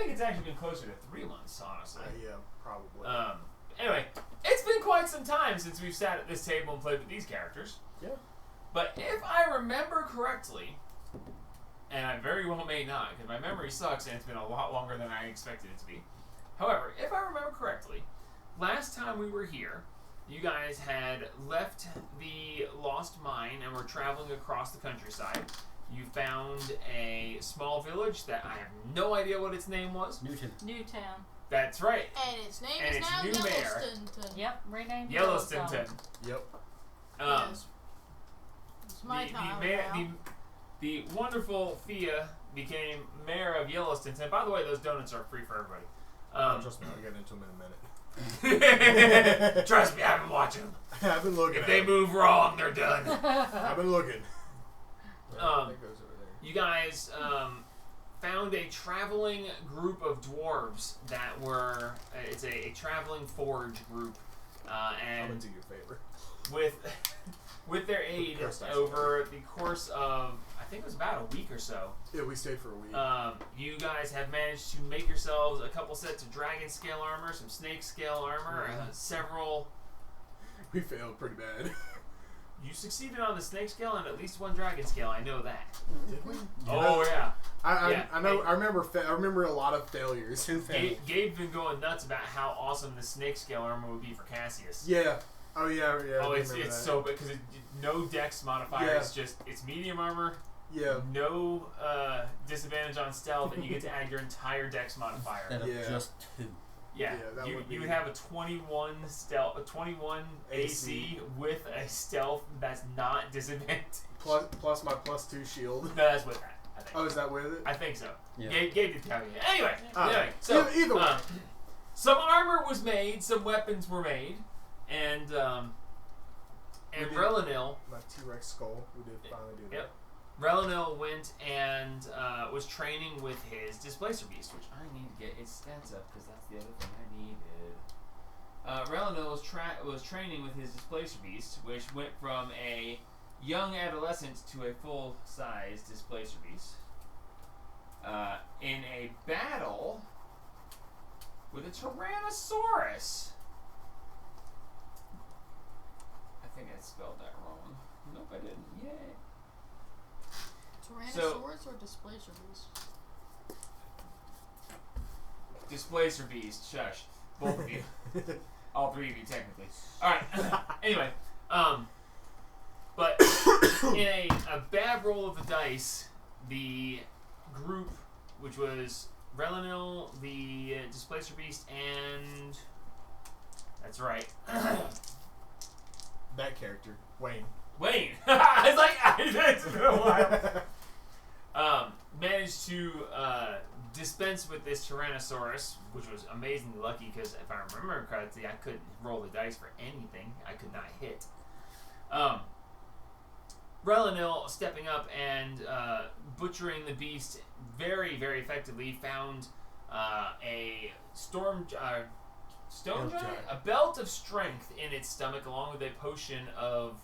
think it's actually been closer to 3 months, honestly. Yeah, probably. Anyway, it's been quite some time since we've sat at this table and played with these characters. Yeah. But if I remember correctly, and I very well may not, because my memory sucks and it's been a lot longer than I expected it to be. However, if I remember correctly, last time we were here, you guys had left the Lost Mine and were traveling across the countryside. You found a small village that I have no idea what its name was. Newtown. That's right. And its name And is its now new mayor. Yellowston. Yep, renamed Yellowston. Yep. Yes. It's my time now. The wonderful Thea became mayor of Yellowston. And by the way, those donuts are free for everybody. Trust me, I'll get into them in a minute. Trust me, I've been watching them. I've been looking. If they move wrong, they're done. I've been looking. That goes over there. You guys found a traveling group of dwarves that were. It's a traveling forge group, and I'm into your favor. with their aid over the course of, I think it was about a week or so. Yeah, we stayed for a week. You guys have managed to make yourselves a couple sets of dragon scale armor, some snake scale armor, several. We failed pretty bad. You succeeded on the snake scale and at least one dragon scale. I know that. Did we? Oh yeah. I know. I remember a lot of failures. Gabe's been going nuts about how awesome the snake scale armor would be for Cassius. Yeah. Oh yeah. Oh, it's so big because no dex modifier. Yeah. It's medium armor. Yeah. No disadvantage on stealth, and you get to add your entire dex modifier. Instead of just 2. Yeah, you would have a 21 stealth, a 21 AC with a stealth that's not disadvantaged. Plus my +2 shield. No, that's with that. I think. Oh, is that with it? I think so. Yeah. Gabe did tell you. Anyway, so either way, some armor was made, some weapons were made, and Relinil. My T-Rex skull. We did finally do that. Yep. Relinil went and was training with his Displacer Beast, which I need to get its stats up because that's the other thing I needed. Relinil was training with his Displacer Beast, which went from a young adolescent to a full-size Displacer Beast. In a battle with a Tyrannosaurus. I think I spelled that wrong. Nope, I didn't. Yay. Tyrannosaurus or Displacer Beast? Displacer Beast, shush. Both of you. All 3 of you, technically. Alright, anyway. But in a bad roll of the dice, the group, which was Relinil, the Displacer Beast, and... That's right. That character, Wayne. I was like, it's been a while. Managed to dispense with this Tyrannosaurus, which was amazingly lucky because if I remember correctly, I couldn't roll the dice for anything. I could not hit. Relinil stepping up and butchering the beast very, very effectively, found a stone giant, a belt of strength in its stomach, along with a potion of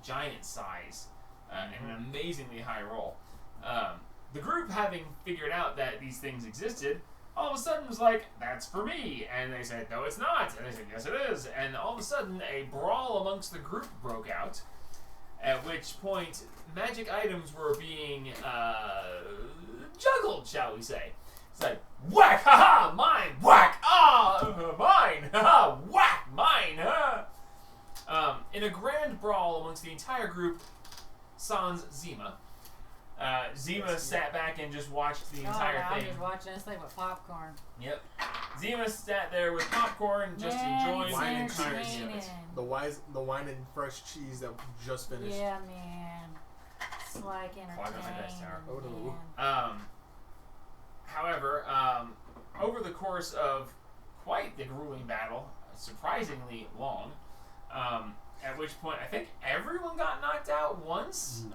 giant size, and an amazingly high roll. The group, having figured out that these things existed, all of a sudden was like, that's for me. And they said, no, it's not. And they said, yes, it is. And all of a sudden, a brawl amongst the group broke out, at which point magic items were being juggled, shall we say. It's like, whack, haha, mine, whack, mine, haha, whack, mine, in a grand brawl amongst the entire group, sans Zima. Zima sat back and just watched the entire thing. I'm just watching this thing with popcorn. Yep. Zima sat there with popcorn, just enjoying the wine entire and shit. The wine and fresh cheese that just finished. Yeah, man. It's like entertaining. Oh, no. However, over the course of quite the grueling battle, surprisingly long, at which point I think everyone got knocked out once.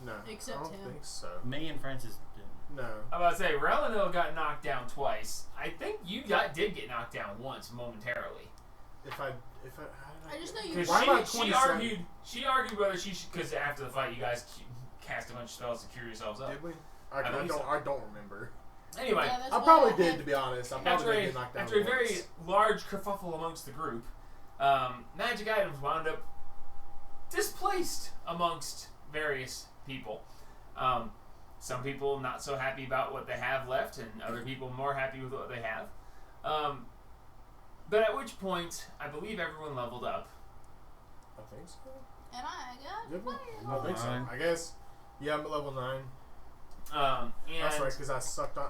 No, except I don't him. think so. May and Francis didn't. No. I'm about to say, Relinil got knocked down twice. I think you did get knocked down once momentarily. I just know you. Because she argued whether she should, because after the fight, you guys cast a bunch of spells to cure yourselves up. Did we? I don't remember. Anyway, Anyway, Yeah, that's I why probably had- did, to be honest. I probably did get knocked down. after a very once. large kerfuffle amongst the group, magic items wound up displaced amongst various people. Some people not so happy about what they have left, and other people more happy with what they have. But at which point, I believe everyone leveled up. I think so. And I got Did we? fired. I think so. 9. I guess. Yeah, I'm at level 9. And That's right, because I sucked on.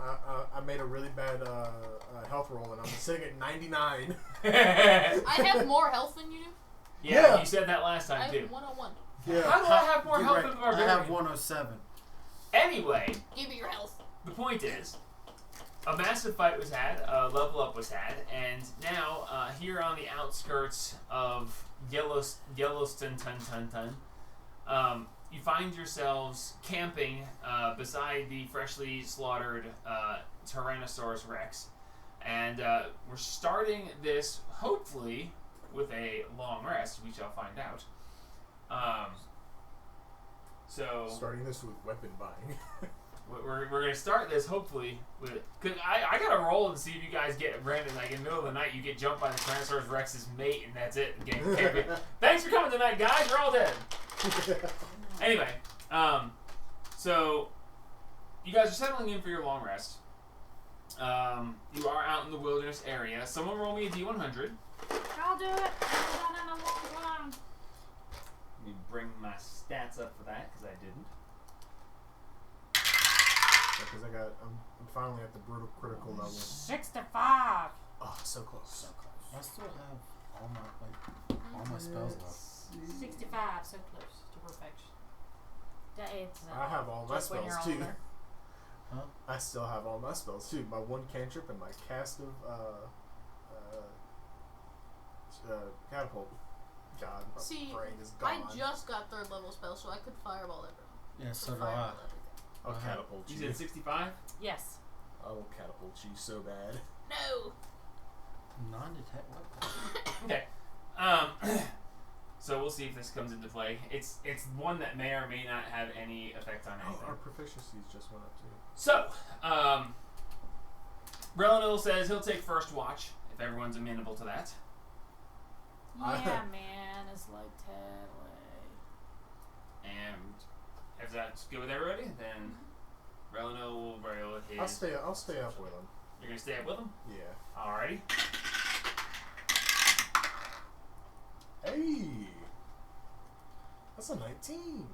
I made a really bad health roll, and I'm sitting at 99. I have more health than you do. yeah, you said that last I time have too. 101. Yeah. How do I have more You're health right. than the I barbarian? have 107. Anyway, Give me your health. the point is, a massive fight was had, a level up was had, and now here on the outskirts of Yellowstone, you find yourselves camping beside the freshly slaughtered Tyrannosaurus Rex, and we're starting this hopefully with a long rest. We shall find out. So Starting this with weapon buying. we're gonna start this hopefully with, cause I gotta roll and see if you guys get Brandon, like in the middle of the night you get jumped by the Tyrannosaurus Rex's mate and that's it. The game can't be. Thanks for coming tonight, guys. You're all dead. Anyway, so you guys are settling in for your long rest. You are out in the wilderness area. Someone roll me a D100. I'll do it. I haven't done it in a long time. Let me bring my stats up for that because I didn't. Because I'm finally at the brutal critical level. 65. Oh, so close. I still have all my spells left. 65, so close to perfection. It's, I have all my just when spells you're too. older. Huh? I still have all my spells too. My one cantrip and my cast of catapult. God, my See, brain is gone. I just got 3rd level spell, so I could fireball everyone. Yeah, so do I. Fireball everything. I'll catapult You you. said 65? Yes. I will catapult you so bad. No. Non-detect weapon. Okay. So we'll see if this comes into play. It's one that may or may not have any effect on anything. Our proficiencies just went up too. So, Relinil says he'll take first watch if everyone's amenable to that. Yeah, man. It's like Tadway. And if that's good with everybody, then Relinil will roll with his. I'll stay up with him. You're gonna stay up with him? Yeah. Alrighty. Hey, that's a 19.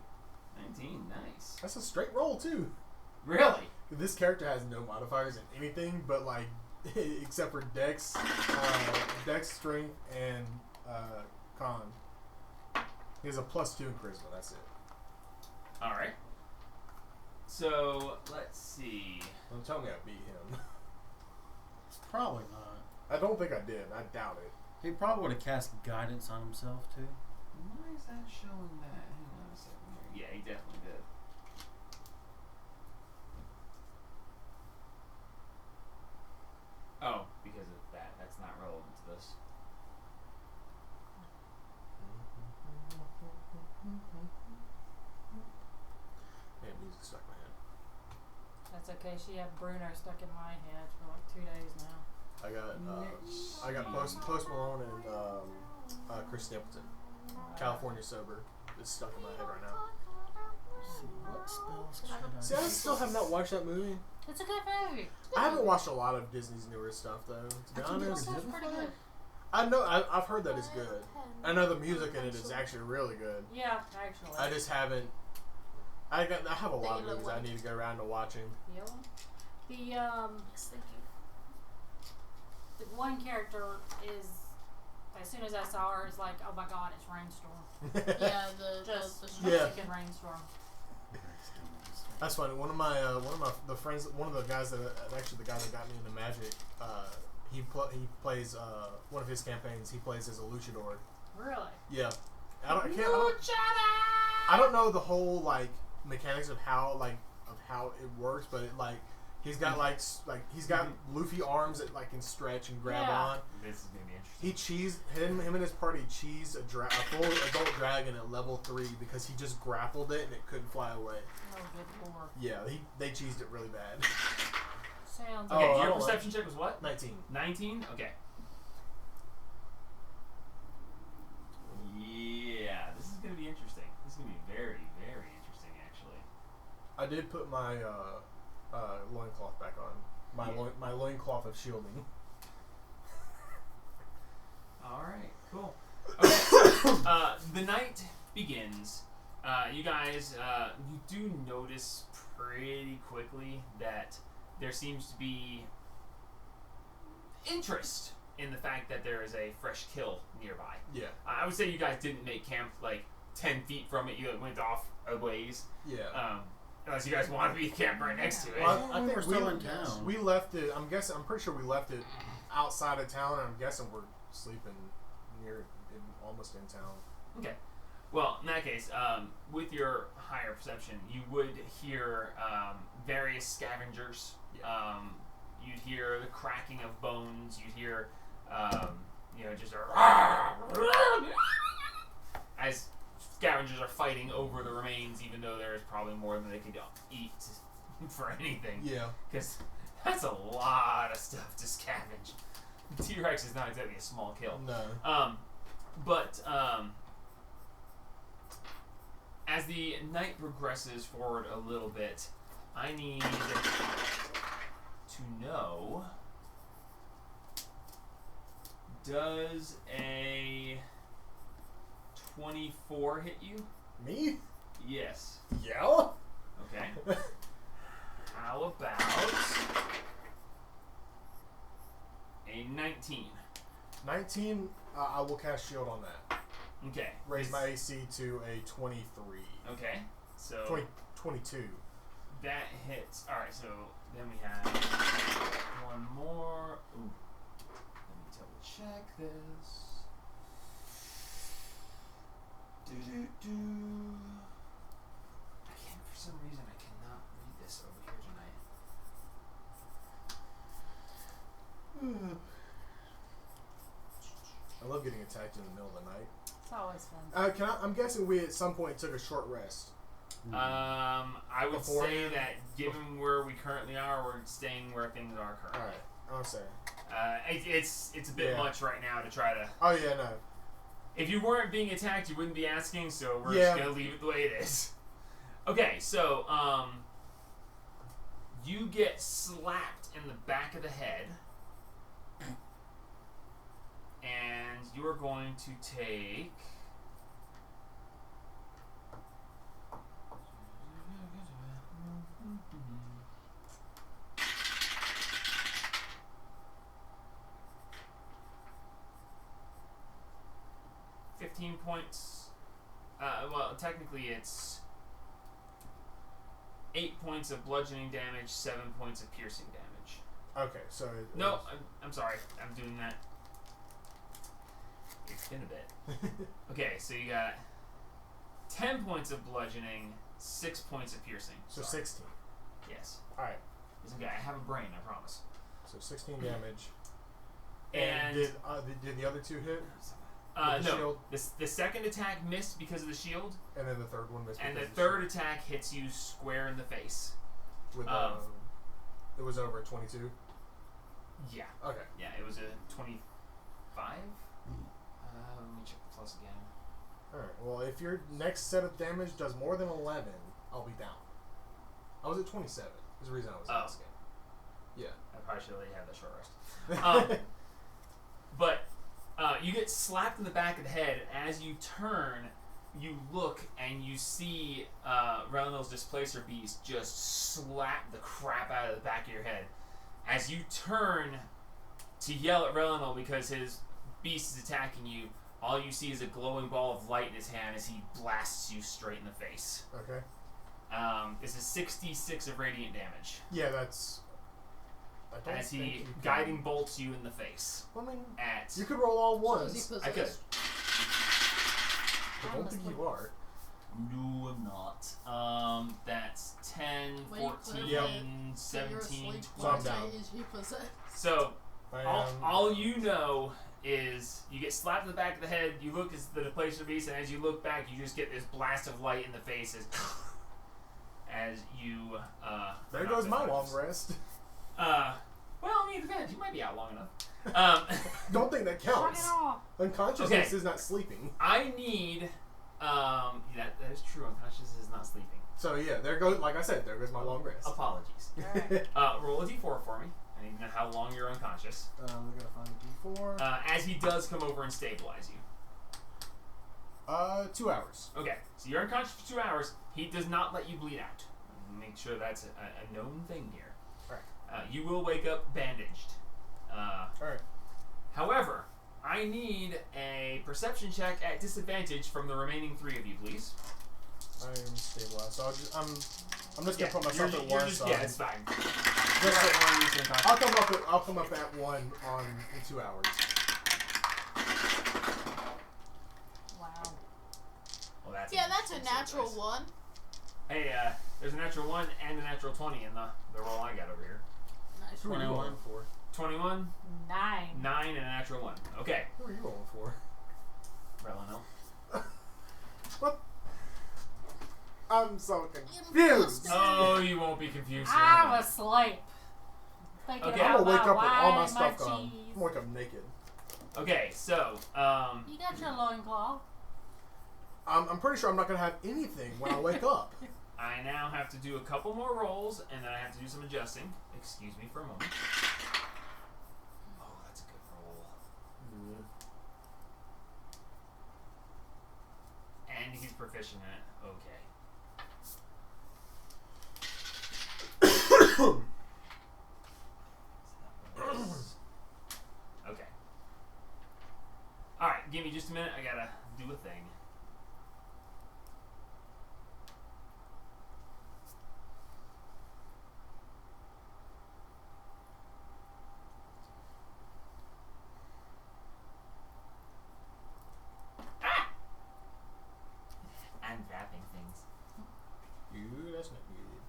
19, nice. That's a straight roll too. Really? This character has no modifiers in anything, but like, except for Dex, Dex, Strength, and Con. He has a +2 in Charisma. That's it. Alright. So, let's see. Don't tell me I beat him. Probably not. I don't think I did. I doubt it. He probably would have cast guidance on himself too. Why is that showing that? Hang on a second here. Yeah, he definitely did. Oh, because of that. That's not relevant to this. Man, music stuck in my head. That's okay. She had Bruno stuck in my head for like 2 days now. I got Post Malone and Chris Stapleton. California Sober is stuck in my head right now. See, what spells should I See, I still have not watched that movie. It's a good movie. I haven't watched a lot of Disney's newer stuff though. To be honest, That's pretty good. I know I've heard that it's good. I know the music in it is actually really good. Yeah, actually. I just haven't. I have a lot of movies I need to go around to watching. Yellow? The Yes, thank you. the one character is, as soon as I saw her, it's like, oh my god, it's Rainstorm. Yeah, Just the Yeah. freaking Rainstorm. That's funny. One of my friends, one of the guys that actually the guy that got me into Magic, he plays one of his campaigns. He plays as a luchador. Really? Yeah, I don't know the whole like mechanics of how it works, but it like he's got he's got Luffy arms that like can stretch and grab Yeah. on. This is gonna be interesting. He cheesed him and his party cheesed a full adult dragon at level 3 because he just grappled it and it couldn't fly away. Oh, good lord. Yeah, they cheesed it really bad. So sounds. Oh, Okay, I your don't perception check was what? 19. 19? Okay. Yeah, this is going to be interesting. This is going to be very, very interesting, actually. I did put my loincloth back on. My loincloth of shielding. Alright, cool. Okay, the night begins. You guys, you do notice pretty quickly that there seems to be interest in the fact that there is a fresh kill nearby. Yeah. I would say you guys didn't make camp like 10 feet from it. You went off a ways. Yeah. Unless you guys want to be camped right next to it. Well, I think we're still in town. We left it. I'm pretty sure we left it outside of town, and I'm guessing we're sleeping almost in town. Okay. Well, in that case, with your higher perception, you would hear various scavengers. Yeah. You'd hear the cracking of bones. You'd hear, just as scavengers are fighting over the remains, even though there is probably more than they could eat for anything. Yeah. Because that's a lot of stuff to scavenge. T-Rex is not exactly a small kill. No. But as the night progresses forward a little bit, I need to know, does a 24 hit you? Me? Yes. Yeah. Okay. How about a 19? 19. I will cast shield on that. Okay. Raise This- my AC to a 23. Okay. So 22. that hits. All right. So then we have one more. Ooh. Let me double check this. I can't. For some reason, I cannot read this over here tonight. I love getting attacked in the middle of the night. It's always fun. I'm guessing we at some point took a short rest. I would say Beforehand? that given where we currently are, we're staying where things are currently. All right. I'm saying. It's a bit Yeah. much right now to try to. Oh yeah, no. If you weren't being attacked, you wouldn't be asking, so we're Yeah. just gonna leave it the way it is. Okay, so you get slapped in the back of the head, and you are going to take. $15 points. Well, technically it's 8 points of bludgeoning damage, 7 points of piercing damage. Okay, so it No, was- I'm sorry. I'm doing that. It's been a bit. Okay, so you got 10 points of bludgeoning, 6 points of piercing. so Sorry. 16. Yes. All right. It's okay. I have a brain, I promise. So 16 damage. And did the other two hit? no, with the shield? the second attack missed because of the shield, And then the third one missed. and the because of third attack hits you square in the face. shield. With it was over 22. Yeah. Okay. Yeah, it was a 25. Let me check the plus again. All right. Well, if your next set of damage does more than 11, I'll be down. I was at 27. Is the reason I was Oh. asking. Yeah. I probably should have let you have that short rest. But you get slapped in the back of the head. As you turn, you look and you see Reynolds' Displacer Beast just slap the crap out of the back of your head. As you turn to yell at Reynolds because his beast is attacking you, all you see is a glowing ball of light in his hand as he blasts you straight in the face. Okay. This is 66 of radiant damage. Yeah, that's. I don't As think he you can- guiding bolts you in the face. I mean, At you could roll all So is he ones. I could. possessed? I don't think you are. No, I'm not. That's 10, Well, you 14, could've Yep. So you're 17, asleep. 20. So I'm Say, down. Is he possessed? So I all, am- all you know is you get slapped in the back of the head, you look as the Displacer Beast, and as you look back, you just get this blast of light in the face as you There goes my long rest. might be out long enough. Don't think that Shrug counts. it off. Unconsciousness Okay. is not sleeping. I need. That is true. Unconscious is not sleeping. So yeah, there goes. Like I said, there goes my long rest. Apologies. Alright. Roll a d4 for me. I need to know how long you're unconscious. We gotta find a D4. As he does come over and stabilize you. 2 hours. Okay, so you're unconscious for 2 hours. He does not let you bleed out. Make sure that's a known thing here. Alright. You will wake up bandaged. Alright. However, I need a perception check at disadvantage from the remaining 3 of you, please. I am stabilized. So I'm just gonna put myself you're at 1. just, So yeah, it's fine. just at, I'll come up at 1 in 2 hours. Wow. Well, that's Yeah, that's a interesting natural surprise. one. Hey, there's a natural 1 and a natural 20 in the roll I got over here. Nice. Who are you 21. rolling for? 21, 9. 9, and a natural 1. Okay. Who are you rolling for? Relino. What? I'm so confused. Oh, you won't be confused. I'm asleep. Thinking Okay. about I'm gonna wake up with all my wine, stuff gone. cheese. I'm gonna wake up naked. Okay, so, You got your loincloth. I'm pretty sure I'm not gonna have anything when I wake up. I now have to do a couple more rolls, and then I have to do some adjusting. Excuse me for a moment. Oh, that's a good roll. And he's proficient in it. Okay. Okay. Alright, give me just a minute. I gotta do a thing. Ah! I'm zapping things. That's not good.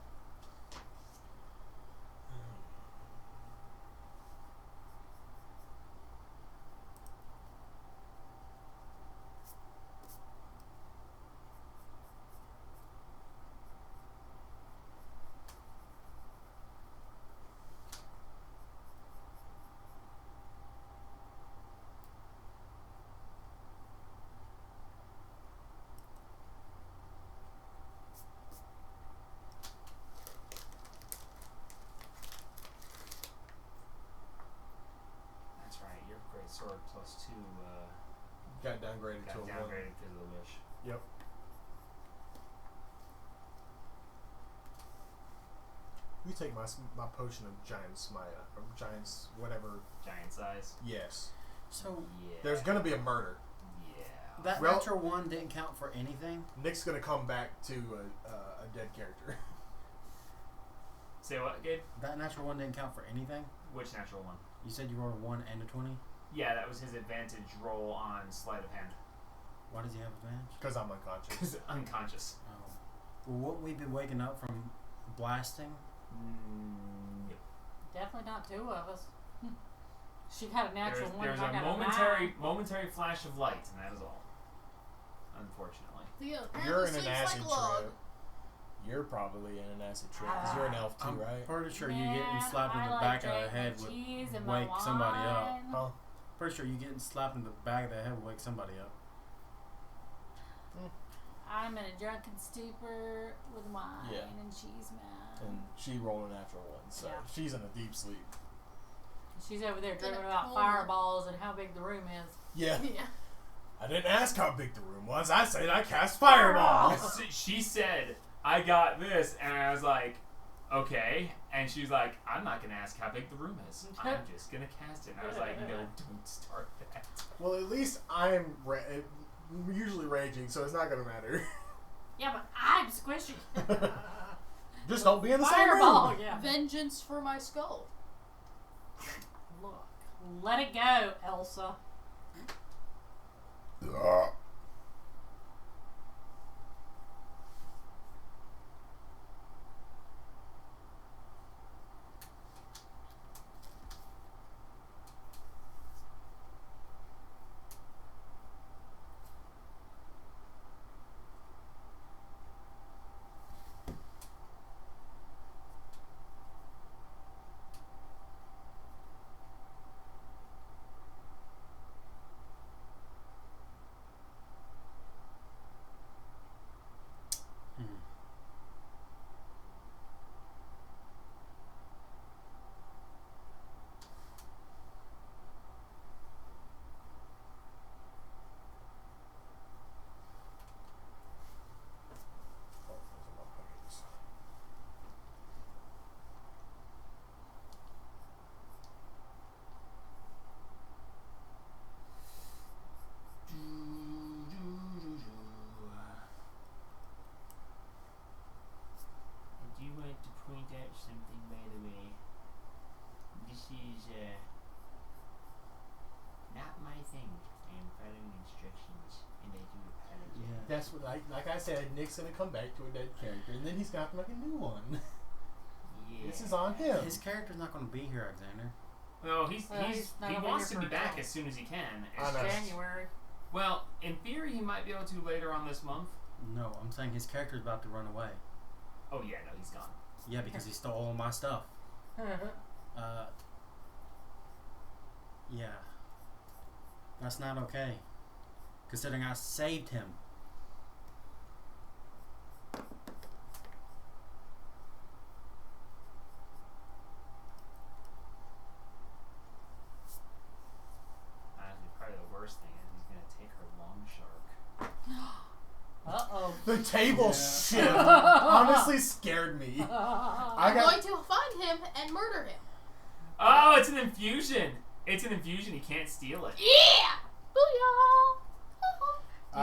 That's right, your great sword +2 Got downgraded got to a 1. downgraded because of the wish. Yep. You take my potion of giant smite or giants whatever. Giant size. Yes. So Yeah. There's gonna be a murder. Yeah. that Rel- natural 1 didn't count for anything. Nick's gonna come back to a dead character. Say what, Gabe? That natural 1 didn't count for anything. Which natural one? You said you rolled a 1 and a 20. Yeah, that was his advantage roll on sleight of hand. Why does he have advantage? Because I'm unconscious. Because unconscious. Oh. Well, wouldn't we be waking up from blasting? Yep. Definitely not 2 of us. She got a natural one. There's and I a got momentary flash of light, and that is all. Unfortunately. Yeah, You're apparently in an sleeps acid like a log. trip. You're probably in an acid trip because you're an elf too, I'm right? pretty sure Man, you getting slapped in I the like back of the drank my head would cheese and my wake somebody up. wine. Huh? Pretty sure you getting slapped in the back of the head would wake somebody up. I'm in a drunken stupor with wine Yeah. and cheese, man. And she rolled a natural 1, so Yeah. she's in a deep sleep. She's over there In a dreaming about coma. fireballs and how big the room is. Yeah. Yeah. I didn't ask how big the room was. I said I cast fireball. She said, I got this, and I was like, okay. And she's like, I'm not going to ask how big the room is. I'm just going to cast it. And I was like, no, don't start that. Well, at least I'm usually raging, so it's not gonna matter. Yeah, but I'm squishy. Just don't be in the Fireball, same room. yeah. Vengeance for my skull. Look, let it go, Elsa. restrictions, and I do apologize. Yeah. That's what, like I said, Nick's gonna come back to a dead character, and then he's gonna have to make a new one. Yeah. This is on him. His character's not going to be here, Alexander. No, He's not he gonna be wants here to be for a back while. as soon as he can. I know. January. Well, in theory, he might be able to later on this month. No, I'm saying his character's about to run away. Oh yeah, no, he's gone. Yeah, because he stole all my stuff. Yeah. That's not okay. Considering I saved him. Honestly, probably the worst thing is he's gonna take her long shark. Uh-oh. The table Yeah. shit honestly scared me. I'm going to find him and murder him. Oh, it's an infusion. It's an infusion. He can't steal it. Yeah! Booyah!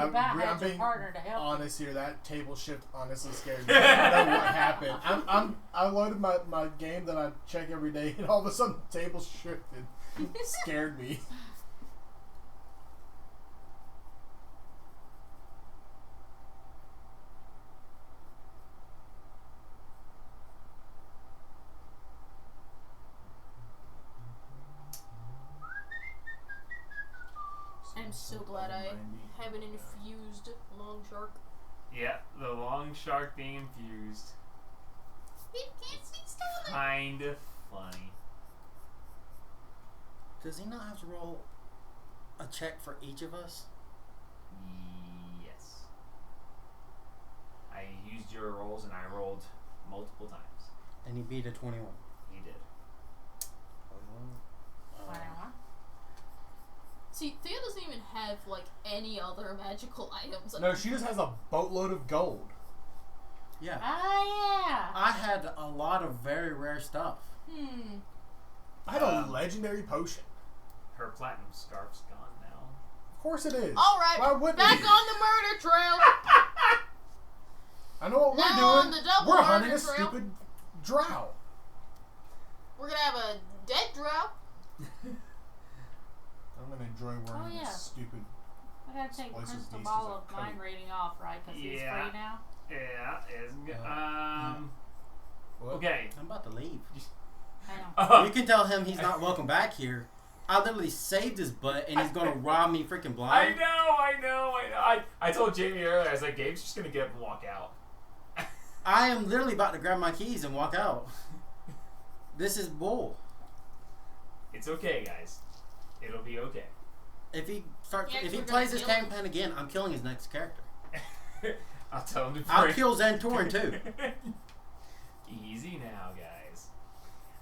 You about I'm had your being partner to help. honest here. That table shift honestly scared me. I don't know what happened. I loaded my game that I check every day, and all of a sudden the table shifted. It scared me. I'm so glad I have an infused long shark. Yeah, the long shark being infused. It can't be stolen. Kind of funny. Does he not have to roll a check for each of us? Yes. I used your rolls and I rolled multiple times. And he beat a 21. He did. Wow. See, Thea doesn't even have, like, any other magical items. No, she just has a boatload of gold. Yeah. Oh, yeah. I had a lot of very rare stuff. I had a legendary potion. Her platinum scarf's gone now. Of course it is. Alright, Why wouldn't back it? on the murder trail. I know what Now we're on doing. the double We're hunting a murder trail. stupid drow. We're gonna have a dead drow. I'm gonna enjoy wearing Oh, yeah. this stupid. I gotta take Splices Crystal Beast Ball is a of coat. Mind Reading off, right? Because he's Yeah. free now. Yeah, isn't good. What? Okay. I'm about to leave. I know. You can tell him he's not welcome back here. I literally saved his butt, and he's gonna rob me freaking I blind. know. I told Jamie earlier, I was like, Gabe's just gonna get up and walk out. I am literally about to grab my keys and walk out. This is bull. It's okay, guys. It'll be okay. If he starts, Yeah, if he we're plays gonna this kill him. campaign again, I'm killing his next character. I'll tell him to I'll pray. kill Xantorin too. Easy now, guys.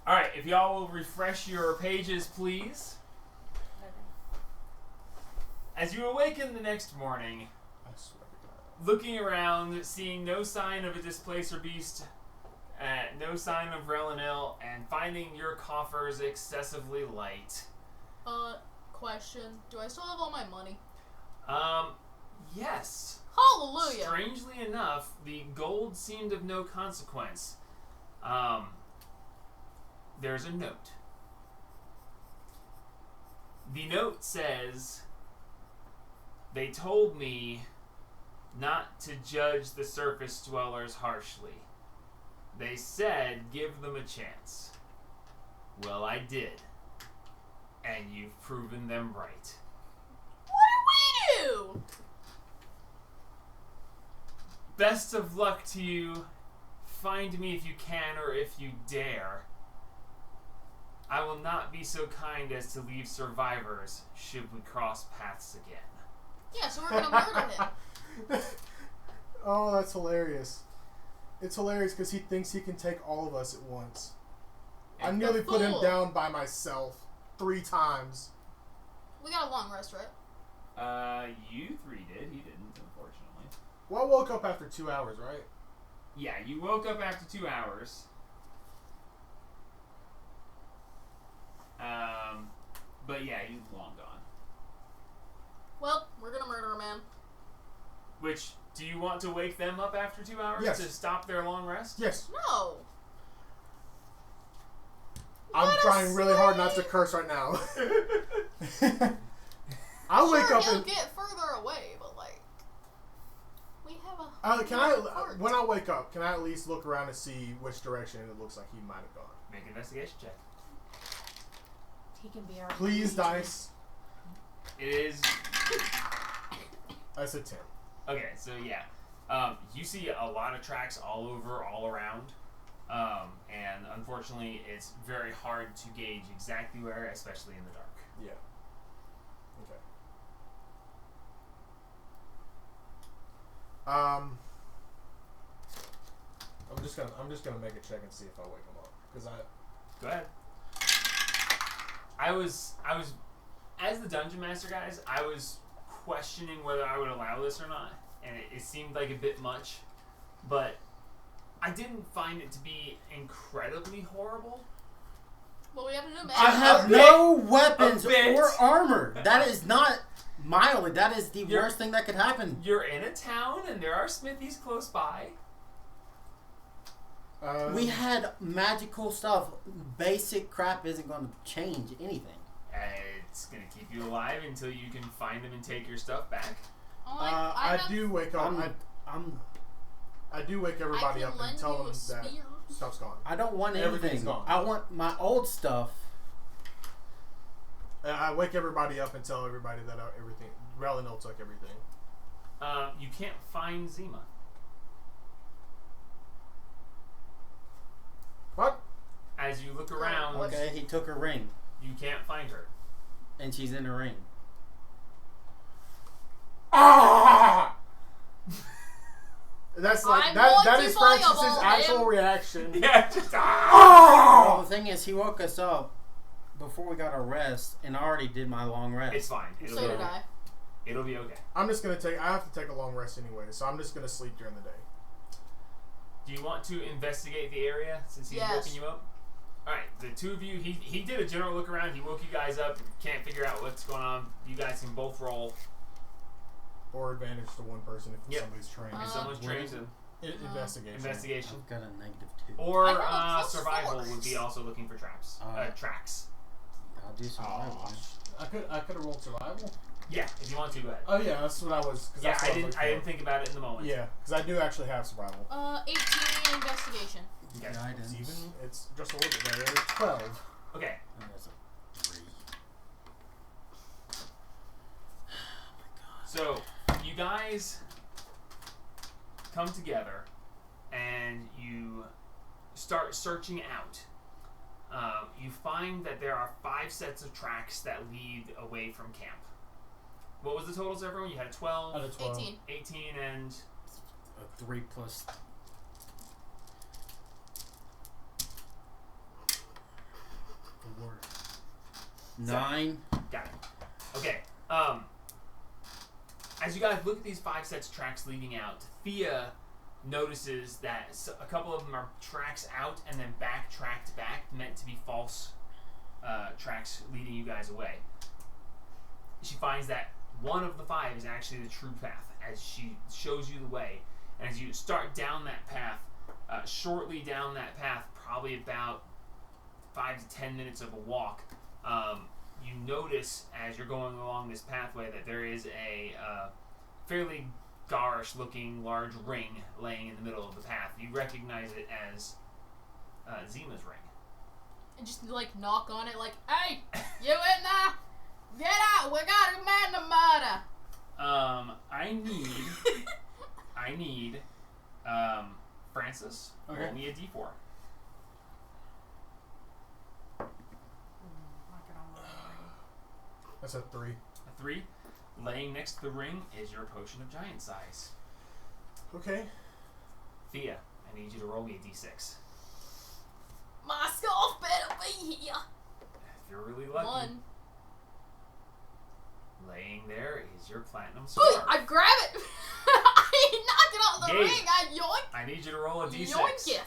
Alright, if y'all will refresh your pages, please. As you awaken the next morning, I swear to God. looking around, seeing no sign of a displacer beast, no sign of Relinil, and finding your coffers excessively light. Question. Do I still have all my money? Yes. Hallelujah. Strangely enough, the gold seemed of no consequence. There's a note. The note says, they told me not to judge the surface dwellers harshly. They said give them a chance. Well, I did. And you've proven them right. What did we do? Best of luck to you. Find me if you can or if you dare. I will not be so kind as to leave survivors should we cross paths again. Yeah, so we're gonna murder him. Oh, that's hilarious. It's hilarious because he thinks he can take all of us at once. I And- nearly put him fool. down by myself 3 times. We got a long rest, right? You 3 did. He didn't, unfortunately. Well, I woke up after 2 hours, right? Yeah, you woke up after 2 hours. But yeah, he's long gone. Well, we're gonna murder a man. Which, do you want to wake them up after 2 hours Yes. to stop their long rest? Yes. No. I'm Let us trying really hard not to sleep. curse right now. I'll wake Sure, up he'll and get further Can I, when I wake up, can I at least look around and see which direction it looks like he might have gone? Make an investigation check. He can be our. Please, dice. It is I said 10. okay. So yeah, you see a lot of tracks all over, all around, and unfortunately, it's very hard to gauge exactly where, especially in the dark. Yeah. Okay. I'm just gonna make a check and see if I wake him up because Go ahead. I was as the dungeon master, guys. I was questioning whether I would allow this or not, and it seemed like a bit much, but I didn't find it to be incredibly horrible. Well, we have a new man. I have bit. no weapons A bit. or armor. That is not mildly. That is the worst thing that could happen. You're in a town, and there are smithies close by. We had magical stuff. Basic crap isn't going to change anything. It's gonna keep you alive until you can find them and take your stuff back. I do wake up. I do wake everybody up and tell them that stuff's gone. I don't want Everything's anything. gone. I want my old stuff. I wake everybody up and tell everybody that everything. Relinil took everything. You can't find Zima. What? As you look around, Okay, he took her ring, you can't find her. and she's in the ring. Ah! That's like I'm that. That going is to Francis's fireball actual him. reaction. Yeah, just Well, the thing is, he woke us up before we got our rest, and I already did my long rest. It's fine. It'll So be did okay. I. It'll be okay. I'm just gonna take. I have to take a long rest anyway, so I'm just gonna sleep during the day. Do you want to investigate the area since he's Yes. woken you up? Alright, the two of you, he did a general look around. He woke you guys up. Can't figure out what's going on. You guys can both roll. Or advantage to one person if Yep. somebody's trained. If someone's what trained is it? Investigation. investigation. I've got a -2. Or I got a survival +4. would be also looking for traps. Tracks. I'll do some. I could have rolled survival. Yeah, if you want to, go ahead. Oh yeah, that's what I was. Cause Yeah, that's what I didn't looking for. think about it in the moment. Yeah, because I do actually have survival. 18 investigation. Okay. Guidance. It's even. It's just a little bit better. It's 12. Okay. Oh, that's a 3. Oh my god. So you guys come together and you start searching out. You find that there are 5 sets of tracks that lead away from camp. What was the totals, everyone? You had a 12, Out of 12. 18. 18, and A 3 plus. 4. 9. got it. Okay. As you guys look at these 5 sets of tracks leading out, Thea notices that a couple of them are tracks out and then backtracked back, meant to be false tracks leading you guys away. She finds that one of the 5 is actually the true path, as she shows you the way. And as you start down that path, shortly down that path, probably about 5 to 10 minutes of a walk, you notice as you're going along this pathway that there is a fairly garish looking large ring laying in the middle of the path. You recognize it as Zima's ring. And just like knock on it like, hey, you in there? Get out, we got a man to murder. I need Francis, Okay. roll me a d4. Knock it on the ring. That's a 3. A 3. Laying next to the ring is your potion of giant size. Okay. Thea, I need you to roll me a d6. My scarf better be here. If you're really lucky. 1. Laying there is your platinum Boy, scarf. I grab it. I knock it out the Gage. ring. I yoink. I need you to roll a d6. Yoink it.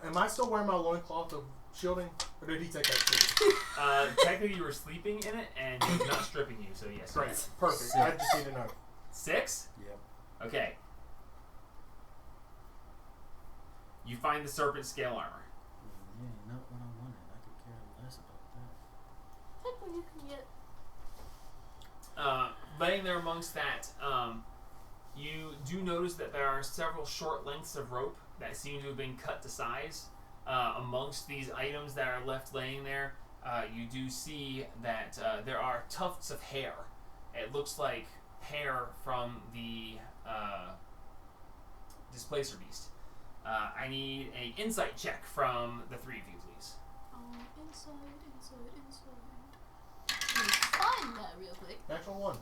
Am I still wearing my loincloth of shielding? Or did he take that too? Technically, you were sleeping in it, and he's not stripping you, so yes. Great. yes. Perfect. I just need to know. 6? Yep. Okay. You find the serpent scale armor. Yeah, not what I wanted. I could care less about that. Take what you can get. Laying there amongst that, You do notice that there are several short lengths of rope that seem to have been cut to size. Amongst these items that are left laying there, you do see that there are tufts of hair. It looks like hair from the Displacer Beast. I need an insight check from the three of you, please. Inside. Let me find that real quick. Natural 1.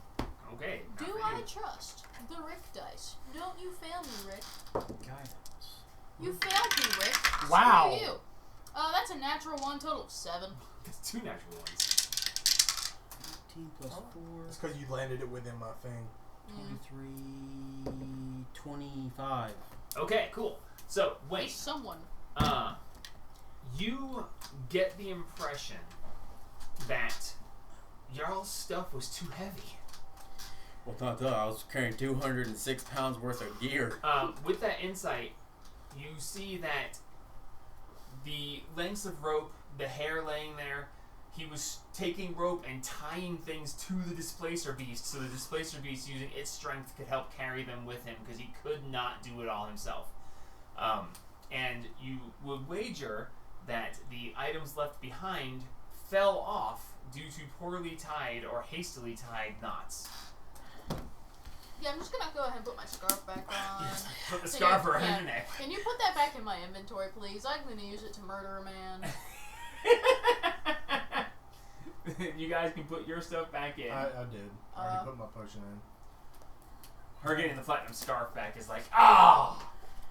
Okay. Do not for I you. trust the Rick dice? Don't you fail me, Rick. Guidance. You failed me, Rick. Wow. Screw you. That's a natural 1, total of 7. It's two natural ones. 18 plus 4. It's because you landed it within my thing. 23, 25. Okay, cool. So, Hey, wait. someone. You get the impression that y'all's stuff was too heavy. Well, I was carrying 206 pounds worth of gear. With that insight, you see that the lengths of rope, the hair laying there, he was taking rope and tying things to the Displacer Beast, so the Displacer Beast, using its strength, could help carry them with him, because he could not do it all himself. And you would wager that the items left behind fell off due to poorly tied or hastily tied knots. Yeah, I'm just gonna go ahead and put my scarf back on. Put the So scarf you- around yeah. your neck. Can you put that back in my inventory, please? I'm gonna use it to murder a man. You guys can put your stuff back in. I did. I already put my potion in. Her getting the platinum scarf back is like, ah!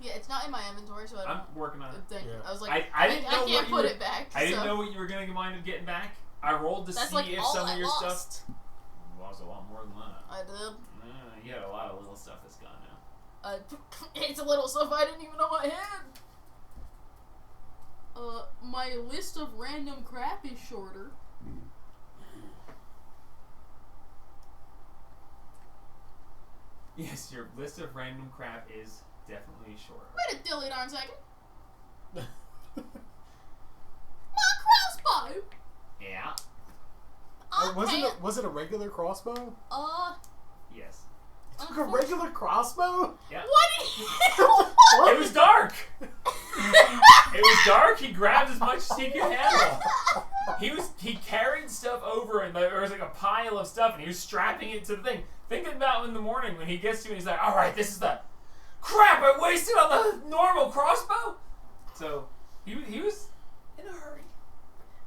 Yeah, it's not in my inventory, so I don't. I'm working on it. Thank you. Yeah. I was like, I didn't know I what can't you put were- it back. I didn't so. know what you were going to wind up getting back. I rolled to That's see like if all some I of your lost. stuff... You lost a lot more than that. I did. You had a lot of little stuff that's gone now. It's a little stuff I didn't even know I had. My list of random crap is shorter. Yes, your list of random crap is definitely short. Wait a dilly darn second. My crossbow. Yeah. Was it a regular crossbow? Yes. Took a regular crossbow? Yeah. What? It was dark! It was dark. He grabbed as much as he could handle. He carried stuff over, and there was like a pile of stuff, and he was strapping it to the thing. Thinking about in the morning when he gets to it, he's like, "All right, this is the crap I wasted on the normal crossbow." So he was in a hurry.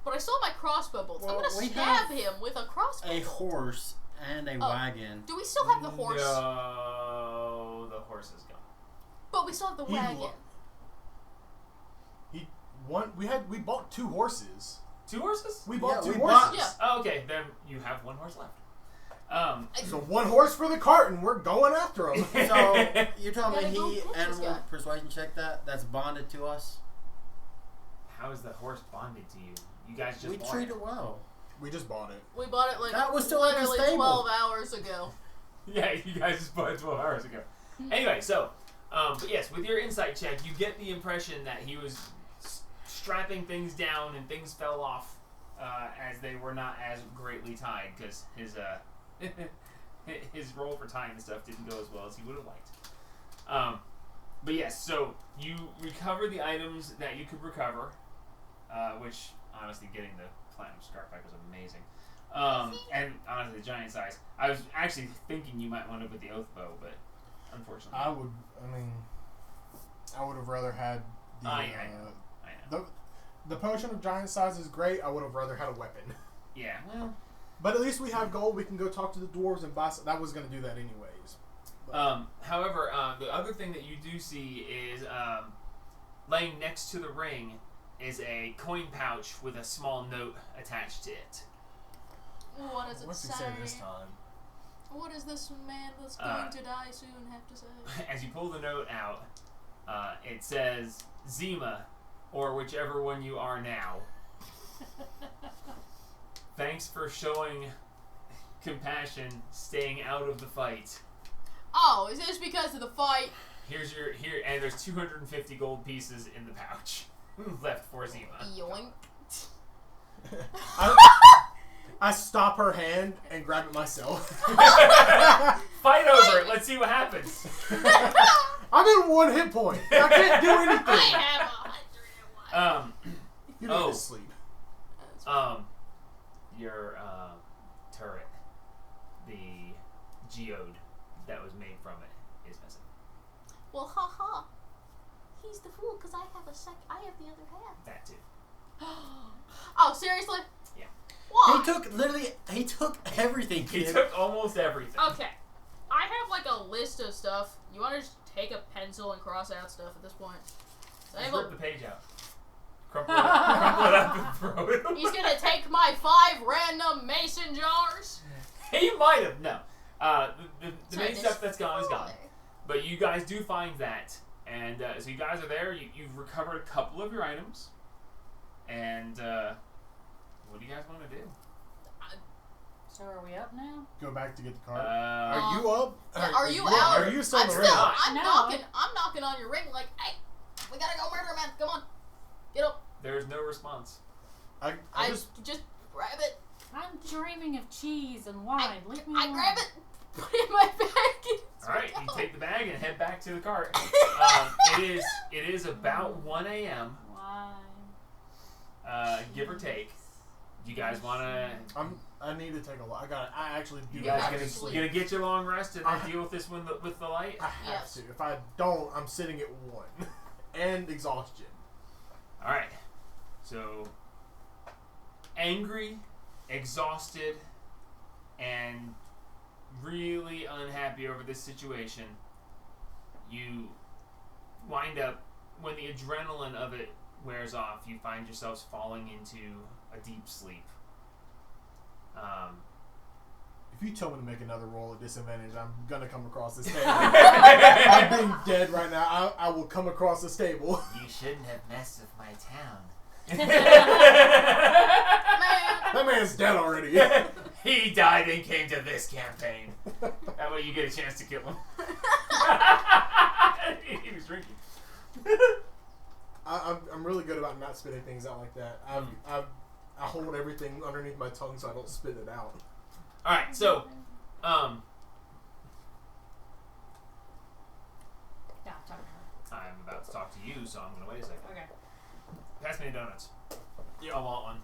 But I saw my crossbow bolts. Well, I'm gonna we stab have him with a crossbow. A horse and a wagon. Do we still have the horse? No, the horse is gone. But we still have the He wagon. lo- We bought 2 horses. 2 horses? We bought Yeah, 2 we bought- horses. Yeah. Oh, okay, then you have 1 horse left. So 1 horse for the cart, and we're going after him. So you're telling Gotta me go he get this animal guy. persuasion check that's bonded to us? How is the horse bonded to you? You guys just We bought treat it. it well. We just bought it. We bought it like That was still in the literally stable. 12 hours ago. Yeah, you guys just bought it 12 hours ago. Anyway, so, but yes, with your insight check, you get the impression that he was strapping things down and things fell off as they were not as greatly tied because his roll for tying the stuff didn't go as well as he would have liked. But yes, so you recover the items that you could recover, which honestly getting the platinum scarf back was amazing. And honestly, the giant size. I was actually thinking you might want to put the oath bow, but unfortunately, I would have rather had the I know. the potion of giant size is great. I would have rather had a weapon. Yeah, well, But at least we have gold. We can go talk to the dwarves and buy. That was going to do that anyways. however, the other thing that you do see is laying next to the ring is a coin pouch with a small note attached to it. What does it What's he say? say this time? What does this man that's going to die soon have to say? As you pull the note out, it says Zima, or whichever one you are now. Thanks for showing compassion, staying out of the fight. Oh, is this because of the fight? Here's your and there's 250 gold pieces in the pouch left for Zima. Yoink. I stop her hand and grab it myself. Fight over it. Let's see what happens. I'm in 1 hit point. I can't do anything. I have 101. You need Oh. to sleep. Your turret, the geode that was made from it, is missing. Well, haha. He's the fool because I have the other half. That too. Oh, seriously? Yeah. Why? He took everything, He kid. took almost everything. Okay. I have like a list of stuff. You want to just take a pencil and cross out stuff at this point? So I Just have rip the page out. Crumple it up and throw it away. He's gonna take my 5 random mason jars. He might have. No. The So main this stuff that's gone is gone. folder. But you guys do find that. And so you guys are there. You've recovered a couple of your items. And what do you guys want to do? So are we up now? Go back to get the card. Are Are you up? Are you out? Are you still in I'm the ring? I'm No. knocking on your ring like, hey, we gotta go murder a man. Come on. Get up. There's no response. I I just just grab it. I'm dreaming of cheese and wine. Leave me I alone. grab it, put it in my bag. All right, you take the bag and head back to the cart. It is about 1 a.m. Wine. Give or take. Do you guys want to? I need to take a look. I actually do You guys have gonna, to sleep. gonna get your long rest and then deal with this one with the light? I have Yes. to. If I don't, I'm sitting at 1 and exhaustion. All right. So angry, exhausted, and really unhappy over this situation, you wind up, when the adrenaline of it wears off, you find yourselves falling into a deep sleep. If you tell me to make another roll at disadvantage, I'm gonna come across this table. I'm being dead right now. I will come across this table. You shouldn't have messed with my town. Man, That man's dead already. He died and came to this campaign. That way you get a chance to kill him. He was drinking. I'm really good about not spitting things out like that. I hold everything underneath my tongue so I don't spit it out. Alright, so, Yeah, I'm talking to her. I'm about to talk to you, so I'm gonna wait a second. Okay. Pass me the donuts. Yeah, I want one.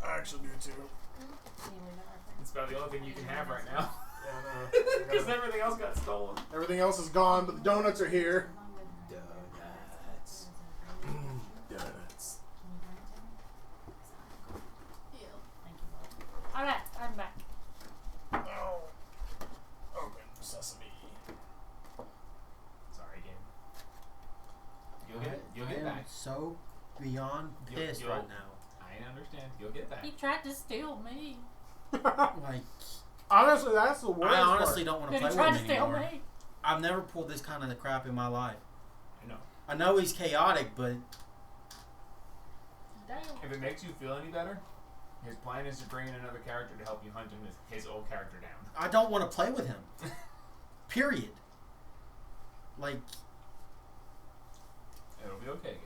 I actually do too. Can you leave that right there? It's about the only thing you can have right now. Yeah, I know. Because everything else got stolen. Everything else is gone, but the donuts are here. Donuts. Donuts. Can you bring it to me? yeah. Thank you, love. Alright, I'm back. Oh. Open sesame. Sorry, again. You'll get it. You'll get I it am back. so beyond pissed You'll- right now. I understand. You'll get it back. He tried to steal me. Like, Honestly, that's the worst I honestly part. don't want to Did he play try with to him steal anymore. me? I've never pulled this kind of crap in my life. I know. I know he's chaotic, but Damn. If it makes you feel any better, his plan is to bring in another character to help you hunt his old character down. I don't want to play with him. Period. Like, It'll be okay, Gabe.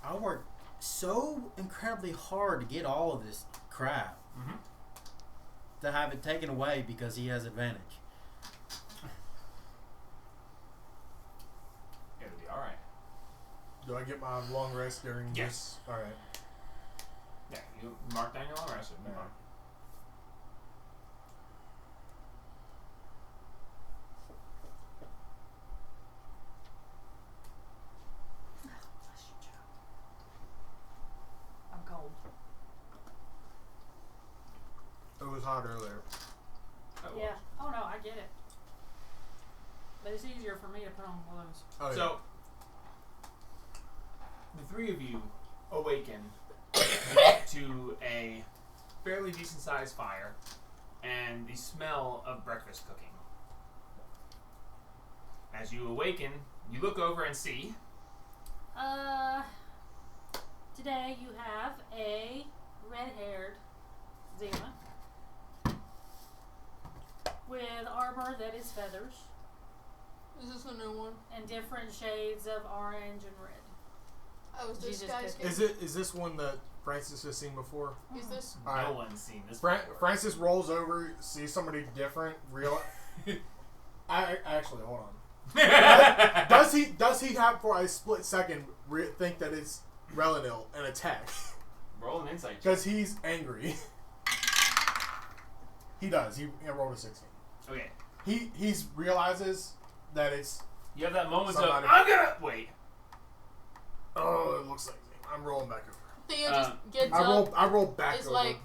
I worked so incredibly hard to get all of this crap. Mm-hmm. To have it taken away because he has advantage. It'll be alright. Do I get my long rest during Yes. this? Alright. Yeah, you mark down your long rest. It'll be Yeah. fine. I'm cold. It was hot earlier. That Yeah. works. Oh no, I get it. But it's easier for me to put on clothes. Oh, yeah. So, the three of you awaken to a fairly decent sized fire and the smell of breakfast cooking. As you awaken, you look over and see Today you have a red-haired Zima with armor that is feathers Is this a new one? and different shades of orange and red. Oh, is this Jesus guy's Christ. Is this one that Francis has seen before? Is this? All right. No one's seen this before. Francis rolls over, sees somebody different. Actually, hold on. Does he have for a split second think that it's Relinil and attack? Roll an insight check. Because he's angry. He does. He rolled a 16. Okay. He realizes that it's. You have that moment of, Somebody- I'm gonna... Wait. Oh, it looks like me. I'm rolling back over. Theo just gets I up. roll back It's over. like,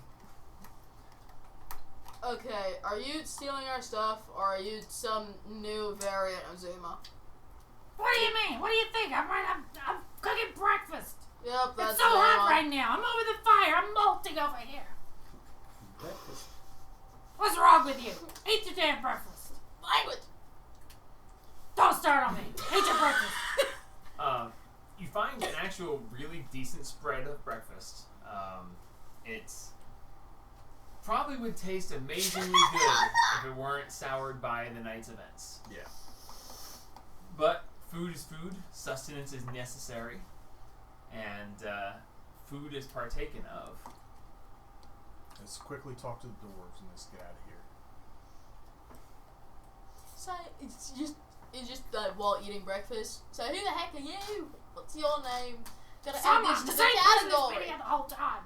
okay, are you stealing our stuff, or are you some new variant of Zuma? What do you mean? What do you think? I'm cooking breakfast. Yep, that's It's so what I hot want. right now. I'm over the fire. I'm molting over here. Breakfast. What's wrong with you? Eat your damn breakfast. Language. Don't start on me. Eat your breakfast. You find an actual really decent spread of breakfast. It's probably would taste amazingly good if it weren't soured by the night's events. Yeah. But food is food, sustenance is necessary, and food is partaken of. Let's quickly talk to the dwarves and let's get out of here. So it's just while eating breakfast. So who the heck are you? What's your name? Gotta add Someone, this the to same the person that's been category. here the whole time.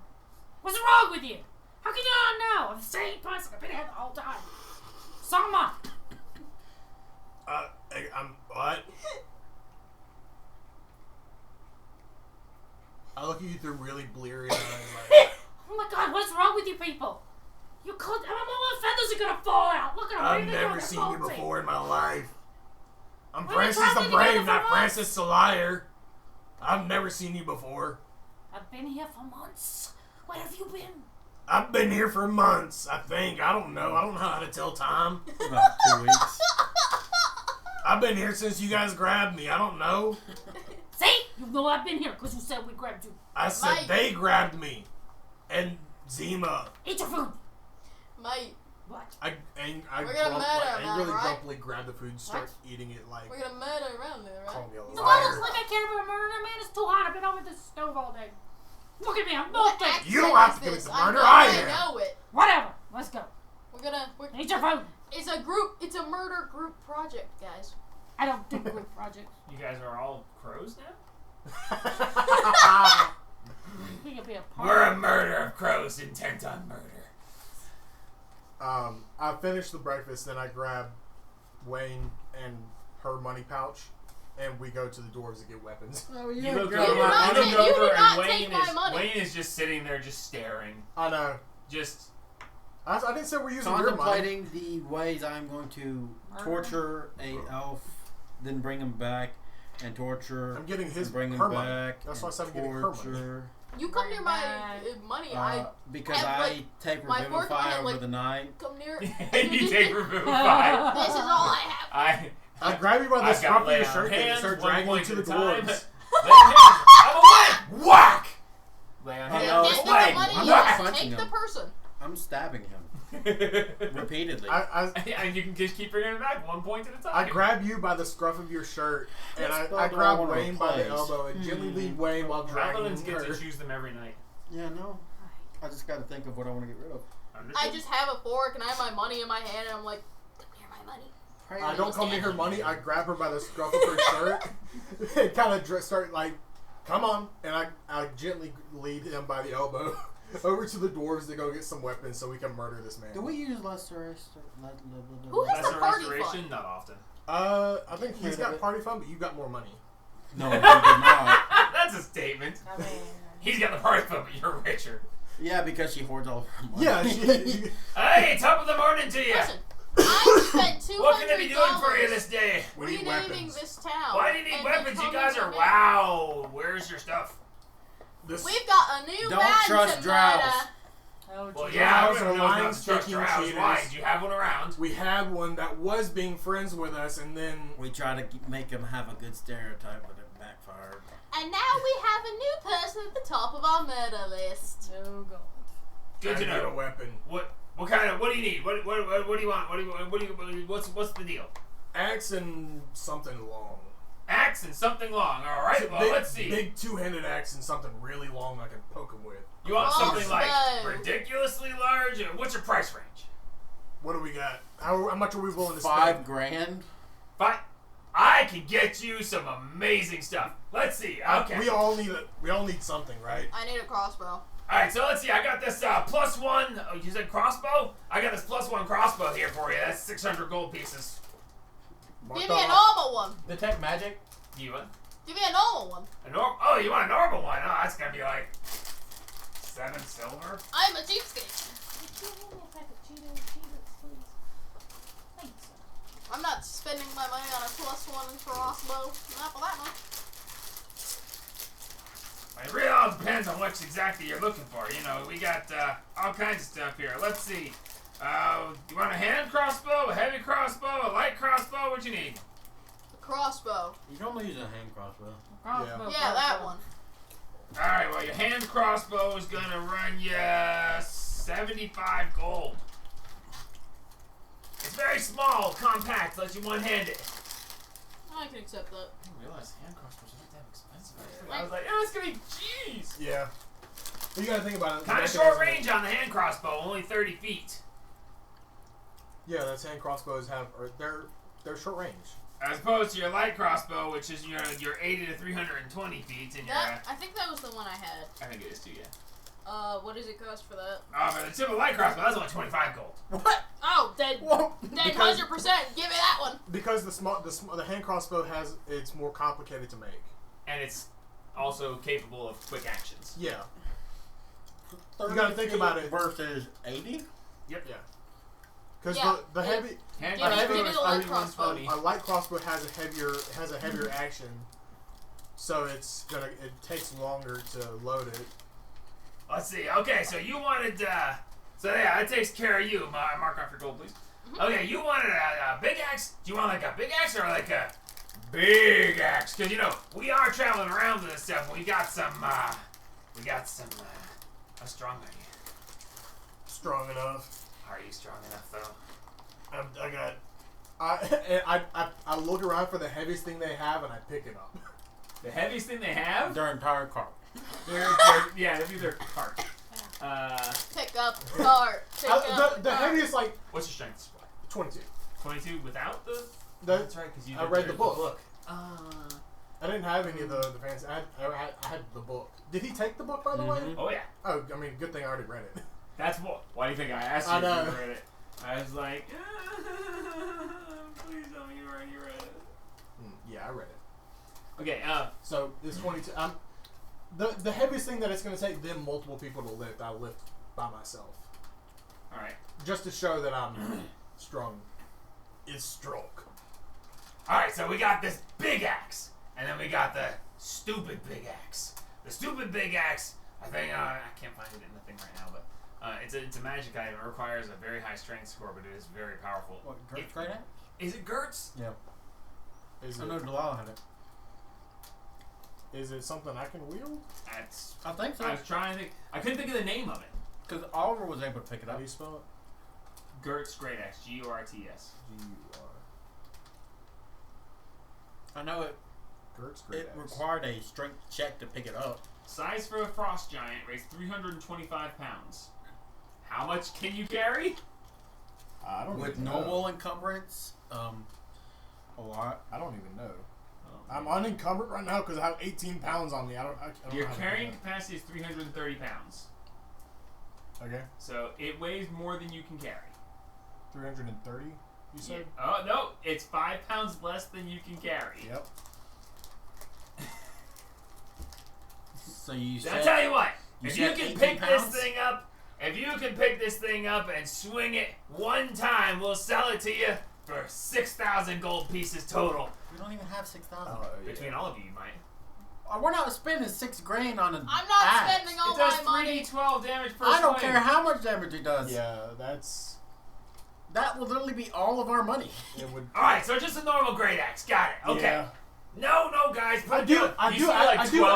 What's wrong with you? How can you not know? I'm the same person that's been here the whole time. Someone. I'm what? I look at you through really bleary eyes. Like, Oh my God, what's wrong with you people? You could. All my feathers are gonna fall out. Look at them. I've never seen you before in my life. I'm We've been Francis the traveling together Brave, for not months. Francis the Liar. I've never seen you before. I've been here for months. Where have you been? I've been here for months, I think. I don't know. I don't know how to tell time. About 2 weeks. I've been here since you guys grabbed me. I don't know. See? You know I've been here because you said we grabbed you. I said Mike. they grabbed me. And Zima. Eat your food. Mate, What? I We're gonna murder him, angrily, right? grumpily grab the food, start eating it like we're gonna murder around there, call right? me a Do I look liar. like I care about murder, man? It's too hot. I've been over the stove all day. Look at me. I'm What molting. accent You don't have is to commit this? the I murder, know, I I am. know it. Whatever. Let's go. We're Eat your food. It's a group. It's a murder group project, guys. I don't do group projects. You guys are all crows now? We could be a part. We're a murder of crows intent on murder. I finished the breakfast, then I grab Wayne and her money pouch, and we go to the dwarves to get weapons. Oh, You yeah, look girl. over, not you take- look you over did not and take my money. Wayne is just sitting there just staring. I know. Just I didn't say we're using your money. Contemplating the ways I'm going to torture a elf, then bring him back, and torture. I'm getting his and bring him her money. back. That's why I and said I'm getting her money. torture. You come Bring near my back. money. Because have, I like, take my fork in my hand, Revivify over like- the night. come near. you take Revivify. This is all I have. I grab you by the I've got scruff of lay your on shirt and hands, start one dragging you point to at the a time. dwarves. Lay on hands. I'm away. Whack. Lay on Oh, hands. no, Take it's the fine. money. I'm You not have to punching take the him. person. I'm stabbing him repeatedly. And you can just keep bringing it back 1 point at a time. I grab you by the scruff of your shirt, and What I spell do I grab wanna Wayne by the replace? elbow and gently lead Wayne while dragging Travelers get her. to choose them every night. Yeah, no. I just got to think of what I want to get rid of. I just have a fork and I have my money in my hand and I'm like, come near my money. I don't call me her money. I grab her by the scruff of her shirt and kind of start like, come on, and I gently lead him by the elbow over to the dwarves to go get some weapons so we can murder this man. Do we use lesser? Who has That's the a party restoration, fund? not often. I think Rid he's of got it. party fun, but you got more money. No, we did not. That's a statement. I mean, He's got the party fund, but you're richer. Yeah, because she hoards all of her money. Yeah, Hey, top of the morning to you. Listen, I spent $200 What can I be doing for you this day? we need renaming weapons. this town. Why do you need and weapons? You becoming guys a are man. wow. Where's your stuff? This, We've got a new Don't man trust to Drows. murder. oh, Well, geez. yeah, I Drows don't are know lying, about structure stinking house. cheaters. Why? Do you have one around? we had one that was being friends with us, and then We try to make him have a good stereotype, but it backfired. And now we have a new person at the top of our murder list. Oh, God. Good to I need a know. weapon. What do you need? What do you want? What's the deal? Axe and something long. axe and something long. All right, well, let's see. Big two-handed axe and something really long I can poke him with. You want something like Crossbow. ridiculously large? Or what's your price range? What do we got? How much are we willing to $5 spend? grand. Fine. I can get you some amazing stuff. Let's see. Okay. We all need something, right? I need a crossbow. Alright, so let's see. I got this +1. Oh, you said crossbow? I got this +1 crossbow here for you. That's 600 gold pieces. Give me a normal one. Detect magic. You want Give me a normal one. Oh, you want a normal one? Oh, that's gonna be like 7 silver. I'm a cheapskate. Could you hand me a pack of Cheetos, please? Thanks, sir. I'm not spending my money on a +1 crossbow. Not for that much. It really all depends on what exactly you're looking for. You know, we got all kinds of stuff here. Let's see. You want a hand crossbow, a heavy crossbow, a light crossbow? What you need? A crossbow. You normally use a hand crossbow. Crossbow, Yeah, that one. All right. Well, your hand crossbow is gonna run you 75 gold. It's very small, compact, lets you one-handed. I can accept that. I didn't realize hand crossbows are that expensive. I was like, oh, it's gonna be jeez. Yeah. You gotta think about it. Kind of short range on the hand crossbow, only 30 feet. Yeah, that's hand crossbows they're short range. As opposed to your light crossbow, which is your 80 to 320 feet, and your I think that was the one I had. I think it is too, yeah. What does it cost for that? Oh, but the tip of light crossbow, that's only 25 gold. What? Oh, then Whoa. 100%. Give me that one. Because the hand crossbow it's more complicated to make. And it's also capable of quick actions. Yeah. You gotta think about it. Versus 80? Yep. Yeah. Because Yeah. the heavy Hand Give me- crossbow give me is the light 31 20. a light crossbow has a heavier action, so it takes longer to load it. Let's see. Okay, so you wanted, so yeah, that takes care of you. Mark off your gold, please. Okay, you wanted a big axe? Do you want like a big axe or like a big axe? Because, you know, we are traveling around with this stuff. We got some, how strong are you? Strong enough. Are you strong enough, though? I look around for the heaviest thing they have and I pick it up. The heaviest thing they have? Their entire cart. Yeah, that'd be their cart. Pick up cart. Pick up The cart. heaviest, like, What's your strength supply? 22. 22 without the... That's right, because you I read the book. Uh, I didn't have any of the fancy. I had the book. Did he take the book, by the way? oh, yeah. Oh, I mean, good thing I already read it. That's what. Why do you think I asked you I if know. you read it? I was like, please tell me you already read it. Yeah, I read it. Okay, So this 22. The heaviest thing that it's going to take them multiple people to lift, I lift by myself, alright. just to show that I'm strong. Is strong. Alright, so we got this big axe, and then we got the stupid big axe. The stupid big axe, I think, I can't find it in the thing right now, but it's a magic item. It requires a very high strength score, but it is very powerful. What, Gert's great at? Is it Gertz? Yeah. Is I know it, Delilah had it. is it something I can wield? That's. I think so. I was trying to think. I couldn't think of the name of it. Because Oliver was able to pick it How up. do you spell it? Gertz Great Axe. G-U-R-T-S. G-U-R. I know it. Gert's great It axe. required a strength check to pick it up. Size for a frost giant, weighs 325 pounds. How much can you carry? I don't With even normal encumbrance, a lot. I don't even know. Oh, I'm unencumbered right now because I have 18 pounds on me. I don't Your know how to do carrying that. capacity is 330 pounds. Okay. So it weighs more than you can carry. 330, you said? Oh, no. It's 5 pounds less than you can carry. Yep. So you I'll said. tell you what. you If you said can 18 pick pounds? this thing up, and swing it one time, we'll sell it to you for 6,000 gold pieces total. We don't even have 6,000. Between all of you, you might. We're not spending $6 grand on an I'm not axe. spending all It does my money. 3d12 damage per I don't swing. care how much damage it does. Yeah, that's. That will literally be all of our money. It would. Alright, so just a normal great axe. Got it. Okay. Yeah. No, guys. I do like I do 12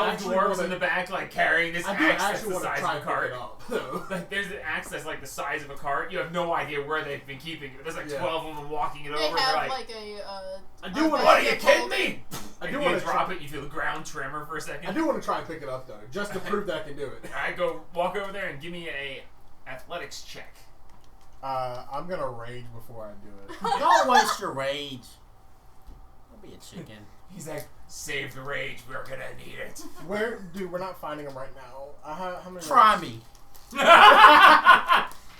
actually dwarves wanna- in the back, like carrying this I do axe that's actually the want to size try of a and pick cart. it up. though. Like there's an axe that's like the size of a cart. You have no idea where they've been keeping it. There's like Yeah. 12 of them walking it They over. have And they're like, I do want "What are to. you kidding me?" I And do you want to drop try. it. You feel the ground tremor for a second. I do want to try and pick it up though, just to prove that I can do it. All right, go walk over there and give me a athletics check. I'm gonna rage before I do it. Don't waste your rage. Don't be a chicken. He's like, "Save the rage. We're gonna need it." Where, dude? We're not finding them right now. How many? Try rages? me.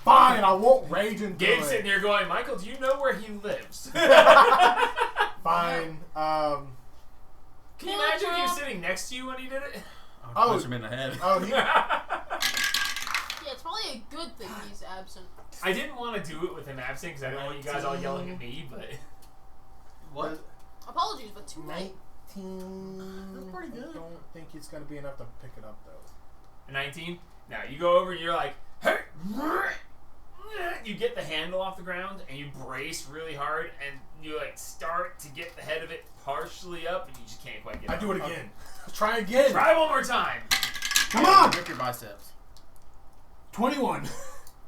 Fine, I won't rage and do Gabe's it. sitting here going, "Michael, do you know where he lives?" Fine. Can you imagine if he was sitting next to you when he did it? I'll punch him in the head. Oh, he, Yeah, it's probably a good thing he's absent. I didn't want to do it with him absent because I didn't want you guys all yelling at me, but What? Apologies, but too late. 19. That's pretty good. I don't think it's gonna be enough to pick it up though. a 19. Now you go over and you're like, "Hey!" You get the handle off the ground and you brace really hard and you like start to get the head of it partially up and you just can't quite get it. I do it up. again. Try again. Try one more time. Come on. Rip your biceps. 21.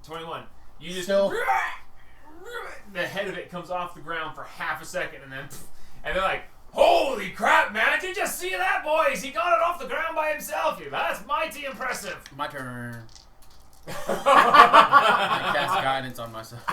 21. You just Still. the head of it comes off the ground for half a second and then and they're like, "Holy crap, man! Did you just see that, boys? He got it off the ground by himself. That's mighty impressive." My turn. I cast guidance on myself.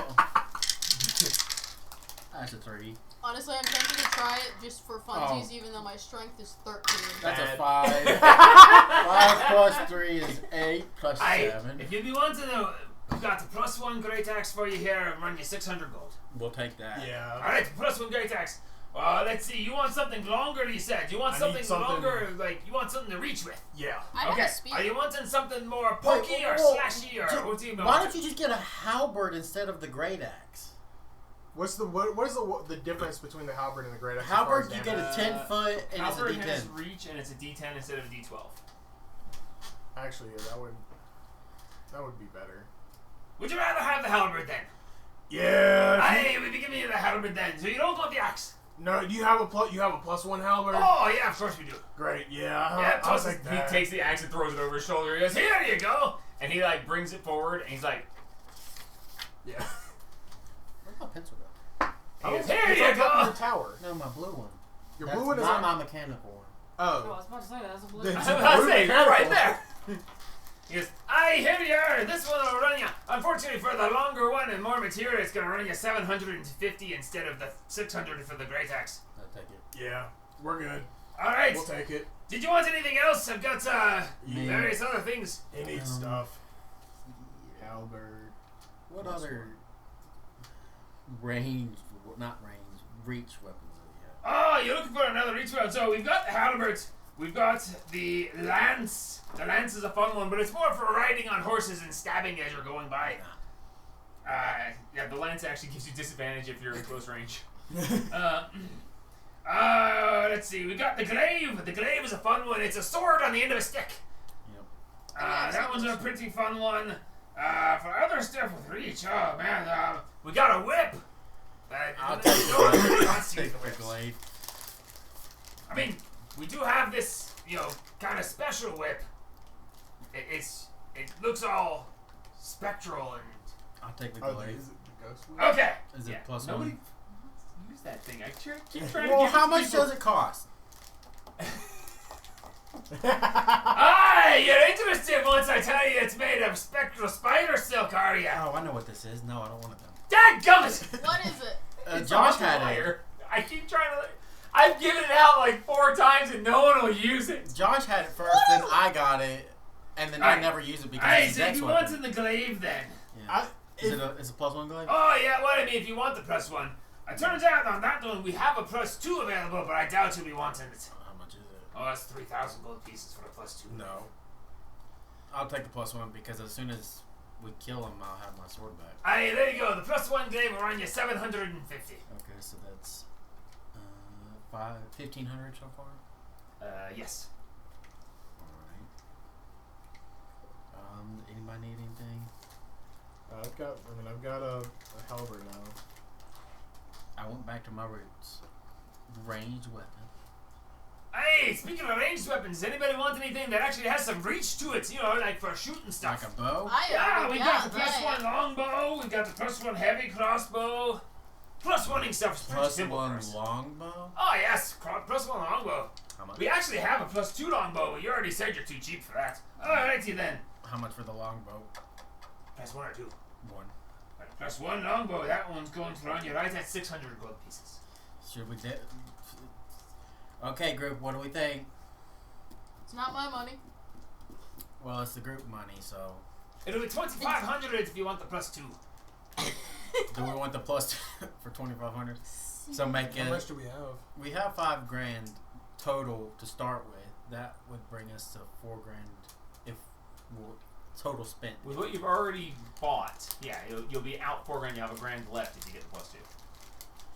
That's a 3. Honestly, I'm tempted to try it just for funsies, even though my strength is 13. That's Bad. a 5. 5 plus 3 is 8 plus 7. If you'd be wanting to know, we've got the +1 great axe for you here and run you 600 gold. We'll take that. Yeah. Alright, +1 great axe. Let's see, you want something longer, you said. You want I something need something- longer, like, you want something to reach with. Yeah. I have Okay, a speed. are you wanting something more pokey or whoa, slashy or what do you Why want? don't you just get a halberd instead of the great axe? What is the difference between the halberd and the great axe? as far Halberd, as you damage? get a 10 foot and Halberd it's a has D10. reach and it's a D10 instead of a D12. Actually, yeah, that would be better. Would you rather have the halberd then? Yeah. Aye, we'd be giving you the halberd then, so you don't want the axe. No, do you have a +1 halberd? Oh, yeah, of course we do. Great. Yeah. Yeah, I'll tosses, take he that. takes the axe and throws it over his shoulder. He goes, "Here you go!" And he like brings it forward and he's like, Yeah. Where's my pencil go? he goes, It's "Here on you top of go!" your tower. No, my blue one. Your That's blue one is not on. my mechanical one. Oh, I Oh. was about to say that's a blue. Then- I was about to say, Blue right mechanical. there. He goes, "Aye, here you are. This one will run you. Unfortunately, for the longer one and more material, it's going to run you 750 instead of the 600 for the great axe." I'll take it. Yeah. We're good. All right. We'll take it. Did you want anything else? I've got Yeah. various other things. He needs stuff. Halberd. What other range, not range, reach weapons do we have? Oh, you're looking for another reach weapon. So we've got the halberd. We've got the lance. The lance is a fun one, but it's more for riding on horses and stabbing as you're going by. Yeah, the lance actually gives you disadvantage if you're in close range. Let's see. We got the glaive. The glaive is a fun one. It's a sword on the end of a stick. Yep. That one's a pretty fun one. For other stuff with reach, oh man, we got a whip. I'll No take one the really blade. wants to use Take the the whips. blade. I mean, we do have this, kind of special whip. It looks all spectral and I'll take the Oh, blade. is it the ghost one? okay. Is it Yeah, plus nobody one? use that thing. I keep trying Well, to give how much people- does it cost? Ah, you're interested once I tell you it's made of spectral spider silk, are you? Oh, I know what this is. No, I don't want it then. Dadgummit! What is it? It's Josh a had it. wire. I keep trying to. I've given it out like 4 times and no one will use it. Josh had it first, then I got it, and then I Alright. never used it because Alright, it's so a if dex you weapon. want in the glaive then. Yeah. Is it a plus one glaive? Oh yeah, well I mean if you want the +1. It turns out on that one we have a +2 available, but I doubt you'll be wanting it. How much is it? Oh, that's 3,000 gold pieces for the +2. No. I'll take the plus one because as soon as we kill him, I'll have my sword back. Aye, there you go. The +1 glaive will run you 750. Okay, so that's 1,500 so far. Yes. Alright. Anybody need anything? I've got a halberd now. I went back to my roots. Ranged weapon. Hey, speaking of ranged weapons, does anybody want anything that actually has some reach to it? You know, like for shooting stuff. Like a bow? Yeah, we got the plus that. 1 longbow, we got the plus 1 heavy crossbow. Plus 1ing stuff is pretty Plus simple. one for us. longbow? Oh yes, plus 1 longbow. How much? We actually have a plus 2 longbow, but you already said you're too cheap for that. Alrighty then. How much for the longbow? Plus 1 or 2. One. Right, plus 1 longbow, that one's going to run you right at 600 gold pieces. Should we Okay, group, what do we think? It's not my money. Well, it's the group money, so... It'll be 2,500 if you want the plus 2. Do we want the plus for 2,500? So make How it... much do we have? We have $5,000 total to start with. That would bring us to $4,000 if we're total spent. With what you've already bought, yeah, you'll be out 4 grand. You have $1,000 left if you get the plus 2.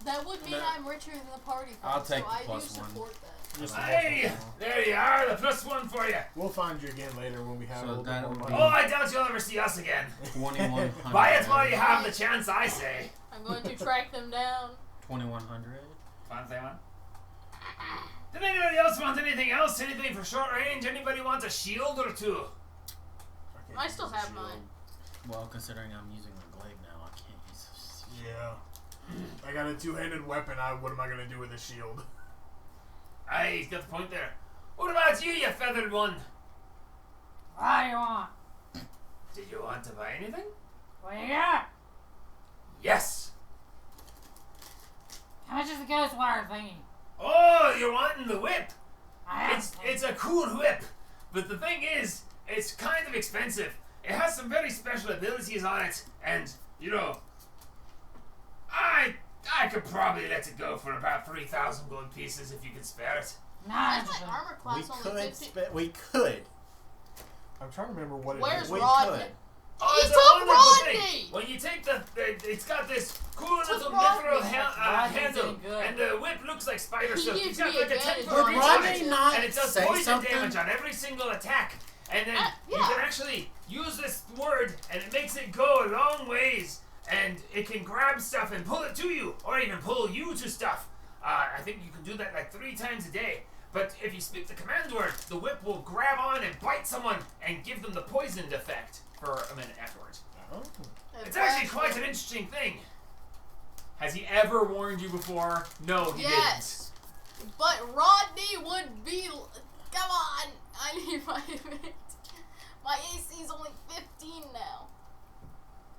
That would mean No. I'm richer than the party. I'll so take the I plus do one. support that. Just Hey, there you are, the plus 1 for you. We'll find you again later when we have So a little bit that more would money. be- Oh, I doubt you'll ever see us again. 2,100. Buy it while you have the chance, I say. I'm going to track them down. 2,100. Fun thing, man. Did anybody else want anything else? Anything for short range? Anybody want a shield or 2? can't I use still the have shield. mine. Well, considering I'm using the glaive now, I can't use this. Yeah. I got a two-handed weapon. What am I gonna do with a shield? Aye, he's got the point there. What about you, you feathered one? What do you want? Did you want to buy anything? What you got? Yes. How much is the ghost wire thingy? Oh, you're wanting the whip. I have It's a cool whip, but the thing is, it's kind of expensive. It has some very special abilities on it, and you know, I could probably let it go for about 3,000 gold pieces if you could spare it. Nah, Why's my armor We class only could 50? we could. I'm trying to remember what it Where's is. We Rodney? could. Oh, He it's a took wonderful Rodney! thing. When you take it's got this cool Took little Rodney. mithril Rodney's handle, doing good. and the whip looks like spider He silk. gives It's got me like a advantage 10-foot on reach Would on Rodney it, not and it does say poison something? damage on every single attack. And then you yeah. can actually use this word, and it makes it go a long ways, and it can grab stuff and pull it to you, or even pull you to stuff. I think you can do that like 3 times a day. But if you speak the command word, the whip will grab on and bite someone and give them the poisoned effect for a minute afterwards. Oh. It's actually quite an interesting thing. Has he ever warned you before? No, he Yes. But Rodney would be. Come on! I need my event. My AC is only 15 now.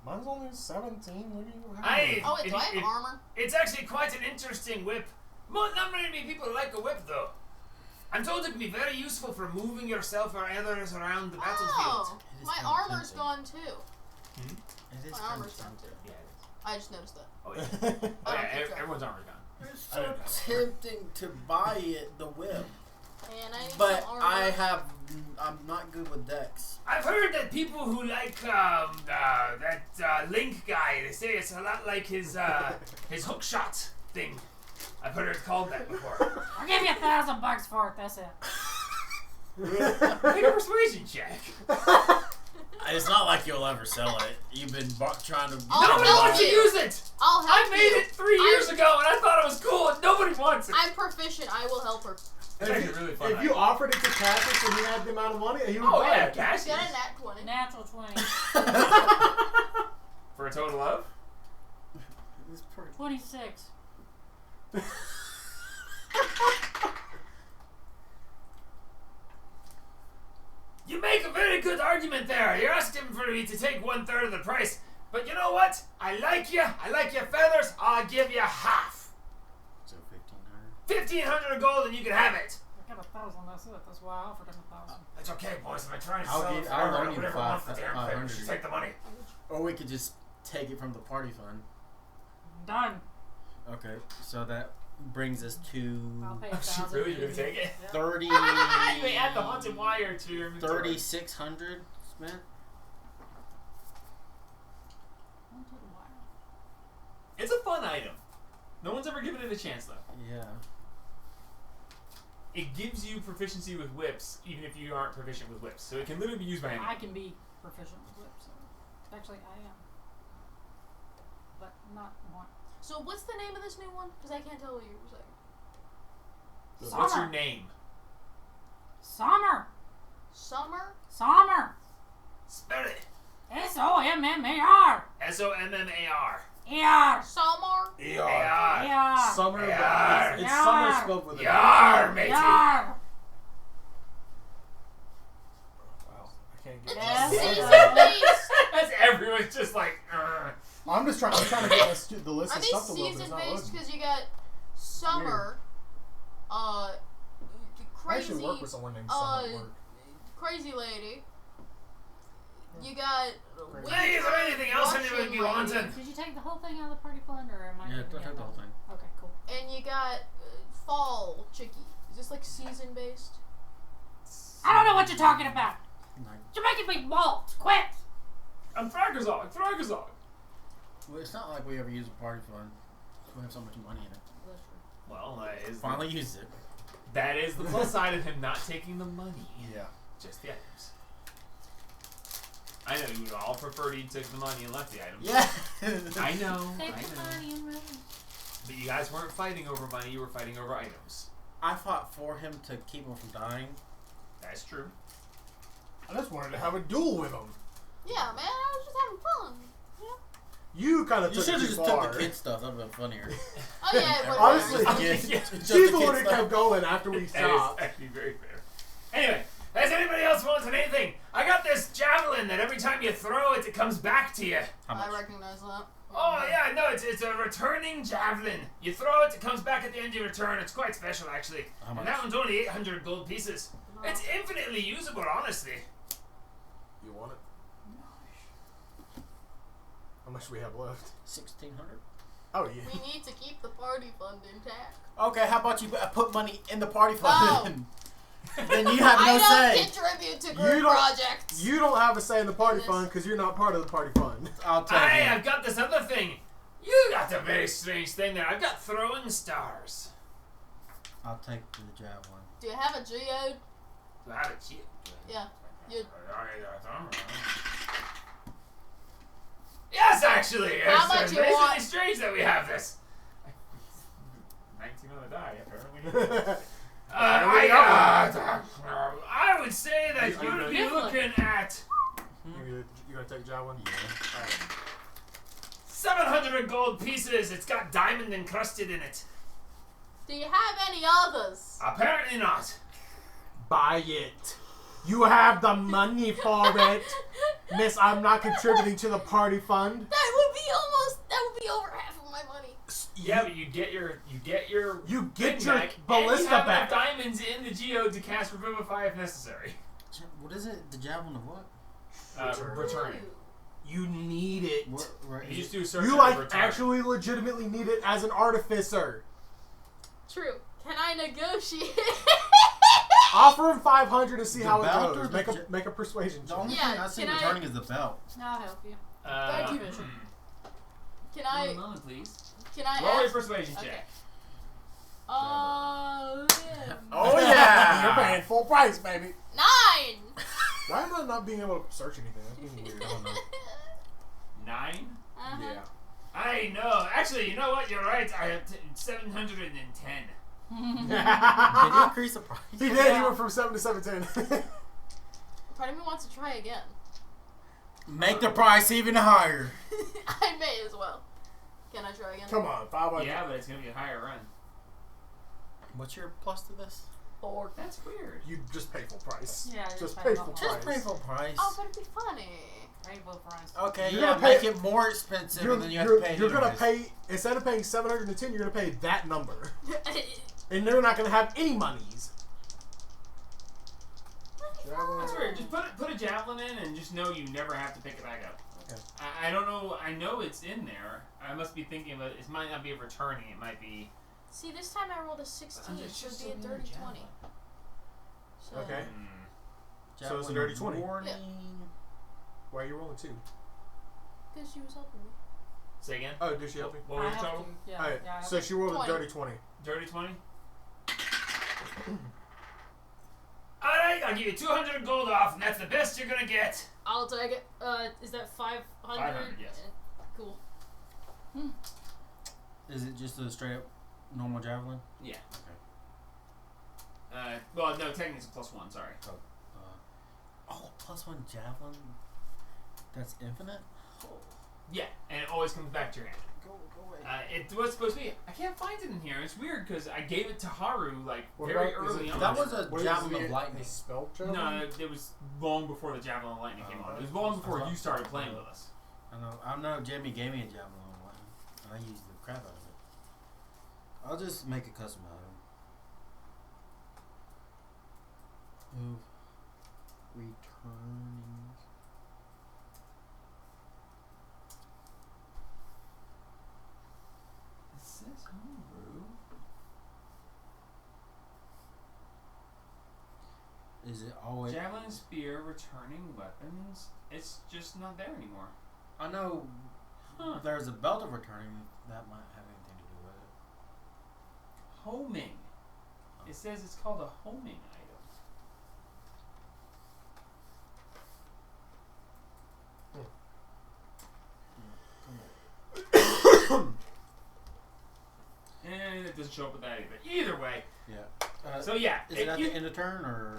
Mine's only 17. What do you have? Aye. Oh, wait, do I If- have armor? It's actually quite an interesting whip. Not very many people like a whip, though. I'm told it can be very useful for moving yourself or others around the battlefield. Oh, It is my kinda armor's tempting. gone too. It is My kind armor's of gone too. Yeah, it is. I just noticed that. Oh, yeah. I Oh, yeah, I don't think so. everyone's armor's gone. It's I so didn't know. tempting to buy it, the whip. And I need But some armor. I'm not good with decks. I've heard that people who like that Link guy, they say it's a lot like his hook shot thing. I've heard it called that before. I'll give you $1,000 for it. That's it. Make a persuasion check. It's not like you'll ever sell it. You've been trying to. I'll Nobody help wants to you. use it. I'll I help made you. it 3 years ago, and I thought it was cool, and nobody wants it. I'm proficient. I will help her. It's actually a really fun. If you offered it to Cassius and he had the amount of money, he would Oh buy yeah, it. Cassius. Get a nat 20. Natural 20. For a total of? It's pretty. 26. You make a very good argument there. You're asking for me to take 1/3 of the price. But you know what? I like you. I like your feathers. I'll give you half. So 1,500. 1,500 gold and you can have it. I got 1,000. That's it. That's why I offered him 1,000. It's okay, boys. If I try and I'll sell give- it I'll forever, loan you whatever wants the damn 500. feathers. Just take the money. Or we could just take it from the party fund. Done. Okay, so that brings us to I'll pay Oh, shit, 1,000. really? You're gonna take it? Yeah. 30. You may add the haunted wire to your inventory. 3,600 spent. Haunted wire. It's a fun item. No one's ever given it a chance, though. Yeah. It gives you proficiency with whips, even if you aren't proficient with whips. So it can literally be used by anyone. I can be proficient with whips. So. Actually, I am. But not one. So what's the name of this new one? Because I can't tell what you were saying. What's your Summer. name? Summer. Summer? Summer. Spell it. SOMMAR. SOMMAR. ER. Summer? AR. ER. Summer. Yar. It's Yar. summer spelled with a Yar, matey. ER. Wow, I can't get Yes. this. Season based. That's everyone's just like, I'm trying to get the list Are of these stuff to load, but it's season not based? loading. Because you got summer, I crazy, actually work with someone named Summer at work. crazy lady. You got Hey, is there anything else anyone would be Russian wanting? Did you take the whole thing out of the party fund, or am I? Yeah, leaving I took the whole thing. Okay, cool. and you got fall chicky. Is this like season based? I don't know what you're talking about. Like, You're making me bolt. Quit. I'm Fragazog. well, it's not like we ever use a party fund. We have so much money in it. Well, Finally used it. that is the plus side of him not taking the money. Yeah. Just the items. I know you would all prefer you took the money and left the items. Yeah. I know. Take I the know. money and run. But you guys weren't fighting over money, you were fighting over items. I fought for him to keep him from dying. That's true. I just wanted to have a duel with him. Yeah, man. I was just having fun. You kind of You took should it have too just far. took the kid stuff. That would have been funnier. Oh yeah, it would've Honestly, been. Yeah, Yeah. just She's the kid one that stuff. kept going after we That is stopped. actually very fair. Anyway, has anybody else wanted anything? I got this javelin that every time you throw it, it comes back to you. How much? I recognize that. Oh yeah, no, it's a returning javelin. You throw it, it comes back at the end of your turn. It's quite special, actually. How And much? that one's only 800 gold pieces. It's infinitely usable, honestly. You want it? How much do we have left? 1,600. Oh yeah. We need to keep the party fund intact. Okay, how about you put money in the party No. fund? Then you have no I say. don't contribute to You group don't- projects. You don't have a say in the party Yes. fund because you're not part of the party fund. I'll tell Hey, you. I've got this other thing. You got a very strange thing there. I've got throwing stars. I'll take the javelin. Do you have a geode? Do I have a cheat? Yeah. You. Yes, actually. How It's much you basically want? strange that we have this. 19 on the die, apparently. I would say that You- you'd be you- looking at You gonna take javelin? Yeah. Alright. 700 gold pieces. It's got diamond encrusted in it. Do you have any others? Apparently not. Buy it. You have the money for it. Miss, I'm not contributing to the party fund. That would be over half of my money. Yeah, but you get your You thing get your back, and you ballista have back. enough diamonds in the geode to cast Revivify if necessary. What is it? The javelin of what? Returning. You need it. Where You is just it? do search You and like return. actually legitimately need it as an artificer. True. Can I negotiate? Offer him 500 to see The how belt it or goes. the Make a persuasion The check. only Yeah, thing I see can I- returning is the belt. I'll help you. Thank you. Can I? One moment, please. Can I Roll your ask? persuasion Okay. check. Yeah. Oh yeah, you're paying full price, baby. 9. Why am I not being able to search anything? That's being weird. I don't know. 9? Uh-huh. Yeah. I know. Actually, you know what? You're right. I have 710. Did he increase the price? He did. He went from 7 to 710. Part of me wants to try again. Make the price even higher. I may as well. Can I try again? Come on, 500. Yeah, but it's gonna be a higher run. What's your plus to this? 4. That's weird. You just pay full price. Yeah, Just pay pay full full price. Just pay full price. Oh, but it'd be funny. Rainbow price. Okay, You're yeah, gonna pay- make it more expensive, and then you have to pay it You're gonna anyways. pay, instead of paying 710, you're gonna pay that number. And they're not gonna have any monies. That's weird. Just put a javelin in and just know you never have to pick it back up. Okay. I don't know. I know it's in there. I must be thinking of it. It might not be a returning. It might be. See, this time I rolled a 16, It's so it'd just be a a dirty javelin. 20. So, Okay. Hmm. So it's a dirty 20. Warning. Why are you rolling 2? Because she was helping me. Say again. Oh, did she help me? What I was your helped total? you. Yeah, Alright, yeah. I so helped she rolled 20. a dirty 20. Dirty 20. Alright, I'll give you 200 gold off, and that's the best you're gonna get. I'll take it. Is that 500? 500, yes. Cool. Is it just a straight up normal javelin? Yeah. Well, no, technically it's a +1. Sorry. +1 javelin. That's infinite. Yeah, and it always comes back to your hand. Go away. It was supposed to be. I can't find it in here. It's weird because I gave it to Haru like What very about- is early it- on. That was a What is javelin the- of lightning. the spell javelin? No, it was long before the Javelin of Lightning came on. It was long before you started playing with us. I know. Jimmy gave me a javelin of lightning, and I used the crap out of it. I'll just make a custom item. Move. Returning. It says homebrew. Is it always? Javelin spear, returning weapons. It's just not there anymore. I know. Huh. There's a belt of returning. That might have anything to do with it. Homing. It says it's called a homing item. And it doesn't show up with that either. Either way. Yeah. So yeah, Is it at the end of turn or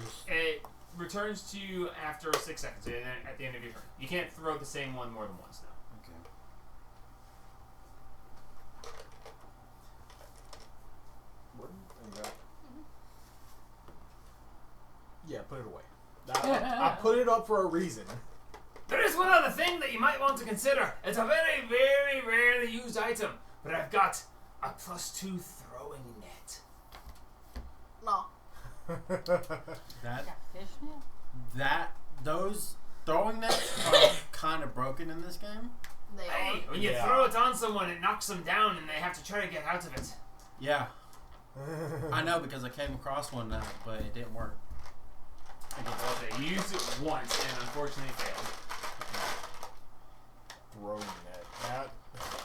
just? it returns to you after 6 seconds at the end of your turn. You can't throw the same one more than once now. Okay. Yeah, put it away. I put it up for a reason. There is one other thing that you might want to consider. It's a very, very rarely used item, but I've got a +2 throwing net. No. That Got fishnet? those throwing nets are kind of broken in this game. They Hey, are. when you Yeah. throw it on someone, it knocks them down, and they have to try to get out of it. Yeah, I know because I came across one now, but it didn't work. Well, they used it once and unfortunately failed. Throwing net.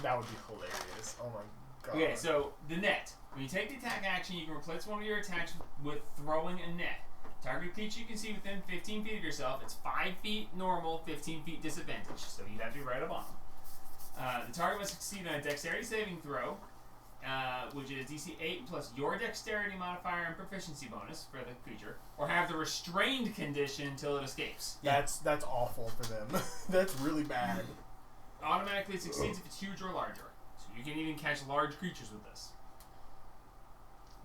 That would be hilarious. Oh my god. Okay, so the net. When you take the attack action, you can replace one of your attacks with throwing a net. Target creature you can see within 15 feet of yourself. It's 5 feet normal, 15 feet disadvantage, so you have to be right up on them. The target must succeed on a dexterity saving throw, which is DC 8 plus your dexterity modifier and proficiency bonus for the creature, or have the restrained condition until it escapes. That's awful for them. That's really bad. Automatically succeeds if it's huge or larger. So you can even catch large creatures with this.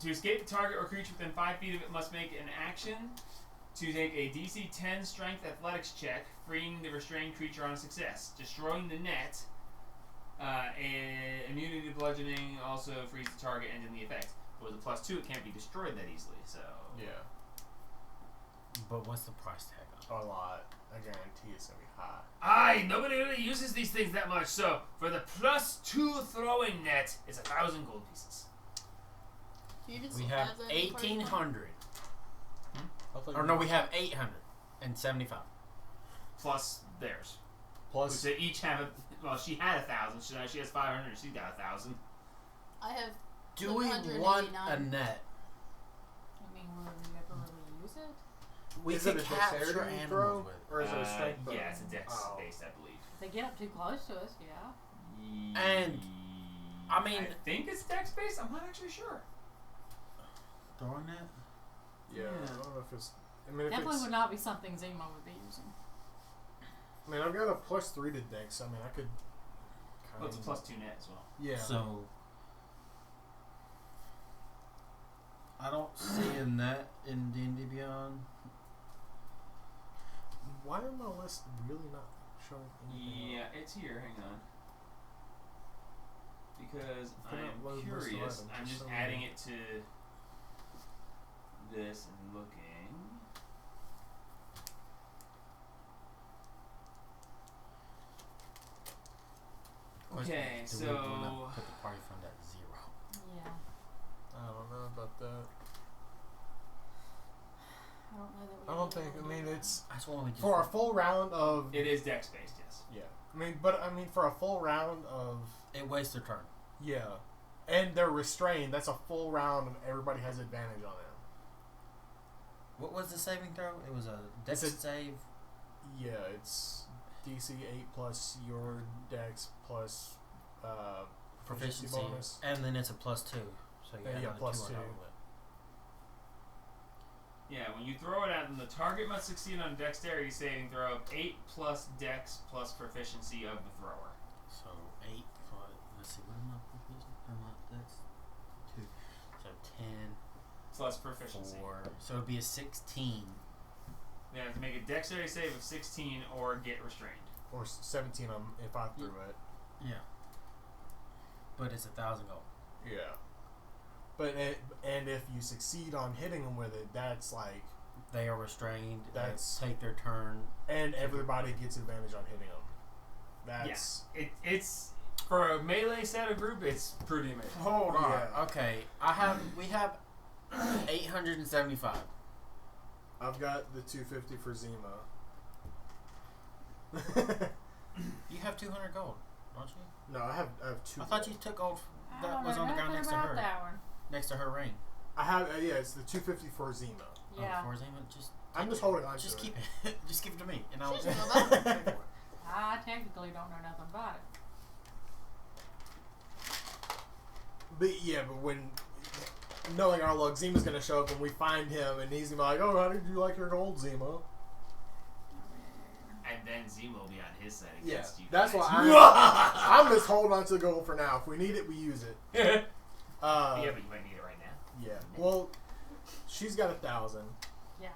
To escape the target or creature within 5 feet of it must make an action to take a DC 10 strength athletics check, freeing the restrained creature on a success. Destroying the net, and immunity to bludgeoning also frees the target, ending the effect. But with a +2, it can't be destroyed that easily, so... Yeah. But what's the price tag on A lot. I guarantee it's gonna be high. Aye, nobody really uses these things that much, so for the +2 throwing net, it's 1,000 gold pieces. You can it? We still have add that in the party 1,800. Hopefully Or no, we have 875. Plus theirs. plus. They each have a... Well, she had 1,000, so now she has 500, she got 1,000. I have. Do we want a 789. net? I mean, will you ever really use it? We Is could it a capture dexterity animals throw? with it. Or is it a strength throw? Yeah, it's a dex Oh. based, I believe. If they get up too close to us, yeah. And, I mean- I think it's dex based. I'm not actually sure. Throwing net? Yeah. I don't know if it's. I mean, if Definitely it's. would not be something Zima would be using. I mean, I've got a +3 to dex. I mean, I could. Well, it's a +2 net as well. Yeah. So, I don't see a net in D&D Beyond. Why are my list really not showing anything? Yeah, it's here. Hang on. Because Could I not am load list of curious. items, I'm just just so adding weird. it to this and looking. Okay, Do we wanna so put the party fund at 0? Yeah. I don't know about that. I don't know that we I don't really think. I wanna mean, do that. it's I just want to for a full round of. it is dex based, yes. Yeah. I mean, but I mean, for a full round of. It wastes their turn. Yeah. And they're restrained. That's a full round of everybody has advantage on them. What was the saving throw? It was a dex It's a- save. Yeah, it's DC 8 plus your dex plus Proficiency. bonus. And then it's a +2. So you Yeah, got yeah, another plus 2 on two. top of it. Yeah, when you throw it at them, the target must succeed on a dexterity saving throw of 8 plus dex plus proficiency of the thrower. So 8 plus. Let's see. What am I proficient? That's 2. So 10. Plus proficiency. 4. So it'd be a 16. They have to make a dexterity save of 16 or get restrained. Or 17 if I threw it. Yeah. But it's 1,000 gold. Yeah. And if you succeed on hitting them with it, that's like... They are restrained. That's- Take their turn. And everybody gets advantage on hitting them. That's... Yeah. It's for a melee set of group, it's pretty amazing. Hold on. Yeah. Okay. We have 875. I've got the 250 for Zima. You have 200 gold, don't you? No, I have 2. I thought you took gold I that don't was know on the ground nothing next to about her. that one. Next to her ring. I have it's the 250 for Zima. Yeah. Oh, for Zima, just I'm take just it. holding on Just to keep it. it. Just give it to me, and I'll She's pay gonna for buy it. I technically don't know nothing about it. But when knowing our luck, Zima's gonna show up and we find him, and he's gonna be like, "Oh, how did you like your gold, Zima?" And then Zima will be on his side Yeah, against you. that's guys. why I'm just holding on to the gold for now. If we need it, we use it. Yeah, but you might need it right now. Yeah. Well, she's got 1,000. Yeah.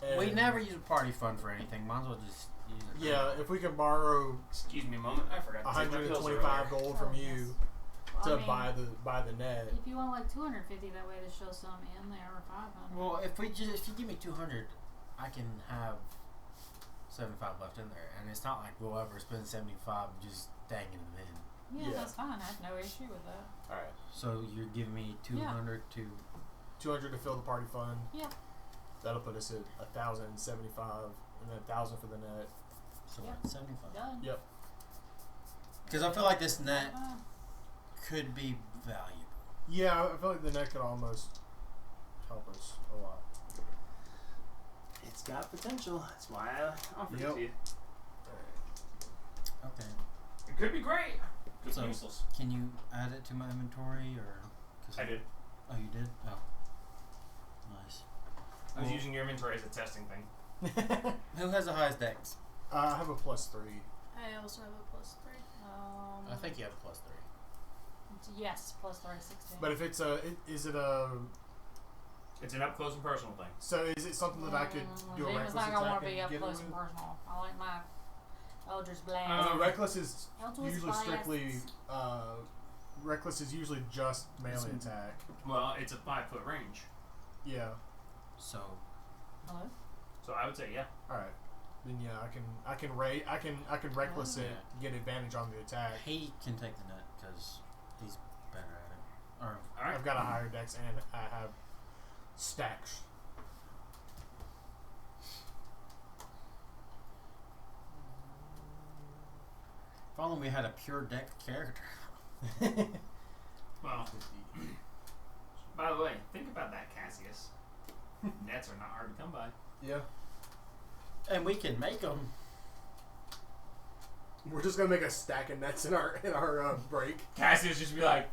and- We never use a party fund for anything. Might as well just use it. Yeah, if we can borrow Excuse me a moment. I forgot to take my pills 125 earlier. gold from Oh, yes. you Well, to I mean, buy the net. if you want like 250, that way to show some in there, or 500. Well, if you give me 200, I can have 75 left in there, and it's not like we'll ever spend 75 just danging them in. Yeah, Yeah. that's fine. I have no issue with that. All right, So you're giving me 200 to 200 to fill the party fund. Yeah. That'll put us at 1,075, and then 1,000 for the net. so Yep. 75. Done. Yep. Because I feel like this net Uh, could be valuable. Yeah, I feel like the net could almost help us a lot. It's got potential. That's why I offered Yep. it to you. Okay. It could be great. Could So- be useless. Can you add it to my inventory or? 'Cause I did. Oh, you did? Oh. Nice. I was Well- using your inventory as a testing thing. Who has the highest dex? I have a +3. I also have a +3. I think you have a +3. Yes, plus 316. But if it's is it It's an up close and personal thing. so is it something that I could do a Zima's reckless not attack gonna want to be and up get close it and with? personal. I like my Eldritch Blast. So reckless is Eldritch usually Blast. strictly reckless is usually just melee Isn't- attack. Well, it's a 5-foot range. Yeah. So Hello? So I would say yeah. All right. Then yeah, I can reckless it, get advantage on the attack. he can take the net because he's better at it. Or All right. I've got a higher dex and I have stacks. if only we had a pure dex character. Well, by the way, think about that, Cassius. Nets are not hard to come by. Yeah. And we can make them. We're just gonna make a stack of nets in our break. Cassius just be like,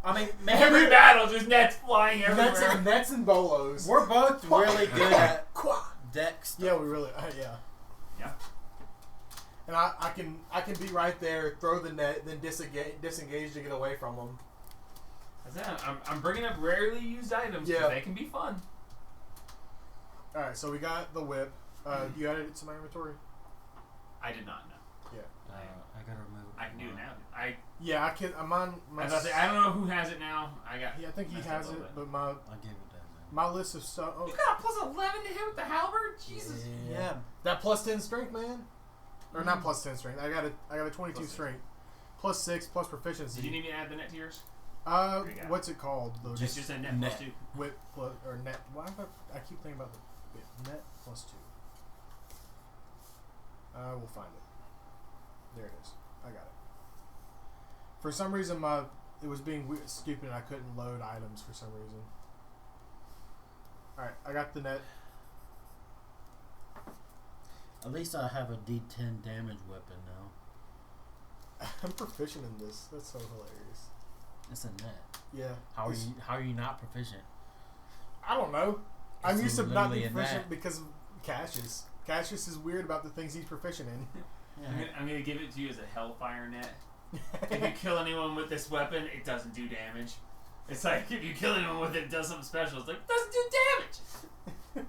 I mean, every maybe battle, just nets flying everywhere. Nets and bolos. we're both really good at Quah. dex. Yeah, we really yeah. Yeah. And I can be right there, throw the net, then disengage to get away from them. That's it. I'm bringing up rarely used items because Yeah. they can be fun. All right, so we got the whip. You added it to my inventory. I did not know. I gotta remove. I can do it now. Yeah, I can. I'm on my. I don't know who has it now. I got. Yeah, I think he messed up has a it, little bit. but my I gave it to him. my list of stuff. Oh, You got a plus 11 to hit with the halberd? Jesus. Yeah. that plus 10 strength, man. Or not plus 10 strength. I got a 22 Plus 6. strength. Plus 6 plus proficiency. Did you need me to add the net to yours? Uh, What do you got? what's it called? The Just a net, net. plus 2. whip plus or net. Why am I keep thinking about the whip. Net plus 2. We'll find it. There it is. I got it. For some reason, it was being stupid and I couldn't load items for some reason. Alright, I got the net. At least I have a D10 damage weapon now. I'm proficient in this. That's so hilarious. It's a net. Yeah. How are you not proficient? I don't know. I'm It's used to not literally being in proficient that. because of Cassius. Cassius is weird about the things he's proficient in. I'm gonna give it to you as a Hellfire Net. If you kill anyone with this weapon, it doesn't do damage. It's like if you kill anyone with it, it does something special. It's like it doesn't do damage.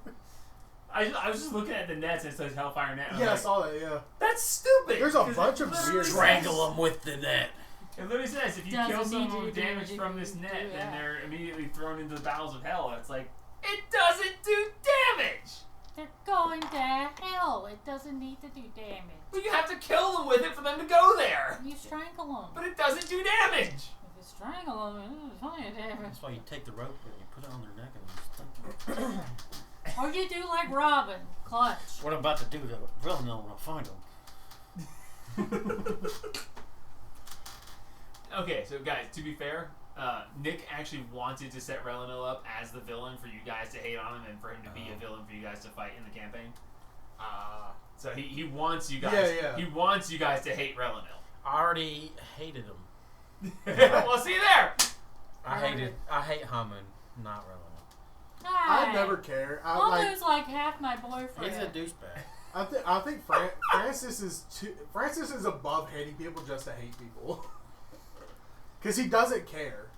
I was just looking at the nets and it says Hellfire Net. Yeah, I Like, saw that. Yeah. that's stupid. There's a 'cause bunch it of literally weird- says- Strangle them with the net. It literally says if you Doesn't kill need someone to with do damage damage from if this you net, do then that. they're immediately thrown into the bowels of hell. It's like it doesn't do damage. They're going to hell. It doesn't need to do damage. But you have to kill them with it for them to go there. You strangle them. But it doesn't do damage. If you strangle them, it's only a damage. That's why you take the rope and you put it on their neck and you stick it. Or you do like Robin, clutch. What I'm about to do to really know when I find them. Okay, so guys, to be fair, Nick actually wanted to set Relinil up as the villain for you guys to hate on him and for him to be a villain for you guys to fight in the campaign. So he wants you guys. Yeah. He wants you guys to hate Relinil. I already hated him. Well, see there. I hate Hammond, not Relevant. I never care. Almo's like half my boyfriend. He's a douchebag. I think Francis is above hating people just to hate people. Because he doesn't care.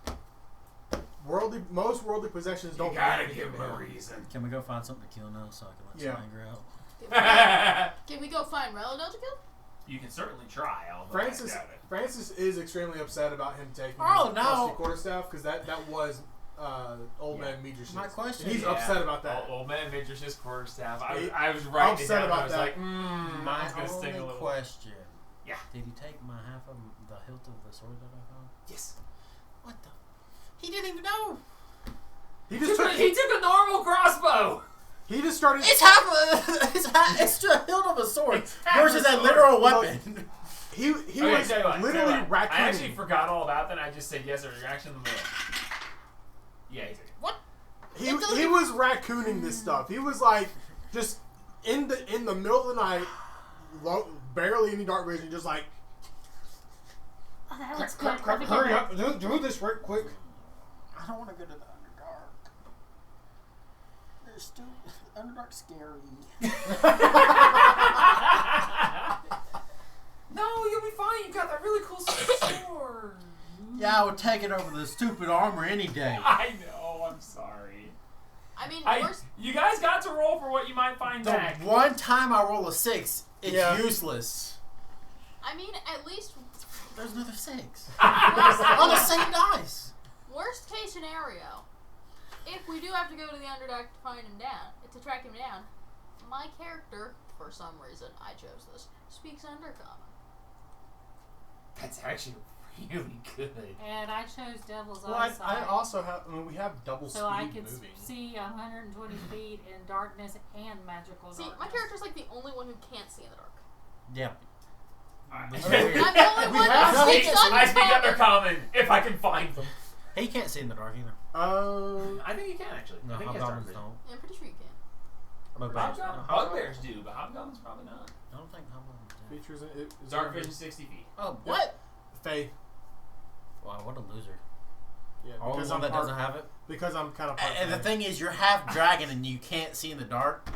Most worldly possessions don't. You gotta mean give anything him to a him. reason. Can we go find something to kill now so I can let Yeah. some anger out? Can we go find Relinil to kill? You can certainly try. Although Francis I doubt it. Francis is extremely upset about him taking Oh, no. custody quarterstaff because that was old Yeah. man Midris. My question He's is- upset about that. Old man Midris' quarterstaff. He- I was right upset down. about I was that. like, I My was gonna sting a only little. question. Yeah. Did he take my half of the hilt of the sword that I found? Yes. What the? He didn't even know. He He just took, he took a normal crossbow. he just started. It's half a. It's the hilt of a sword It's half versus a a sword. literal Well, weapon. He Okay, was tell you what, literally I actually raccooning. forgot all about that. I just said yes or reaction in the middle. Yeah, he took it. He was raccooning this stuff. He was like just in the middle of the night, barely any dark vision, just like Oh, that looks crap, good. crap, Let me hurry get up, do this right quick. I don't want to go to the Underdark. There's still Underdark scary. No, you'll be fine. You got that really cool sword. Yeah, I would take it over the stupid armor any day. I know. I'm sorry. I mean, You guys got to roll for what you might find The back. one time I roll a 6, it's Yeah. useless. I mean, at least There's another 6 on the same dice. worst case scenario, if we do have to go to the Underdark to find him down, to track him down, my character, for some reason, I chose this, speaks Undercommon. That's actually really good. And I chose Devil's Well, Eyesight. I also have. I mean, we have double so I speed could moving. see 120 feet in darkness and magical See, darkness. my character's like the only one who can't see in the dark. Yeah. Alright. That's Okay. weird. I'm the only We one have- who speaks I speak Undercommon. Undercommon if I can find them. He can't see in the dark either. I think you can actually. No, I think he has dark hobgoblins vision. don't. Yeah, I'm pretty sure you can. Bugbears. Bugbears do, but hobgoblins probably not. I don't think hobgoblins do. features it. Dark vision 60 feet. Oh, What? Faye. wow, what a loser. Yeah, All because the one I'm that doesn't have it. because I'm kind of part And the Fae. thing is, you're half dragon and you can't see in the dark.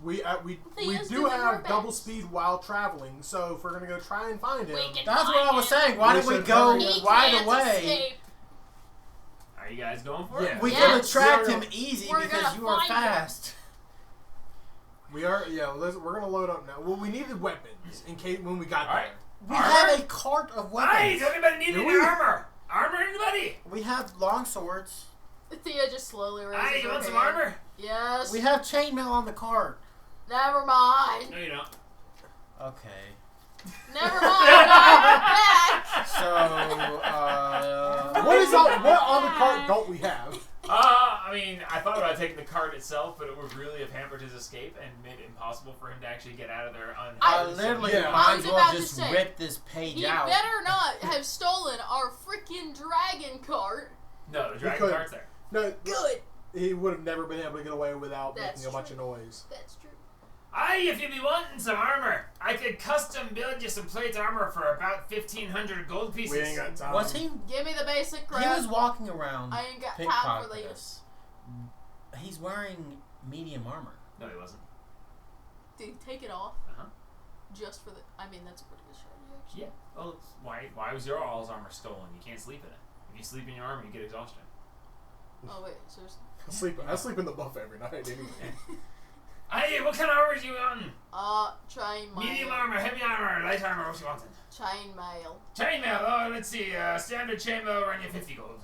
We is do doing our have double best. speed while traveling, so if we're gonna go try and find him, We can That's what find I was him. saying. Why We did we should go hurry He right can't away? escape. Are you guys going for Yeah. it? We Yeah. could have tracked Yeah. him easy We're because gonna you were find him. fast. we are. Yeah, we're gonna load up now. Well, we needed weapons in case when we got Alright. there. We Armor? have a cart of Hey, weapons. does anybody need Do any we? armor? Armor, anybody? We have long swords. Thea just slowly raises Hey, you her want some hand. armor? Yes. We have chainmail on the cart. Never mind. No, you don't. Okay. Never mind. Back. So, What on the cart don't we have? I mean, I thought about taking the cart itself, but it would really have hampered his escape and made it impossible for him to actually get out of there I unharmed. literally Yeah. I might was as well about to just say, rip this page He out. better not have stolen our freaking dragon cart. No, the dragon could. cart's there. No, Good. he would have never been able to get away without That's making a bunch true. of noise. That's true. Aye, if you be wanting some armor, I could custom build you some plate armor for about 1,500 gold pieces. We ain't got time. Was he? Give me the basic crap. He was walking around I ain't got time for pickpocketing these. us. He's wearing medium armor. No, he wasn't. Did he take it off? Uh-huh. Just for the. I mean, that's a pretty good strategy, actually. Yeah. Well, why was your all's armor stolen? You can't sleep in it. If you sleep in your armor, you get exhaustion. Oh, wait, seriously? I sleep in the buff every night anyway. Hey, what kind of armor do you want? Chainmail. Medium armor, heavy armor, light armor, what you wanting? Chainmail. Chainmail, oh, let's see. Standard chainmail will run you 50 gold.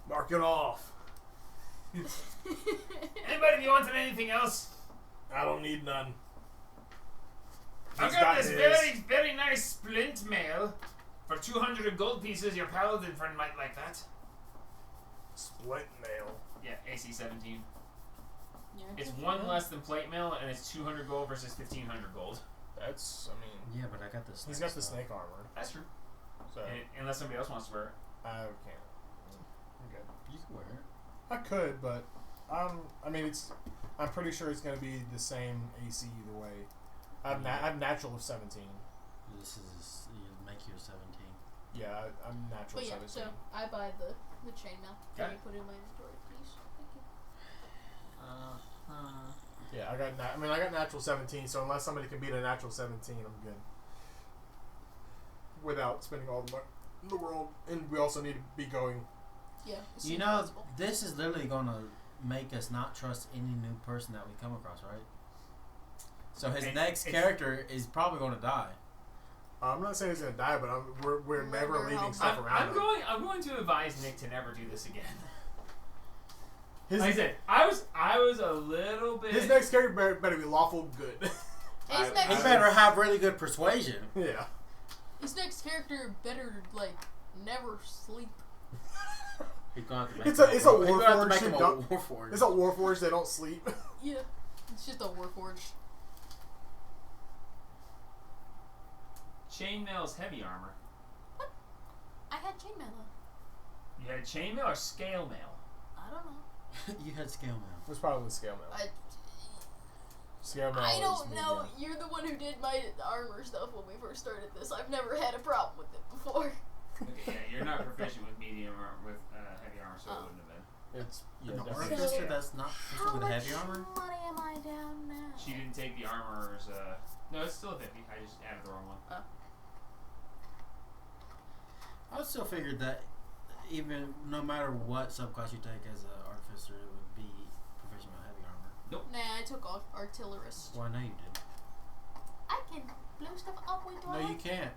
Mark it off. Anybody be wanting anything else? I don't need none. I've He's got this his. very, very nice splint mail. For 200 gold pieces, your paladin friend might like that. Split mail. Yeah, AC 17. Yeah, It's good one for less than plate mail, and it's 200 gold versus 1500 gold. That's, I mean, Yeah, but I got this. he's got the snake armor. That's true. So, Unless somebody else wants to wear it. I can't. I'm good. You can wear it. I could, but I mean, I'm pretty sure it's gonna be the same AC either way. I have natural of 17. This is you make you a 17. Yeah, I'm natural But yeah, 17. so I buy the chainmail. Can Okay. you put it in my inventory, please? Thank you. Yeah, I got natural 17. So unless somebody can beat a natural 17, I'm good. Without spending all the money in the world, and we also need to be going. Yeah. as You soon know, as possible. this is literally gonna make us not trust any new person that we come across, right? So his next character is probably gonna die. I'm not saying he's gonna die, but we're never Wonder leaving how- stuff around him. I'm going to advise Nick to never do this again. His, Like I said, I was a little bit. his next character better be lawful good. His next, He better have really good persuasion. Yeah. his next character better never sleep. He's gonna have to make It's him a- it's a he's gonna have to Warforged make him who a don't- Warforged. It's a Warforged, they don't sleep. Yeah, it's just a warforged. Chainmail's heavy armor. I had chainmail though. You had chainmail or scale mail? I don't know. You had scale mail. It was probably the scale mail. Scale mail. I is don't know. medium. You're the one who did my armor stuff when we first started this. I've never had a problem with it before. Okay, yeah, you're not proficient with medium or with heavy armar, so it Oh. wouldn't have been. It's yeah, An definitely. artificer Yeah. that's not proficient with heavy armor? money am I down now? She didn't take the armor's. No, it's still a 50. I just added the wrong one. I still figured that even no matter what subclass you take as an artificer, it would be proficient with heavy armor. Nah, I took artillerist. Well, I know you did. I can blow stuff up with No, you can't.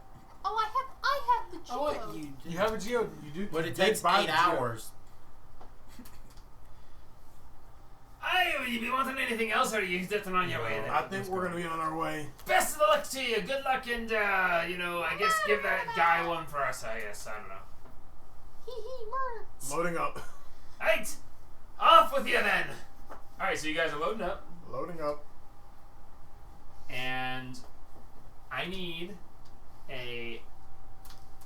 Oh, I have the Oh, wait, geo. you did. You have a geo. You do. But you it did takes buy 8 the geo. hours. Hey, will you be wanting anything else, or are you just on your way? Then? I think we're gonna be on our way. Best of luck to you. Good luck, and I guess give that guy one for us. I guess I don't know. Hee murder. Loading up. Right, off with you then. All right, so you guys are loading up, Loading up. and I need a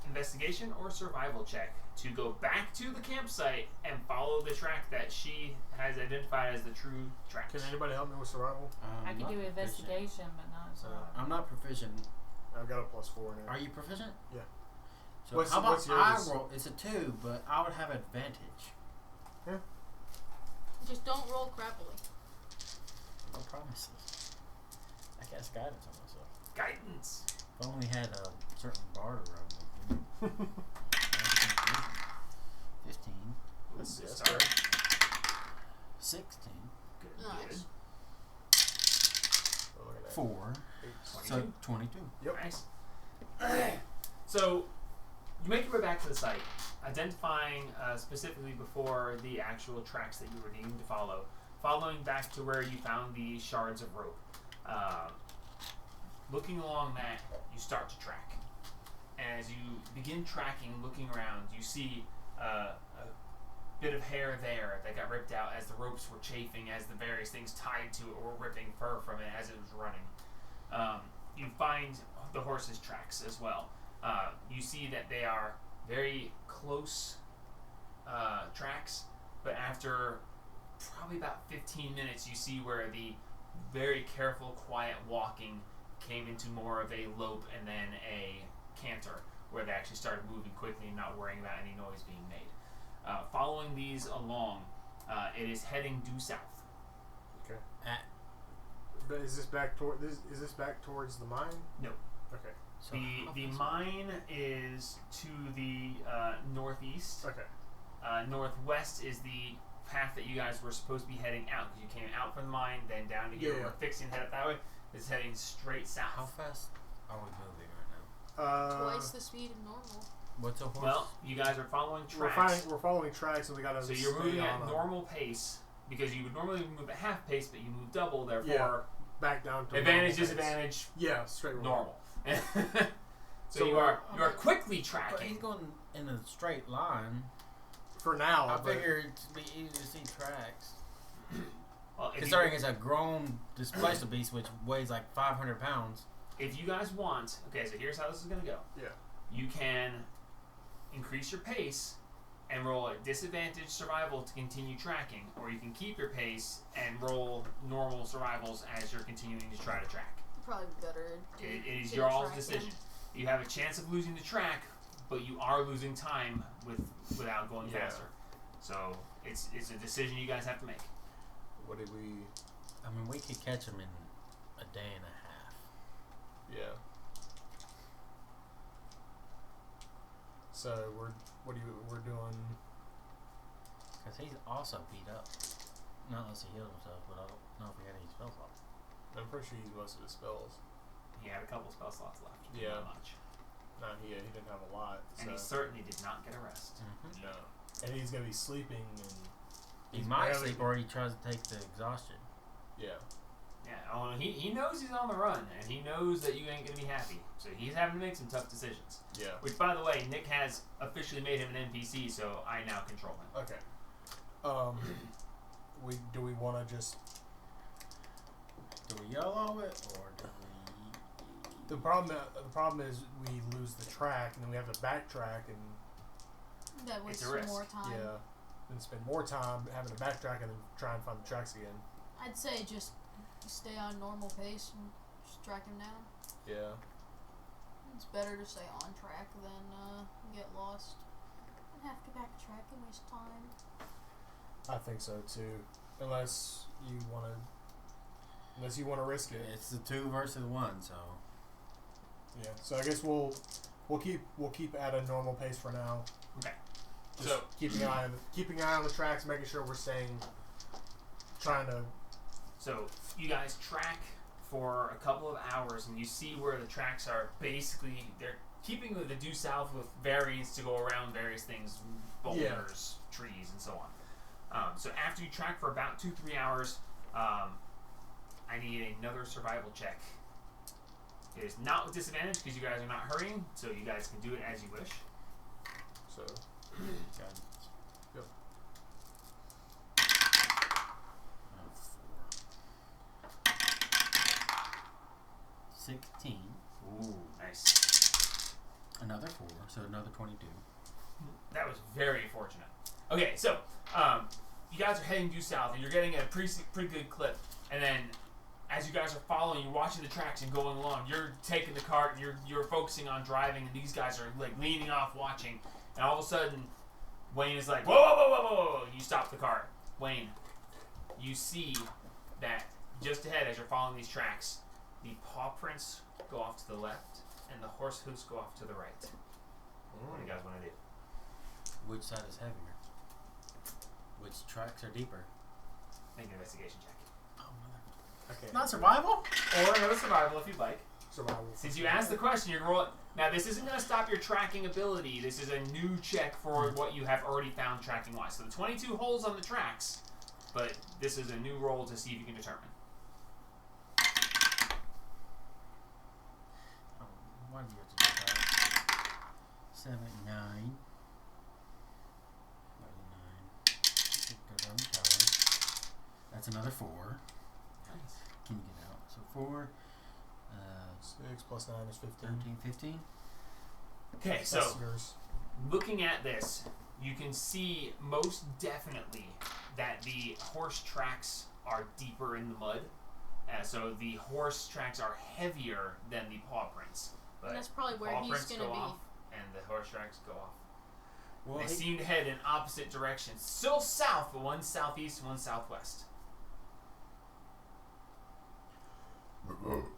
investigation or survival check to go back to the campsite and follow the track that she has identified as the true track. Can anybody help me with survival? I I'm can not do proficient. investigation, but not survival. I'm not proficient. I've got a +4 in it. Are you proficient? Yeah. So What's- how about what's yours? I roll? It's a 2, but I would have advantage. Just don't roll crappily. No promises. I cast guidance on myself. Guidance. If I only had a certain bar to run with. 15. Let's Good see. start. 16. Good. Nice. Oh, look at that. 4. So 22. Yep. Nice. So, you make your way back to the site, identifying specifically before the actual tracks that you were needing to follow, following back to where you found the shards of rope. Looking along that, you start to track. As you begin tracking, looking around, you see a bit of hair there that got ripped out as the ropes were chafing, as the various things tied to it were ripping fur from it as it was running. You find the horse's tracks as well. You see that they are very close tracks, but after probably about 15 minutes, you see where the very careful, quiet walking came into more of a lope and then a canter, where they actually started moving quickly and not worrying about any noise being made. Following these along, It is heading due south. Okay. At, But is this back towards the mine? No. Okay. so how The far- mine is to the northeast. Okay. Northwest is the path that you guys were supposed to be heading out, because you came out from the mine, then down to here. Yeah. We're fixing to head up that way. It's heading straight south. How fast are we moving right now? Twice the speed of normal. What's a horse? Well, you guys are following we're tracks. following tracks, and we gotta. So you're stay moving on at 'em. normal pace, because you would normally move at half pace, but you move double. Therefore, Yeah. Back down to advantage, normal pace. disadvantage, Yeah, straight roll. normal. so So you we're- are quickly but he's tracking. going in a straight line. For now, I but figured it'd be easy to see tracks. Well, if you- Considering it's a grown displacer beast which weighs like 500 pounds. if you guys want, okay, so here's how this is gonna go. yeah. You can increase your pace and roll a disadvantage survival to continue tracking, or you can keep your pace and roll normal survivals as you're continuing to try to track. Probably better. to It is get your all's tracking. decision. You have a chance of losing the track, but you are losing time without going Yeah. faster. So it's a decision you guys have to make. What did we? I mean, we could catch him in a day and a half. Yeah. So we're doing. Because he's also beat up. Not unless he healed himself, but I don't know if he had any spells off. I'm pretty sure he used most of his spells. He had a couple spell slots left. Yeah. Not much. He didn't have a lot. And he So certainly did not get a rest. no. And he's gonna be sleeping and. He he's might barely- sleep or he tries to take the exhaustion. Yeah. Yeah, he knows he's on the run, and he knows that you ain't gonna be happy. So he's having to make some tough decisions. Yeah. Which, by the way, Nick has officially made him an NPC, so I now control him. Okay. Do we want to just? Do we YOLO it or do we. The problem is we lose the track and then we have to backtrack and That was It's a some risk. more time. yeah, and spend more time having to backtrack and then try and find the tracks again. I'd say just stay on normal pace and just track him down. Yeah. It's better to stay on track than get lost and have to backtrack and waste time. I think so too. Unless you want to risk it. It's the 2 versus 1, so. Yeah. So I guess we'll keep at a normal pace for now. Okay. Just So- keeping an eye on the tracks, making sure we're trying to. So you guys track for a couple of hours, and you see where the tracks are. Basically, they're keeping the due south with variants to go around various things, boulders, trees, and so on. So after you track for about 2-3 hours, I need another survival check. It is not with disadvantage because you guys are not hurrying, so you guys can do it as you wish. So Got Yep. 16. Ooh, nice. Another 4, so another 22. That was very fortunate. Okay, so you guys are heading due south, and you're getting at a pretty good clip. And then, as you guys are following, you're watching the tracks and going along. You're taking the cart, and you're focusing on driving, and these guys are like leaning off, watching. And all of a sudden, Wayne is like, "Whoa, whoa, whoa, whoa, whoa!" You stop the cart. Wayne, you see that just ahead, as you're following these tracks, the paw prints go off to the left, and the horse hoofs go off to the right. What do you guys want to do? Which side is heavier? Which tracks are deeper? Make an investigation check. Oh, mother. okay. Not survival? Or another survival if you'd like. Survival. Since you asked the question, you're rolling. Now, this isn't going to stop your tracking ability. This is a new check for what you have already found tracking wise. So the 22 holes on the tracks, but this is a new roll to see if you can determine. Oh, why do you have to do that? 7, 9. 9. Because I'm telling. That's another 4. Nice. Can you get out? So 4, 6 plus 9 is 15. 13, 15. Okay, so That's yours. looking at this, you can see most definitely that the horse tracks are deeper in the mud. So the horse tracks are heavier than the paw prints. But And that's probably where paw he's prints gonna go be. off, and the horse tracks go off. Well, They seem to head in opposite directions. Still south, but one southeast and one southwest.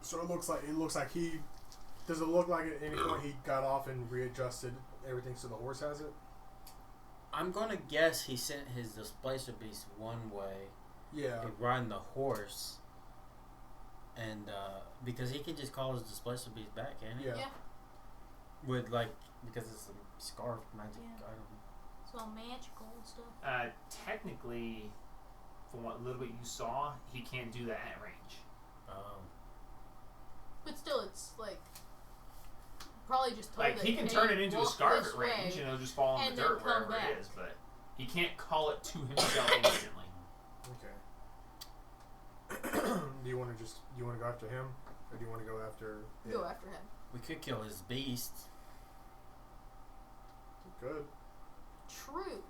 So it looks like he. Does it look like at any point he got off and readjusted everything so the horse has it? I'm gonna guess he sent his displacer beast one way. Yeah. He riding the horse, and because he can just call his displacer beast back, can't he? Yeah. Yeah. With because it's a scarf magic Yeah. item. It's all magical and stuff. Technically, from what little bit you saw, he can't do that at range. But still, it's like probably just told Like, it, he can hey, turn it into a walk scarf this at range, way. and it'll just fall in and the then dirt come wherever it back. is, but he can't call it to himself instantly. Okay. Do you want to go after him, or do you want to go after? Go after him. We could kill his beast. Good. True.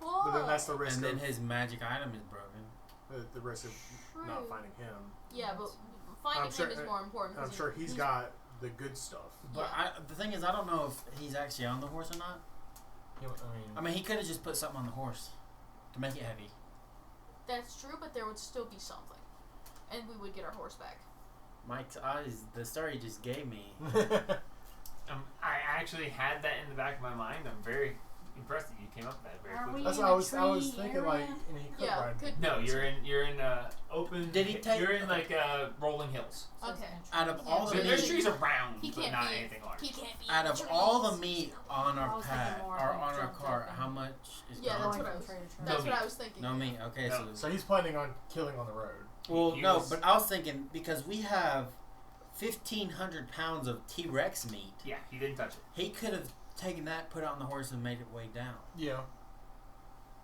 But then that's the Whoa. risk And then of his magic item is broken. the risk of not True. finding him. Yeah, but finding I'm sure- him is more important. I'm 'cause sure he's got the good stuff. But the thing is, I don't know if he's actually on the horse or not. I mean, he could have just put something on the horse to make it heavy. That's true, but there would still be something, and we would get our horse back. Mike's eyes, the story you just gave me. I actually had that in the back of my mind. I'm very impressed that you came up with that very Are quickly. we That's in what I a was tree thinking. Like, area? and he could Yeah, ride. could No, you're in open. Did he take- You're in like rolling hills. Okay. Out of Yeah, all So the but there's meat, trees around, He but can't not be. anything large. He can't be. out in of the all the trees. meat on I our was thinking pad more or like on our jumped cart, up how and- much is Yeah, gone? that's Going what I from was. tree to tree. That's No what I meat. was thinking. No meat. Okay, No. So he's planning on killing on the road. well, He no, was- but I was thinking because we have 1,500 pounds of T-Rex meat, Yeah, he didn't touch it. he could have taken that, put it on the horse, and made it way down, Yeah.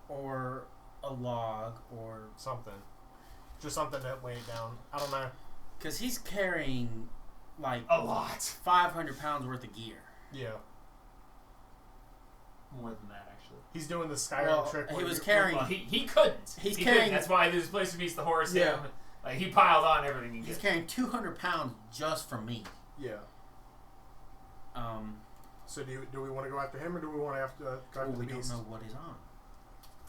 or a log, or Something. Just something that weighed down. I don't know. because he's carrying like A lot. 500 pounds worth of gear. Yeah. More than that, actually. He's doing the Skyrim Well, trick. he where was you- carrying. Well, he couldn't. He's he carrying- couldn't. That's why there's place to beast the horse. Yeah. Him. Like, he piled on everything he He's did. carrying 200 pounds just for meat. Yeah. Um, So do we want to go after him, or do we want to have to go after well, the we don't beast? know what he's on.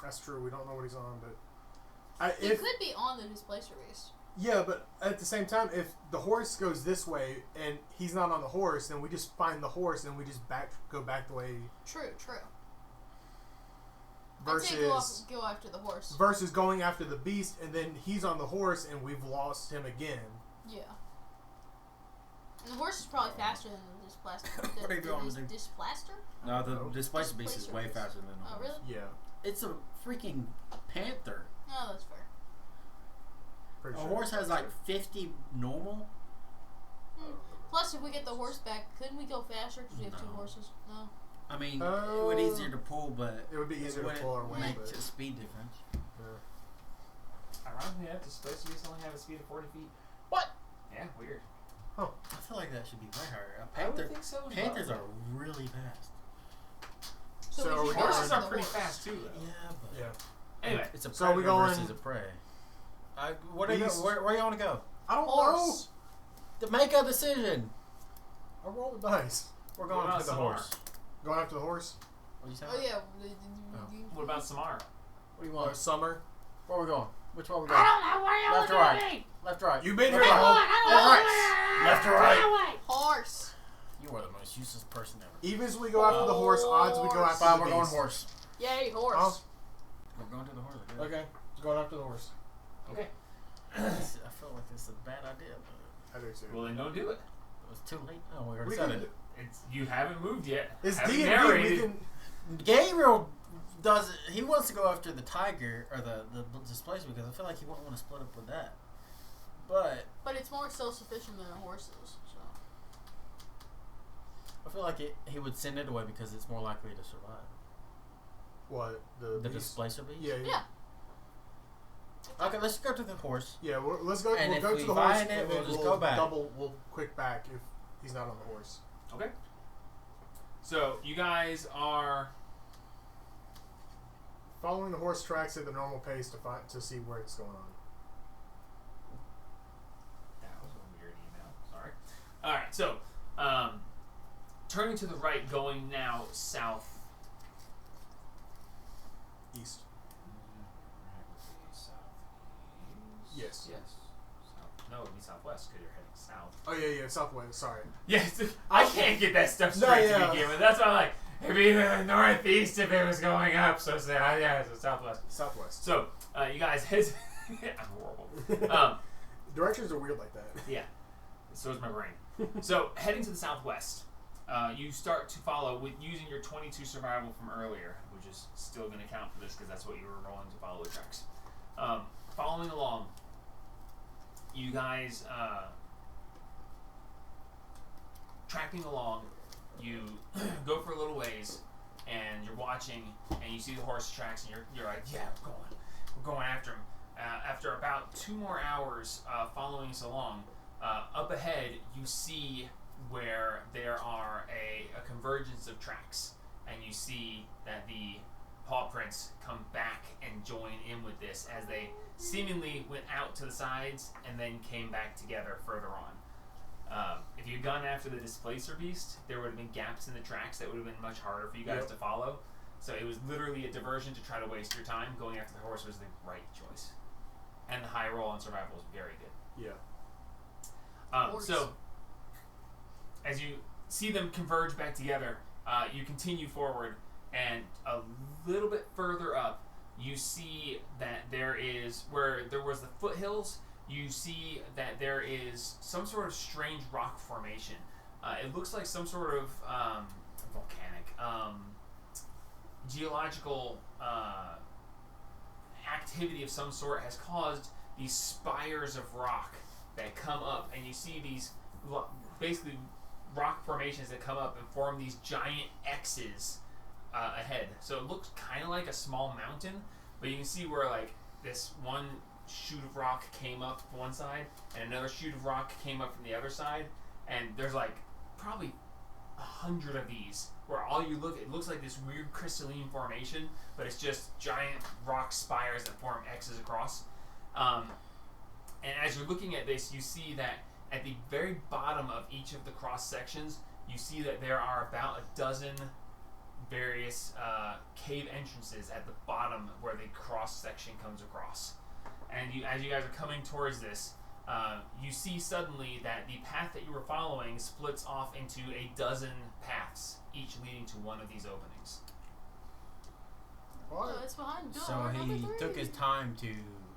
That's true. We don't know what he's on, but He could be on the displacer beast. yeah, but at the same time, if the horse goes this way and he's not on the horse, then we just find the horse and we just go back the way. True. Versus I'd say go after the horse. versus going after the beast and then he's on the horse and we've lost him again. Yeah. And the horse is probably faster than the displacer. What are you going to do? Displacer? No, the know. displacer beast is way Displacer beast. faster than the Oh, horse. really? Yeah, It's a freaking panther. No, that's fair. pretty A sure. horse has like 50 normal. Plus, if we get the horse back, couldn't we go faster because we have two No. horses? No. I mean, it would be easier to pull, but It would be easier to wouldn't pull our weight, make but a speed difference. Ironically enough, the space beast only have a speed of 40 feet. What? Yeah, weird. I feel like that should be way higher. I would think so. as Panthers well. are really fast. So we we should go Horses after are the pretty horse. fast too, though. Yeah, but Yeah. Anyway, it's a So predator we going- versus a prey. What are you? Beast. Where you want to go? I don't Horse. To make a decision. know. I roll the dice. We're What going about to the Samar? horse. Going after the horse. What you say? Oh yeah. what about Samara? What do you Or want? Summer. Where we going? Which one we I going? don't know where you're Left or looking right? at me. Left or right? You've been here Left the or whole. right? I don't know where Left or right? That way. Horse. You are the most useless person ever. Even as we go after the horse, odds we go after Fine, the we're going beast. horse. Yay, horse. Huh? We're going to the horse. I guess. Okay, going after the horse. Okay. I feel like this is a bad idea, but I do too. Well, then don't do it. it was too late. Oh, we already We said can- it. You haven't moved yet. It's Haven't D&D. We narrated. can. Gabriel does. He wants to go after the tiger or the displacer because I feel like he won't want to split up with that. But But it's more self-sufficient than a horse is. So. I feel like he would send it away because it's more likely to survive. What the The beast? displacer beast. Yeah. Okay, let's go to the horse. Yeah, let's go. And We'll if go we to the horse, find it, and we'll then just we'll go back. We'll quick back if he's not on the horse. Okay. So you guys are. Following the horse tracks at the normal pace to see where it's going on. That was a weird email. Sorry. All right. So, turning turning to the right, going now south. East. Southeast. Yes. Yes. No, it would be southwest because you're heading south. Oh yeah, southwest. Sorry. Yes, I can't get that stuff No, straight yeah. to begin with. That's why I'm like, it'd be the northeast if it was going up. So yeah, so southwest. Southwest. So you guys head. I'm horrible. Directions are weird like that. Yeah. So is my brain. So heading to the southwest, you start to follow with using your 22 survival from earlier, which is still going to count for this because that's what you were rolling to follow the tracks. Following along, you guys tracking along. You go for a little ways, and you're watching, and you see the horse tracks, and you're like, yeah, we're going after him. After about 2 more hours following us along, up ahead you see where there are a convergence of tracks, and you see that the paw prints come back and join in with this as they seemingly went out to the sides and then came back together further on. If you'd gone after the displacer beast, there would have been gaps in the tracks that would have been much harder for you guys to follow. So it was literally a diversion to try to waste your time. Going after the horse was the right choice. And the high roll on survival was very good. Yeah. So, as you see them converge back together, you continue forward, and a little bit further up, you see that there is, where there was the foothills, you see that there is some sort of strange rock formation. It looks like some sort of volcanic, geological activity of some sort has caused these spires of rock that come up, and you see these basically rock formations that come up and form these giant X's ahead. So it looks kind of like a small mountain, but you can see where like this one shoot of rock came up one side and another shoot of rock came up from the other side, and there's like probably 100 of these where all you look, it looks like this weird crystalline formation, but it's just giant rock spires that form X's across. And as you're looking at this, you see that at the very bottom of each of the cross sections, you see that there are about a dozen various cave entrances at the bottom where the cross section comes across. And as you guys are coming towards this, you see suddenly that the path that you were following splits off into a dozen paths, each leading to one of these openings. So it's behind door So number he 3. took his time to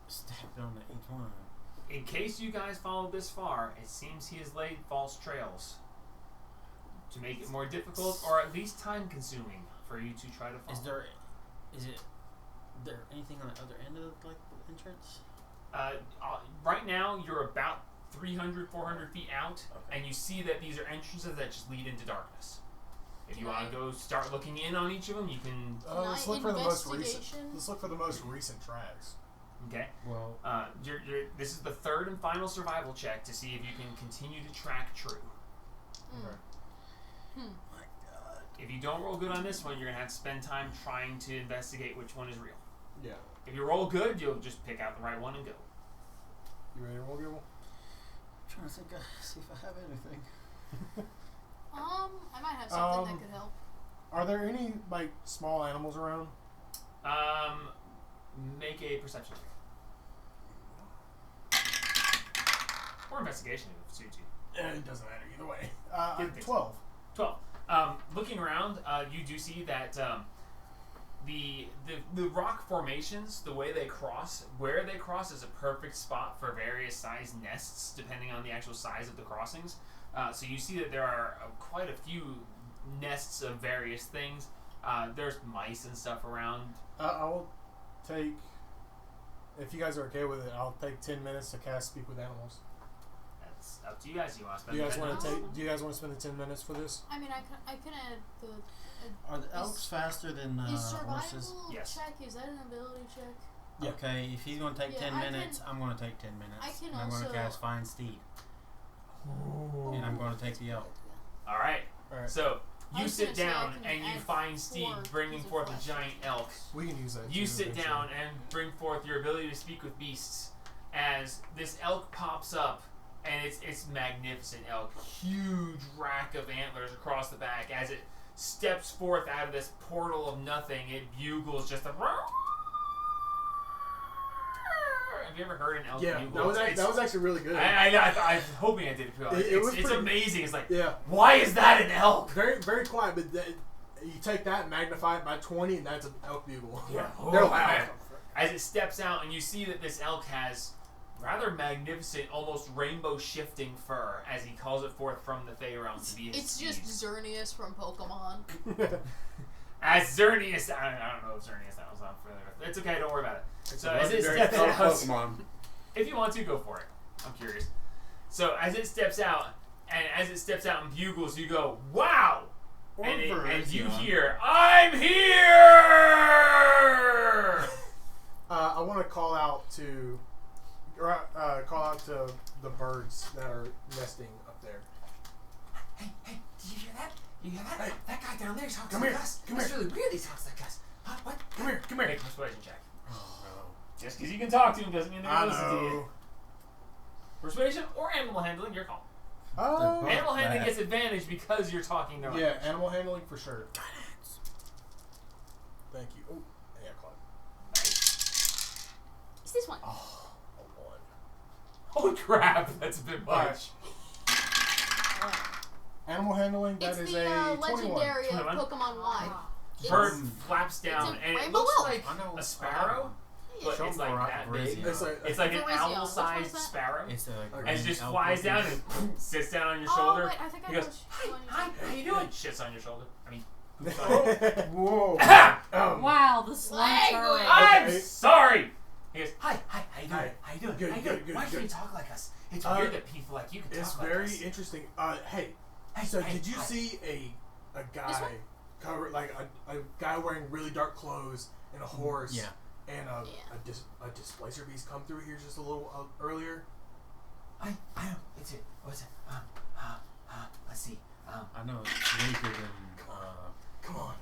step on each one. In case you guys followed this far, it seems he has laid false trails to make it more difficult, or at least time-consuming, for you to try to follow. Is there anything on the other end of like the entrance? Right now, you're about 300, 400 feet out, Okay. and you see that these are entrances that just lead into darkness. If you Can want I- to go start looking in on each of them, you can. Let's Can I look for the most recent. investigation? Let's look for the most recent tracks. Okay. Well, This is the third and final survival check to see if you can continue to track true. Okay. my God. If you don't roll good on this one, you're gonna have to spend time trying to investigate which one is real. Yeah. If you roll good, you'll just pick out the right one and go. You ready to roll, Gable? I'm trying to think, see if I have anything. I might have something that could help. Are there any like small animals around? Make a perception check. Or investigation if it suits you. It doesn't matter either way. Good thing. 12. 12. Looking around, you do see that the rock formations, the way they cross, where they cross is a perfect spot for various size nests, depending on the actual size of the crossings. So you see that there are quite a few nests of various things. There's mice and stuff around. I will take, if you guys are okay with it, I'll take 10 minutes to cast Speak with Animals. That's up to you guys. You want to spend Do you guys the want to 10 take? Do you guys want to spend the 10 minutes for this? I mean, I can add the. Are the elks faster than Is survival horses? Yes. check, is that an ability check? Yeah. Okay, if he's going to take Yeah, 10 I minutes, can- I'm going to take 10 minutes. I can and I'm going to also- cast Find Steed. And I'm going to take the elk. All right. Alright. So I you was sit gonna say I down can and you add find Steve 4 bringing because of forth a flash. giant elk. We can use that. You too, sit eventually. down and bring forth your ability to speak with beasts. As this elk pops up and it's magnificent elk, huge rack of antlers across the back. As it steps forth out of this portal of nothing, it bugles just a. Have you ever heard an elk bugle? That was actually really good. I'm hoping I did it. It's pretty, amazing. It's like, yeah, why is that an elk? very very quiet, but you take that and magnify it by 20, and that's an elk bugle. Yeah, They're oh, loud. man. As it steps out, and you see that this elk has rather magnificent, almost rainbow shifting fur as he calls it forth from the Fey realm to be his It's just Xerneas from Pokemon. As Xerneas, I don't know if Xerneas that was on for the. It's okay, don't worry about it. So as it Legendary steps out, Pokemon. if you want to, go for it. I'm curious. So as it steps out, and and bugles, you go, wow! And you hear, I'm here! I want to call out to the birds that are nesting up there. Hey, did you hear that? You hear that? Hey. That guy down there talks Come like here, us. come That's here. really weird he talks like us. Huh? What? Come here. Make a persuasion check. Just because you can talk to him doesn't mean they're I going to listen to you. know. Persuasion or animal handling, your call. Oh, Animal handling bad. gets advantage because you're talking their yeah, language. animal handling for sure. Thank you. Oh, yeah, Claude. It's this one. Oh, a 1. Holy crap, that's a bit much. Animal handling, that It's is the a 21. legendary 21? Pokemon Y. Bird It's- flaps down, a and it rainbow looks elk. like I know. a sparrow, but Show it's them like Ver- that Verizio. big. It's like It's like an Verizio. Which one owl-sized is that? sparrow. It's a And it just elk flies looking- down and sits down on your Oh, shoulder. wait, I think I He know goes, which hi, one you're hi, talking how you doing? Shits on your shoulder. I mean, Whoa. Wow, the slang Language. term. I'm Okay. sorry. He goes, hi, how you doing? Hi. How you doing? Good, how you good, doing? good, Why can't good. you talk like us? It's Uh, weird that people like you can It's talk very like us. interesting. Hey, Hey, so hey, did you hi. see a guy cover like a guy wearing really dark clothes and a horse? Yeah. And a displacer beast come through here just a little earlier. I know. It's it. What's it? Let's see. I know it's weaker than Come on.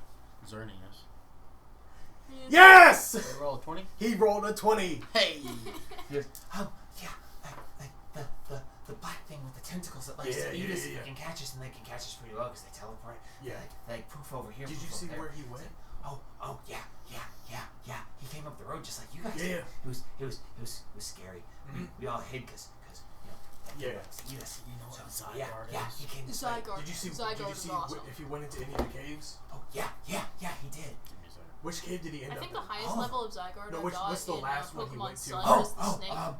Xerneas. Yes! They roll a 20? He rolled a 20. Hey! He goes, yeah, like the black thing with the tentacles that likes to eat us. yeah. They can catch us, and they can catch us pretty well because they teleport. Yeah. They poof over here. Did poof you see over there. where he went? Oh, yeah. He came up the road just like you guys Yeah. did. It was scary. We all hid because that Yeah. thing likes to eat us. You know what So, Zygarde yeah, is? he came The this way. Zygarde. Did you see Zygarde is awesome. if he went into any of the caves? Oh, yeah, he did. Give me a second. Which cave did he end I up think in? the highest Oh. level of Zygarde No, I what's got the in last one he Pokemon went to? Sun Oh, is the snake. oh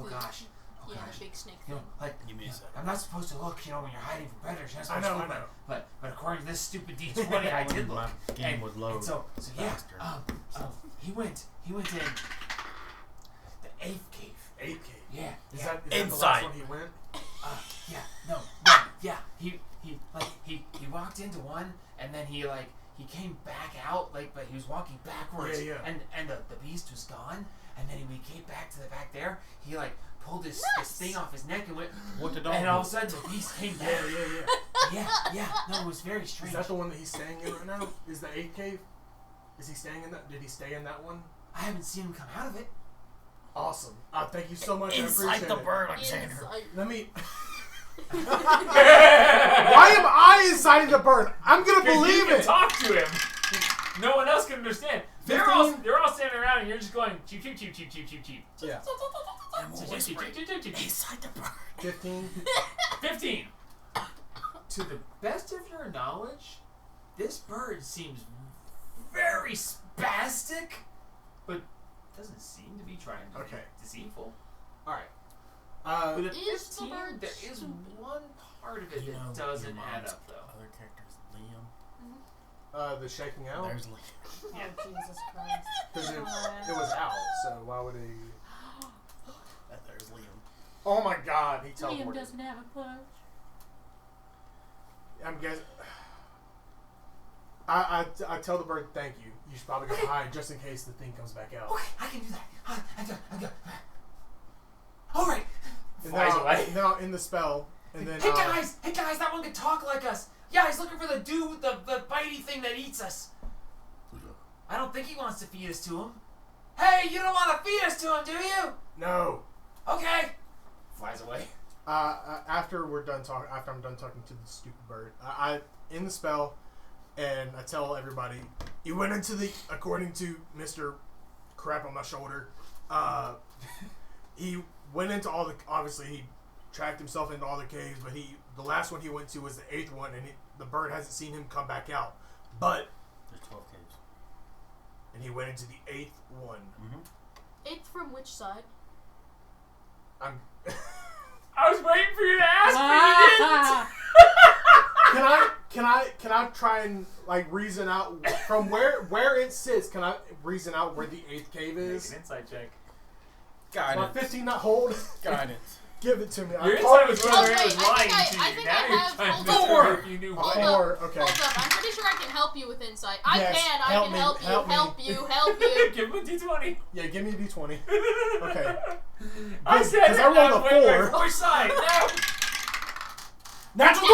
gosh. Oh, Yeah, gosh. the big snake You know, thing. like, Give me a second. I'm not supposed to look, when you're hiding from predators. You're not I supposed know, to I look, know. But according to this stupid D20, I did look. My game would load And so yeah, faster. he went in the 8th cave. 8th cave. Yeah, Is yeah. that the last Inside. one he went? Yeah. He walked into one, and then he came back out, but he was walking backwards. Yeah. And the beast was gone, and then when he came back to the back there, he pulled this thing off his neck and went, What the dog and all of a do? sudden the beast came back. Yeah. No, it was very strange. Is that the one that he's staying in right now? Is the 8th cave? Is he staying in that? Did he stay in that one? I haven't seen him come out of it. Awesome. Thank you so much. I Inside appreciate the it. bird, Alexander. Inside- Let me. Why am I inside the bird? I'm gonna Because believe you can it. talk to him. No one else can understand. They're all 15? standing around, and you're just going cheep cheep cheep cheep cheep cheep cheep. Yeah. And we'll whisper it. Inside the bird. 15. 15. To the best of your knowledge, this bird seems very spastic, but doesn't seem to be trying to Okay. be deceitful. All right. With a Is the 15, bird there is stupid? one part of it You know, that doesn't your add mom's up, though. Other characters, Liam. The shaking out. There's Liam. Oh, Jesus Christ. Because it was out, so why would he? There's Liam. Oh my God, he Liam teleported. doesn't have a clutch. I'm guessing. I tell the bird thank you. You should probably go hide just in case the thing comes back out. Okay, I can do that. I'm good. All right. And Flies away. now in the spell, and then Hey guys, that one can talk like us. Yeah, he's looking for the dude with the bitey thing that eats us. I don't think he wants to feed us to him. Hey, you don't want to feed us to him, do you? no. Okay. after we're done talking, after I'm done talking to the stupid bird, I end the spell, and I tell everybody, he went into the, according to Mr. Crap on my shoulder, he went into all the, obviously he tracked himself into all the caves, but the last one he went to was the 8th one, and the bird hasn't seen him come back out. But There's 12 caves. and he went into the 8th one. Mm-hmm. It's from which side? I'm. I was waiting for you to ask, but you didn't. Can I try and like reason out from where it sits? Can I reason out where the 8th cave Make is? an insight check. My Guidance. 15 not hold. Guidance. Give it to me. Your I insight was told whether you. it was Okay, lying I to think you. I Now you're have- trying to hold determine on. if you knew Hold what. up. 4. Okay. Hold up, I'm pretty sure I can help you with insight. Yes, I can help me, help you, help me. help you. Give him a d20. Yeah, give me a d20. Okay. I Good, said 'cause I that rolled a was way four. for which side? No. Natural 20!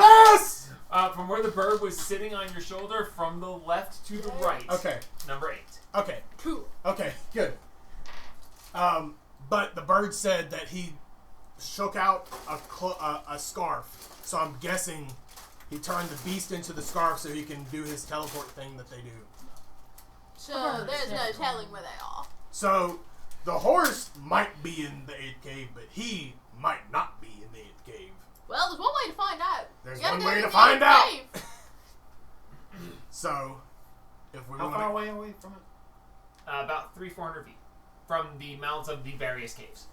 Yes! From where the bird was sitting on your shoulder, from the left to the right. Okay. Number 8. Okay. Cool. Okay. Good. But the bird said that he shook out a scarf. So I'm guessing he turned the beast into the scarf so he can do his teleport thing that they do. So there's no telling where they are. So the horse might be in the 8th cave, but he might not be in the 8th cave. Well, there's one way to find out. There's You gotta one go way to the find out. cave. So if we How want far to, away from it? About 300-400 feet from the mouths of the various caves.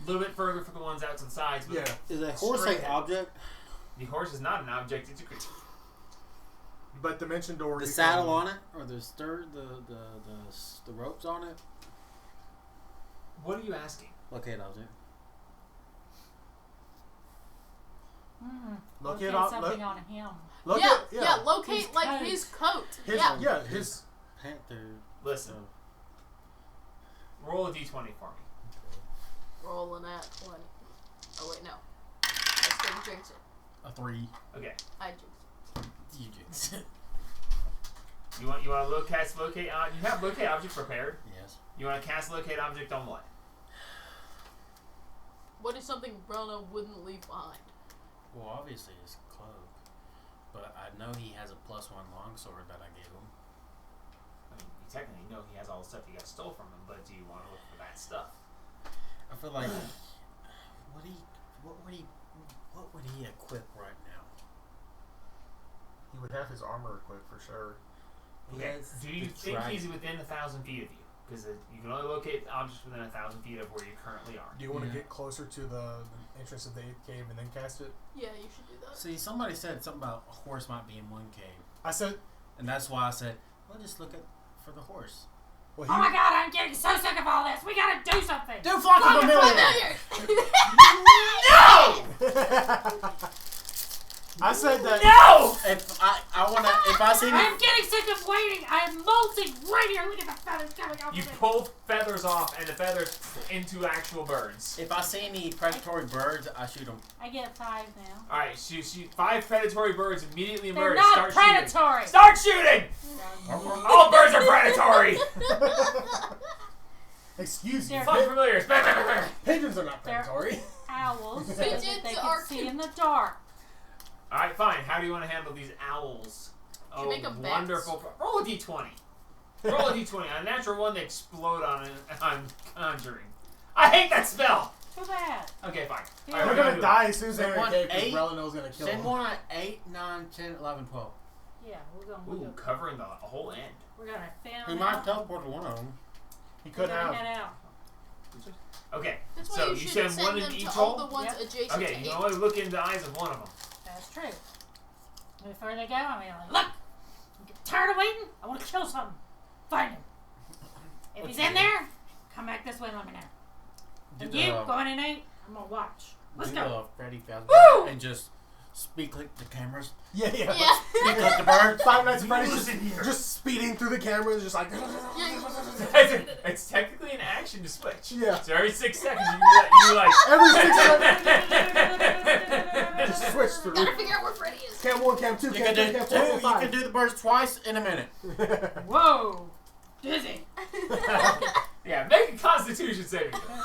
A little bit further for the ones out to the sides. But yeah. Is a horse Straight like ahead. object? The horse is not an object; it's a creature. But dimension door. The you saddle can- on it, or the stir, the ropes on it? What are you asking? Locate object. Look Locate it up. something on him. Look Yeah, at, yeah, locate His like coat. his coat. His, Yeah. yeah, his. Panther. Listen, roll a d20 for me. Rolling at 20. Oh wait, no. I still jinx it. A 3. Okay. I jinx You jinx it. You want to locate? You have locate object prepared. Yes. You want to cast locate object on what? What is something Bruno wouldn't leave behind? Well, obviously his cloak. But I know he has a +1 longsword that I gave him. I mean, you technically know he has all the stuff you got stole from him, but do you want to look for that stuff? I feel like what would he equip right now? He would have his armor equipped for sure. He Okay. has Do you the think dragon. he's within 1,000 feet of you? Because you can only locate objects within 1,000 feet of where you currently are. Do you want to Yeah. get closer to the entrance of the 8th cave and then cast it? Yeah, you should do that. See, somebody said something about a horse might be in one cave, I said, and that's why I said, well, just look at for the horse. well, Oh my god, I'm getting so sick of all this. We gotta do something. Do flock of Familiar! No! I said that. No! If I see I'm getting sick of waiting. I'm molting right here. Look at the feathers coming off You of it. pull feathers off, and the feathers into actual birds. if I see any predatory birds, I shoot them. I get 5 now. All right, shoot 5 predatory birds immediately They're emerge. not Start predatory. shooting. Start shooting! All birds are predatory. Excuse you. They're- Fuck familiars. Pigeons are not They're- predatory. Owls so Pigeons that they are can see in the dark. All right, fine. How do you want to handle these owls? You make 'em bats. Wonderful. Roll a d20. Roll a d20. On a natural one, they explode on conjuring. I hate that spell. Too bad. Okay, fine. Yeah. All right, They're we're gonna do it. die as soon as Send they're in one the cave because 8. Relino's gonna kill Send them. one at 8, 9, 10, 11, 12. Yeah, we're Ooh, gonna covering the whole end. we're gonna fan He them might out. teleport to one of them. He We're could gonna have. head out. Okay, That's why so you you should send one them into to each all hole? the ones Yep. adjacent Okay, to you him. can only look into the eyes of one of them. That's true. Before they go, I'm gonna like, look! You get tired of waiting? I wanna kill something. Find him. If he's in there, come back this way and let me know. And you, go on in 8, I'm gonna watch. Let's go. Freddy Fazbear Woo! and just speak like the cameras. Yeah. Speak like the birds. Five Nights at Freddy's Listen here. just speeding through the cameras, just like. It's technically an action to switch. Yeah. So every 6 seconds you like. Every 6 seconds. Just switch through. Gotta figure out where Freddy is. Cam 1, Cam 2, You Cam can 3, do Cam 4, two. Cam You 5. can do the birds twice in a minute. Whoa! Dizzy. Yeah, make a Constitution saving throw.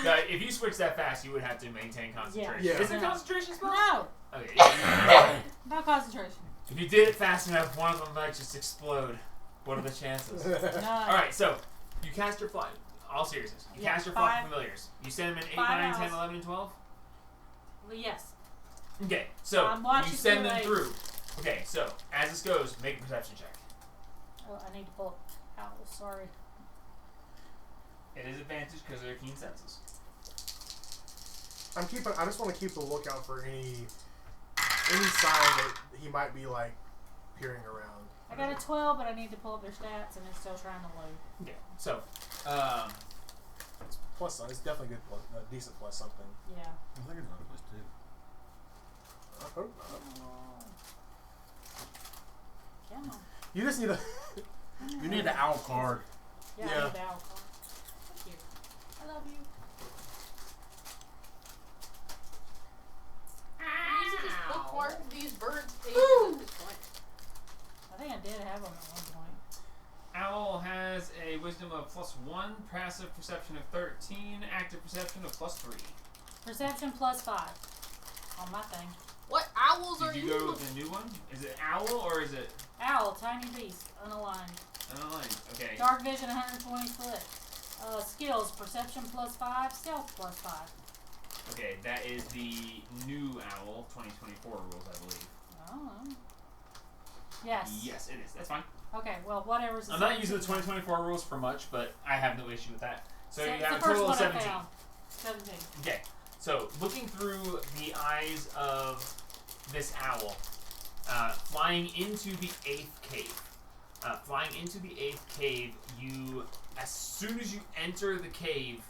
if you switch that fast, you would have to maintain concentration. Yeah. Is it a concentration spell? No, Okay. no concentration. If you did it fast enough, one of them might just explode. What are the chances? No. All right, so you cast your fly. All seriousness, you Yeah, cast your flock 5. of familiars. You send them in 8, Five 9, 10, owls. 11, and 12. Well, yes. Okay, so I'm watching you send through them eight. through. Okay, so as this goes, make a perception check. Oh, I need to pull out. Sorry. It is advantage because of their keen senses. I just want to keep the lookout for any sign that he might be like peering around. I got a 12, but I need to pull up their stats, and it's still trying to load. Okay, so It's plus. It's definitely good. A decent plus something. Yeah. I think it's not plus 2. I hope not. Oh. Come on. You just need a. You need an owl card. Yeah, Yeah. I need the owl card. Thank you. I love you. I need to just bookmark these birds' pages Woo! at this point. I think I did have them at one point. Owl has a wisdom of +1, passive perception of 13, active perception of +3. Perception plus 5 on my thing. What owls are Did you you go looking with the new one? Is it owl or is it Owl, tiny beast, unaligned. unaligned? Okay. Dark vision, 120 foot. Skills, perception plus 5, stealth plus 5. Okay, that is the new owl 2024 rules, I believe. Oh. Yes. Yes, it is. That's fine. Okay, well, whatever's the I'm not same. using the 2024 rules for much, but I have no issue with that. So you It's have a the first total of one I 17. found. 17. Okay, so looking through the eyes of this owl, flying into the 8th cave. You, as soon as you enter the cave,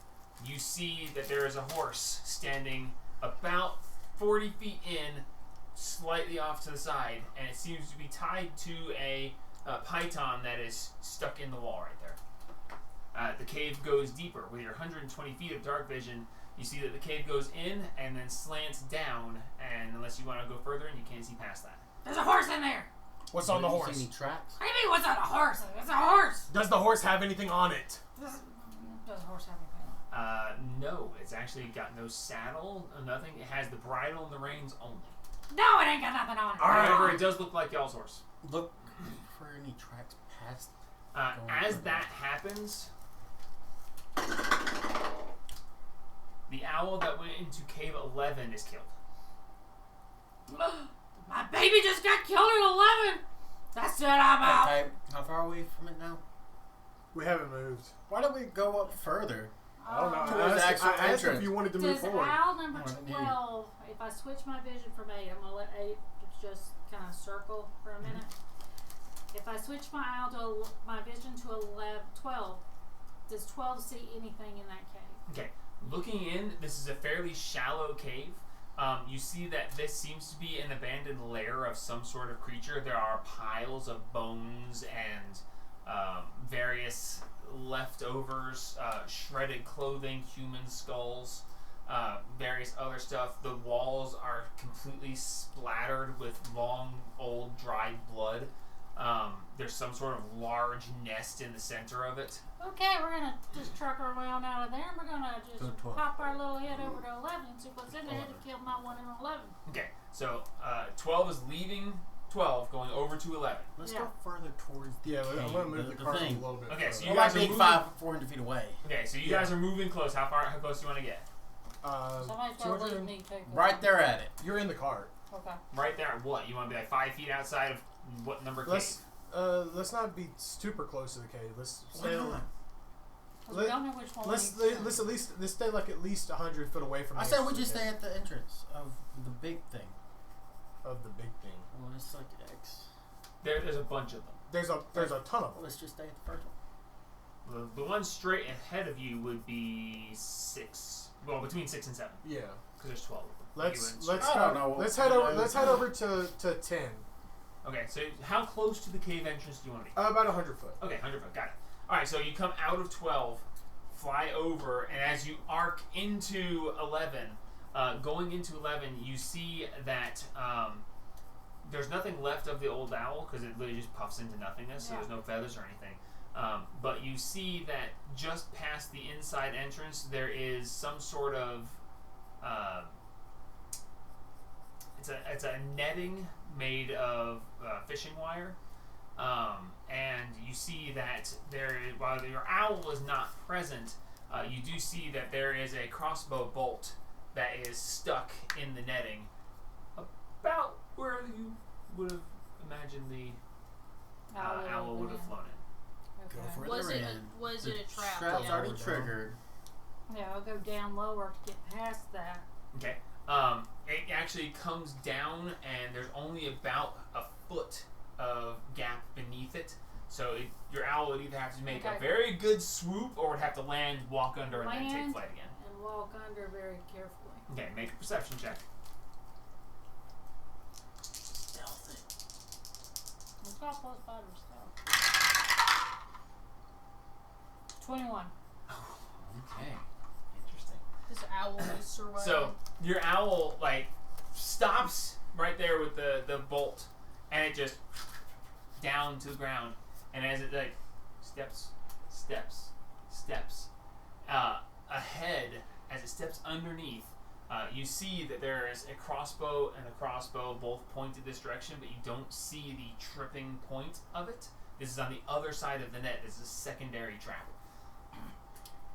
you see that there is a horse standing about 40 feet in, slightly off to the side, and it seems to be tied to a python that is stuck in the wall right there. The cave goes deeper. With your 120 feet of dark vision, you see that the cave goes in and then slants down, and unless you want to go further, you can't see past that. There's a horse in there! What's on the Did you horse? see any tracks? What do you mean, what's on a horse? It's a horse! Does the horse have anything on it? Does a horse have anything on it? No, it's actually got no saddle, nothing. It has the bridle and the reins only. No, it ain't got nothing on it. However, it does look like y'all's horse. Look for any tracks past. As that happens, the owl that went into cave 11 is killed. My baby just got killed at 11! That's it, I'm out! Okay, how far are we from it now? We haven't moved. Why don't we go up further? I don't know. Towards the I actual asked if entrance. you wanted to move Does forward. owl number Alright, 12, if I switch my vision from 8, I'm going to let 8 just kind of circle for a minute. If I switch my owl to my vision to 12, does 12 see anything in that cave? Okay, looking in, this is a fairly shallow cave. You see that this seems to be an abandoned lair of some sort of creature. There are piles of bones and various leftovers, shredded clothing, human skulls, various other stuff. The walls are completely splattered with long, old, dried blood. There's some sort of large nest in the center of it. Okay, we're going to just truck our way on out of there, and we're going to Go just 12. pop our little head over to 11 and see what's in there to kill my 1 and 11. Okay, so 12 is leaving 12, going over to 11. Let's Yeah. go further towards the Yeah, I'm cave, gonna move the cart a thing. little bit. Okay, so further. you Well, guys I are think moving. 400 feet away. Okay, so you Yeah. guys are moving close. How close do you want to get? Somebody's got to 200 leave me, too. Right there at it. You're in the cart. Okay. Right there. What? You want to be like 5 feet outside of what number cave? Let's not be super close to the cave. Let's stay. Why not? 'Cause we don't know which one Let's we need to let's stay like at least 100 foot away from. I the said entrance we to just the stay cave. at the entrance of the big thing. Of the big thing. Well, it's like X. There's a bunch of them. There's a ton of them. Let's just stay at the first one. The one straight ahead of you would be 6. Well, between 6 and 7, Yeah. because there's 12 of them. Let's I don't know. let's head over. Let's head over to 10. Okay, so how close to the cave entrance do you want to be? About 100 foot. Okay, 100 foot. Got it. All right, so you come out of 12, fly over, and as you arc into 11, going into 11, you see that there's nothing left of the old owl because it literally just puffs into nothingness. So Yeah. there's no feathers or anything. But you see that just past the inside entrance, there is some sort of it's a netting made of fishing wire, and you see that while your owl is not present, you do see that there is a crossbow bolt that is stuck in the netting, about where you would have imagined the owl would have flown in. Go for Was the it red. was The it a trap? Trap's Yeah. already triggered. Yeah, I'll go down lower to get past that. Okay. It actually comes down, and there's only about a foot of gap beneath it. So your owl would either have to make a Okay. very good swoop, or would have to land, walk under, and then take Land. flight again. And walk under very carefully. Okay, make a perception check. Stealth it. It's got plus 5 or so. 21. Okay. Interesting. This owl is surviving. So your owl stops right there with the bolt, and it just down to the ground. And as it steps ahead, as it steps underneath, you see that there is a crossbow and a crossbow both pointed this direction, but you don't see the tripping point of it. This is on the other side of the net. This is a secondary trap.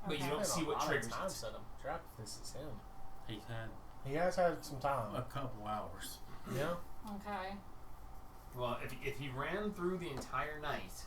But you Okay. don't see what triggers time it. set him. Trap. This is him. He's had He has had some time. a couple hours. Yeah. Okay. Well, if he ran through the entire night,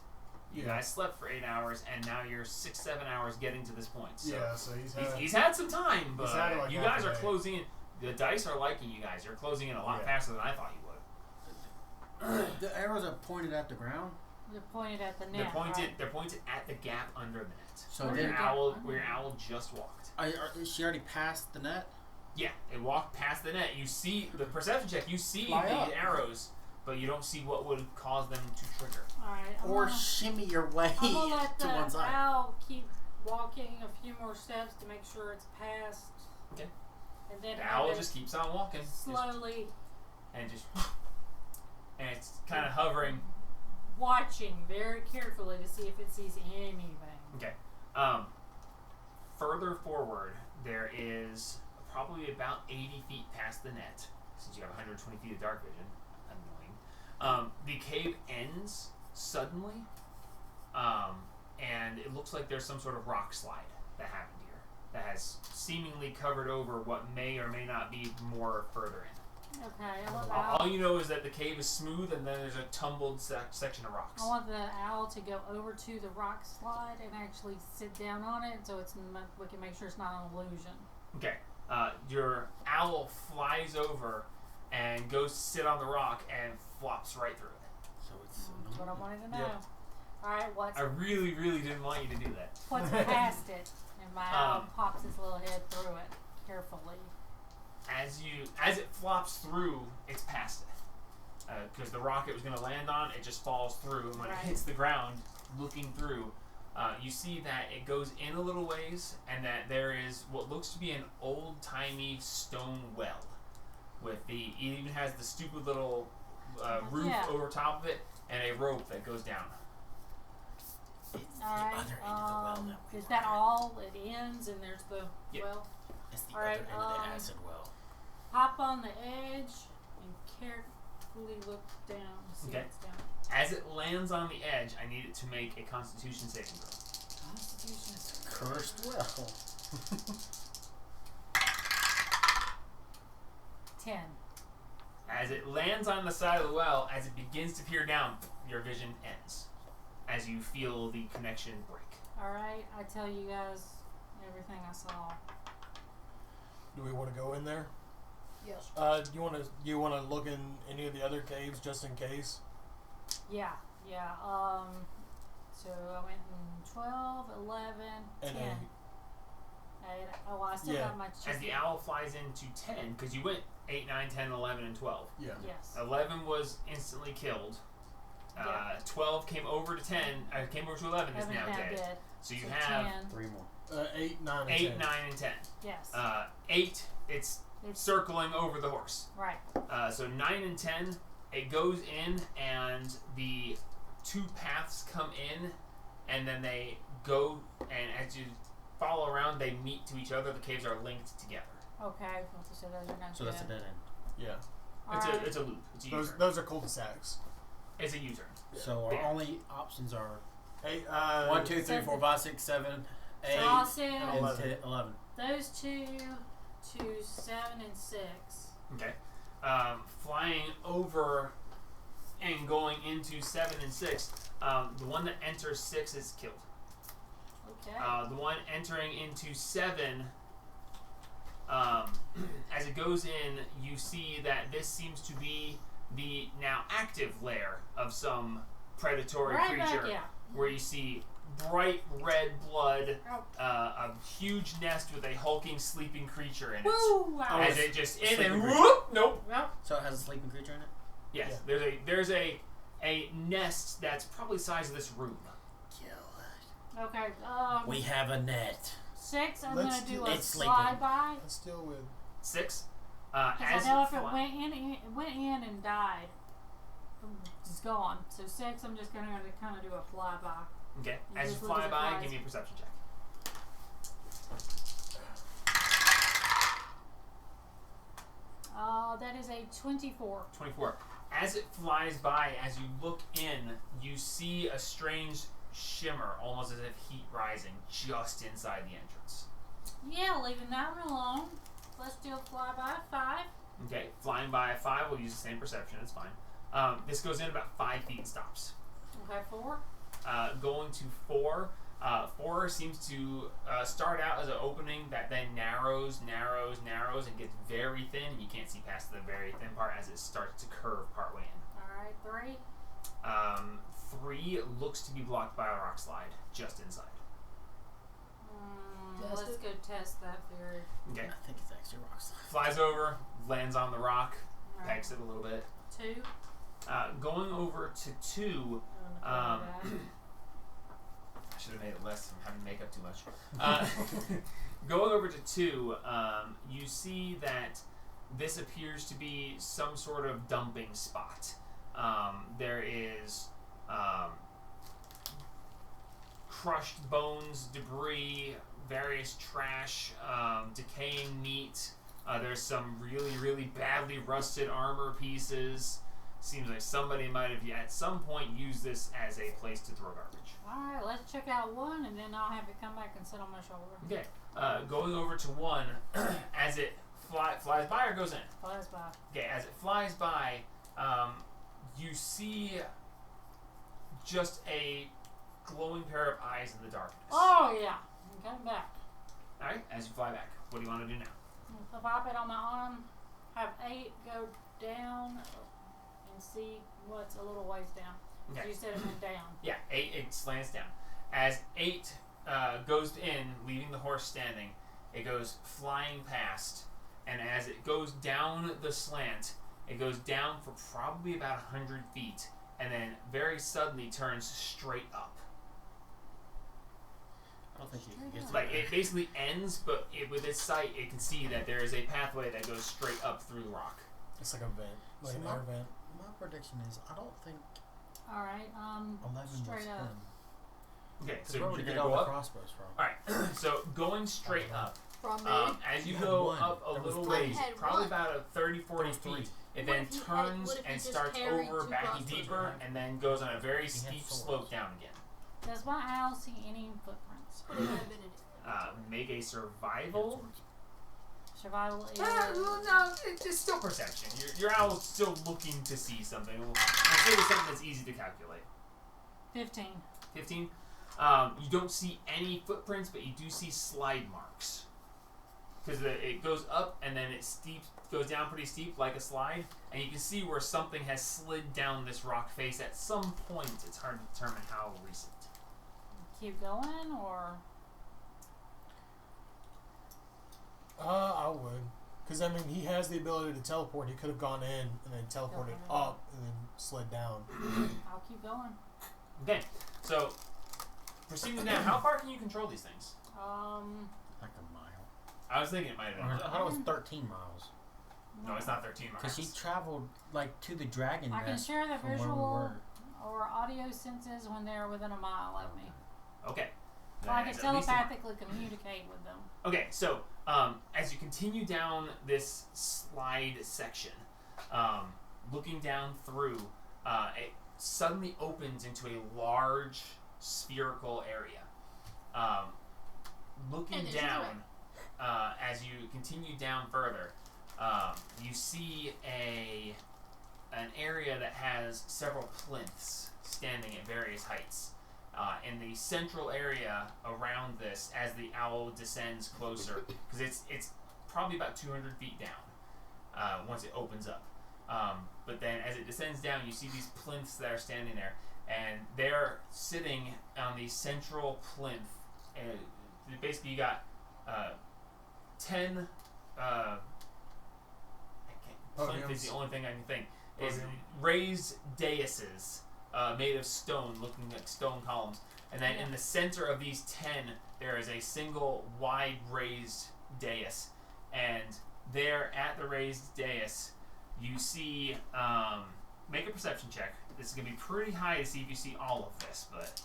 you Yeah. guys slept for 8 hours, and now you're 6-7 hours getting to this point. So Yeah. So he's had some time, but He's had like you half guys a are day. closing in. The dice are liking you guys. You're closing in a lot Yeah. faster than I thought you would. The arrows are pointed at the ground. They're pointed at the net. They're pointed. Right? They're pointed at the gap under the net. So Where Where did your it owl, go? where your owl just walked. Is she already past the net? Yeah, it walked past the net. You see the perception check. You see Fly the up. arrows, but you don't see what would cause them to trigger. Alright. Or shimmy your way I'm gonna let to the one side. owl keep walking a few more steps to make sure it's past. Okay. And then The have owl it just keeps on walking. slowly And it's kind of hovering. watching very carefully to see if it sees anything. Okay. Further forward, there is probably about 80 feet past the net, since you have 120 feet of dark vision. Annoying. The cave ends suddenly, and it looks like there's some sort of rock slide that happened here that has seemingly covered over what may or may not be more further in. Okay, I want the All owl. you know is that the cave is smooth, and then there's a tumbled section of rocks. I want the owl to go over to the rock slide and actually sit down on it, so we can make sure it's not an illusion. Okay. Your owl flies over and goes to sit on the rock and flops right through it. So it's That's what I wanted to know. Yeah. Alright, I really, really didn't want you to do that. what's past it? And my owl Um, pops his little head through it carefully. As it flops through, it's past it. Because the rock it was going to land on, it just falls through, and when Right. it hits the ground, looking through, you see that it goes in a little ways, and that there is what looks to be an old-timey stone well. It even has the stupid little roof Yeah. over top of it, and a rope that goes down. It's the Alright, other end of the well that we is were that at. all? It ends and there's the Yeah. well. It's the Alright, other end of the acid well. Hop on the edge and carefully look down. See Okay. what's down. As it lands on the edge, I need it to make a Constitution saving throw. Constitution is Cursed well. 10. As it lands on the side of the well, as it begins to peer down, your vision ends. As you feel the connection break. Alright, I tell you guys everything I saw. Do we want to go in there? Yes. Do you want to look in any of the other caves just in case? Yeah. So I went in 12, 11, And 10. I still Yeah. got my As the owl flies into 10, because you went 8, 9, 10, 11, and 12. Yeah. Yes. 11 was instantly killed. Yeah. 12 came over to 10, came over to 11, is Evan now now dead. dead. So you So have 10. 3 more. 8, 9, and 8, 10. 9, and 10. Yes. 8, it's It's- circling over the horse. right. So 9 and 10, it goes in, and the two paths come in, and then they go, and as you follow around, they meet to each other. The caves are linked together. Okay. So those are not So that's a dead end. Yeah. Alright. It's a loop. It's a Those U-turn. those are cul-de-sacs. It's a U-turn. So our Yeah. only options are Hey, 1, 2, 3, 4, 5, 6, 7, 8, So I'll say and 11. 11. those two to 7 and 6. Okay. Flying over and going into 7 and 6. The one that enters 6 is killed. Okay. The one entering into 7, as it goes in, you see that this seems to be the now active lair of some predatory right creature, back, yeah. where you see bright red blood, Oh. a huge nest with a hulking sleeping creature in it. Woo! Wow. As it just in Sleeping and creature. whoop, nope. Yep. So it has a sleeping creature in it? Yes, Yeah. there's a nest that's probably the size of this room. Kill it. Okay. We have a net. 6. I'm Let's gonna do do- a It's sleeping. flyby. Let's deal with. 6. Because As I know it if it fly- went in and died, it's gone. So 6. I'm just gonna kind of do a flyby. Okay. You As you just look fly at the by, flies. give me a perception check. That is a 24. 24. As it flies by, as you look in, you see a strange shimmer, almost as if heat rising, just inside the entrance. Yeah, leaving that one alone. Let's do a flyby 5. Okay. Flying by a 5, we'll use the same perception. It's fine. This goes in about 5 feet and stops. Okay, 4. Going to 4. 4 seems to start out as an opening that then narrows, and gets very thin, and you can't see past the very thin part as it starts to curve partway in. Alright, 3. 3 looks to be blocked by a rock slide just inside. Test Let's it. go test that theory. Okay. I think it's actually rock slide. Flies over, lands on the rock, Alright. pegs it a little bit. 2. Going over to 2, I should have made it less. I'm having to make up too much. Going over to 2, you see that this appears to be some sort of dumping spot. There is crushed bones, debris, various trash, decaying meat. There's some really, really badly rusted armor pieces. Seems like somebody might have at some point used this as a place to throw garbage. Alright, let's check out 1 and then I'll have it come back and sit on my shoulder. Okay. Going over to 1, as it flies by or goes in? Flies by. Okay, as it flies by, you see just a glowing pair of eyes in the darkness. Oh, yeah. I'm coming back. Alright, as you fly back, what do you want to do now? I'll pop it on my arm, have 8 go down, and see what's a little ways down. Okay. You said it went down. Yeah, 8 it slants down. As 8 goes in, leaving the horse standing, it goes flying past, and as it goes down the slant, it goes down for probably about 100 feet, and then very suddenly turns straight up. I don't think you can Straight get up. Like it basically ends, but with its sight, it can see that there is a pathway that goes straight up through the rock. It's like a vent, like So an my- air vent. My prediction is I don't think Alright, 11 will straight spin. up. Okay, Because so where you're would you gonna get all go the up. crossbows from? All right, so going straight up. From me. As you You had go one. up a There was little three. ways, I had probably one. about a 30, 40 There was three. feet, it What then if he had- turns what if he and just starts carried over 2 back crossbows deeper around? and then goes on a very He had steep swords. slope down again. Does my owl see any footprints? But it might have been an Make a survival. Survival is... No, it's still perception. Your owl's still looking to see something. It's still something that's easy to calculate. 15. 15. You don't see any footprints, but you do see slide marks. Because it goes up and then it goes down pretty steep like a slide, and you can see where something has slid down this rock face at some point. It's hard to determine how recent. Keep going, or... I would. Because, I mean, he has the ability to teleport. He could have gone in and then teleported Definitely. up and then slid down. I'll keep going. Okay, so proceeding down, how far can you control these things? Like a mile. I was thinking it might I have been. thought it was 13 miles. No, it's not 13 miles. Because he traveled like to the dragon I can nest share the from where we visual were. or audio senses when they're within a mile of me. Okay. I can That's at least a mark. telepathically communicate with them. Okay, so as you continue down this slide section, looking down through, it suddenly opens into a large spherical area. Looking And it's down, as you continue down further, you see an area that has several plinths standing at various heights. In the central area around this, as the owl descends closer, because it's probably about 200 feet down once it opens up. But then as it descends down, you see these plinths that are standing there, and they're sitting on the central plinth. And basically, you got 10. Plinth is the only thing I can think. Is raised daises. Made of stone, looking like stone columns. And then in the center of these 10, there is a single wide raised dais. And there at the raised dais, you see, make a perception check. This is going to be pretty high to see if you see all of this, but...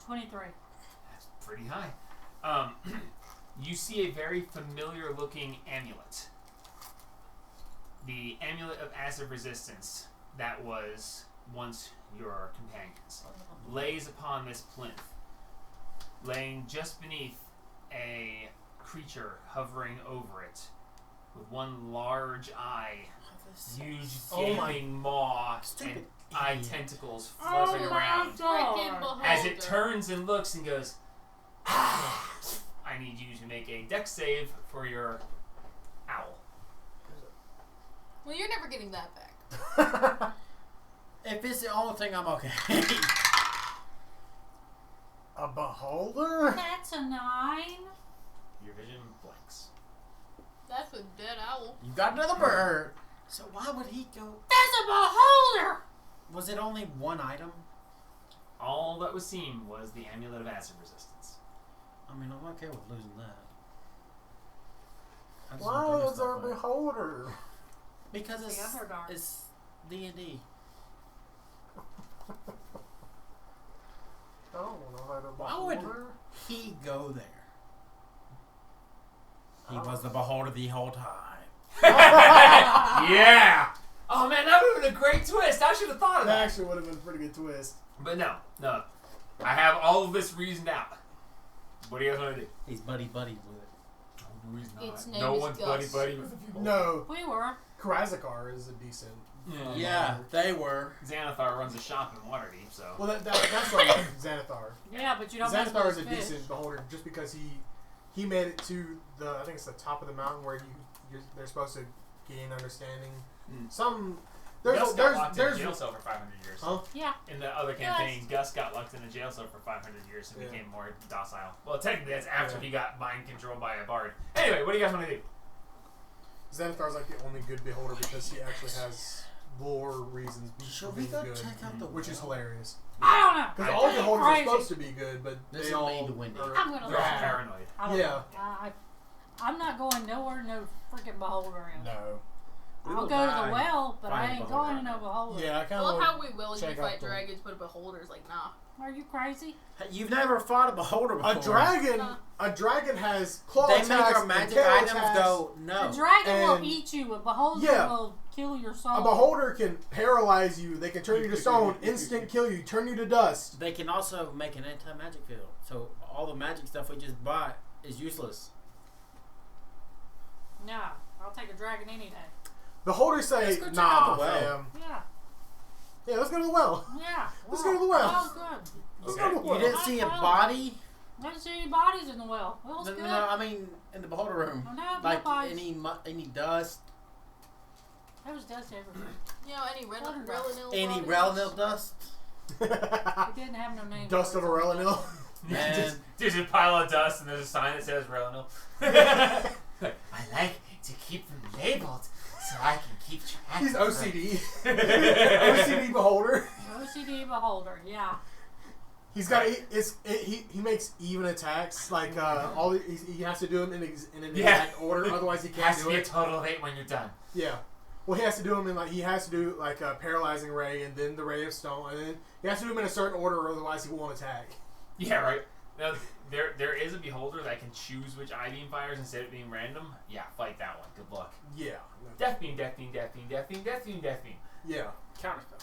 $23. That's pretty high. You see a very familiar looking amulet. The amulet of acid resistance that was once your companion's lays upon this plinth, laying just beneath a creature hovering over it with one large eye, huge gaping maw, and eye tentacles fluttering around. Freaking As it beholder. turns and looks and goes, "Ah, I need you to make a dex save for your owl." Well, you're never getting that back. If it's the only thing, I'm okay. A beholder? That's a 9. Your vision blanks. That's a dead owl. You got another bird. So why would he go? That's a beholder! Was it only one item? All that was seen was the amulet of acid resistance. I mean, I'm okay with losing that. I just Why want the is there a other stuff beholder? back. Because The Underdark. it's D&D. I don't know how to Why would beholder. he go there? He was the beholder the whole time. Yeah! Oh man, that would have been a great twist. I should have thought of That that. actually would have been a pretty good twist. But no. I have all of this reasoned out. What do you guys want to do? He's buddy with it. No, he's not. Its name no is one's Gus. buddy with the people. No, We were. Karazakar is a decent. Yeah, they were. Xanathar runs a shop in Waterdeep, so. Well, that's like Xanathar. Yeah, but you don't mess Xanathar with is a fish. decent beholder just because he made it to I think it's the top of the mountain where they're supposed to gain understanding. Mm. There's Gus got locked in a jail cell for 500 years. Huh? Yeah. In the other campaign, Gus got locked in a jail cell for 500 years and Yeah. became more docile. Well, technically, that's after Yeah. he got mind controlled by a bard. Anyway, what do you guys want to do? Xanathar's like the only good beholder because he actually has lore reasons for Should we being go good, check out the which is well? hilarious. I don't know. Because I- all beholders are Crazy. supposed to be good, but This they is all made to win it. I'm gonna They're all lie. paranoid. I don't Yeah. know. I'm not going nowhere no freaking beholder in. No. We I'll will go to die the well, but I finding ain't beholder. going to no beholder. Yeah, I I kind love of how we willing check to out fight the- dragons, but a beholder's like, nah. Are you crazy? Hey, you've never fought a beholder before. A dragon has claw They attacks make our and magic tail items attacks. go no. A dragon will And- eat you. A beholder Yeah. will kill your soul. A beholder can paralyze you. They can turn you to stone, instant kill you, turn you to dust. They can also make an anti-magic field. So all the magic stuff we just bought is useless. No, I'll take a dragon any day. Beholders say, Let's go check nah, out the well." fam. Yeah, Yeah, let's go to the well. yeah. Let's go to the well. Well's good. Let's Okay. go to the You well. didn't see a body? I didn't see any bodies in the well. Well's No, good. no, no, I mean in the beholder room. Oh, no, Like no bodies. any dust, There was dust everywhere. You know, any Wonderful. Relinil any bodies? Relinil dust. It didn't have no name. Dust for of it, a so- Relinil. Man. There's a pile of dust and there's a sign that says Relinil. I like to keep them labeled so I can keep track He's of OCD. them. OCD beholder. OCD beholder. Yeah. He's got he makes even attacks like he has to do them in an Yeah. exact order, otherwise he It can't has to do be a it. total of 8 when you're done. Yeah, Well, he has to do them in he has to do like a paralyzing ray and then the ray of stone, and then he has to do them in a certain order, or otherwise he won't attack. Yeah, right. Now, there is a beholder that can choose which I-beam fires instead of being random. Yeah, fight that one. Good luck. Yeah. Death beam, death beam, death beam, death beam, death beam, death beam. Yeah. Counterspell.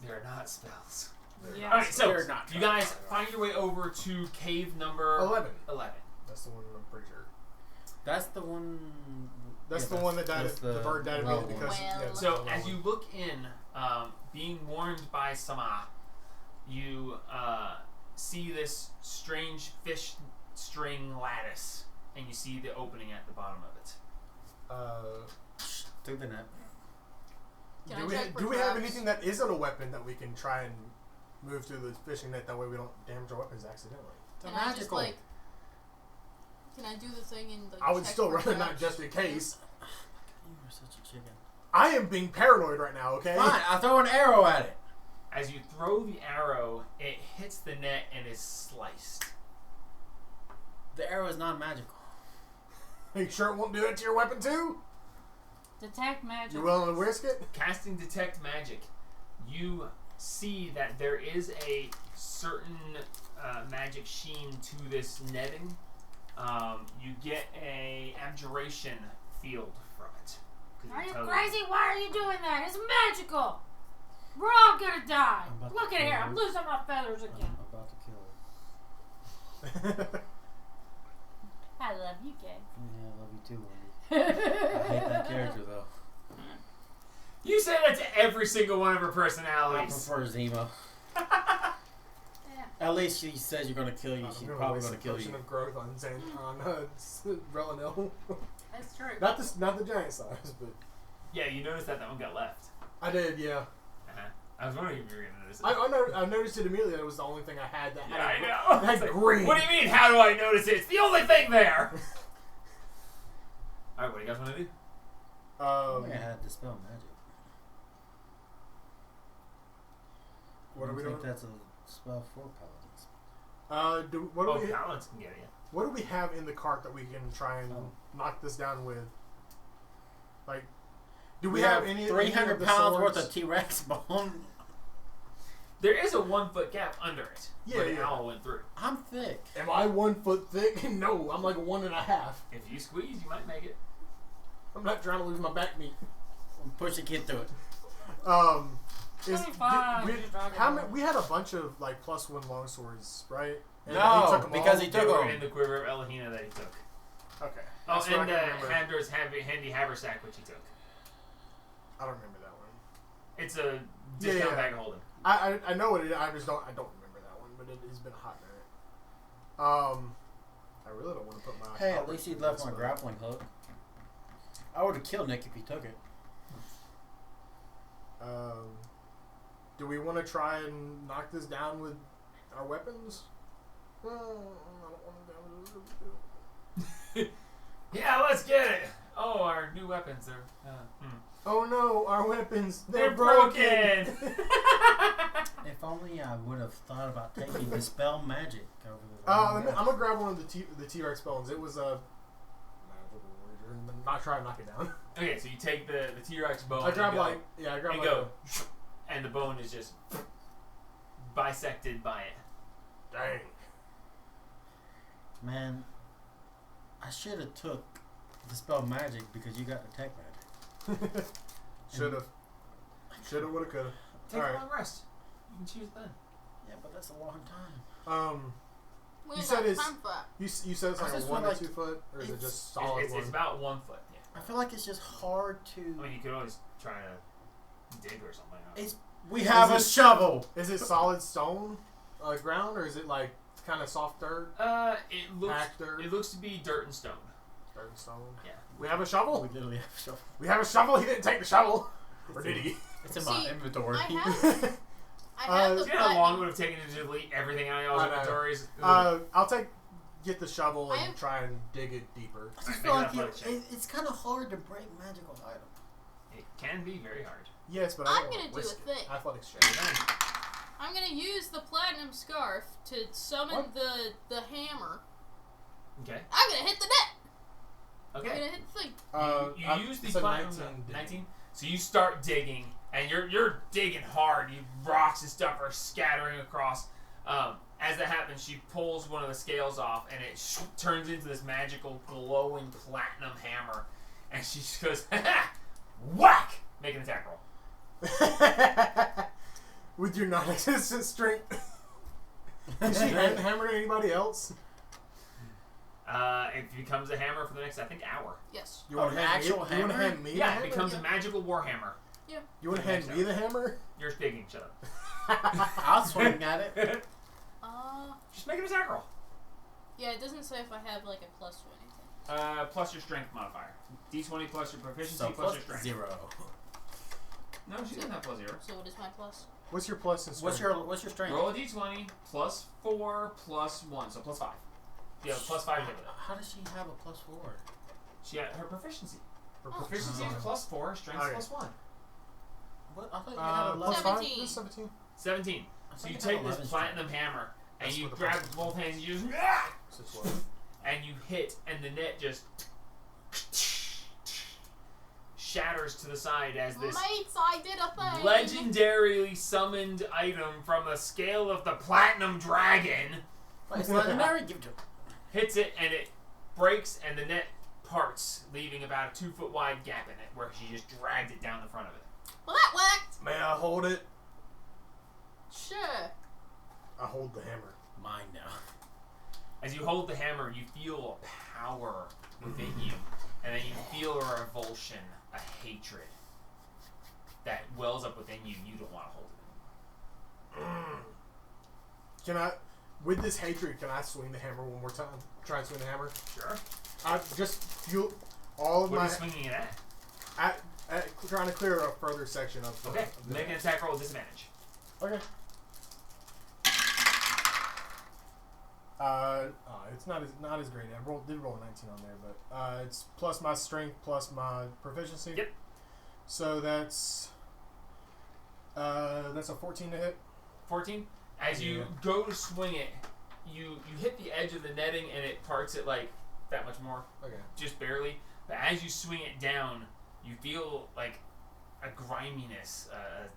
They're not spells. Yeah. All right, so They're not you guys find your way over to cave number 11. 11. That's the one I'm pretty sure. That's the one. That's yeah, the one that died. that's The bird died low immediately one. because. Well. yeah, it's So the as low you one. look in, being warned by Sama, you see this strange fish string lattice, and you see the opening at the bottom of it. Through the net. Can do I we, check for do we have traps? anything that isn't a weapon that we can try and move through the fishing net? That way we don't damage our weapons accidentally. Can I just like? Can I do the thing and like? I would check still for rather not traps? just in case. You are such a chicken. I am being paranoid right now. Okay. Fine, I'll throw an arrow at it. As you throw the arrow, it hits the net and is sliced. The arrow is not magical. Are you sure it won't do that to your weapon too? Detect magic. You willing to risk it? Casting Detect Magic, you see that there is a certain magic sheen to this netting. You get a abjuration field from it. 'Cause Are it you tells crazy? Why are you doing that? It's magical. We're all gonna die. I'm about Look to at here. kill I'm you. losing my feathers again. I'm about to kill it. I love you, Gabe. Yeah, I love you too, Wendy. I hate that character though. You say that to every single one of her I personalities. prefer Zima. Yeah. At least she says you're gonna kill you. She's probably gonna kill you. Of growth on Relinil. That's true. not the giant size, but Yeah, you noticed that one got left. I did. Yeah. Uh-huh. I was wondering if you were going to notice it. I noticed it immediately. It was the only thing I had that yeah, had. I know. Had It's like, green. what do you mean, how do I notice it? It's the only thing there! Alright, what do you guys want to do? I had dispel magic. What are we I think doing? that's a spell for paladins. Oh, balance can get it. What do we have in the cart that we can try and knock this down with? Like, do we have any 300 of the pounds swords? worth of T-Rex bone? There is a 1 foot gap under it. Yeah, where the yeah. owl went through. I'm thick. Am I 1 foot thick? No, I'm like 1.5. If you squeeze, you might make it. I'm not trying to lose my back meat. Push the kid through it. Is 25, we, you're talking how many, about. we had a bunch of like +1 longswords, right? And No, he took 'em because all? he They took were them. in the quiver of Elahina that he took. Okay. Oh, That's what I and can remember. Hander's handy haversack, which he took. I don't remember that one. It's a Yeah, discount yeah. bag of holding. I know what it is. I just don't remember that one, but it's been a hot minute. I really don't want to put my. Hey, at halberd least he in left this my one. grappling hook. I would have killed Nick if he took it. Do we want to try and knock this down with our weapons? I don't want to. Yeah, let's get it. Oh, our new weapons are. Oh no, our weapons, They're broken! If only I would have thought about taking dispel magic over the. I'm gonna grab one of the T-Rex bones. It was a magical warrior, and not try to knock it down. Okay, so you take the T-Rex bone. I grab and go, I grab and like go, and the bone is just bisected by it. dang. Man, I should have took dispel magic because you got detect magic. Should've, woulda, coulda. Take Alright. a long rest. You can choose then. Yeah, but that's a long time. We You ain't said got it's- time for that. You said it's I like a just 1 feel or like 2 foot, or is it it's- just solid It's one? about 1 foot. Yeah. I feel like it's just hard to. I mean, you could always try to dig or something. It's we have a it- shovel. Is it solid stone ground, or is it like kind of soft dirt, It looks. packed dirt, It looks to be dirt and stone. dirt and stone? Yeah. We have a shovel. We literally have a shovel. We have a shovel. He didn't take the shovel, or did he? It's in See, my inventory. I have the Do you know how long it platinum. would have taken to delete everything out of y'all's I know. inventories? I'll get the shovel I and have- try and dig it deeper. I just Alright, feel make like an athletic check. it's kind of hard to break magical items. It can be very hard. Yes, but I'm I don't gonna wanna do risk a it. thing. Athletics check. I'm gonna use the platinum scarf to summon What? the hammer. Okay. I'm gonna hit the net. I'm Okay. gonna hit the thing. You use the it's a platinum. 19, didn't 19. So you start digging, and you're digging hard. You rocks and stuff are scattering across. As that happens, she pulls one of the scales off, and it turns into this magical glowing platinum hammer. And she just goes, whack! Make an attack roll. With your non-existent strength. Is she hammering anybody else? It becomes a hammer for the next, I think, hour. Yes. You want an to actual You want to hammer? hand me the Yeah, hammer? it becomes Yeah. a magical war hammer. You want to hand me the hammer? You're speaking, shut up. I'll swing at it. Just make an attack roll. Yeah, it doesn't say if I have like a plus or anything. Plus your strength modifier. D20 plus your proficiency So plus your strength. 0. No, she doesn't have plus 0. So what is my plus? What's your plus in strength? What's your strength? Roll a D20 plus 4 plus 1, so plus 5. Yeah, plus 5 to hit with it. How does she have a +4? She had her proficiency. Her Oh. proficiency is plus 4, strength Okay. plus 1. What? I thought you had plus 11. 5? 17. This is 17. 17. I So thought you had take 11 this strength. platinum hammer and That's you what the grab plus with both hands and you just So 12. and you hit and the net just shatters to the side as this Mates, I did a thing! legendarily summoned item from the scale of the platinum dragon Wait, it's legendary? Give it to her. hits it and it breaks and the net parts, leaving about a 2-foot wide gap in it where she just dragged it down the front of it. Well, that worked! May I hold it? Sure. I hold the hammer. Mine now. As you hold the hammer, you feel a power within you, and then you feel a revulsion, a hatred that wells up within you. You don't want to hold it. Can I, with this hatred, can I swing the hammer one more time? Try and swing the hammer? Sure. I just feel all of What are my... you swinging it at? trying to clear a further section of the... Okay, of the make an attack roll with disadvantage. Okay. It's not as great. I did roll a 19 on there, but it's plus my strength plus my proficiency. Yep. So that's a 14 to hit. 14. As you Yeah. go to swing it, you hit the edge of the netting and it parts it like that much more, Okay. just barely. But as you swing it down, you feel like a griminess, a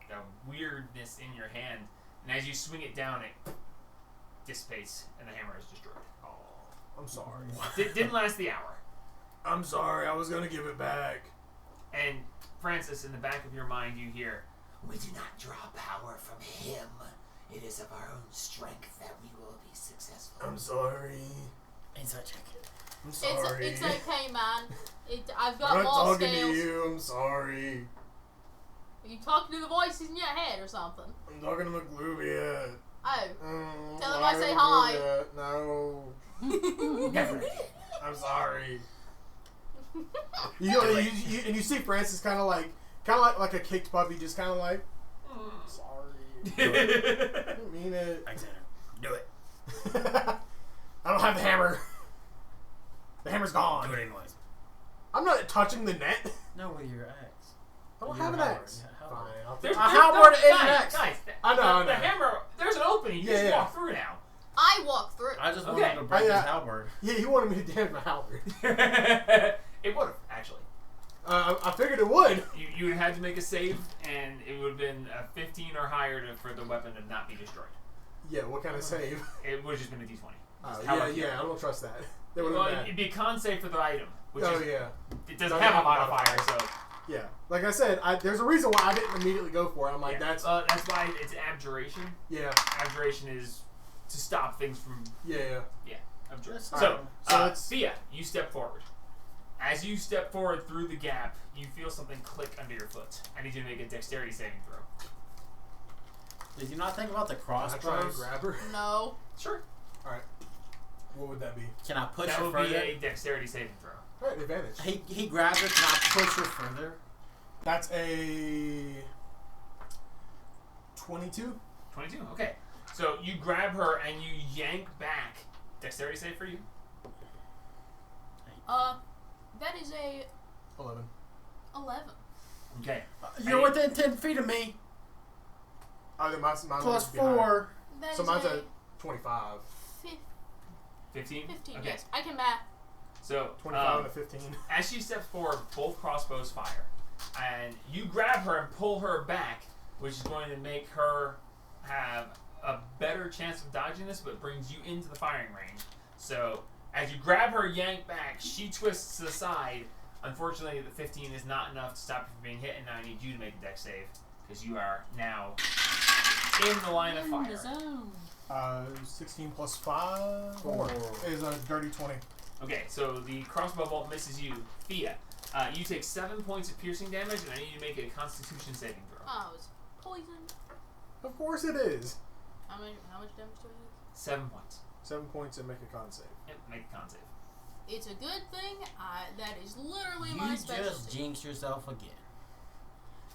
weirdness in your hand. And as you swing it down, it dissipates and the hammer is destroyed. Oh, I'm sorry. Didn't last the hour. I'm sorry. I was gonna give it back. And Francis, in the back of your mind, you hear, "We do not draw power from him. It is of our own strength that we will be successful." I'm sorry. Inside check. I'm sorry. It's okay, man. I've I'm got not more talking scales. to you. I'm sorry. Are you talking to the voices in your head or something? I'm talking to McLuviat. Oh. Tell him Sorry, I say hi. McLuviat. No. Never. I'm sorry. And you see Francis kind of like a kicked puppy, just kind of like, sorry. I didn't mean it. Alexander, do it. I don't have the hammer. The hammer's gone. Do it anyways. I'm not touching the net. No, with your axe. I don't Your have an halberd. axe. Yeah, Fine. halberd. I'll There's, take A there's halberd no, is an guys, axe. guys, I know. the hammer, there's an opening. You just Yeah. walk through now. I walk through. I just Okay. wanted to break I, his uh, halberd. Yeah, he wanted me to damage my halberd. It would have, actually. I figured it would. You would have had to make a save, and it would have been a 15 or higher for the weapon to not be destroyed. Yeah, what kind of save? It would have just been a d20. Yeah, I don't trust that. That would Well, have been it'd be a con save for the item, which bad. is, Yeah. it doesn't Doesn't have a have a modifier, modifier. so Yeah. Like I said, there's a reason why I didn't immediately go for it. I'm like, yeah. That's why it's abjuration. yeah. Abjuration is to stop things from Yeah. abjuration. That's So, alright. So it's- Thea, you step forward. As you step forward through the gap, you feel something click under your foot. I need you to make a dexterity saving throw. Did you not think about the Can I try and crossbows? grab her? No. Sure. What would that be? Can I push That her would be further? a dexterity saving throw. Alright, advantage. He grabs her. Can I push her further? That's a 22. 22. Okay. So you grab her and you yank back. Dexterity save for you. That is a 11. 11. Okay. You're within 10 feet of me. Oh, then mine Plus must be higher. 4. That So is mine's a a 25. 15? 15. Okay. Yes, I can math. So 25 and a 15. as she steps forward, both crossbows fire. and you grab her and pull her back, which is going to make her have a better chance of dodging this, but brings you into the firing range. So as you grab her, yank back, she twists to the side. Unfortunately, the 15 is not enough to stop her from being hit, and now I need you to make a dex save because you are now in the line of In fire. the zone. 16 plus 5 4. is a dirty 20. Okay, so the crossbow bolt misses you. Thea, you take 7 points of piercing damage, and I need you to make a Constitution saving throw. Oh, it's poisoned. Of course it is. How much damage do I do? 7 points. 7 points and make a con save. Yep, make a con save. It's a good thing. That is literally You my just specialty. jinx yourself again.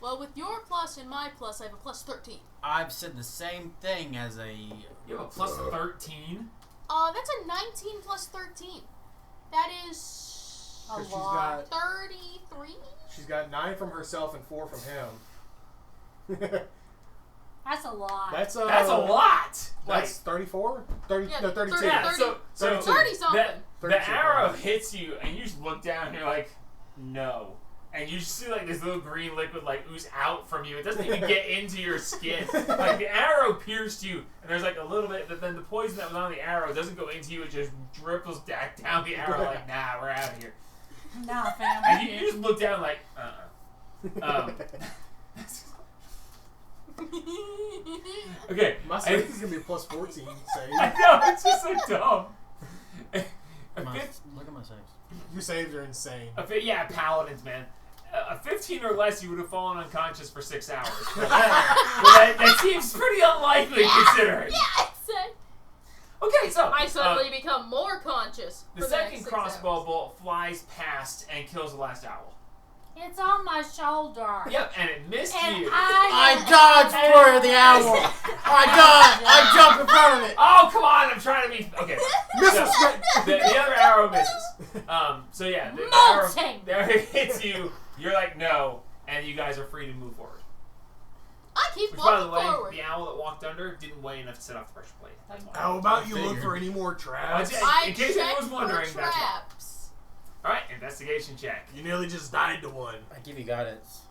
Well, with your plus and my plus, I have a plus 13. I've said the same thing as a. You have a plus 13. That's a 19 plus 13. That is A 'Cause she's lot. got 33. she's got 9 from herself and 4 from him. That's a lot. That's a lot. Like, That's 34? 30, Yeah, no, 32. 30. yeah, so 30 something. the 32 arrow points. hits you, and you just look down, and you're like, no. And you just see like this little green liquid like ooze out from you. It doesn't even get into your skin. Like the arrow pierced you, and there's like a little bit, but then the poison that was on the arrow doesn't go into you. It just ripples back down the arrow. Like, nah, we're out of here. Nah, fam. And you just look down like, Okay. My save is going to be a plus 14 save. I know, it's just so dumb. A My, fif- look at my saves. Your saves are insane. yeah, paladins, man. A 15 or less, you would have fallen unconscious for 6 hours. But that seems pretty unlikely considering. Yeah, I said. Okay, so I suddenly become more conscious. the for second next 6 crossbow hours. bolt flies past and kills the last owl. It's on my shoulder. Yep, and it missed And you. I dodged for the owl. I dodged. I jumped in front of it. Oh, come on! I'm trying to be okay. Missile So, strike! the other arrow misses. So yeah, the Molting. arrow hits you. You're like no, and you guys are free to move forward. I keep Which, by the walking way, forward. the owl that walked under didn't weigh enough to set off the pressure plate. That's why. How about you Figured. look for any more traps? I- I in case anyone checked was wondering, for that's why. traps. All right, investigation check. You nearly just died to one. I give you guidance.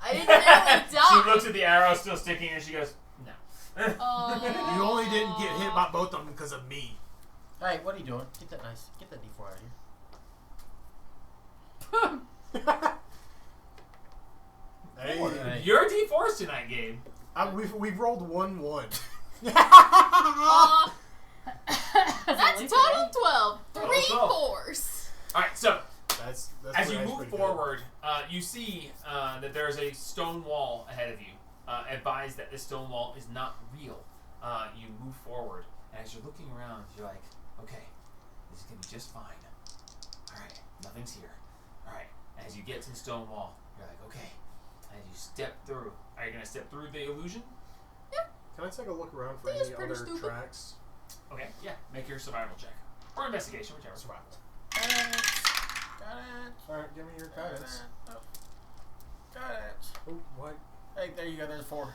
I didn't nearly die. She looks at the arrow still sticking, and she goes, "No." You only didn't get hit by both of them because of me. Hey, what are you doing? Get that nice. Get that D4 out of here. Hey, Hey. Your D4s tonight, Gabe. we've rolled 1-1. That's a total 12. 3 Total 4s. All right, so That's as you pretty move good. forward, you see that there's a stone wall ahead of you. Advise that this stone wall is not real. You move forward, and as you're looking around, you're like, okay, this is gonna be just fine. All right, nothing's here. All right, as you get to the stone wall, you're like, okay. As you step through, are you gonna step through the illusion? Can I take a look around for Think any it's pretty other stupid. tracks? Okay, yeah. Make your survival check or investigation, whichever. Survival. Got it. Alright, give me your guidance. Got it. Oh, what? Hey, there you go. There's 4.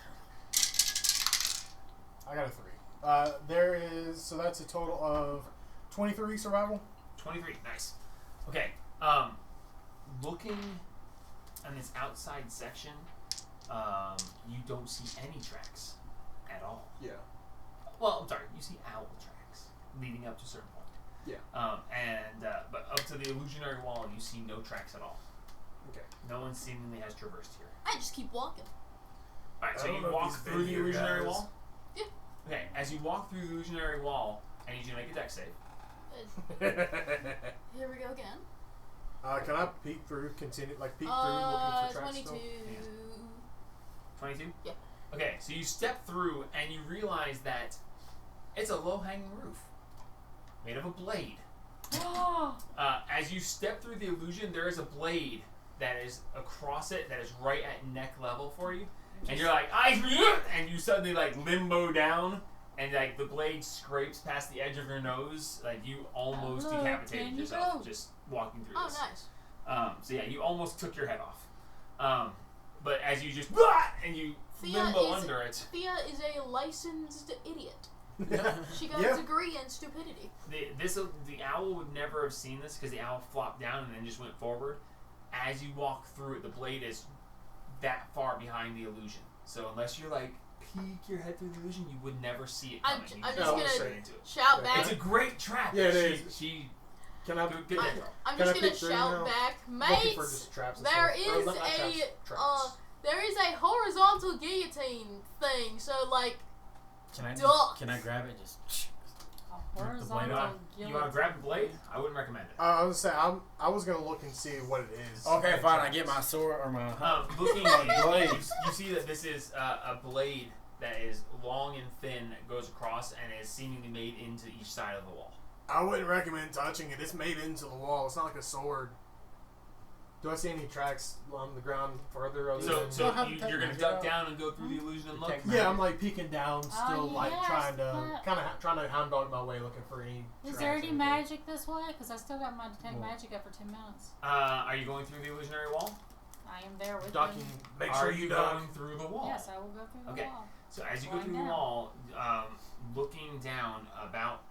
I got a 3. There is, so that's a total of 23 survival. 23, nice. Okay, looking on this outside section, you don't see any tracks at all. Yeah. Well, I'm sorry, you see owl tracks leading up to a certain point. Yeah. But up to the illusionary wall, you see no tracks at all. Okay. No one seemingly has traversed here. I just keep walking. Alright, I so don't you know if walk he's been through the here, illusionary guys. wall? Yeah. Okay, as you walk through the illusionary wall, I need you to make a dex save. Here we go again. Can I peek through, peek through looking for tracks 22. still? 22? Yeah. Okay, so you step through and you realize that it's a low-hanging roof made of a blade. As you step through the illusion, there is a blade that is across it that is right at neck level for you. And you're like, and you suddenly like limbo down, and like the blade scrapes past the edge of your nose, like you almost Hello, decapitated can you yourself go? just walking through Oh, this. nice. So yeah, you almost took your head off. But as you just and you Thea limbo is- under it, Thea is a licensed idiot. She got Yeah. a degree in stupidity. the owl would never have seen this because the owl flopped down and then just went forward. as you walk through it, the blade is that far behind the illusion. So unless you're like peek your head through the illusion, you would never see it coming. I'm You just go gonna straight into it. shout Yeah. back. It's a great trap. Yeah, it is. She Can I? good hit, bro. I'm Can I just gonna pick three shout now? back, Looking for mates. just traps and There stuff. Or is not traps, a traps. there is a horizontal guillotine thing. So like, Can I grab it? Just A blade horizontal off. You want to guillotine. grab the blade? I wouldn't recommend it. I was gonna say I was gonna look and see what it is. okay, And fine. I traps. get my sword or my. Looking at it, Blade. you see that this is a blade that is long and thin, that goes across, and is seemingly made into each side of the wall. I wouldn't recommend touching it. It's made into the wall. It's not like a sword. Do I see any tracks on the ground further? Other So, than... so Don't have you're to gonna take duck magic down and go through the illusion and look. Detect yeah, I'm like peeking down, still like yes, trying to but- trying to hound dog my way, looking for any. Is tracks there or any anything. magic this way? Because I still got my detect Well- magic up for 10 minutes. Are you going through the illusionary wall? I am there with Ducking. them. Make Are sure you you duck. going through the wall? Yes, I will go through the Okay. wall. So as you go Going through the down. wall, looking down about,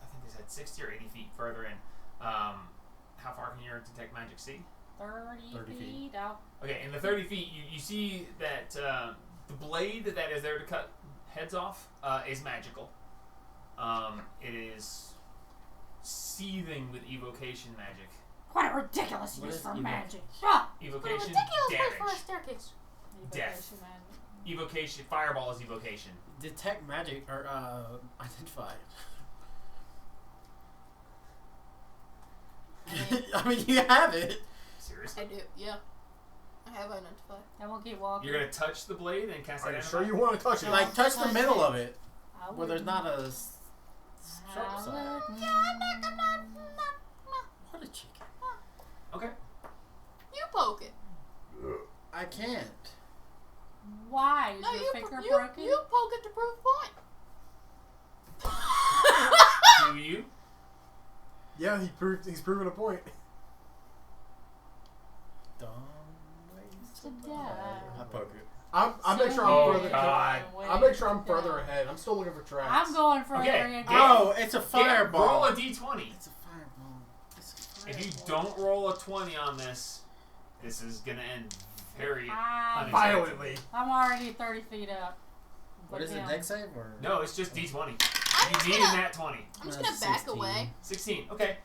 I think they said 60 or 80 feet further in, how far can your detect magic see? 30 30 feet. feet out. Okay, in the 30 feet, you see that the blade that is there to cut heads off is magical. It is seething with evocation magic. What a ridiculous What use is for evo- magic. Ah! what a Evocation, ridiculous place for a damage. staircase. Death. Evocation magic. Evocation, fireball is evocation. detect magic or identify. I mean, you have it. Seriously? I do, yeah. I have identified. I won't keep walking. You're gonna touch the blade and cast Are you identify? sure you want to touch it? Like touch the middle of it I where there's wouldn't. not a sharp I side. wouldn't. Yeah, I'm not gonna. What a chicken! Okay. You poke it. I can't. Why? Is No, your you finger you broken? poke it to prove point. Do you? Yeah, he's proven a point. Dumb ways To to die. I poke it. I make sure Oh, I'm further. God. I make sure I'm further ahead. I'm still looking for tracks. I'm going further Okay. again. Oh, it's a Roll fireball. a d20. It's a fireball. It's a If you fireball. don't roll a 20 on this, this is gonna end very I'm, violently. I'm already 30 feet up. What is it? Down. Deck save or? No, it's just d20. I'm You just need a gonna, nat 20. I'm just That's gonna back 16. away. 16. Okay.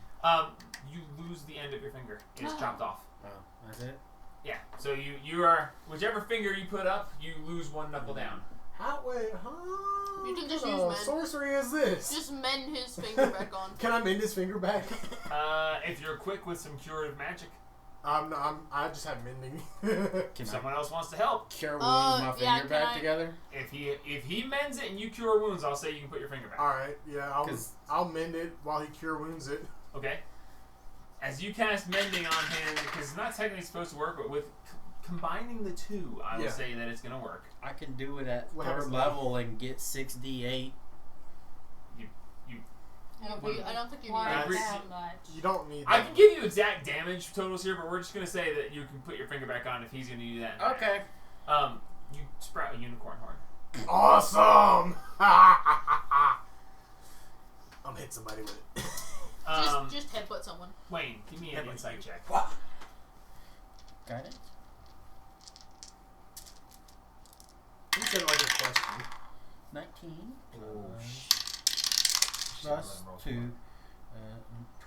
You lose the end of your finger. It's chopped off. Oh, that's it. Yeah. So you are whichever finger you put up, you lose one knuckle down. How wait? Huh? You can just What use kind of mend. sorcery is this? Just mend his finger back on. Can I mend his finger back? If you're quick with some curative magic, I just have mending. Can if someone else wants to help, cure wounds my yeah, finger can back I- together? if he mends it and you cure wounds, I'll say you can put your finger back. All right, yeah, 'Cause- I'll mend it while he cure wounds it. Okay. As you cast mending on him, because it's not technically supposed to work, but with combining the two, I will Yeah. say that it's gonna work. I can do it at What third happens level and get 6d8. I don't think you Why need Every- that much? You don't need. I that. can give you exact damage totals here, but we're just gonna say that you can put your finger back on if he's gonna do that. Okay. You sprout a unicorn horn. Awesome! I'm hit somebody with it. Just headbutt someone. Wayne, give me an Headbutt insight you. check. Got it? You said like a question. 19 Oh, plus 2.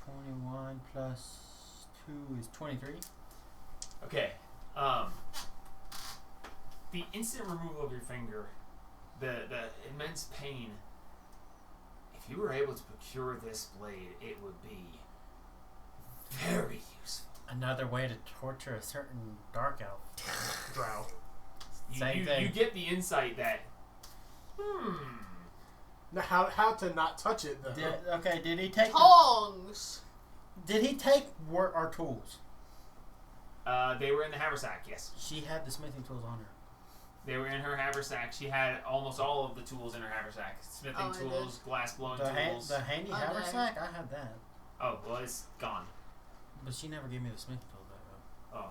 21 plus 2 is 23. Okay. The instant removal of your finger, the immense pain. If you were able to procure this blade, it would be very useful. Another way to torture a certain dark elf. Drow. Same thing. You get the insight that. Now, how to not touch it though? Did he take Tongs! Did he take our tools? They were in the haversack. Yes, She had the smithing tools on her. they were in her haversack. She had almost all of the tools in her haversack: smithing Oh, I did. tools, glass blowing The tools. handy Oh, haversack? I had that. Oh well, it's gone. But she never gave me the smithing tools back though. Oh,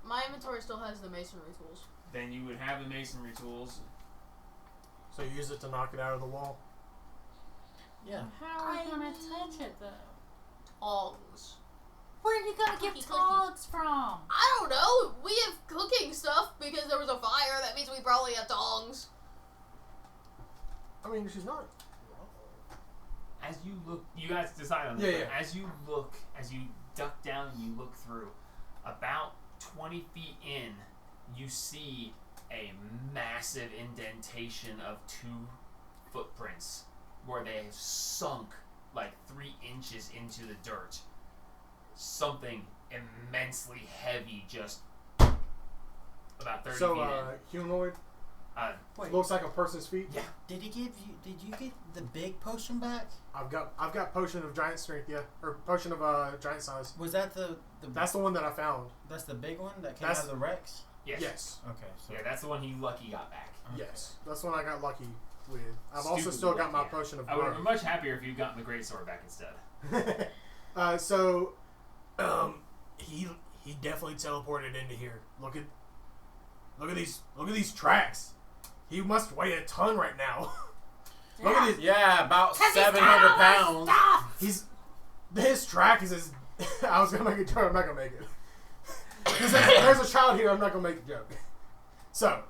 My inventory still has the masonry tools. then you would have the masonry tools. So you use it to knock it out of the wall. Yeah. How are we gonna touch it though? Tongs. Where are you gonna get Clicky, clicky. tongs from? I don't know. We have cooking stuff because there was a fire. That means we probably have tongs. I mean, she's not. As you look, you guys decide on this. Yeah, but yeah. As you look, as you duck down and you look through, about 20 feet in, you see a massive indentation of 2 footprints where they have sunk like 3 inches into the dirt. Something immensely heavy just about 30 So, feet humanoid in. Wait, looks like a person's feet. Yeah. did you get the big potion back? I've got potion of giant strength, yeah, or potion of giant size. Was that the That's the one that I found. that's the big one that came That's- out of the Rex? Yes. Yes, Okay, so Yeah, that's the one he lucky got back. okay. yes, that's the one I got lucky with. I've also Stupid still got my lucky. potion of I would have blood. been much happier if you'd gotten the great sword back instead. So, he definitely teleported into here. Look at these tracks. He must weigh a ton right now. Look at his. Yeah, about 'Cause he's 700 got all pounds. this stuff. His track is as. I was gonna make a joke. I'm not gonna make it. There's a child here. I'm not gonna make the joke. So,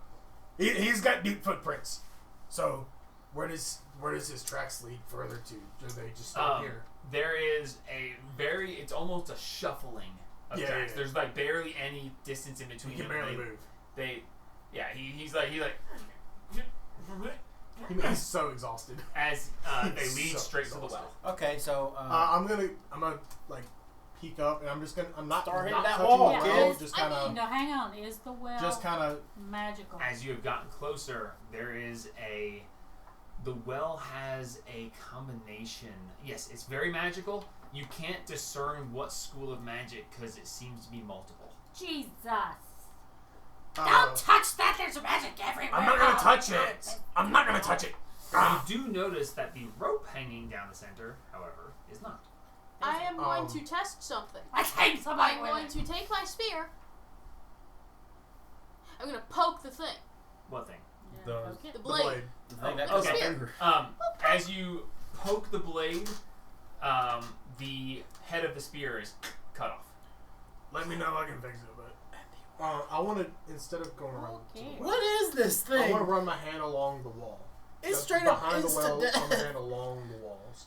he's got deep footprints. So, where does his tracks lead further to? Do they just stop here? There is it's almost a shuffling of Yeah, tracks. yeah. There's like barely any distance in He between can them. barely move. He's like He's so exhausted. as they He's lead so straight to the exhausted. well. Okay, so I'm gonna like peek up, and I'm not Start hitting not that touching wall, the Yeah, well, kid. just I kind mean, of No, hang on. Is the well magical? As you have gotten closer, the well has a combination. Yes, it's very magical. You can't discern what school of magic because it seems to be multiple. Jesus. Don't touch that. There's magic everywhere. I'm not gonna Oh, touch God. it. I'm not gonna touch it. Ah. You do notice that the rope hanging down the center, however, is not. I am going Um, to test something. I hate somebody I'm with going it. to take my spear. I'm going to poke the thing. What thing? The- Okay. The The blade. blade. the thing that Oh, goes okay. finger. As you poke the blade, the head of the spear is cut off. Let me know if I can fix it, but I want to instead of going around. Okay. What is this I thing? want to run my hand along the wall. It's Just straight up behind the well. instant Run my death. hand along the walls.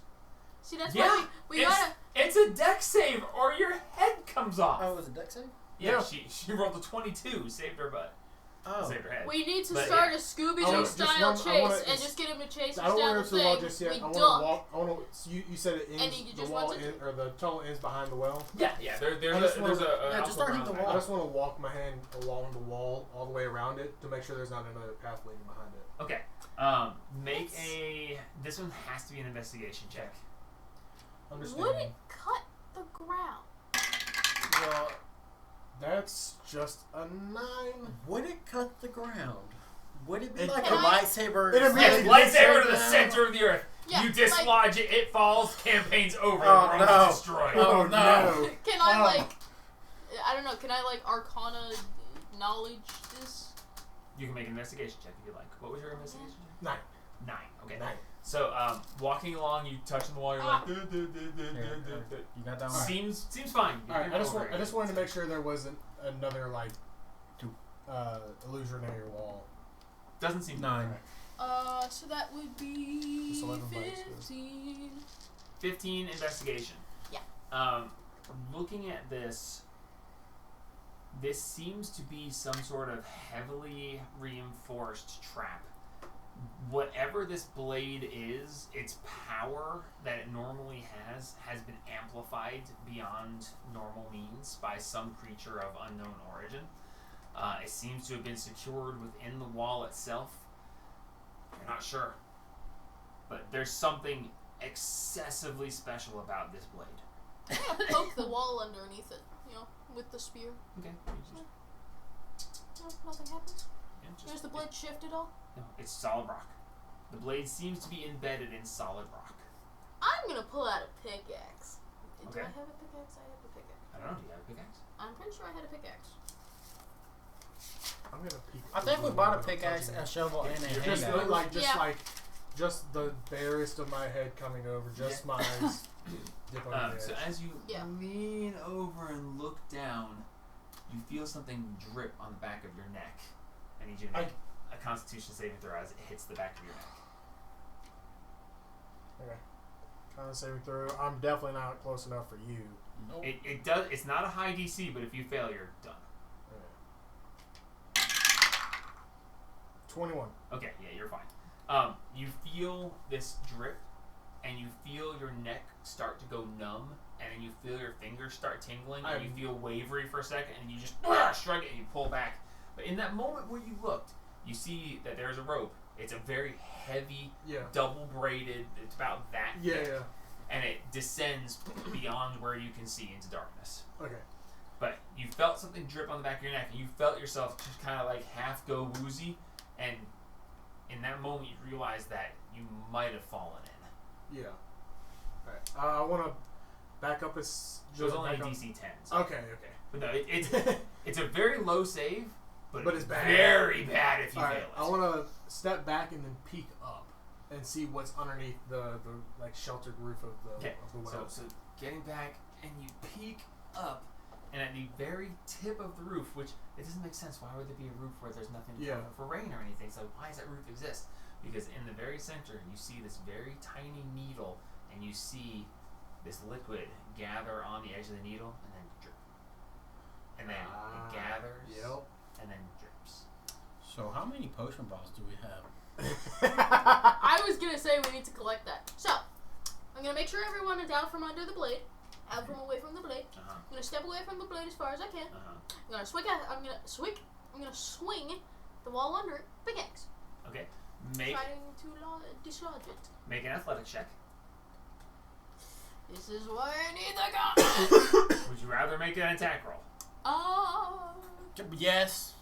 See, that's Yeah, why we gotta. It's a deck save, or your head comes off. Oh, was it deck save? Yeah, Yeah. she rolled a 22, saved her butt, Oh. saved her head. We need to But, start yeah. a Scooby I wanna Doo just style run- I chase wanna- and just get him to chase I us don't down want the to the wall thing. just yet. We I want duck. to walk. I want to. You said it ends. you The just wall want to- or the tunnel ends behind the well. Yeah, there's I just a wanna- yeah, alpha just start hitting around the that. wall. I just want to walk my hand along the wall all the way around it to make sure there's not another path leading behind it. Okay. Make this one has to be an investigation check. Understand? Would it cut the ground? Well, That's just a 9. would it cut the ground? Would it be It- like a Can I- lightsaber? It Yes, immediately- lightsaber to the down. center of the earth. Yeah, You dislodge it, it falls, campaign's over, Oh, the world no. is destroyed. Oh, no. Can I Oh. like? I don't know. Can I like Arcana knowledge this? You can make an investigation check if you like. What was your investigation check? 9. 9. Okay. 9. So, walking along, you touching the wall, you're like, Here, you got that one. seems fine. All right. You're I just over it. wanted to make sure there wasn't another like Two. illusionary wall. Doesn't seem 9. So that would be Just 11 bucks, 15. 15 investigation. Yeah. Looking at this seems to be some sort of heavily reinforced trap. Whatever this blade is, its power that it normally has been amplified beyond normal means by some creature of unknown origin. It seems to have been secured within the wall itself. You're not sure. But there's something excessively special about this blade. I'm gonna poke the wall underneath it. You know, with the spear. Okay. No, nothing happens. Yeah, Does the blade shift at all? No, it's solid rock. The blade seems to be embedded in solid rock. I'm gonna pull out a pickaxe. Do Okay. I have a pickaxe? I have a pickaxe. I don't know, do you have a pickaxe? I'm pretty sure I had a pickaxe. I'm gonna peek. I think we through bought a the pickaxe, touching a it. shovel, and a Just handbag. like, just Yeah. like, just the barest of my head coming over, just my eyes dip on the edge. So as you Yeah. lean over and look down, you feel something drip on the back of your neck. I need you to make a Constitution saving throw as it hits the back of your neck. Okay. Con saving throw. I'm definitely not close enough for you. Nope. It does. It's not a high DC, but if you fail, you're done. Okay. 21. Okay, yeah, you're fine. You feel this drip, and you feel your neck start to go numb, and then you feel your fingers start tingling, and you feel wavery for a second, and you just shrug it and you pull back. But in that moment where you looked, you see that there's a rope. It's a very heavy, double braided. It's about that thick, and it descends beyond where you can see into darkness. Okay. But you felt something drip on the back of your neck, and you felt yourself just kind of like half go woozy, and in that moment you realize that you might have fallen in. Yeah. Alright. I want to back up as... So it's only a DC 10. So. Okay. But no, it's a very low save, but it's bad. very bad if you fail it. I want to step back and then peek up and see what's underneath the like sheltered roof of the well. So getting back, and you peek up, and at the very tip of the roof, which it doesn't make sense. Why would there be a roof where there's nothing for rain or anything? So why does that roof exist? Because in the very center, you see this very tiny needle, and you see this liquid gather on the edge of the needle, and then drip. And then it gathers, and then drips. So how many potion bottles do we have? I was gonna say we need to collect that. So, I'm gonna make sure everyone is down from under the blade, out from away from the blade. Uh-huh. I'm gonna step away from the blade as far as I can. Uh-huh. I'm gonna I'm gonna swing the wall under it, pickaxe. Okay. Trying to dislodge it. Make an athletics check. This is why I need the gun. Would you rather make an attack roll? Yes.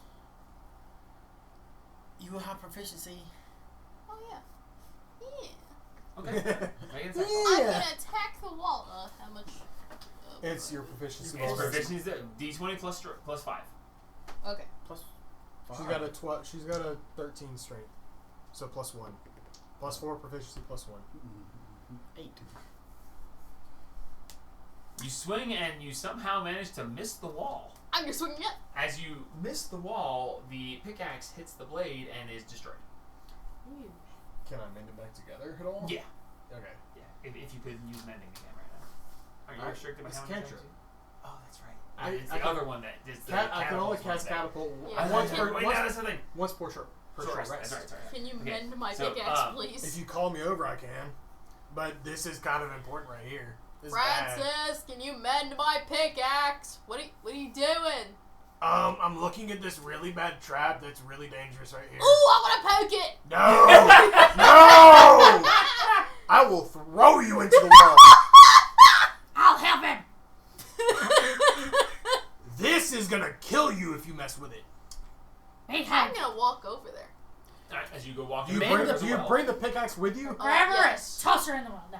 You will have proficiency. Oh yeah. Okay. Make an attack roll. I'm gonna attack the wall. How much? It's your proficiency. It's proficiency D20 plus 5. Okay. Plus 5. She's got a 13 strength, so plus 1. Plus 4 proficiency plus 1. 8. You swing and you somehow manage to miss the wall. I'm gonna swing it. As you miss the wall, the pickaxe hits the blade and is destroyed. Can I mend it back together at all? Yeah. Okay. Yeah. If you could use mending again right now. Are you restricted by it's how many cantrip. times? Oh, that's right. It's I the can- other one that is the I can only catapult one cast that- catapult Yeah. once Wait, per no, that's the thing. once per short Short rest. rest. That's right. Can you Okay, mend my so, pickaxe, please? If you call me over, I can. But this is kind of important right here. This is bad. Francis, can you mend my pickaxe? What are you doing? I'm looking at this really bad trap that's really dangerous right here. Ooh, I wanna poke it! No! No! I will throw you into the wall. I'll help him. This is gonna kill you if you mess with it. Hey, I'm gonna walk over there. Alright, as you go walking Do you over bring the pickaxe with you? Grab her yes. and toss her in the wall. No.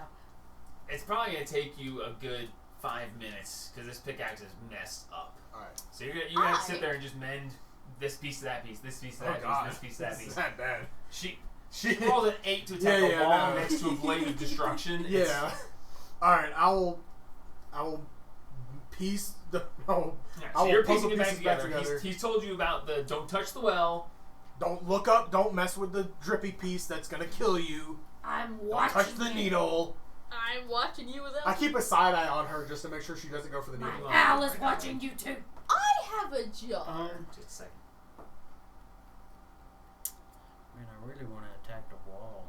It's probably going to take you a good 5 minutes because this pickaxe is messed up. Alright. So you're gonna have to sit there and just mend this piece to that piece, this piece to that piece, this piece to that This piece. is that bad. She rolled an 8 to attack a wall no. next to a blade of destruction. Yeah. Alright, I will piece the... No. Yeah, I so will you're puzzle piecing it back pieces back together. together. He's told you about the don't touch the well. Don't look up, don't mess with the drippy piece that's gonna kill you. I'm Don't watching touch the you. needle. I'm watching you with I keep a side eye on her just to make sure she doesn't go for the My needle. owl is watching you too. I have a job. Just a second. Man, I really want to attack the wall.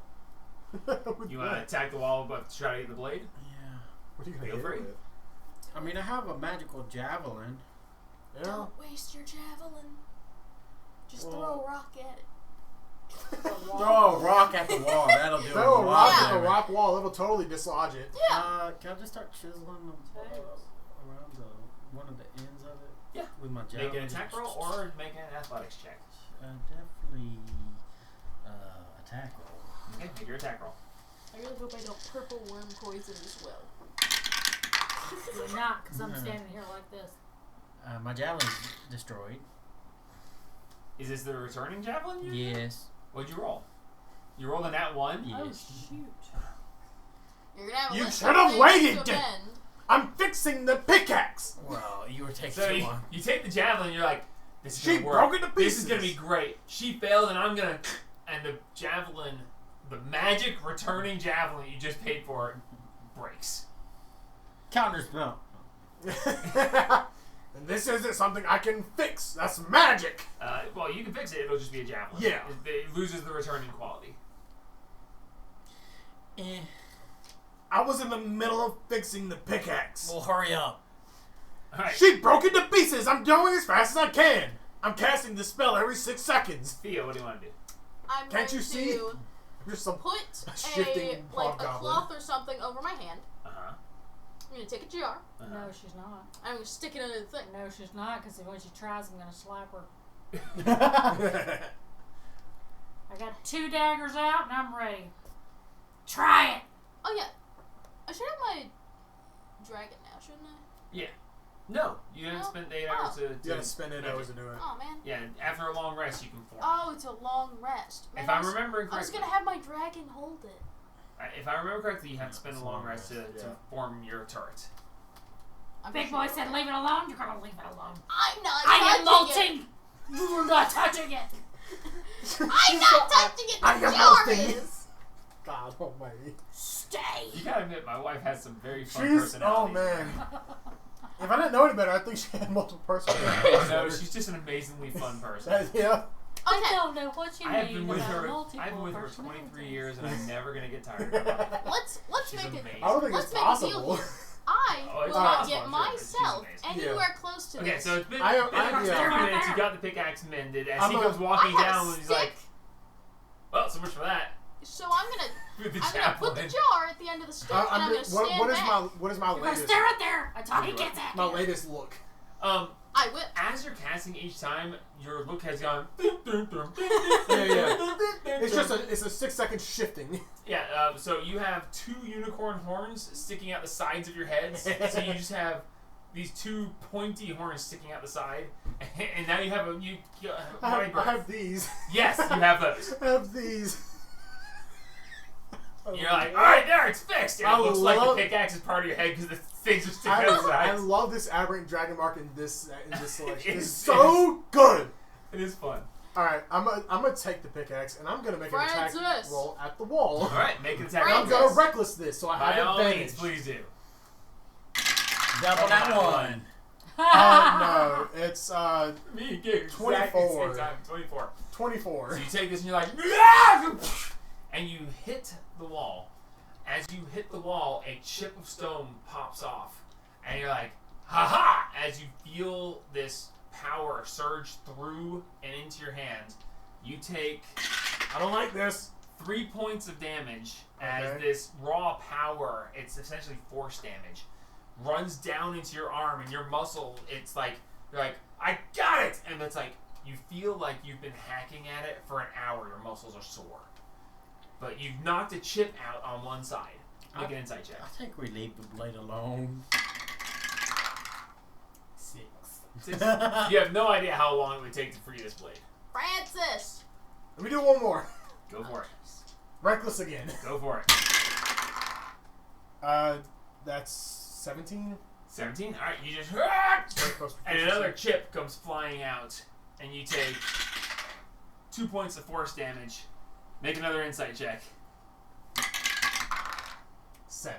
With You want to what? attack the wall but to try to get the blade? Yeah. What are you gonna Feel hit free. it with? I mean, I have a magical javelin. Yeah. Don't waste your javelin. Just Well- throw a rock at it. Throw a rock at the wall. That'll do it. Throw a rock at the damage. rock wall, it'll totally dislodge it. Yeah. Can I just start chiseling around one of the ends of it? Yeah. With my Make javelin. an attack roll or make an athletics check. Definitely attack roll. Okay, make your attack roll. I really hope I don't purple worm poison as well. You're not, because I'm standing here like this. My javelin's destroyed. Is this the returning javelin? Yes. What'd you roll? You rolled a nat 1. Yeah. Oh shoot. You're gonna have a You list should of have things waited. to amend. I'm fixing the pickaxe. Well, you were taking So too you, long. you take the javelin, you're like, this is She gonna work. broke it to This is pieces. gonna be great. She failed, and I'm gonna. And the javelin, the magic returning javelin you just paid for, breaks. Counter spell. And this isn't something I can fix. That's magic. Well, you can fix it. It'll just be a javelin. Yeah. It loses the returning quality. Eh. I was in the middle of fixing the pickaxe. Well, hurry up. All right, She broke it to pieces. I'm going as fast as I can. I'm casting the spell every 6 seconds. Theo, what do you want to do? I'm Can't going you see? to You're some put shifting a hobgoblin. cloth or something over my hand. Uh-huh. I'm gonna take a jar. No, she's not. I'm gonna stick it under the thing. No, she's not. Because when she tries, I'm gonna slap her. I got 2 daggers out and I'm ready. Try it. Oh yeah, I should have my dragon now, shouldn't I? No, you didn't No? spend 8 hours to You gotta spend 8 hours to do it. Oh man. Yeah, after a long rest, you can form. Oh, it's a long rest. Man, If I'm remembering I was correctly, gonna have my dragon hold it. if I remember correctly, you have to spend a It's a long long rest to rest, yeah. form your turret. I'm Big sure. boy said leave it alone. You're gonna leave it alone. I'm not I am touching molting. You're not touching it. it. I'm not touching it. I The am jar melting. is. God almighty. Stay. You gotta admit, my wife has some very fun She's. personality. Oh, man. If I didn't know any better, I think she had multiple personalities. No, she's just an amazingly fun person. Yeah. I Okay, don't know what you I have mean been with about her. multiple I've been with her personalities. 23 years, and I'm never gonna get tired of her. let's She's make it. amazing. I don't think Let's it's make a deal possible. here. I Oh, it's will not possible, get I'm sure, but she's myself amazing. anywhere close to Okay, this. so it's been, I- been about yeah. 2 minutes. You got the pickaxe mended. As I'm he a- comes walking I have down, a he's stick, like, "Well, so much for that." so I'm gonna put the javelin. jar at the end of the stick, and I'm gonna stand back. what is my You're gonna latest? stare it there until he gets at My you. latest look. I whip. As you're casting each time, your look has gone. It's just it's a 6 second shifting. Yeah. So you have 2 unicorn horns sticking out the sides of your heads. So you just have these 2 pointy horns sticking out the side, and now you have a I have these. Yes, you have those. I have these. You're like, all right, there, it's fixed. And I it looks like love- the pickaxe is part of your head because the things are sticking I, out the I sides. love this aberrant dragon mark in this selection. It's- It's so good. It is fun. All right, I'm gonna take the pickaxe and I'm gonna make an attack Francis. roll at the wall. All right, make an attack. And I'm Francis. gonna reckless this, so I By have all advantage. means, please do. Double that one. No, it's Me get 24. 24. 24. So you take this and you're like, "Yeah!" And you hit the wall. As you hit the wall, a chip of stone pops off, and you're like, "Ha ha!" As you feel this power surge through and into your hand, you take I don't like this. 3 points of damage as Okay. this raw power, it's essentially force damage, runs down into your arm and your muscle. It's like, you're like, I got it! And it's like, you feel like you've been hacking at it for an hour. Your muscles are sore. But you've knocked a chip out on one side. Make an insight check. I think we leave the blade alone. 6. You have no idea how long it would take to free this blade. Francis. Let me do one more. Go for it. Reckless again. Go for it. That's 17. 17? Alright, you just... Very close to And another chip comes flying out, and you take 2 points of force damage. Make another insight check. 7.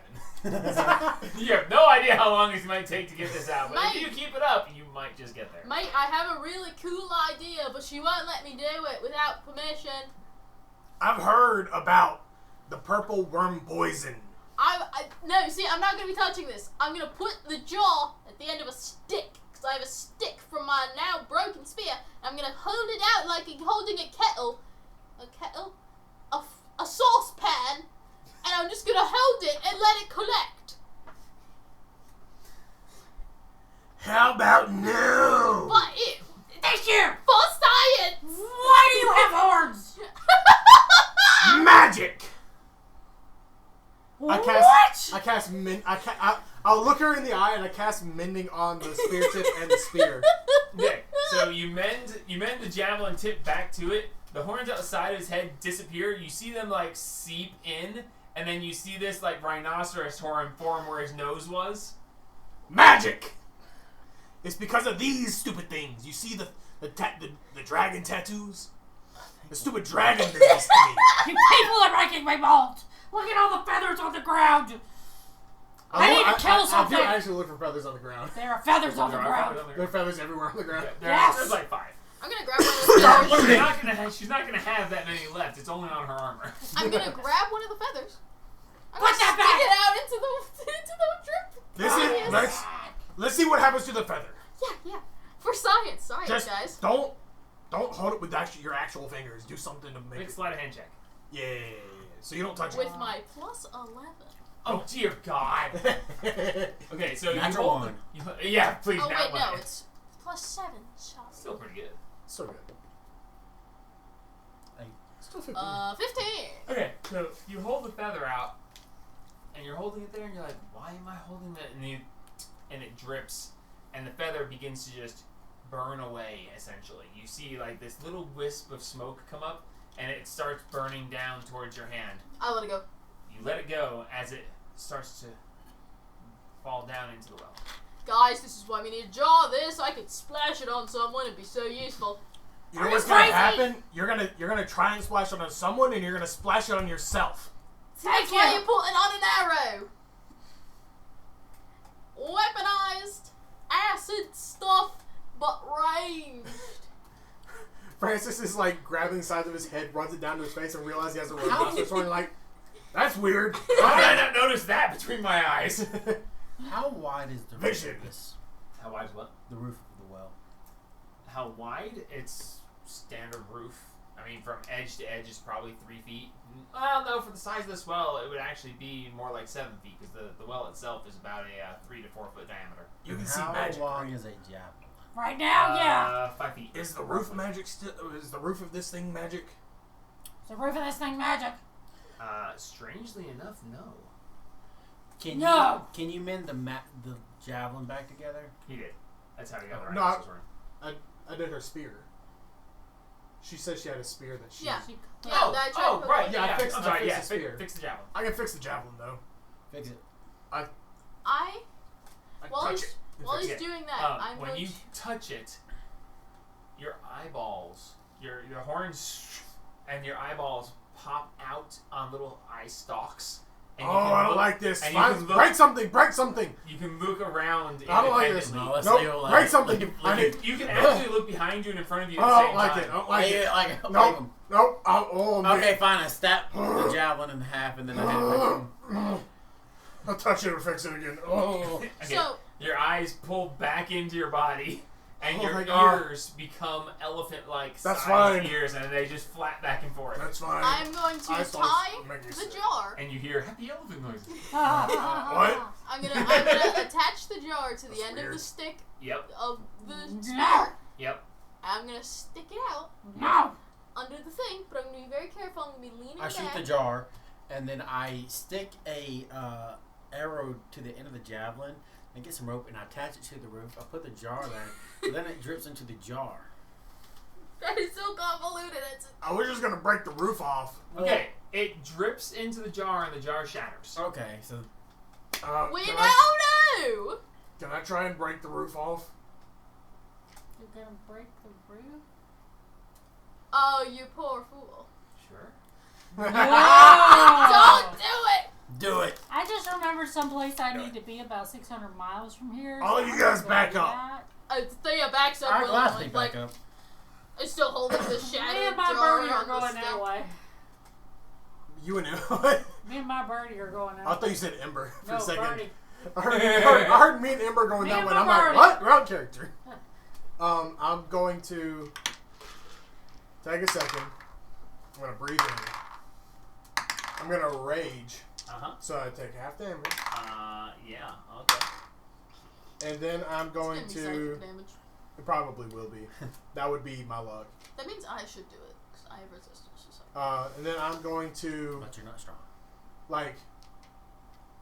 You have no idea how long this might take to get this out, but Mate. if you keep it up, you might just get there. Mate, I have a really cool idea, but she won't let me do it without permission. I've heard about the purple worm poison. No, see, I'm not going to be touching this. I'm going to put the jaw at the end of a stick, because I have a stick from my now broken spear. I'm going to hold it out like holding a kettle. A kettle? A saucepan. And I'm just going to hold it and let it collect. How about no? But This year. for science! Why do you have horns? Magic! What? I cast I'll look her in the eye and I cast mending on the spear tip and the spear. Okay, so you mend the javelin tip back to it, The horns outside of his head disappear. You see them like seep in, and then you see this like rhinoceros horn form where his nose was. Magic! It's because of these stupid things. You see the dragon tattoos? The stupid dragon did this to me. You people are making me bolt. Look at all the feathers on the ground. I need to kill something. I actually look for feathers on the ground. There are feathers on the There are ground. feathers on the There are ground. feathers everywhere on the ground. Yes. There's like 5. I'm gonna grab one of the feathers. She's not gonna have that many left. It's only on her armor. I'm gonna grab one of the feathers. I'm Put gonna that stick back. it out into the drip. Listen, let's see what happens to the feather. Yeah. For science, Just guys. don't hold it with your actual fingers. Do something to make Make a it. sleight of hand check. Yeah. So you don't touch With my plus 11. Oh dear God. Okay, so you Natural hold one. yeah, please. Oh nat wait, one. no, it's plus 7. Sorry. Still pretty good. So good. Still 15. 15. Okay, so you hold the feather out, and you're holding it there, and you're like, why am I holding that? And it drips, and the feather begins to just burn away, essentially. You see, like, this little wisp of smoke come up, and it starts burning down towards your hand. I let it go. You let it go as it starts to fall down into the well. Guys, this is why we need to draw this. I could splash it on someone. It'd be so useful. You know Are what's you gonna crazy? happen? You're gonna try and splash it on someone, and you're gonna splash it on yourself. Thank That's why you you. put it on an arrow. Weaponized acid stuff, but ranged. Francis is like grabbing the side of his head, runs it down to his face, and realizes he has a rhinoceros horn. Like, that's weird. How did I not notice that between my eyes? How wide is the Vision. roof of this? How wide is what? The roof of the well. How wide? It's standard roof. I mean, from edge to edge is probably 3 feet. Well, no, for the size of this well, it would actually be more like 7 feet because the well itself is about a 3 to 4 foot diameter. You can And see how magic. long is a javelin? Right now, yeah. 5 feet. Is the roof magic still? Is the roof of this thing magic? Is the roof of this thing magic? Strangely enough, no. Can you mend the javelin back together? He did. That's how he got the No, rhinoceros horn. I did her spear. She said she had a spear that she. Yeah. She- Yeah, Oh, I tried to put right. it- Yeah, I fixed- I'm I sorry. fixed Yeah, the spear. fix the javelin. I can fix the javelin though. Fix it. I While touch he's, it. while he's Yeah. doing that, I'm When going you to... touch it, your eyeballs, your horns, and your eyeballs pop out on little eye stalks. And Oh, you can I don't look- like this. and you Fine, can look- break something! Break something! You can look around. I don't like this. independently. No, let's Nope, leave it like break it. something. Leave- I leave need- You can actually look behind you and in front of you I at the don't same like time. it. I don't like Leave it. it like it. Nope. Nope. Oh, man. Okay, fine. I snap the javelin in half and then I hit it. I'll touch it or fix it again. Oh. Okay, So, your eyes pull back into your body, and Oh your my God. ears become elephant-like That's sized fine. ears, and they just flap back and forth. That's fine. I'm going I to start tie making the sense. jar. And you hear happy elephant noises. What? I'm gonna attach the jar to the That's end of weird. the stick Yep, of the No. spear. yep. I'm gonna stick it out No. under the thing, but I'm gonna be very careful. I'm gonna be leaning I shoot back. the jar, and then I stick a arrow to the end of the javelin and get some rope and I attach it to the roof. I put the jar there, so then it drips into the jar. That is so convoluted. It's I was just gonna break the roof off. Okay, it drips into the jar, and the jar shatters. Okay, so we Can now I, know. can I try and break the roof off? You're gonna break the roof? Oh, you poor fool! Sure. Don't do it. do it. I just remember someplace I need to be about 600 miles from here. All so you I'm guys gonna back do up. that. I throw your backs up. Our Will, glass like, thing back up. I'm still holding the Me shattered and my jar birdie are on the going stick. that way. You and what? Me and my birdie are going that I way. thought you said Ember for No, a second. birdie. I heard me and Ember going Me that and way. my I'm like, birdie. what? We're out of character. I'm going to take a second. I'm gonna breathe in. I'm gonna rage. Uh-huh. So I take half damage, Yeah, okay. and then I'm going It's gonna be to. psychic damage. It probably will be. That would be my luck. That means I should do it because I have resistance to psychic. And then I'm going to But you're not strong. like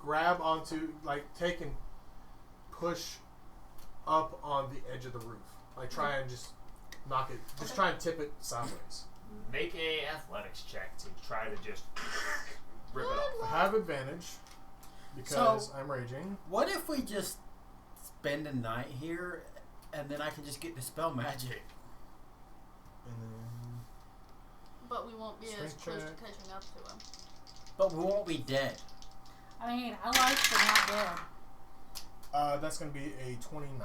grab onto, like take and push up on the edge of the roof. Like try and just knock it. Just try and tip it sideways. make a athletics check to try to just rip it I off. have advantage because I'm raging. What if we just spend a night here, and then I can just get dispel magic? And then But we won't be as Strength close to check. catching up to him. But we won't be dead. I mean, I like the not dead. that's going to be a 29.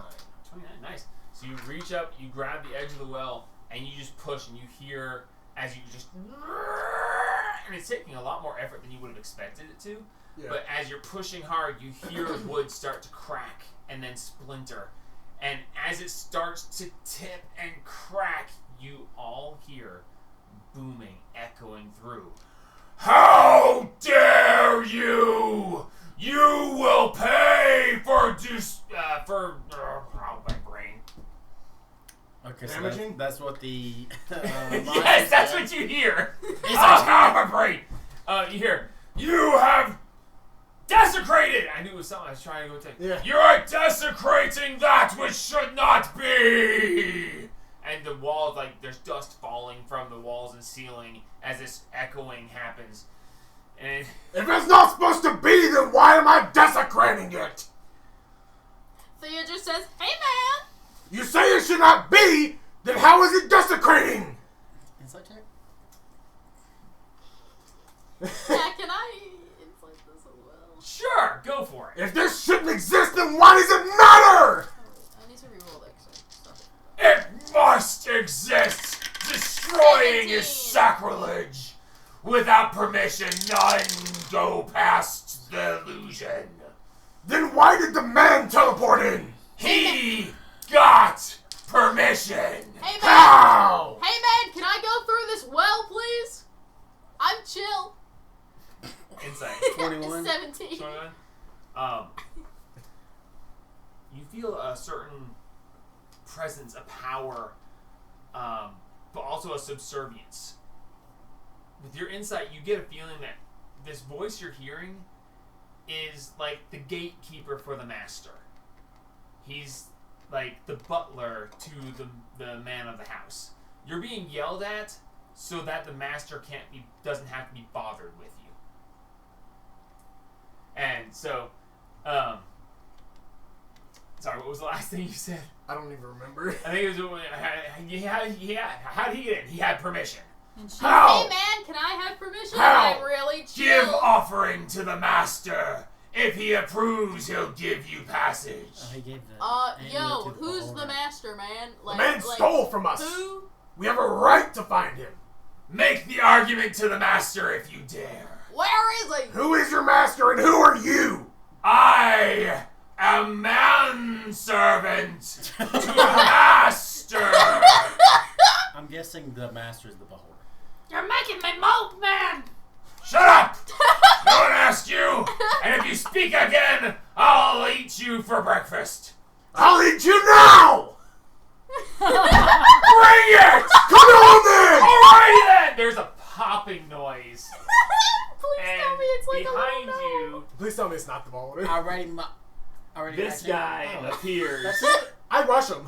29, nice. So you reach up, you grab the edge of the well, and you just push, and you hear as you just, and it's taking a lot more effort than you would have expected it to. Yeah. But as you're pushing hard, you hear wood start to crack and then splinter. And as it starts to tip and crack, you all hear booming, echoing through. How dare you! You will pay for my brain. Okay, so Damaging? that's what the. Yes, that's what you hear. My brain. You hear, you have desecrated. I knew it was something I was trying to go take. Yeah. You are desecrating that which should not be. And the walls, like, there's dust falling from the walls and ceiling as this echoing happens. And If it's not supposed to be, then why am I desecrating it? Thea just says, "Hey man!" You say it should not be, then how is it desecrating? Insight check? Yeah, can I insight this as well? sure, go for it. If this shouldn't exist, then why does it matter? I need to reroll that stuff. It must exist. Destroying 17. is sacrilege. Without permission, none go past the illusion. Then why did the man teleport in? He got permission. Hey man! How? Hey man, can I go through this well, please? I'm chill. Insight. 21. 17. 21. You feel a certain presence, a power, but also a subservience. With your insight, you get a feeling that this voice you're hearing is like the gatekeeper for the master. He's like the butler to the man of the house. You're being yelled at so that the master doesn't have to be bothered with you. And so, sorry, what was the last thing you said? I don't even remember. I think it was how did he get in? He had permission. And she, How? Hey man, can I have permission? How? I'm really Give chill. offering to the master. If he approves, he'll give you passage. He gave the amulet Yo, to who's the beholder. master, man? The man stole from us. Who? We have a right to find him. Make the argument to the master if you dare. Where is he? Who is your master and who are you? I am manservant to the master. I'm guessing the master is the beholder. you're making me mope, man. Shut up! No one asked you. And if you speak again, I'll eat you for breakfast. I'll eat you now! Bring it! Come on then! Alrighty then! There's a popping noise. Please And tell me it's like behind a little you, Please tell me it's not the beholder. Already this acting? guy Oh. appears. That's it? I rush him.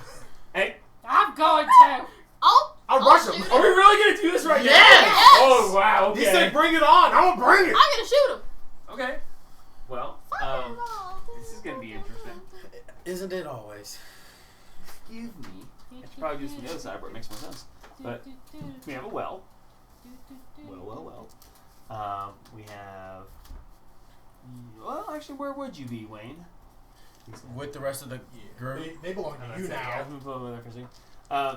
Hey, I'm going to. I'll rush him. shoot are we really gonna do this right now? Yes! Oh wow. Okay. He said bring it on. I'm gonna bring it. I'm gonna shoot him. Okay. Well, this is gonna be interesting. Isn't it always? Excuse me. I should probably do this from the other side where it makes more sense. But we have a well. Well. We have. Well, actually, where would you be, Wayne? With the rest of the group? They belong to you Yeah, now. move over there for a second.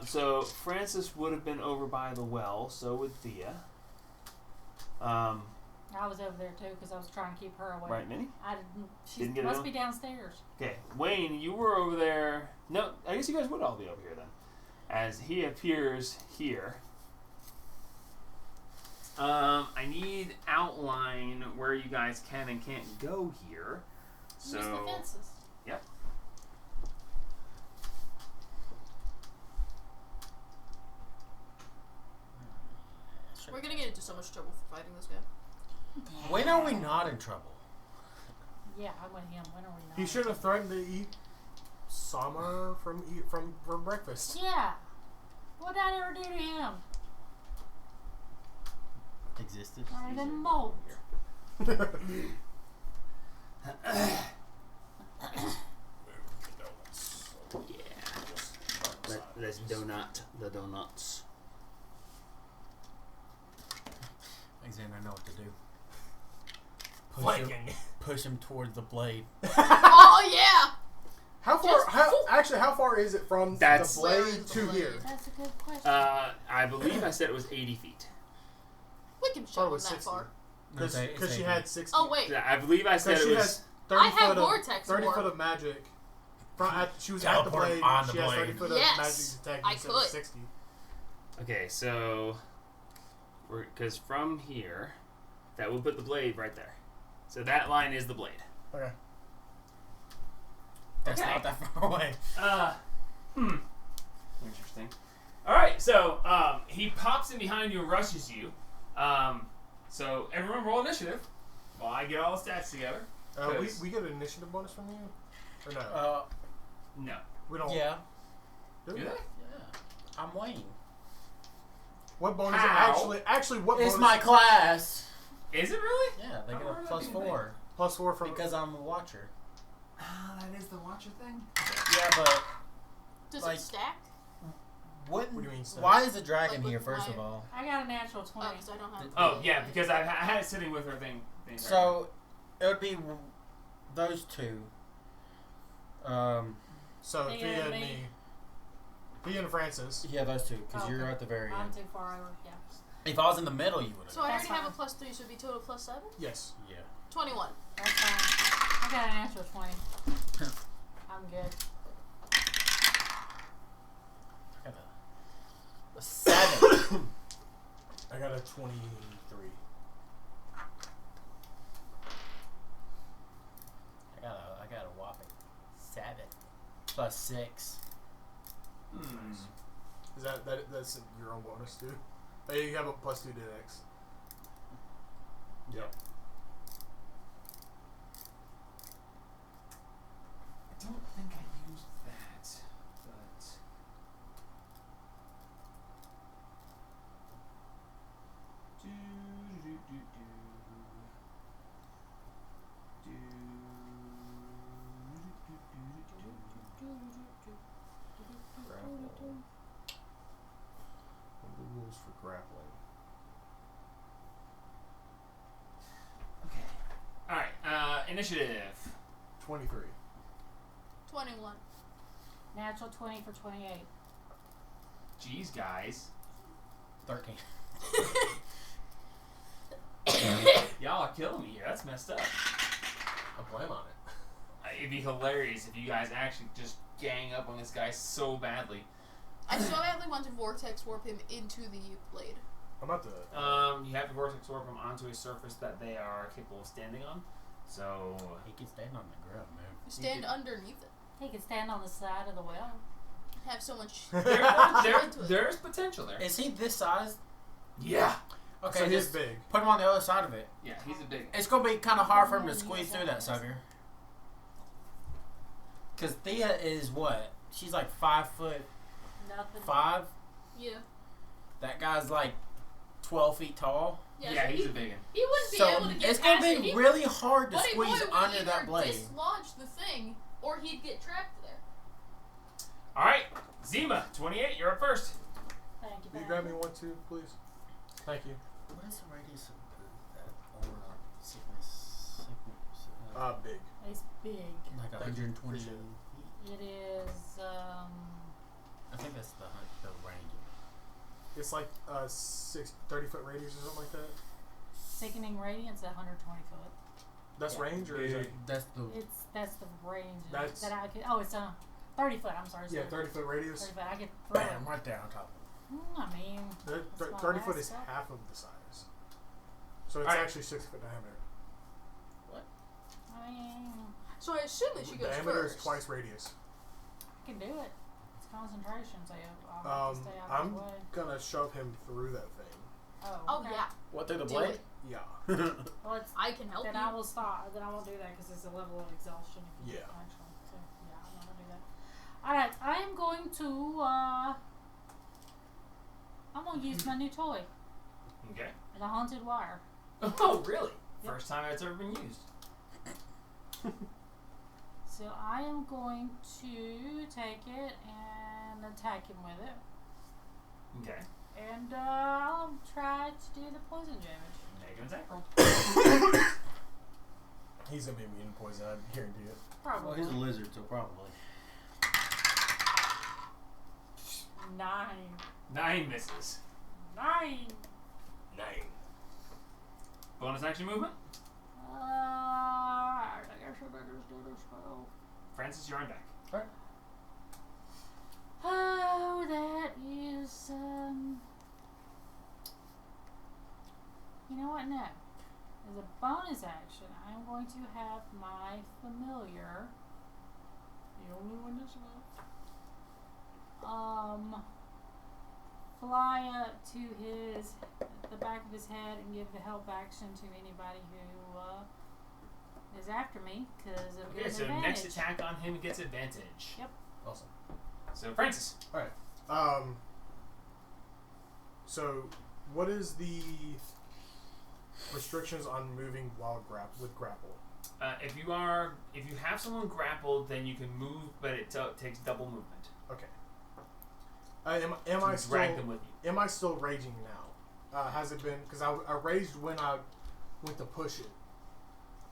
So Francis would have been over by the well. So would Thea. I was over there too because I was trying to keep her away. Right, Minnie? I didn't. She Didn't get must it be downstairs. Okay, Wayne, you were over there. No, I guess you guys would all be over here then, as he appears here. I need outline where you guys can and can't go here. Use the So fences. yep. We're gonna get into so much trouble for fighting this guy. When are we not in trouble? Yeah, I'm with him. When are we not? He should have threatened to eat Summer for breakfast. Yeah. What did I ever do to him? existed. Not even mold. Let's donut the donuts. Alexander, I know what to do. Flanking. Push him towards the blade. Oh yeah. How far? How far is it from That's- the Where blade is the to blade? here? That's a good question. I believe I said it was 80 feet. We can Thought show it him was that 60. far. Because she had 60. Oh wait. Yeah, I believe I said Because it she was. has 30 I have foot of, vortex 30 warp. foot of magic. She was at the Teleport blade. on the She has 30 blade. foot Yes, of magic detect. I Instead of could. 60. Okay, so because from here, that will put the blade right there. So that line is the blade. Okay. That's Okay. not that far away. Interesting. All right, so he pops in behind you and rushes you. So everyone roll initiative while I get all the stats together. We get an initiative bonus from you? Or no? No. We don't. Yeah. Do Do we? they? Yeah. I'm Wayne. What bonus? How? Actually, what It's bonus? my class. Is it really? Yeah, they I get don't a know plus anything. 4 +4 from. because I'm a watcher. That is the watcher thing. Yeah, but Does like- it stack? what? What do you mean, sir? Why is the dragon Like with here? First my- of all, I got a natural 20. Oh, because I don't have. Oh yeah, because I had it sitting with her thing. so it would be those two. So Thea Thea and and me. me. Thea and Francis. Yeah, those two, because Oh, you're okay. at the very I'm end. too far over. Yeah. If I was in the middle, you would have. So I That's already have a fine. +3, so it'd be total +7. Yes. Yeah. 21. That's fine. I got a natural 20. I'm good. I got a 7. I got a 23. I got a whopping 7 plus 6. Is that's your own bonus too? Oh, you have a +2 to X. Yep. I don't think I used that, but Grapple. What are the rules for grappling? okay. All right. Initiative. 23. 21. Natural 20 for 28. Jeez, guys. 13. Y'all are killing me here. That's messed up. I plan on it. It'd be hilarious if you guys actually just gang up on this guy so badly. I so badly want to vortex warp him into the blade. I'm about to. You have to vortex warp them onto a surface that they are capable of standing on. So He can stand on the ground, man. Stand underneath it. He can stand on the side of the well. Have so much. there's potential there. Is he this size? Yeah. Okay, So he's just big. put him on the other side of it. Yeah, he's a big. It's gonna be kind of hard for him to squeeze through that sucker. Cause Thea is what? She's like 5'5". Nothing. Yeah. That guy's like 12 feet tall. Yeah, Yeah, so he's he, a big one. he wouldn't be So able to get it's past gonna it. be He- really hard to Buddy boy squeeze would under either that blade. dislodge the thing, or he'd get trapped there. All right, Zima, 28. You're up first. Thank you. Will you babe. grab me 1, 2, please? Thank you. What is the radius of that aura sickness? Big. It's big. Like 120 Appreciate it. feet. It is, I think that's the range. It's like 30-foot radius or something like that. sickening radiance at 120 foot. That's Yeah. range or is it? That's the. That's the range That's- that I could. Oh, it's 30 foot. I'm sorry. Yeah, sorry. 30-foot radius. 30 foot. I could throw it. Bam! Right there on top. I mean, Thir- That's my 30 foot last is step. half of the size. So it's Alright. actually 6-foot diameter. I mean, So I assume that she goes Diameter first. is twice radius. I can do it. It's concentration, so I'll have to stay out of I'm the way. gonna shove him through that thing. Oh, Oh okay. yeah, What through the Do blade? it. Yeah. Well, it's, I can help then you. I will stop. Then I won't do that because it's a level of exhaustion. If you Yeah. Actually, so yeah, I'm not gonna do that. All right, I am going to. I'm gonna use my new toy. Okay. And a haunted wire. Oh, really? Yep. First time it's ever been used. So I am going to take it and attack him with it. Okay. And I'll try to do the poison damage. Make an attack roll. He's gonna be immune to poison. I guarantee it. Probably. Well, he's a lizard, so probably. 9. 9 misses. 9. 9. Bonus action movement. I guess I better just do this spell. Francis, you're on deck. Oh, that is, you know what? No. As a bonus action, I'm going to have my familiar, the only one that's left, fly up to the back of his head and give the help action to anybody who, is after me, because it'll Okay, give so him advantage. next attack on him gets advantage. Yep. Awesome. So Francis. So what is the restrictions on moving while with grapple? If you have someone grappled, then you can move, but it takes double movement. Okay. Am I To still drag them with you. Am I still raging now? Has it been because I raged when I went to push it,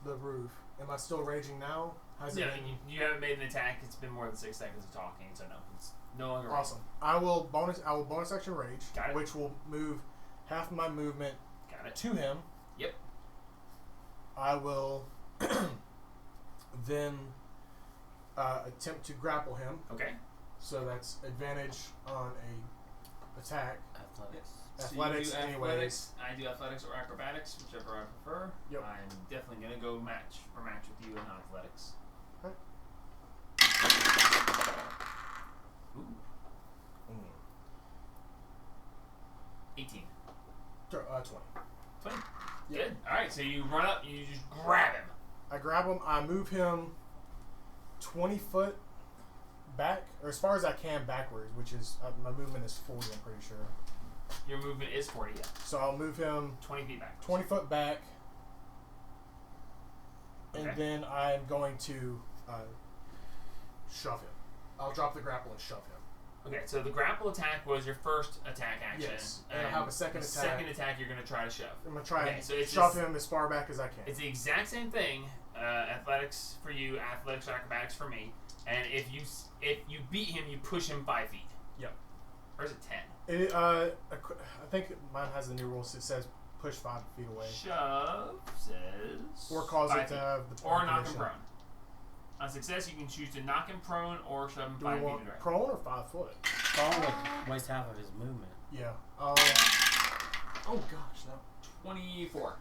the roof. Am I still raging now? Has it Yeah, been you haven't made an attack. It's been more than 6 seconds of talking, so no, it's no longer. awesome? I will bonus action rage, Got it. which will move half my movement Got it. to him. Yep. I will then attempt to grapple him. Okay. So that's advantage on a attack. Athletics. Athletics, so you do anyways. athletics. I do athletics or acrobatics, whichever I prefer. Yep. I'm definitely gonna go match with you in athletics. Okay. Ooh, 18. 20. 20. Yeah. Good. All right. So you run up, you just grab him. I grab him. I move him 20 foot back, or as far as I can backwards, which is my movement is 40. I'm pretty sure. Your movement is 40. Yeah. So I'll move him 20 feet back. 20 foot back, and Okay. then I'm going to shove him. I'll drop the grapple and shove him. Okay. So the grapple attack was your first attack action. Yes, and I have a second the attack. Second attack, you're gonna try to shove. I'm gonna try Okay, and so it's shove just- him as far back as I can. It's the exact same thing. Athletics for you, athletics, acrobatics for me. And if you beat him, you push him 5 feet. Yep. Or is it 10? I think mine has the new rules. It says push 5 feet away, Shove says. or cause 5 it to feet. have the Or knock him condition. prone. On success, you can choose to knock him prone or shove him Do we 5 feet want in the direction. prone or 5 foot? Prone would waste half of his movement. Yeah. Oh gosh, that 24.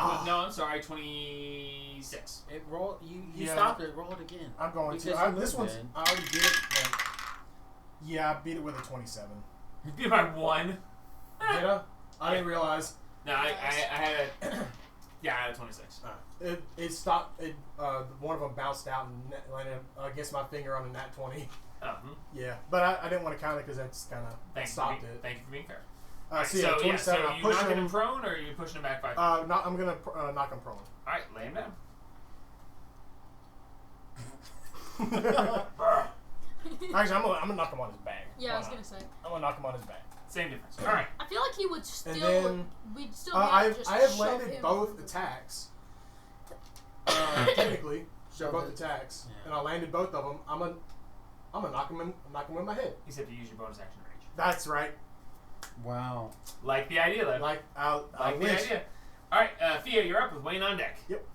Ah. No, I'm sorry, 26. It rolled. You Yeah. stopped it. Roll it again. I'm going Because to. you This moved, one's. man. I already beat it. But yeah, I beat it with a 27. You beat by 1. Did I? I didn't realize. No, I had a. Yeah, I had a 26. It stopped. One of them bounced out and landed against my finger on a nat 20. Oh, Yeah, but I didn't want to count it because that's kind of stopped it. Thank you for being fair. So yeah, 27. so I'm you pushing knocking him him. prone, or are you pushing him back 5 feet? I'm gonna knock him prone. All right, lay him down. Actually, I'm gonna knock him on his back. Yeah, Why I was not? gonna say. I'm gonna knock him on his back. Same difference. All right. I feel like he would still. then, we'd still be able to just I have shove landed him. both attacks. Technically, both attacks, Yeah. and I landed both of them. I'm gonna knock him in my head. Except you use your bonus action range. That's right. Wow. Like the idea, though. Like I Like the wish. idea. All right, Thea, you're up with Wayne on deck. Yep.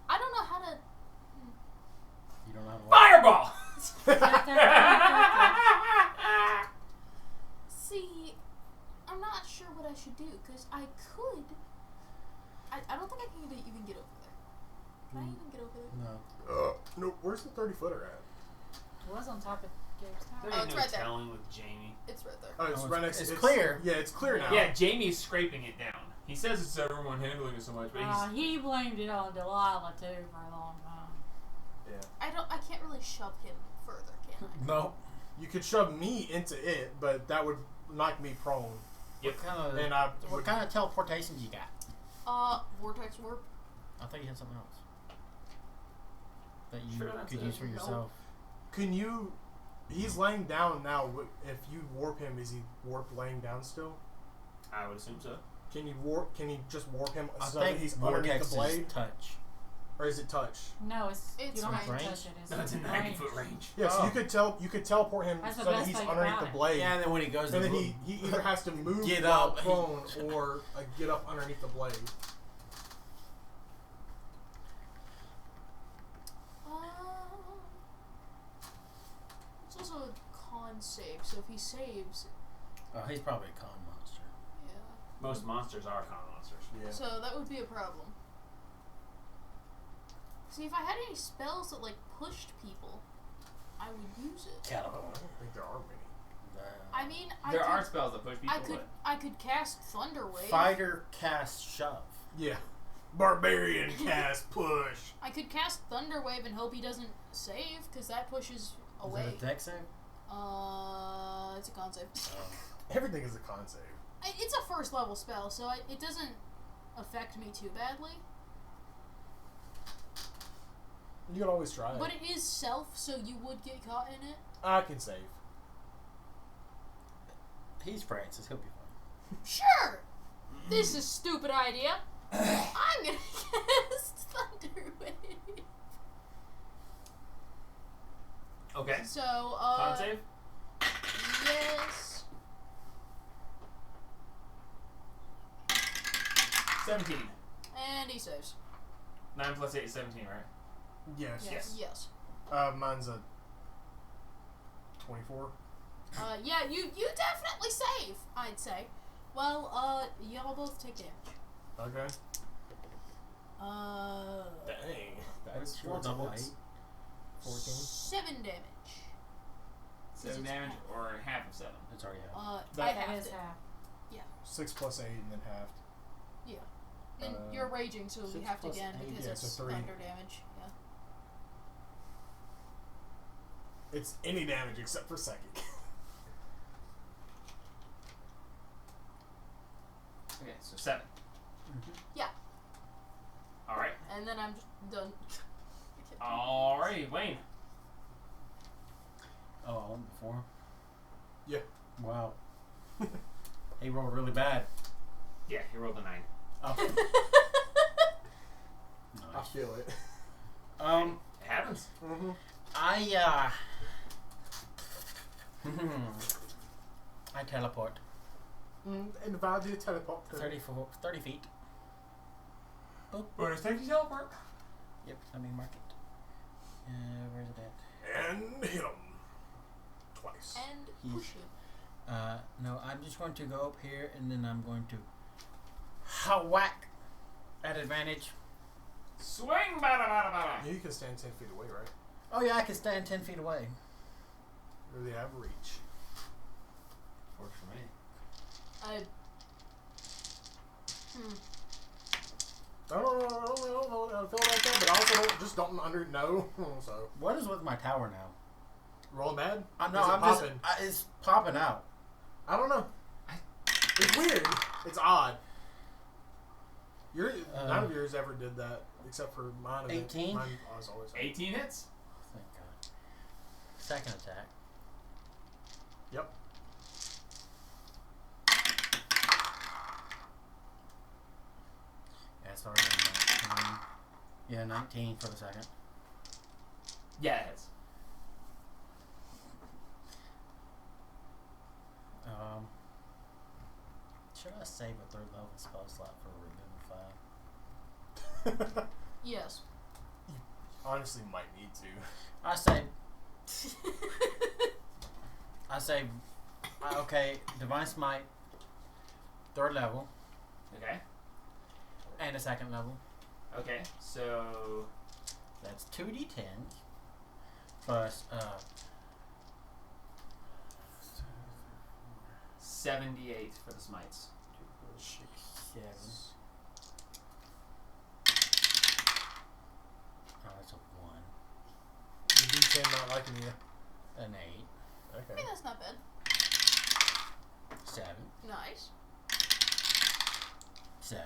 I don't know how to. You don't have. Fireball. See, I'm not sure what I should do because I could. I don't think I can even get over there. Can I even get over there? No. No, where's the 30-footer at? It was on top of Gabe's There tower. ain't it's no right there. telling with Jamie. It's right there. Oh, it's Oh, right next. it's clear. Yeah, it's clear now. Yeah, Jamie's scraping it down. He says it's everyone handling it so much, but he's. He blamed it on Delilah too for a long time. Yeah. I can't really shove him further, can I? No. You could shove me into it, but that would knock me prone. Yep. And I What would, kind of teleportations you got? Vortex warp. I think you had something else that you Sure, that's could it. use for yourself. can you? He's laying down now. If you warp him, is he warped laying down still? I would assume so. Can you warp? Can you just warp him I so that think he's underneath vortex the blade, is touch. or is it touch? No, it's you It's don't have to range. touch it. It's No, it's a range. 90-foot range. Yes, Oh. you could teleport him That's the so that best he's thing underneath about the it. blade, Yeah, and then when he goes and to then he either has to move Get while up, he- prone or get up underneath the blade. It's also a con save, so if he saves, Oh, he's probably a con monster. yeah. Most monsters are con monsters. Yeah. So that would be a problem. See, if I had any spells that like pushed people, I would use it. I don't think there are many. I mean, There are spells that push people, I could cast Thunder Wave. Fighter cast shove. Yeah. Barbarian cast push. I could cast Thunder Wave and hope he doesn't save, because that pushes away. Is that a deck save? It's a con save. Everything is a con save. It's a first level spell, so it doesn't affect me too badly. You can always try it. But it is self, so you would get caught in it. I can save. He's Francis. He'll be fine. Sure! This is a stupid idea. I'm gonna cast Thunder Wave. Okay. So, Con save? yes. 17. And he saves. 9 plus 8 is 17, right? Yes. Yes. Yes. Mine's a 24. Yeah, you definitely save, I'd say. Well, y'all both take damage. Okay. Dang. That's Sure, 14 double hits. 8. 14. 7 damage. 7 damage or half of 7. That's already happened. That- I That have is it. half. 6 plus 8 and then halved. And you're raging, so we 6 have to plus again 8, because yeah, it's so 3. thunder damage. Yeah. It's any damage except for psychic. Okay, so 7. Yeah. Alright. And then I'm just done. Alrighty, Wayne. Oh, I went before? Yeah. Wow. He rolled really bad. Yeah, he rolled a 9. Oh. I Nice. feel it. It happens. Mm-hmm. I teleport And if I do teleport to 30 feet. Boop. Bonus thank you, teleport. Yep, let me mark it. Where's it at? and hit him twice. And He's- push him. No, I'm just going to go up here and then I'm going to whack at advantage. Swing, bada, bada, bada. You can stand 10 feet away, right? Oh yeah, I can stand 10 feet away. Or they have reach. Works for me. I I don't know. I feel like that, but I also don't know. So What is with my tower now? rolling bad. I'm Is no, it I'm popping? just it's popping out. I don't know. It's weird. It's odd. None of yours ever did that, except for mine. 18? Mine was always 18 hits. Thank God. Second attack. Yep. Yeah, it's already 19. Yeah, 19 for the second. Yeah, it hits. Should I save a 3rd level spell slot for removal 5? yes. Honestly, might need to. I say, okay, Divine Smite, 3rd level, Okay. and a 2nd level. Okay, so That's 2d10 plus 78 for the smites. 6, 7. Oh, that's a 1. The D10 not liking you. An 8. I Okay. mean, that's not bad. 7. Nice. 7.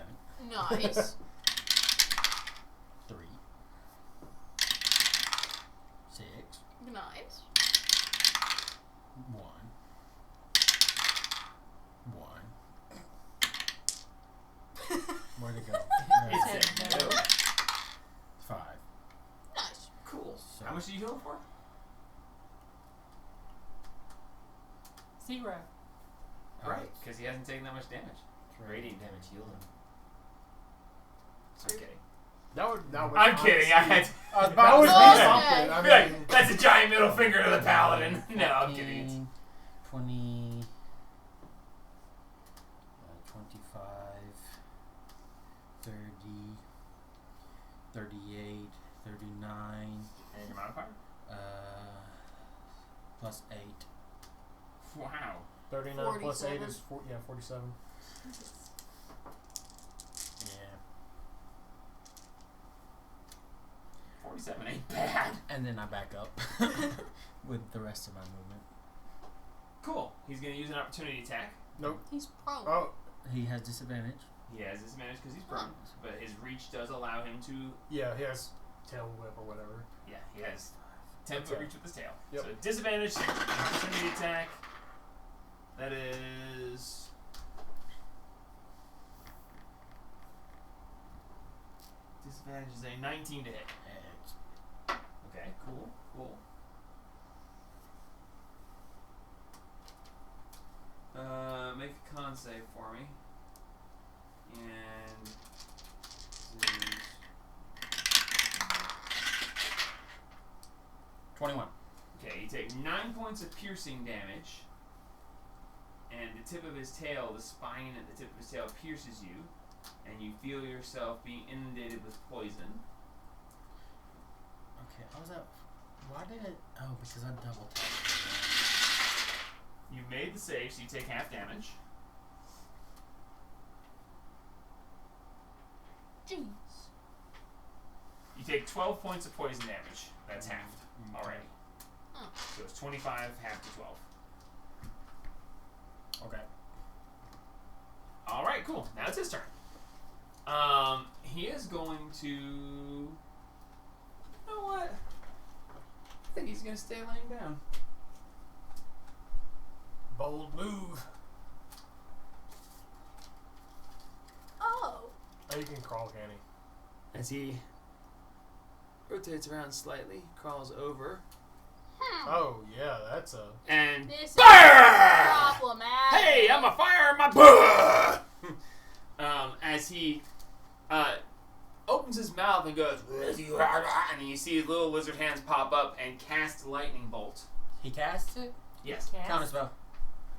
Nice. 3. 6. Nice. 1. 1. Where'd it go? It's Seven. a no. 5. Nice. Cool. So- How much do you heal for? 0. Right, because he hasn't taken that much damage. Right. Radiant damage healed him. I'm kidding. That would I'm kidding. I had. I was That would about be to say. something. I Be like, mean, that's a giant middle finger to the paladin. No, I'm kidding. 15, 20, 25, 30, 38, 39, And your modifier? plus 8. Wow. 39 plus 8 47. is 47. Yeah. 47 ain't bad. And then I back up with the rest of my movement. Cool. He's going to use an opportunity attack. Nope. He's prone. Oh, He has disadvantage. He has disadvantage because he's prone, but his reach does allow him to. yeah, he has tail whip or whatever. Yeah, he has 10 That's foot it. reach with his tail. Yep. So disadvantage, opportunity attack. That is. Disadvantage is a 19 to hit. Okay, cool, cool. Make a con save for me. And this is 21. okay, you take 9 points of piercing damage, and the tip of his tail, the spine at the tip of his tail pierces you, and you feel yourself being inundated with poison. Okay, how was that? Why did it? Oh, because I double tapped. You made the save, so you take half damage. Jeez. You take 12 points of poison damage. That's halved already. Oh. So it's 25, half to 12. Okay. Alright, cool. Now it's his turn. He is going to. You know what? I think he's going to stay laying down. Bold move. Oh. Oh, you can crawl, can he? As he rotates around slightly, crawls over, Oh, yeah, that's a. and This is Fire! problematic. hey, I'm a fire in my as he opens his mouth and goes, and you see his little lizard hands pop up and cast lightning bolt. He casts it? Yes. Counter spell.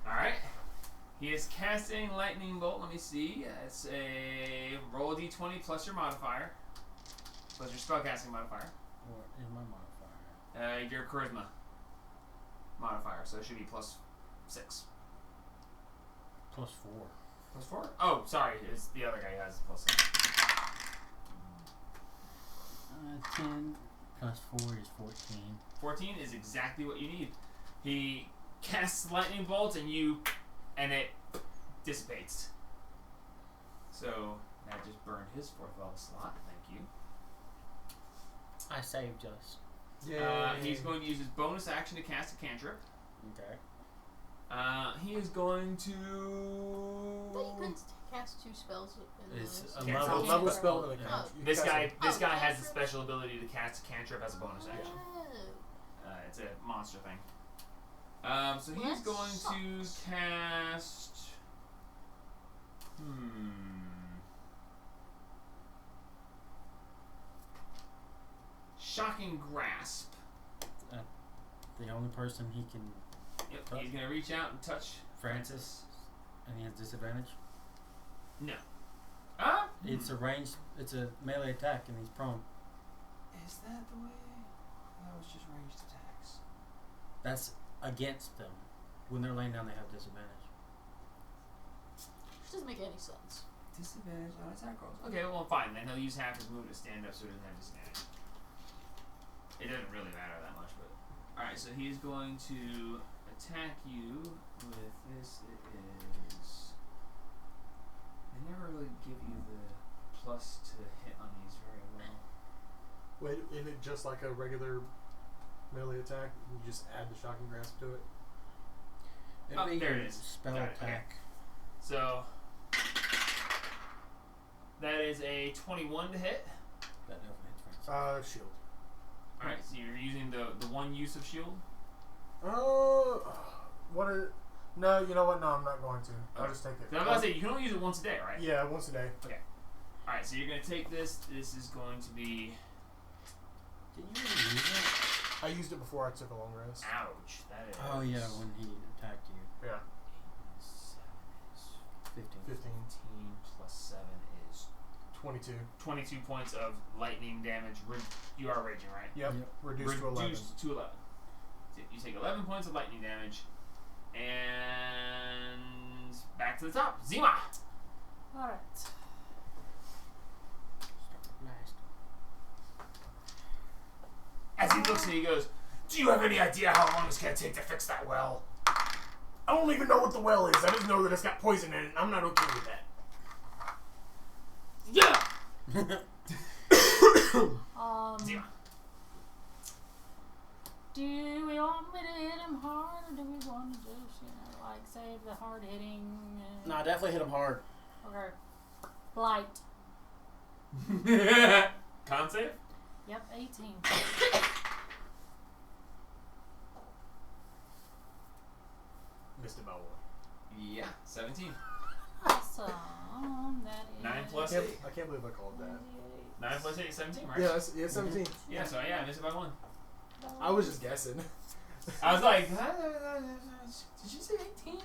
Alright. He is casting lightning bolt. Let me see. It's a roll a d20 plus your modifier. Plus your spellcasting modifier. What is my modifier? Your charisma modifier. So it should be plus 6. +4. Plus 4? Oh, sorry. It's the other guy who has plus 6. 10 plus 4 is 14. 14 is exactly what you need. He casts lightning bolt and it dissipates. So that just burned his 4th level slot. Thank you. I saved us. He's going to use his bonus action to cast a cantrip. Okay. He is going I thought you to. couldn't cast 2 spells in It's this. a Cancel. level, Level spell. spell with a Yeah. count. You This cast guy. it. This Oh, guy has the cantrip? special ability to cast a cantrip as a bonus action. Oh. It's a monster thing. So Well, he's that going sucks. to cast. Shocking Grasp. The only person he can. Yep, he's going to reach out and touch Francis. And he has disadvantage. No. It's a ranged. It's a melee attack, and he's prone. Is that the way? That was just ranged attacks. That's against them. When they're laying down, they have disadvantage. Which doesn't make any sense. Disadvantage on attack rolls. Okay, well, fine. Then he'll use half his move to stand up so he doesn't have disadvantage. It doesn't really matter that much, but. Alright, so he's going to attack you with this. It is. never really give you the plus to hit on these very well. Wait, isn't it just like a regular melee attack? You just add the shocking grasp to it. It'd be there your it is. spell Got it, attack. So that is a 21 to hit. That definitely hits for Shield. All right, so you're using the one use of shield. What are? No, you know what? No, I'm not going to. I'll just take it. So I'm about to say you can only use it once a day, right? Yeah, once a day. All right, so you're gonna take this. This is going to be. Did you really use it? I used it before I took a long rest. Ouch. That is. Oh yeah, when he attacked you. Yeah. 15. 15. 15 plus 7 is 22. 22 points of lightning damage. You are raging, right? Yep. Yep. Reduced to 11. Reduced to 11. So you take 11 points of lightning damage. And back to the top. Zima! Alright. Last. As he looks and he goes, do you have any idea how long it's going to take to fix that well? I don't even know what the well is. I just know that it's got poison in it, and I'm not okay with that. Yeah! Zima. Do we want me to hit him hard, or do we want to just, like, save the hard hitting? No, definitely hit him hard. Okay. Blight. Con save? Yep, 18. Missed it by one. Yeah, 17. Awesome. That is 9 plus I 8. can't believe I called that. 9 plus 8 is 17, right? Yeah, it's 17. Yeah, so yeah, I missed it by 1. I was just guessing. I was like, did you say 18?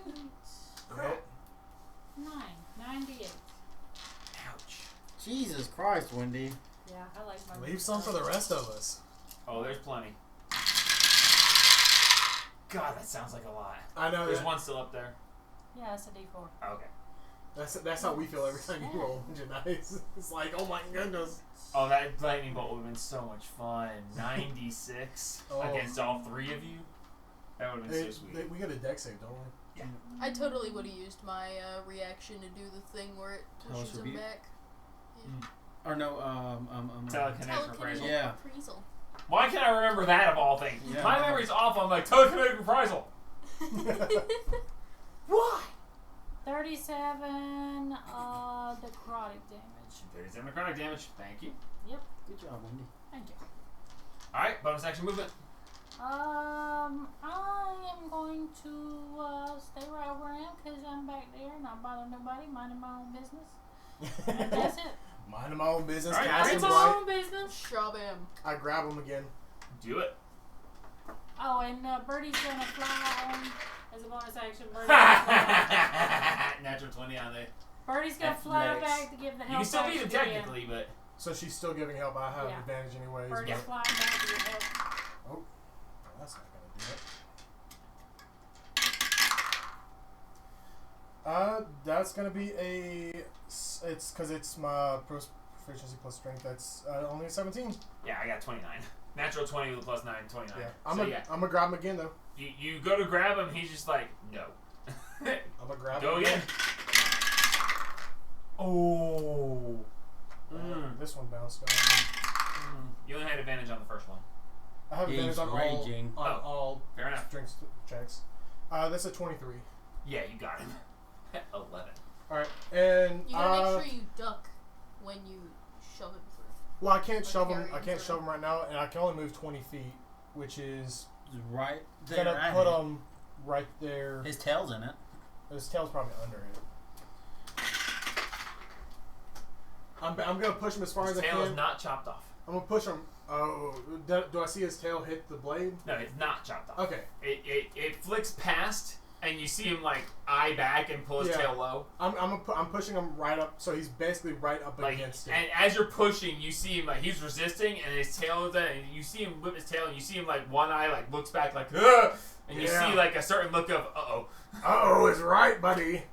Crap. 98. Ouch. Jesus Christ, Wendy. Yeah, I like my. Leave some for the rest of us. Oh, there's plenty. God, that sounds like a lot. I know. There's one still up there. Yeah, it's a D4. Oh, okay. That's how we feel every time you roll a bunch of dice. It's like, oh my goodness. Oh, that lightning bolt would have been so much fun. 96 Oh. against all 3 of you. That would have been so sweet. We got a deck save, don't we? I totally would have used my reaction to do the thing where it Hellish pushes him Rebuke? back. Or no, Telekinetic reprisal. Yeah. Reprisal. Why can't I remember that of all things? Yeah. My memory's off on like telekinetic reprisal. Why? 37 necrotic damage. 37 necrotic damage. Thank you. Good job, Wendy. Thank you. Alright, bonus action movement. I am going to stay right where I am because I'm back there, not bothering nobody, minding my own business. And that's it. Minding my own business, All right, casting Minding my blight. own business. Shove him. I grab him again. Do it. Oh, and Birdie's gonna fly on as a bonus action. Birdie's gonna, Natural 20 on it. Birdie's gonna fly Athletics. back to give the help. You can still beat him action to technically, but So she's still giving help. I have Yeah. advantage anyways. Birdie's Yeah. flying back to give help. Oh, that's not gonna do it. That's gonna be it's because it's my proficiency plus strength. That's only a 17. yeah, I got 29. Natural 20 with a plus 9, 29. Yeah, I'm I'm gonna grab him again though. You go to grab him, he's just like, no. I'm gonna grab Go him again. Oh. This one bounced on. You only had advantage on the first one. I have advantage He's on raging. all Fair enough. strength checks. That's a 23. Yeah, you got him. 11. All right, and You gotta make sure you duck when you shove him through. well, I can't Like shove him. carry I him can't through. shove him right now, and I can only move 20 feet, which is Right there. gonna at put him. him right there. His tail's in it. His tail's probably under it. I'm gonna push him as far His as I tail is can. not chopped off. I'm gonna push him. Oh, do I see his tail hit the blade? No, it's not chopped off. Okay, It flicks past, and you see him like eye back and pull his Yeah. tail low. I'm pushing him right up, so he's basically right up Like, against it. and as you're pushing, you see him like he's resisting, and his tail is there, and you see him whip his tail, and you see him like one eye like looks back like, ugh! And you Yeah. see like a certain look of Oh, it's right, buddy.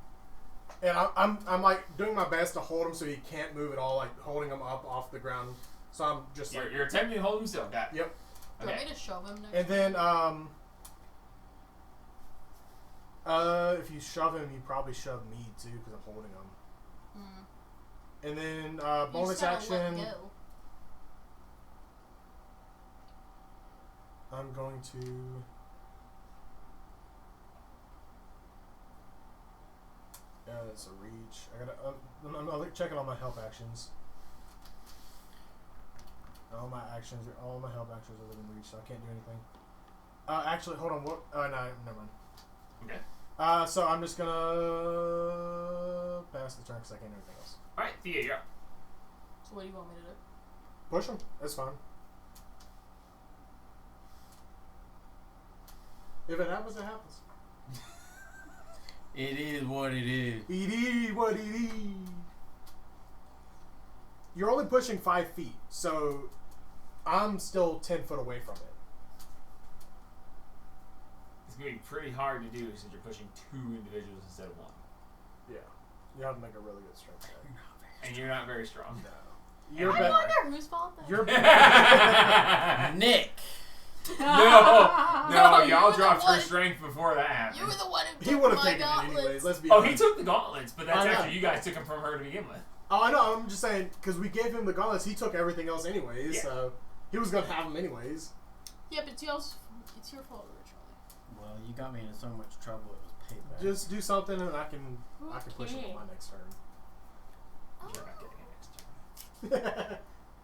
And I'm like doing my best to hold him so he can't move at all, like holding him up off the ground. So I'm just like, You're attempting to hold him still. Got it. yep. Do you Okay. want me to shove him next? And then if you shove him, you probably shove me too because I'm holding him. And then You bonus just gotta let action. go. I'm going to. It's a reach. I gotta. I'm checking all my help actions. All my help actions are within reach, so I can't do anything. Actually, hold on. What? No, never mind. Okay. So I'm just gonna pass the turn because I can't do anything else. All right, Thea, you're up. So what do you want me to do? Push him. That's fine. If it happens, it happens. It is what it is. It is what it is. You're only pushing 5 feet, so I'm still 10 foot away from it. It's gonna be pretty hard to do since you're pushing 2 individuals instead of 1, Yeah. You have to make a really good strength check. and you're not very strong. No. You're I better. wonder whose fault that You're Nick. No, you y'all were the dropped her one- strength before that happened. You were the one who He took would have my taken it gauntlets. anyways. Let's be Oh, honest. he took the gauntlets, but that's I know. after you guys took them from her to begin with. Oh, I know. I'm just saying because we gave him the gauntlets. He took everything else anyways, Yeah. so he was gonna have them anyways. Yeah, but it's your fault originally. Well, you got me into so much trouble. It was payback. Just do something, and I can push him Okay. on my next turn. You're not getting it next turn.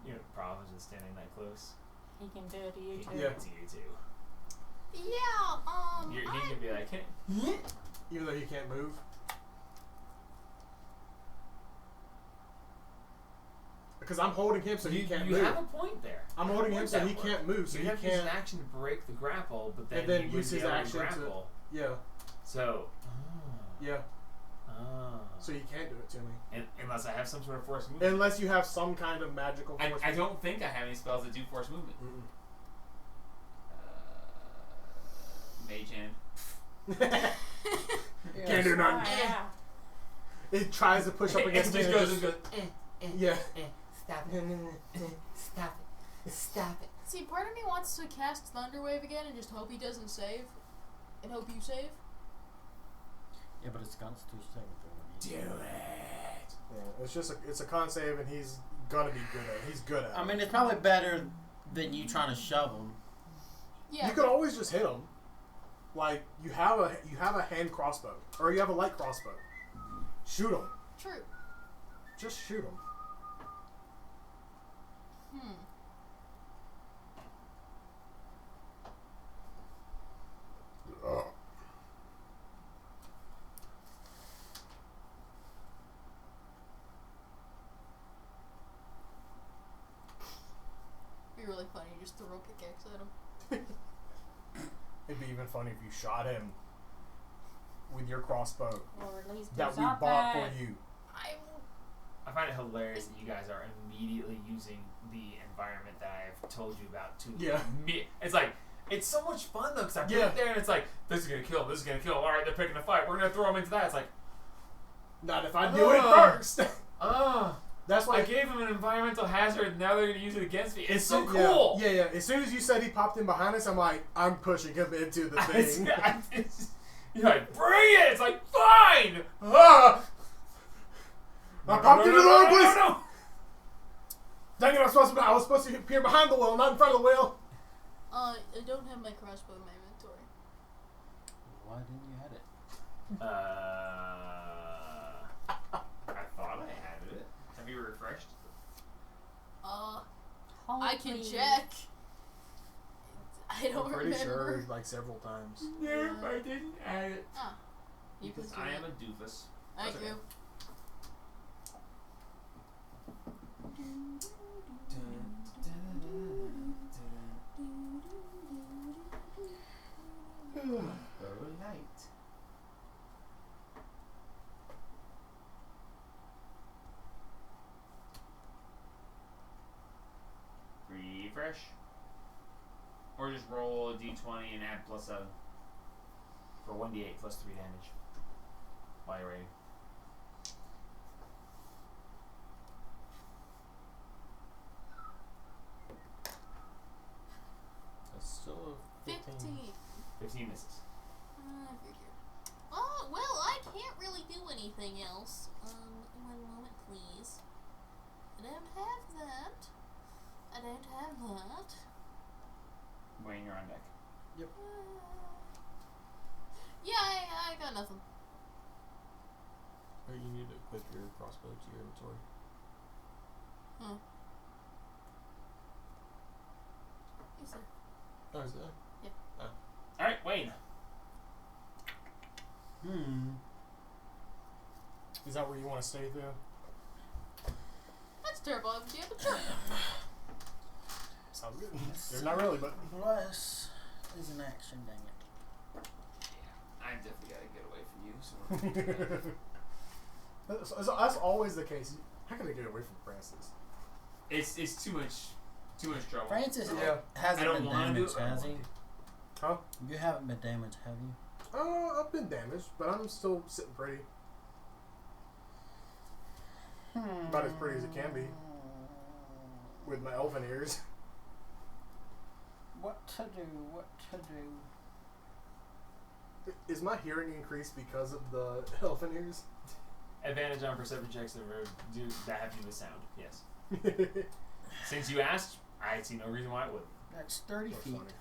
You have problems with standing that close. He can do it to you He too. can Yeah. do it to you too. Yeah, He can be like, hey. Even though he can't move. Because I'm holding him so he can't you move. have a point there. I'm holding him so That he works. can't move, so you he have to use an can't. action to break the grapple, but then, And then you use wouldn't be his able to action to- grapple. Yeah, So, yeah. ah. So you can't do it to me Unless I have some sort of force movement. unless you have some kind of magical force. I don't think I have any spells that do force movement. Mm-mm. Mage hand. Can't do nothing. Oh, yeah. It tries to push up against me. It and just it goes just- and goes. Yeah. Stop it. Stop it. Stop it. See, part of me wants to cast Thunderwave again and just hope he doesn't save. And hope you save. Yeah, but it's a Constitution saving throw. Do it. Yeah, it's just it's a con save, and he's gonna be good at it. He's good at it. I mean, it's probably better than you trying to shove him. Yeah. You could always just hit him. Like you have a hand crossbow, or you have a light crossbow. Shoot him. True. Just shoot him. Be really funny. You just throw a pickaxe at him. It'd be even funny if you shot him with your crossbow Or at least that he's we up bought there. for you. I find it hilarious that you guys are immediately using the environment that I've told you about to Yeah. It's like, it's so much fun though, because I put Yeah. it there and it's like, this is going to kill, this is going to kill. Alright, they're picking a fight. We're going to throw them into that. It's like, Not if I do it Ugh. first. oh, That's why I gave them an environmental hazard and now they're going to use it against me. It's so Yeah, cool. Yeah, yeah. As soon as you said he popped in behind us, I'm like, I'm pushing him into the thing. You're like, bring it! It's like, fine! Ah! I popped into the wrong place. No. Dang it! I was supposed to appear behind the wheel, not in front of the wheel. I don't have my crossbow in my inventory. Why didn't you have it? I thought I had it. Have you refreshed? I can Holy- check. I don't I'm pretty remember. sure, like several times. No, I didn't add it. You Because can I do am it. a doofus. Thank Okay. you. Very light. Refresh. Or just roll a d20 and add +7. For 1d8 plus 3 damage. While you're ready. That's still a 15. 15 misses. I figured. Oh, well, I can't really do anything else. One moment. please. I don't have that. I don't have that. Wayne, you're on deck. Yeah, I got nothing. Or you need to equip your crossbow to your inventory. Huh. Is there? Oh, is that? All right, Wayne. Is that where you want to stay, Theo? That's terrible of you, but sure. Sounds good. You're not really, but Plus is an action, dang it. I definitely gotta get away from you. So that's always the case. How can I get away from Francis? it's too much trouble. Francis Yeah. hasn't I don't been wanna do damaged, it, I don't has he? want Huh? You haven't been damaged, have you? I've been damaged, but I'm still sitting pretty. About as pretty as it can be. With my elven ears. What to do? Is my hearing increased because of the elven ears? Advantage on perception checks that have to do with sound. Yes. Since you asked, I see no reason why it wouldn't. That's 30 That's feet. funny.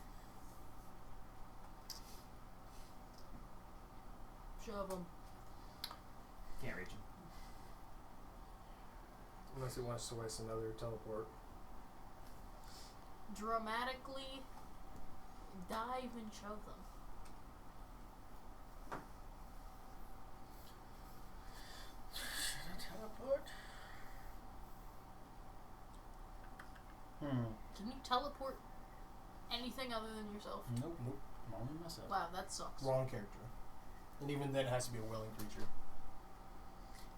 Shove him. Can't reach him. Unless he wants to waste another teleport. Dramatically dive and shove them. Should I teleport? Can you teleport anything other than yourself? Nope. I'm only myself. Wow, that sucks. Wrong character. And even then it has to be a willing creature.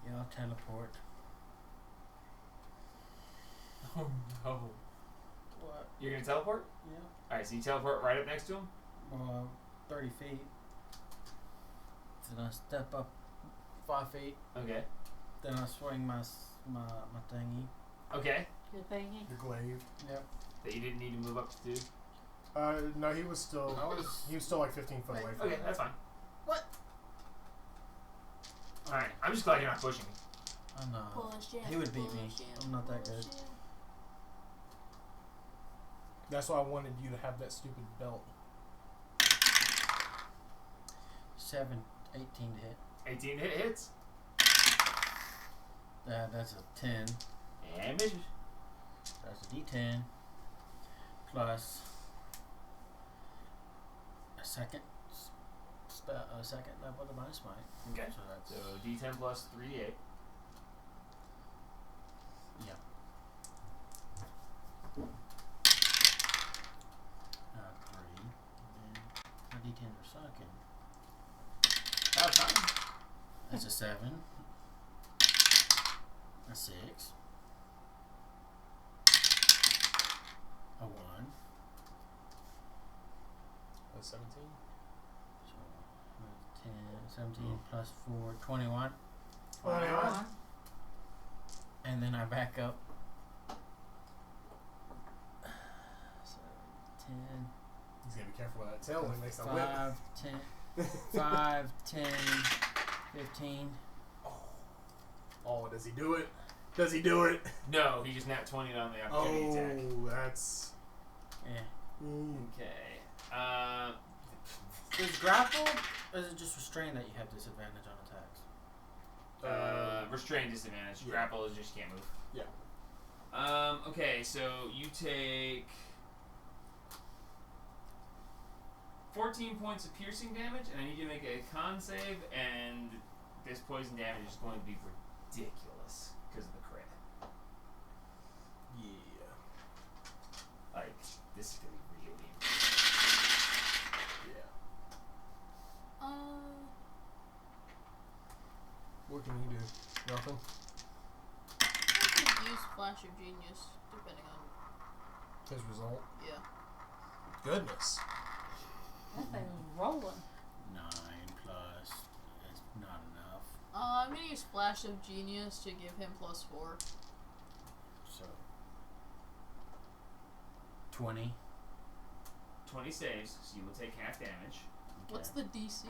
Yeah, I'll teleport. Oh no. What? You're gonna teleport? Yeah. Alright, so you teleport right up next to him? 30 feet. Then I step up 5 feet. Okay. Then I swing my thingy. Okay. Good thingy. The glaive. Yep. That you didn't need to move up to do? No, he was still like 15 foot away from Okay, me. that's fine. What? Alright, I'm just glad you're not pushing me. I'm not. Push him, He would beat me. push him, I'm not that push good. him. That's why I wanted you to have that stupid belt. 18 to hit. 18 hits. That's a 10. And misses. That's a D10 plus a second level of my smite. Okay. So that's So D10 plus 3d8. yeah. 3. And then my D10s are sucking. That's fine. That's a 7. A 6. A 1. That's 17. So 10, 17 plus 4, 21. 21. And then I back up. So 10, He's gonna be careful with that tail when he makes that whip. 5, 10, 5, 10, 15. Oh, does he do it? Does he do it? No, he just nat 20 on the opportunity attack. Oh, that's. Yeah. Okay. Is grapple, or is it just restrain that you have disadvantage on attacks? Restrain disadvantage. Yeah. Grapple is just can't move. Yeah. Okay, so you take 14 points of piercing damage, and I need you to make a con save, and this poison damage is going to be ridiculous because of the crit. Yeah. Like, this is going to be really Yeah. Uh, What can you do? Nothing? I could use Flash of Genius, depending on. His result? Yeah. Goodness. That thing was rolling. 9 plus. It's not enough. I'm gonna use Flash of Genius to give him +4. So 20. 20 saves, so you will take half damage. What's the DC?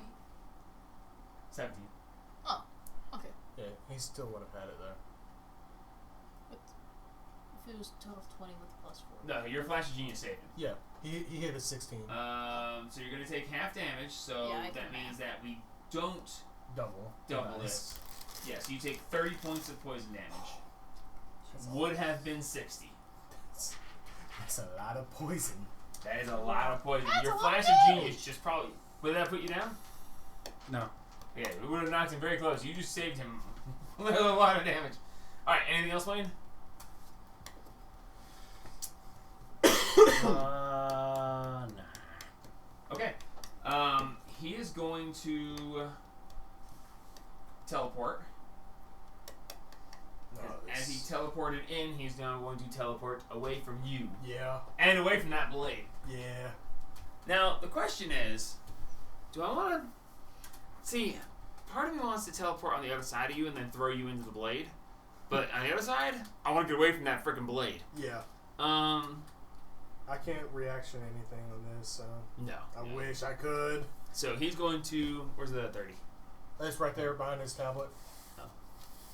17. Okay. Yeah, he still would have had it though. If it was a total of 20 with a +4. No, your Flash of Genius saving. Yeah, he hit a 16. So you're gonna take half damage. So Yeah, I that can means that we don't Double. double Nice. it. Yeah, so you take 30 points of poison damage. Would have been 60. That's a lot of poison. That is a lot of poison. That's Your a lot Flash of of damage. Genius just probably. Would that put you down? No. Yeah, we would have knocked him very close. You just saved him a lot of damage. Alright, anything else, Wayne? Nah. Okay. He is going to teleport. No, As he this- teleported in, he's now going to teleport away from you. Yeah, And away from that blade. yeah. Now, the question is, do I want to... See, part of me wants to teleport on the other side of you and then throw you into the blade. But on the other side, I want to get away from that freaking blade. Yeah. I I can't reaction anything on this, so No. I no. wish I could. So he's going to... Where's the 30? It's right there behind his tablet. Oh.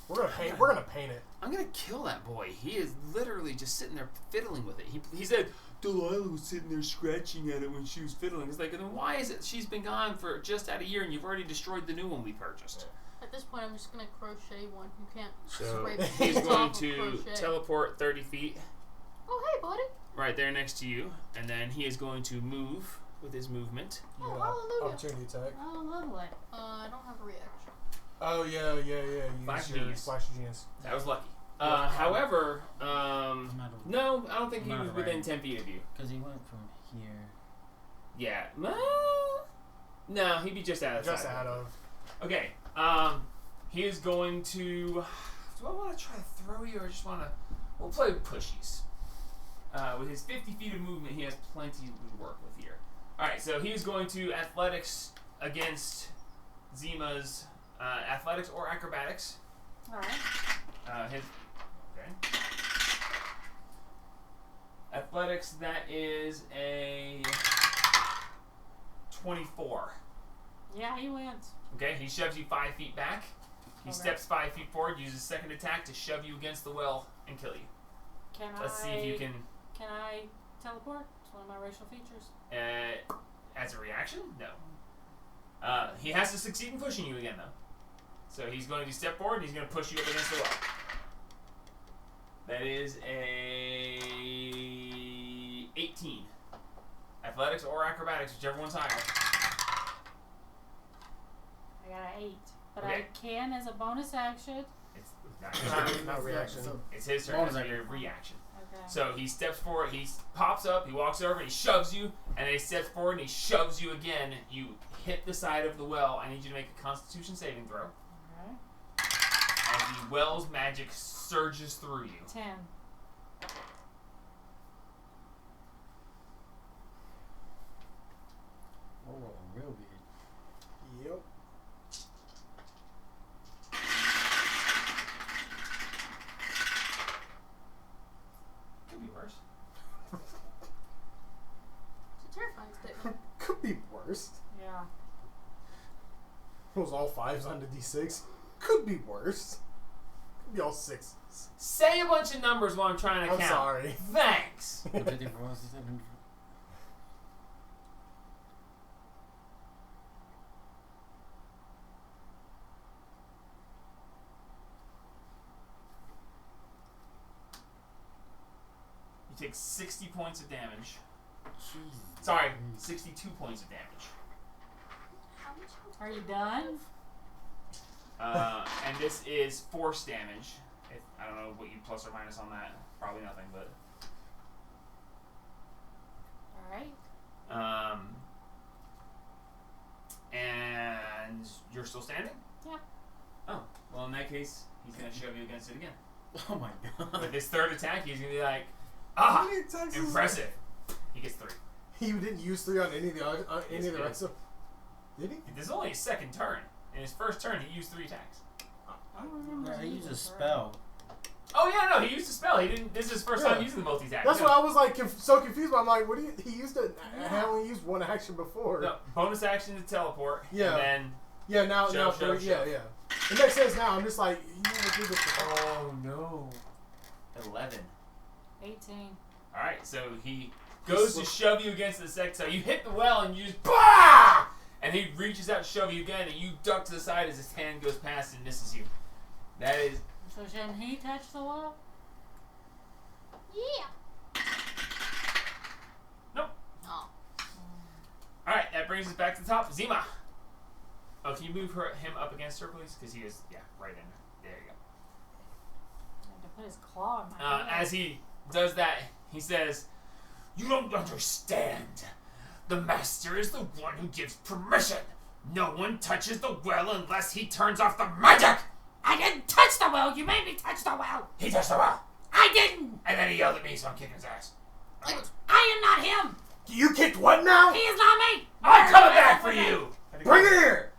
We're gonna paint it. I'm going to kill that boy. He is literally just sitting there fiddling with it. He said, Delilah was sitting there scratching at it when she was fiddling. It's like, then why is it she's been gone for just out a year and you've already destroyed the new one we purchased? At this point, I'm just gonna crochet one. You can't So scrape he's the going top of to crochet. teleport 30 feet Oh, hey, buddy. right there next to you. And then he is going to move with his movement. You Oh, got hallelujah. opportunity attack. Oh, lovely. I don't have a reaction. Oh yeah. Flash Use your genius. Flash genius. That was lucky. Yeah. However, I'm not no, I don't think he I'm was not within right. 10 feet of you. because he went from here. Yeah. No, he'd be just out of Just sight. out of. Okay. He is going to. Do I want to try to throw you or just want to? We'll play with pushies. With his 50 feet of movement, he has plenty to work with here. All right, so he is going to athletics against Zima's athletics or acrobatics. All right. Okay. Athletics, that is a 24. Yeah, he wins. Okay, he shoves you 5 feet back. He Okay. steps 5 feet forward, uses second attack to shove you against the well and kill you. Can Let's see if you can. Can I teleport? It's one of my racial features. As a reaction, no. He has to succeed in pushing you again, though. So he's going to step forward and he's going to push you up against the wall. That is a 18. Athletics or acrobatics, whichever one's higher. I got an 8, but Okay. I can, as a bonus action. It's not your turn. Not reaction. So, It's his turn. Bonus It's action. your reaction. Okay. So he steps forward, he pops up, he walks over, he shoves you, and then he steps forward and he shoves you again. You hit the side of the well. I need you to make a Constitution saving throw. Alright. As the well's magic surges through you. 10. We're rolling real good. Yep. Could be worse. It's a terrifying statement. Could be worse. Yeah. It was all 5s on the D6. Could be worse. Could be all 6s. Say a bunch of numbers while I'm trying to I'm count. sorry. Thanks. 54, 67. You take 60 points of damage. Jeez. Sorry, 62 points of damage. How much? Are you done? And this is force damage. If, I don't know what you plus or minus on that. Probably nothing, but. Alright. And you're still standing? Yeah. Oh, well, in that case, he's going to shove you against it again. Oh my god. With his third attack, he's going to be like, How ah, many attacks is impressive. He gets 3. He didn't use 3 on any of the Yes, he did. rest of. Did he? This is only his second turn. In his first turn, he used 3 attacks. I don't remember. Yeah, he using used a it. spell. Oh, yeah, no, he used a spell. He didn't. This is his first Yeah. time using the multi-attack. That's no. why I was like so confused. But I'm like, what do you? He used it. I Yeah. had only used 1 action before. No, bonus action to teleport. Yeah. And then. Yeah, now Shove, 3. shove, Yeah, shove. yeah. It makes sense now. I'm just like, you never do this before. Oh, no. 11. 18. Alright, so he goes to shove you against the second side. You hit the well and you just BAH! And he reaches out to shove you again and you duck to the side as his hand goes past and misses you. That is... So shouldn't he touch the wall? Yeah. Nope. Oh. Alright, that brings us back to the top. Zima! Oh, can you move him up against her, please? Because he is, right in there. There you go. I had to put his claw in my head. As he does that, he says, "You don't understand. The master is the one who gives permission. No one touches the well unless he turns off the magic." I didn't touch the well! You made me touch the well! He touched the well. I didn't! And then he yelled at me, so I'm kicking his ass. I am not him! You kicked what now? He is not me! I'm coming back for you! Bring it here!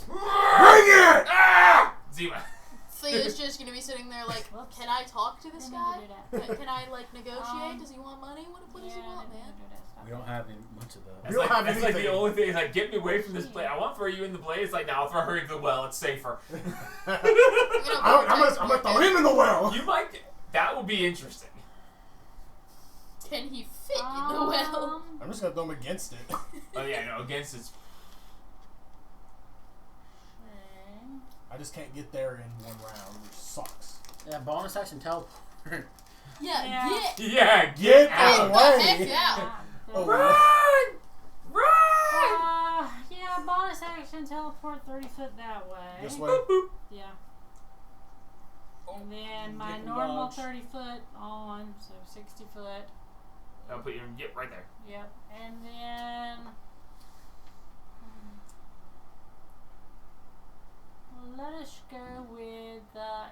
Bring it! Ah! Zima. Thea's just gonna be sitting there like, Whoops. can I talk to this Didn't guy? mean to do that. Can I like negotiate? Does he want money? What does he want, man? We don't have any, much of That's those. like, that's like the only thing. Is like, get me away from this blade. I want to throw you in the blade. It's like, no, I'll throw her into the well. It's safer. I'm gonna throw him in the well. You might. That will be interesting. Can he fit in the well? I'm just gonna throw him against it. Oh yeah, no, against his. I just can't get there in one round, which sucks. Yeah, bonus action teleport. Yeah, get Yeah, Get out. out of the the way! heck out. Oh, Run! Run! Yeah, bonus action teleport 30 foot that way. This way. Boop, boop. Yeah. And then my Get normal dodge. 30 foot on, so 60 foot. I'll put you right there. Yep. And then let us go with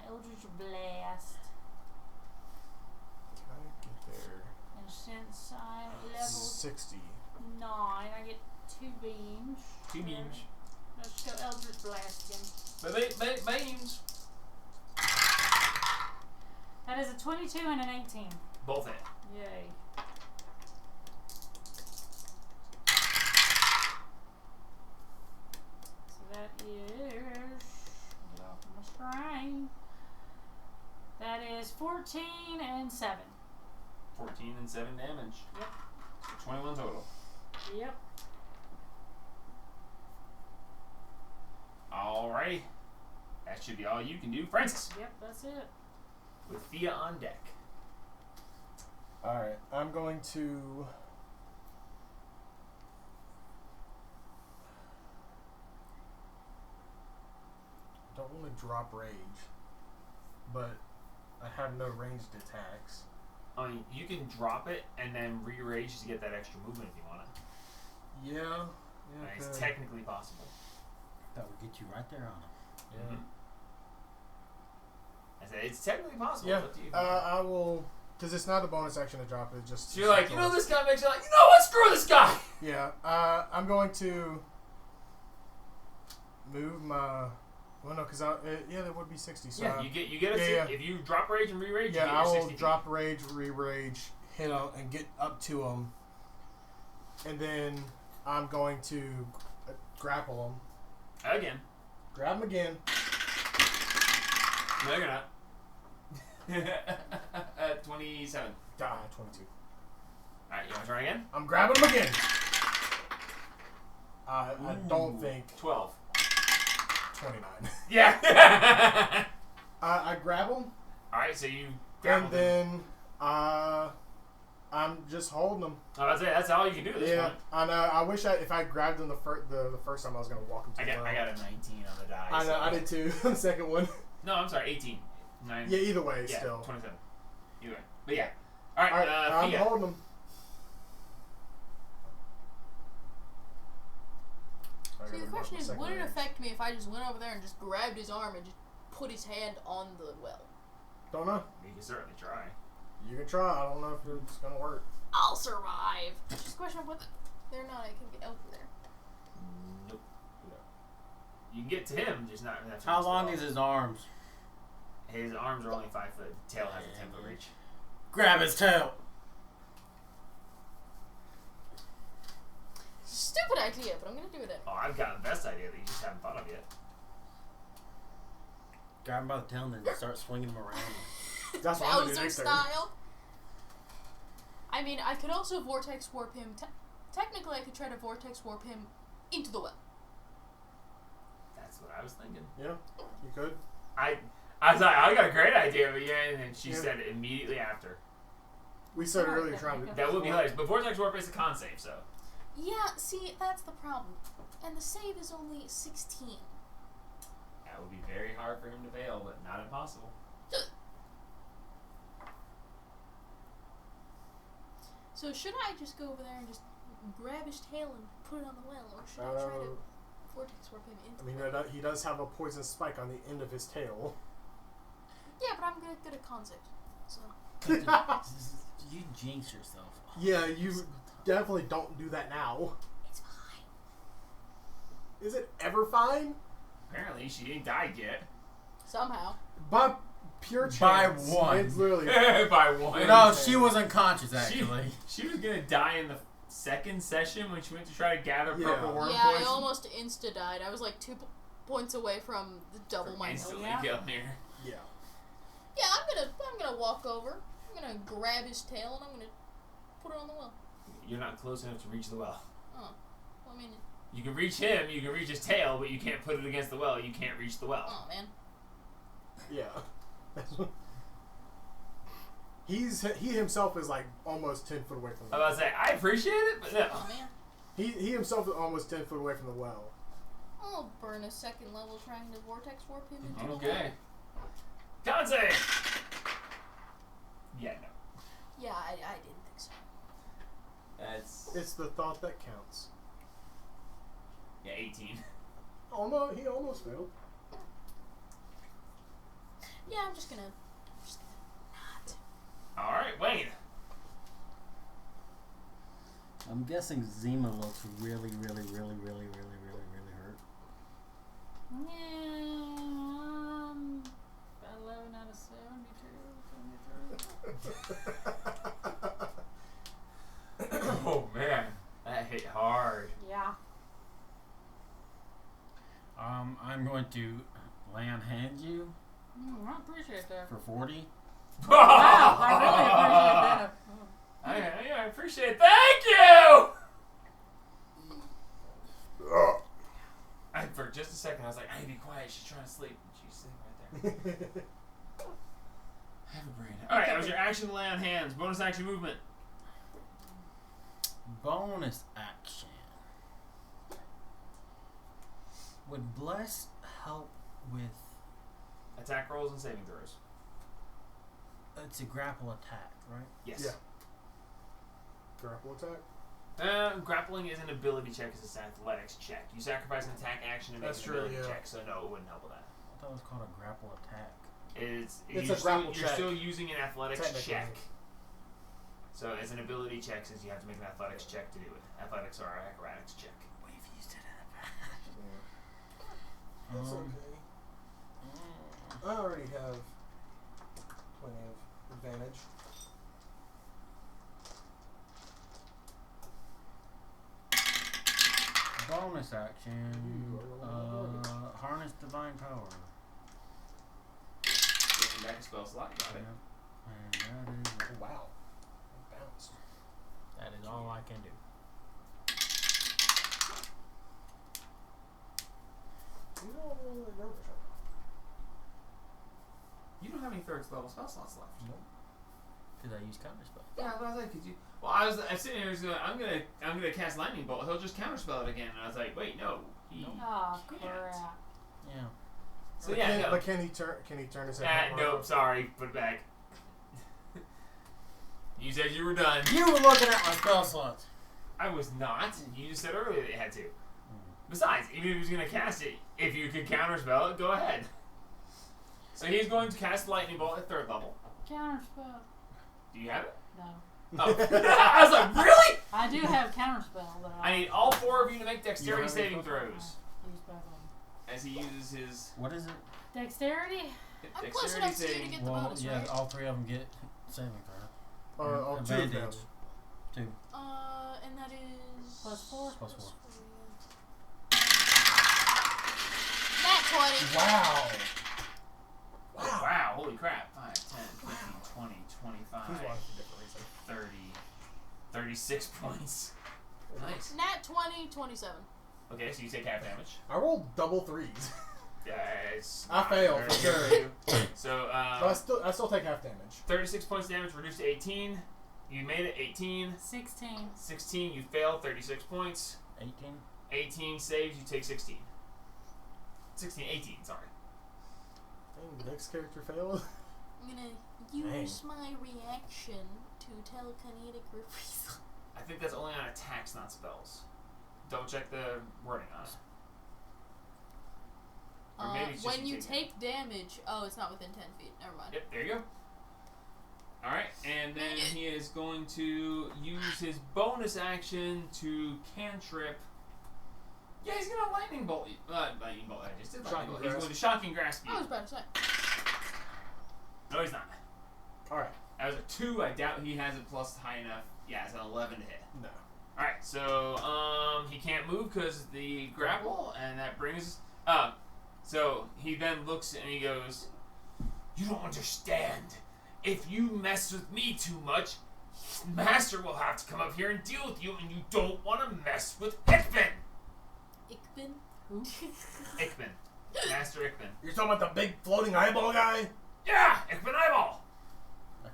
Eldritch Blast. Can I get there? And since I'm level 60. 9, I get 2 beams. 2 beams. Let's go Eldritch Blasting. Beams. That is a 22 and an 18. Both hit. Yay. So that is, get off my screen. That is 14 and 7. 14 and 7 damage. Yep. So 21 total. Yep. Alrighty. That should be all you can do, Francis. Yep, that's it. With Thea on deck. Alright, I'm going to... I don't want to drop rage, but I have no ranged attacks. I mean, you can drop it and then re-rage to get that extra movement if you want it. Yeah. It's okay. technically possible. That would get you right there on it. Yeah. I said it's technically possible. Yeah, It's up to you. I will, because it's not a bonus action to drop it. It's just. So you're like, this guy makes you like, what? Screw this guy. Yeah, I'm going to move my. Well, no, because there would be 60. So Yeah, you get a yeah. if you drop rage and re-rage, yeah, you get I your will 60 drop rage, re-rage, hit him, and get up to him, and then I'm going to grapple him. Again. Grab him again. No, you're not. 27. 22. Alright, you want to try again? I'm grabbing him again. I don't think 12. 29. Yeah. I grab him, Alright, so you grab and him. then I'm just holding him. That's all you can do at this Yeah, point. I know. I wish if I grabbed him the first time I was gonna walk him to I the got ground. a 19 on the die. I know. so- I did too. The second one. No, I'm sorry, 18. 9. Yeah. Either way, Yeah, still. 27. Either way. But yeah. Alright, All right, I'm Thea. holding him. See, the question is, would it affect me if I just went over there and just grabbed his arm and just put his hand on the well? Don't know. You can certainly try. You can try. I don't know if it's gonna work. I'll survive. It's just a question of whether or not I can get over there. Nope. You can get to him, just not. How long is his arms? His arms are only 5 foot. Tail has a 10 foot reach. Grab his tail. Stupid idea, but I'm gonna do it. Oh, I've got the best idea that you just haven't thought of yet. Grab him by the tail and then start swinging him around. That's what I'm gonna do Bowser next turn. style. I mean, I could also vortex warp him. Technically, I could try to vortex warp him into the well. That's what I was thinking. Yeah, you could. I was like, I got a great idea, but yeah, and then she Yeah. said it immediately after. We said Oh, earlier okay, trying to. okay. That would be hilarious. But Vortex Warp is a con save, so. Yeah, see, that's the problem. And the save is only 16. That would be very hard for him to fail, but not impossible. So should I just go over there and just grab his tail and put it on the well, or should I try to vortex warp him into I mean, the well? he does have a poison spike on the end of his tail. Yeah, but I'm good at concept. So You jinx yourself. Yeah, you definitely don't do that now. it's fine. Is it ever fine? Apparently, she ain't died yet. Somehow. By pure chance. By one. It's literally. By one. No, she was unconscious She, actually. she was gonna die in the second session when she went to try to gather Yeah. purple worm Yeah, I poison. almost insta-died. I was like 2 points away from the double my health. Instantly Yeah. killed her. Yeah. Yeah, I'm gonna walk over. I'm gonna grab his tail and I'm gonna put it on the well. You're not close enough to reach the well. Oh, well, I mean, You can reach him, you can reach his tail, but you can't put it against the well. You can't reach the well. oh man. Yeah. That's what- he himself is like almost 10 foot away from the I well. was about to say, I appreciate it, but no. Oh man. He himself is almost 10 foot away from the well. I'll burn a second level trying to vortex warp him into the Okay. well. Con save! Yeah, no. Yeah, I didn't think so. That's. It's the thought that counts. Yeah, 18. He almost failed. Yeah, I'm just gonna not. Alright, Wayne. I'm guessing Zima looks really hurt. Yeah, 11 out of 72. Oh, man. That hit hard. Yeah. I'm going to lay on hand you I appreciate that. for 40. Wow, I really appreciate that. I appreciate it. Thank you! For just a second, I was like, I need to be quiet. She's trying to sleep. She's sleeping right there. I have a brain. Alright, that was your action to lay on hands. Bonus action movement. Bonus action. Would Bless help with... Attack rolls and saving throws. It's a grapple attack, right? Yes. Yeah. Grapple attack? Grappling is an ability check, it's an athletics check. You sacrifice an attack action to make That's an true, ability yeah. check, so no, it wouldn't help with that. I thought it was called a grapple attack. It's you're a still, grapple you're check. still using an athletics Technically. check. So as an ability check, says you have to make an athletics check to do it. Athletics or acrobatics check. We've used it in the past. That's okay. I already have plenty of advantage. Bonus action. Ooh, Harness divine power. Giving back a spell slot, got it. Yep. And that is Oh, wow. I bounced. that is all I can do. You don't really like rubbish right You don't have any third level spell slots left. Because I use counter spell. Yeah, I was like, could you? Well, I was sitting here, going, I'm gonna cast lightning bolt. He'll just counterspell it again. And I was like, wait, no. He, Oh, Can't. crap. Yeah. So But yeah, can, no. But can he turn his head? Nope, sorry, put it back. You said you were done. You were looking at my spell slots. I was not. You just said earlier that you had to. Besides, even if he was going to cast it, if you could counterspell it, go ahead. So he's going to cast lightning bolt at 3rd level. Counterspell. Do you have it? No. Oh. I was like, really? I do have counterspell, but I need all 4 of you to make dexterity You saving have throws. use both of them. As he uses his What is it? Dexterity? I'm close dexterity enough to you to saving. get the Well, bonus, yeah, right? all 3 of them get saving throw. All 2 of them. Advantage. 2. And that is... +4? Plus 4. Nat 20. Wow. Oh, wow, holy crap. 5, 10, 15, 20, 25, He's watching for different reason. 30. 36 points. Nice. Nat 20, 27. Okay, so you take half damage. I rolled double threes. Yes. I failed for sure. So, But I still take half damage. 36 points damage reduced to 18. You made it 18. 16. 16, you fail, 36 points. 18. 18 saves, you take 16. 18, sorry. Dang, the next character failed. I'm gonna use my reaction to telekinetic reprisal. I think that's only on attacks, not spells. Double check the wording on it. Or maybe it's just When you take take damage, it's not within 10 feet. Never mind. Yep, there you go. Alright, and then he is going to use his bonus action to cantrip. Yeah, he's gonna lightning bolt. Lightning bolt. I just did lightning bolt. He's going to shocking grasp you. I was about to say. No, he's not. Alright. That was a 2. I doubt he has it plus high enough. Yeah, it's an 11 to hit. No. Alright, so he can't move because the grapple, and that brings. So he then looks and he goes, "You don't understand. If you mess with me too much, Master will have to come up here and deal with you, and you don't want to mess with Ickman." Ickman? Who? Ickman. Master Ickman. You're talking about the big floating eyeball guy? Yeah, Ickman Eyeball.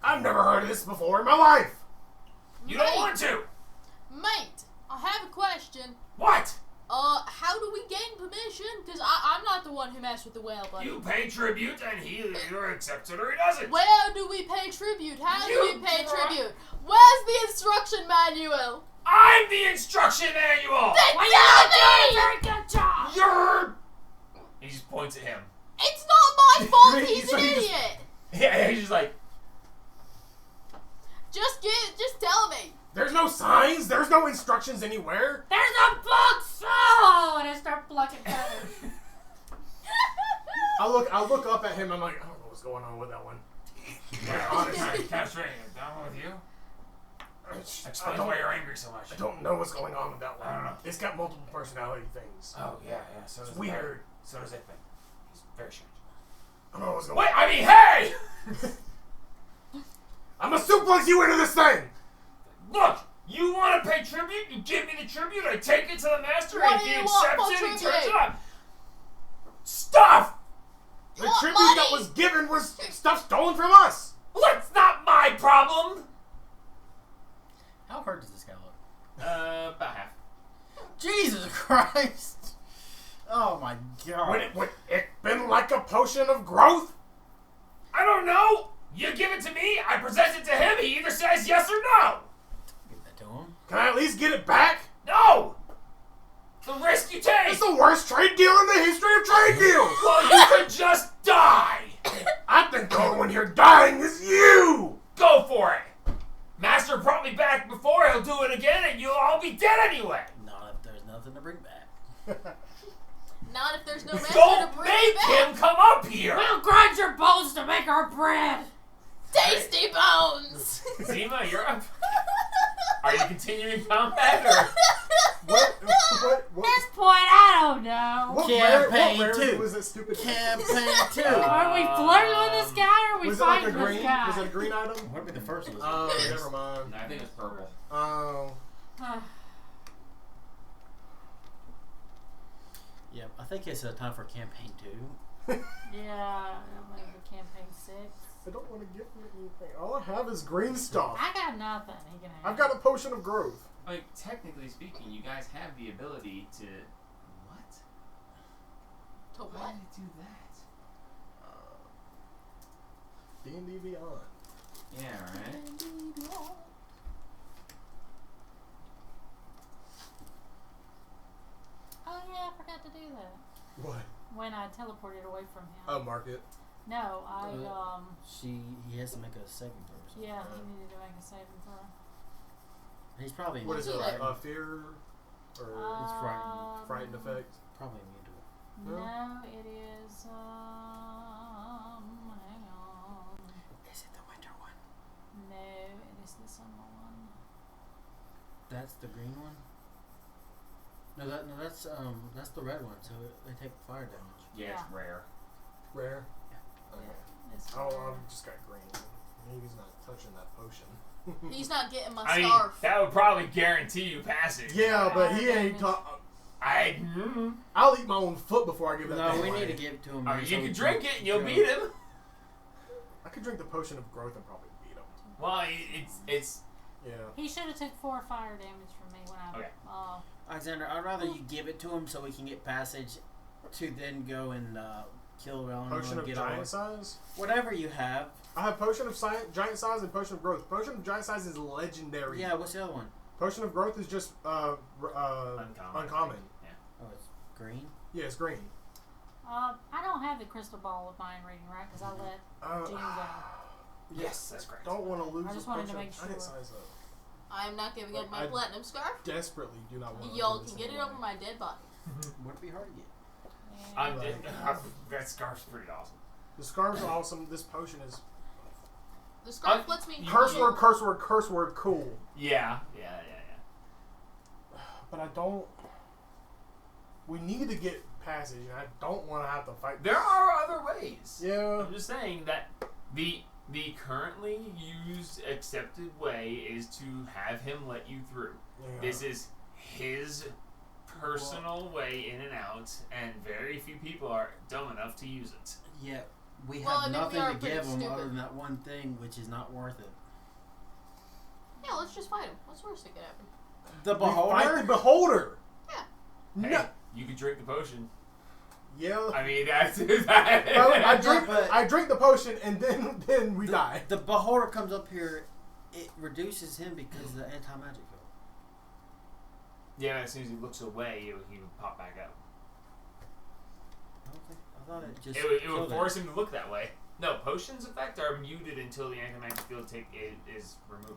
I've never heard of this before in my life. You don't want to. Mate, I have a question. What? How do we gain permission? Because I'm not the one who messed with the whale, buddy. You pay tribute, and he either accepts it or he doesn't. Where do we pay tribute? How do You we pay dra- tribute? Where's the instruction manual? I'm the instruction manual. Then Well, tell you me! did a very good job! You're. He just points at him. It's not my fault he's So an he just- idiot! Yeah, he's just like. Just tell me. There's no signs. There's no instructions anywhere. There's a book! Oh! And I start plucking feathers. I look up at him. I'm like, I don't know what's going on with that one. Yeah, honestly, castrating. Down with you. I Explain don't- why you're angry so much. I don't know what's going on with that one. I don't know. It's got multiple personality things. Oh yeah. So It's does weird. So does Ickman. He's very strange. I don't know what's going Wait, on. I mean, hey! I'm gonna suplex you into this thing. Look, you want to pay tribute? You give me the tribute. I take it to the master. What and do if he you want accepts for it, he turns tribute? it up. Stuff. The Want tribute money? that was given was stuff stolen from us. Well, that's not my problem. How hurt does this guy look? About half. Jesus Christ! Oh my God! Would it been like a potion of growth? I don't know. You give it to me. I present it to him. He either says yes or no. Give that to him. Can I at least get it back? No. The risk you take. It's the worst trade deal in the history of trade deals. Well, you could just die. I think the only one here dying is you. Go for it. Master brought me back before. He'll do it again, and you'll all be dead anyway. Not if there's nothing to bring back. Not if there's no master Don't to bring make it back. him come up here. We'll grind your bones to make our bread! Tasty bones! Zima, you're up. Are you continuing combat or? What? At this point, I don't know. What Campaign rarity two. was that stupid? Campaign 2! Are we flirting with this guy or are we Was it like a fighting this green? guy? Was it a green item? What would be the first one? Oh, never mind. I think it's purple. Oh, Yep, I think it's time for campaign 2. yeah, I'm gonna do campaign 6. I don't want to give him anything. All I have is green stuff. I got nothing. He can have I've got a potion of growth. Like technically speaking, you guys have the ability to. What? To Why what? did it do that? D&D Beyond. Yeah, right. Oh yeah, I forgot to do that. What? When I teleported away from him. Oh, mark it. No, He has to make a saving throw or something. yeah, he needed to make a saving throw. He's probably What is it? Too Like late. Fear or It's frightened. frightened effect? probably immune to it. No, it is hang on. Is it the winter one? No, it is the summer one. That's the green one? No, that's the red one, so they take fire damage. Yeah, it's rare. Rare. Yeah, Okay. it's Oh, rare. I've just got green. Maybe he's not touching that potion. He's not getting my I mean, scarf. that would probably guarantee you passage. Yeah, but he ain't. I'll eat my own foot before I give that. No, thing we away. need to give it to him. I mean, so you we can drink it and you'll go. beat him. I could drink the potion of growth and probably beat him. Well, it's Yeah. He should have took 4 fire damage from me when I. Okay. Alexander, I'd rather you give it to him so we can get passage to then go and kill Relano Potion and of get all giant size. whatever you have. I have potion of giant size and potion of growth. Potion of giant size is legendary. Yeah, what's the other one? Potion of growth is just uncommon. Oh, it's green. Yeah, it's green. I don't have the crystal ball with mind reading, right? Because I let June go. yes, that's correct. Don't want to lose. I just a wanted to potion make of giant sure. size though. I am not giving up my I- platinum scarf. Desperately do not want. Y'all can get it over my dead body. Would it be hard to get? Yeah. That scarf's pretty awesome. The scarf's awesome. This potion is The scarf lets me. curse word, curse word, curse word. Cool, Yeah. but I don't. We need to get passage, and I don't want to have to fight. There are other ways. Yeah. I'm just saying that the currently used accepted way is to have him let you through. Yeah. This is his personal way in and out, and very few people are dumb enough to use it. Yeah, we Well, have I mean, we nothing are to pretty give him stupid. other than that one thing, which is not worth it. Yeah, let's just fight him. What's worse that could happen? The We fight the beholder. beholder. Hey, No. you could drink the potion. Yeah. I mean, that's that. I drink the potion and then we die. The beholder comes up here. It reduces him because of the anti-magic field. Yeah, as soon as he looks away, he would pop back up. I thought it just. It would killed force him to look that way. No, potions effect are muted until the anti-magic field is removed.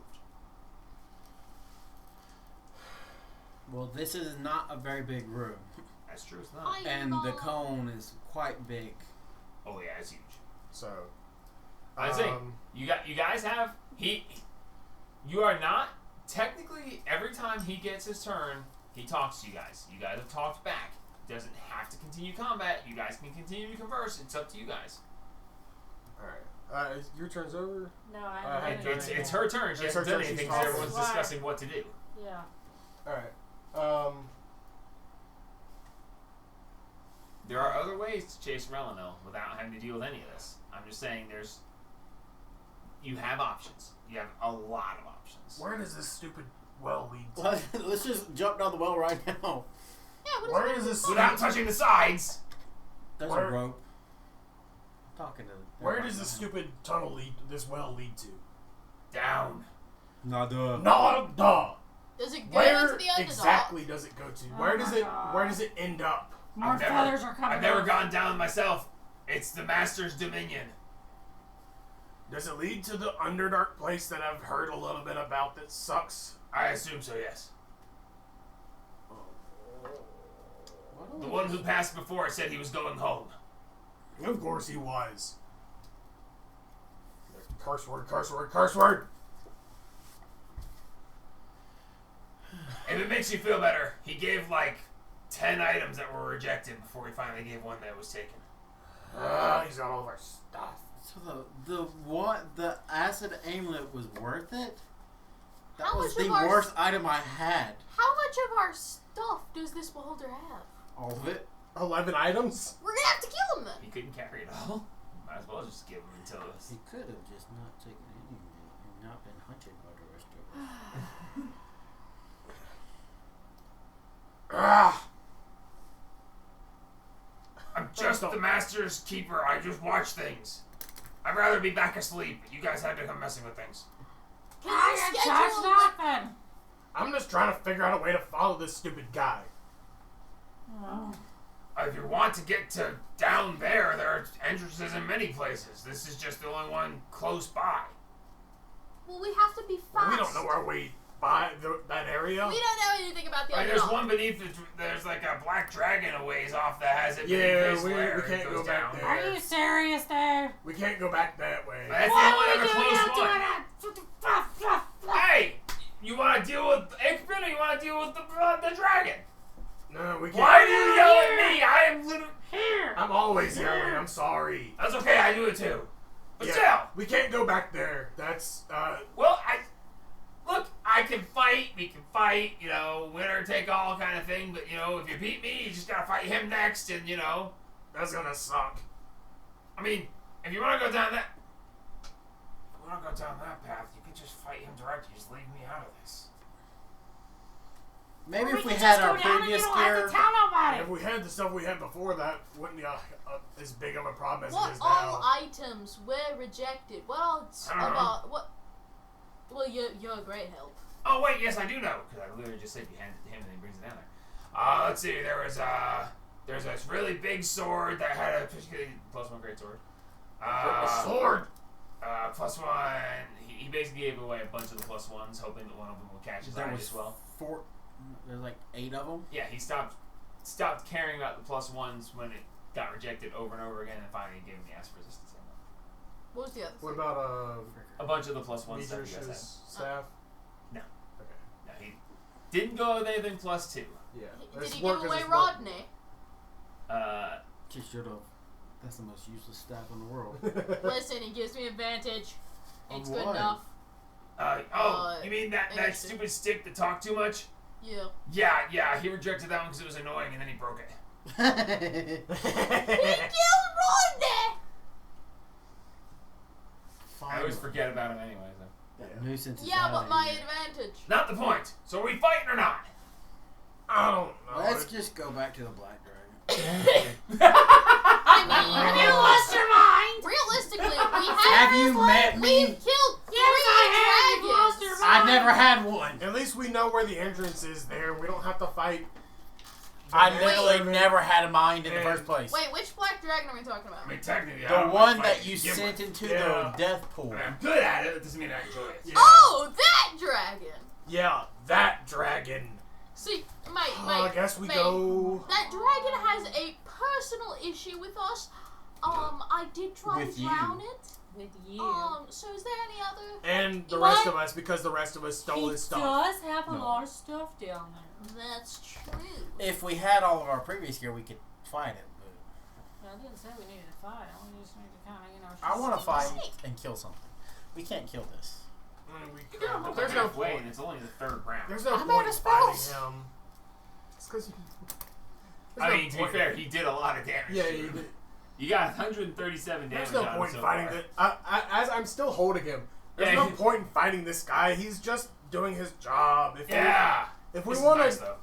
Well, this is not a very big room, That's true. It's not. and the cone is quite big. Oh yeah, it's huge. So. I think you guys have you are not technically every time he gets his turn, he talks to you guys. You guys have talked back. He doesn't have to continue combat. You guys can continue to converse. It's up to you guys. All right. Your turn's over. No, I haven't done It's anything. her turn. She It's hasn't her done turn. anything She's because talking. everyone's Why? discussing what to do. Yeah. All right. There are other ways to chase Relano without having to deal with any of this. I'm just saying you have options. You have a lot of options. Where does this stupid well lead to? Well, let's just jump down the well right now. Yeah, Where does this? Without touching the sides. There's Where- a rope. I'm talking to. Where does this stupid tunnel lead? This well lead to? Down. Nada. Nada. Does it go Where into the underdog? exactly does it go to? Oh Where does my it? God. Where does it end up? More feathers are coming I've never out. gone down myself. It's the Master's Dominion. Does it lead to the Underdark place that I've heard a little bit about that sucks? I assume so, yes. What The one who passed before said he was going home. Of course he was. Curse word, curse word, curse word! If it makes you feel better, he gave like 10 items that were rejected before he finally gave one that was taken. He's got all of our stuff. So the acid amulet was worth it? That How was much the of our worst item I had. How much of our stuff does this beholder have? All of it. 11 items? We're gonna have to kill him then. He couldn't carry it all. Might as well just give him until it's... He could have just not taken any of it and not been hunted by the rest of us. Ah! I'm just the Master's keeper. I just watch things. I'd rather be back asleep. You guys had to come messing with things. Can I you didn't touch schedule like, nothing. I'm just trying to figure out a way to follow this stupid guy. Oh. If you want to get to down there, there are entrances in many places. This is just the only one close by. well, we have to be fast. We don't know our way by that area. We don't know anything about the Like, there's underdog. one beneath the... There's like a black dragon a ways off that has it beneath Yeah, his we lair. can't It goes go back down. there. Are you serious, dude? We can't go back that way. That's the What only are other we doing close out one. doing that? Fluff, fluff, fluff. Hey! You want to deal with Ikbin or you want to deal with the dragon? No, we can't. Why do you yell at me? I am literally... Here. I'm always yelling. I'm sorry. That's okay, I do it too. But Yeah, still, we can't go back there. That's well, I can fight. We can fight. You know, winner take all kind of thing. But you know, if you beat me, you just gotta fight him next, and you know, that's gonna suck. I mean, if you want to go down that, path, you can just fight him directly. Just leave me out of this. Maybe Or if we can had just our go down and previous you don't have gear. to tell nobody. If we had the stuff we had before, that wouldn't be as big of a problem as it What is all now. items were rejected? Well, I don't know. about what? Well, you're a great help. Oh wait, yes, I do know because I literally just said you hand it to him and he brings it down there. Let's see. There's this really big sword that had a particularly +1 great sword. A sword. +1. He basically gave away a bunch of the +1s, hoping that one of them would catch his There eye was as well. There's like 8 of them. Yeah, he stopped caring about the +1s when it got rejected over and over again, and finally he gave him the acid resistance ammo. What was the other What thing? about A bunch of the +1 stuff you guys Deidre's staff? No. Okay. had. No, he didn't go with anything +2. Yeah. Did It's he work give 'cause away it's work. Rodney? She should have. That's the most useless staff in the world. Listen, he gives me advantage. On It's good what? enough. You mean that interesting. stupid stick that talked too much? Yeah. Yeah, he rejected that one because it was annoying, and then he broke it. He killed Rodney! I always forget about him anyway. So. That nuisance. is Yeah, out but of my here. advantage. Not the point. So are we fighting or not? I don't know. Let's just go back to the Black Dragon. I mean, Have you lost your mind? realistically, Have you met me? We've killed Yes, I have. three You lost your dragons. mind. I never had one. At least we know where the entrance is there. We don't have to fight. I the literally next- never had a mind in the And- first place. Wait, which black dragon are we talking about? I mean, technically, I The don't one like that fighting you to begin sent with. into Yeah. the death pool. I mean, I'm good at it. That doesn't mean I enjoy it. Yeah. Oh, that dragon! Yeah, that dragon. See, I guess we mate, go. That dragon has a personal issue with us. I did try With to you. drown it. With you. So is there any other? And the You rest what? of us, because the rest of us stole he his stuff. does have a No. lot of stuff down there. That's true. If we had all of our previous gear, we could fight it. But I didn't say we needed to fight. We just need to kind of, I want to just- fight Snake. and kill something. We can't kill this. We could, Yeah, but But there's no halfway, and point. it's only the third round. There's no I'm point out in of fighting spells. him. It's because. I mean, to be fair, he did a lot of damage. Yeah, to he you. did. You got 137 damage. There's no on him point so in fighting far. that. As I'm still holding him, there's Yeah, no he- point in fighting this guy. He's just doing his job. Yeah. If we This is want nice, to. though.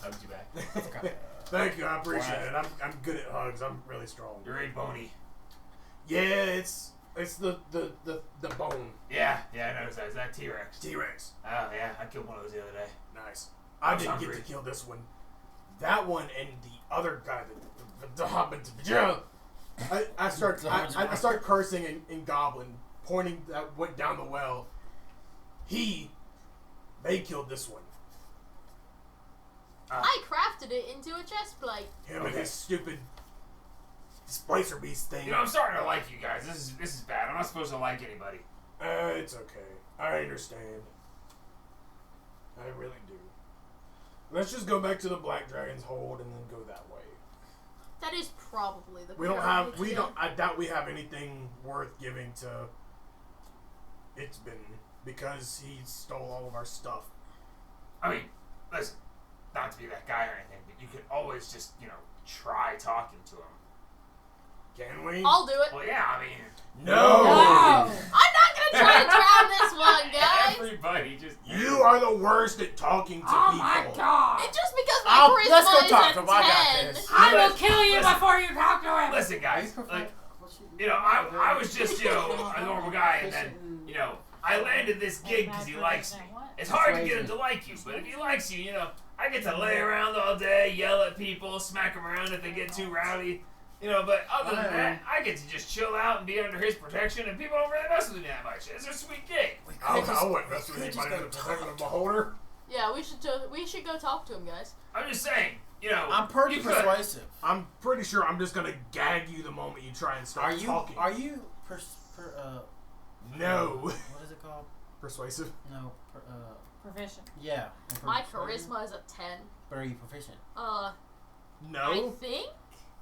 Hugged you back. Thank you, I appreciate it. I'm good at hugs. I'm really strong. You're a bony. Yeah, it's the bone Yeah, I noticed that. Is that T-Rex? T-Rex. Oh, yeah. I killed one of those the other day. Nice. I I'm didn't hungry. get to kill this one. That one and the other guy. I start cursing in Goblin, pointing that went down the well. They killed this one. I crafted it into a chest plate. Him and his stupid Splicer Beast thing. You know, I'm starting to like you guys. This is bad. I'm not supposed to like anybody. It's okay. I understand. I really do. Let's just go back to the Black Dragon's hold and then go that way. That is probably the. We don't better have. idea. I doubt we have anything worth giving to. It's been because he stole all of our stuff. I mean, listen, not to be that guy or anything, but you could always just, try talking to him. Can we? I'll do it. Well, yeah, I mean... No. No! I'm not gonna try to drown this one, guys. Everybody just... You are the worst at talking to Oh people. my god! It's just because my charisma let's go is talk a to him. I got 10. this. I will Listen, kill you listen. before you talk to him! Listen, guys, like, I was just, a normal guy, and then, I landed this gig because he likes me. It's hard to get him to like you, but if he likes you, I get to lay around all day, yell at people, smack them around if they get too rowdy. But other than that, I get to just chill out and be under his protection, and people don't really mess with me that much. It's a sweet gig. I wouldn't mess with anybody in the protection of Beholder. Yeah, we should go talk to him, guys. I'm just saying, I'm pretty you could. persuasive. I'm pretty sure I'm just gonna gag you the moment you try and start talking. Are you No. what is it called? Persuasive? No. Proficient. Yeah. My charisma is a 10. But are you proficient? I No. think.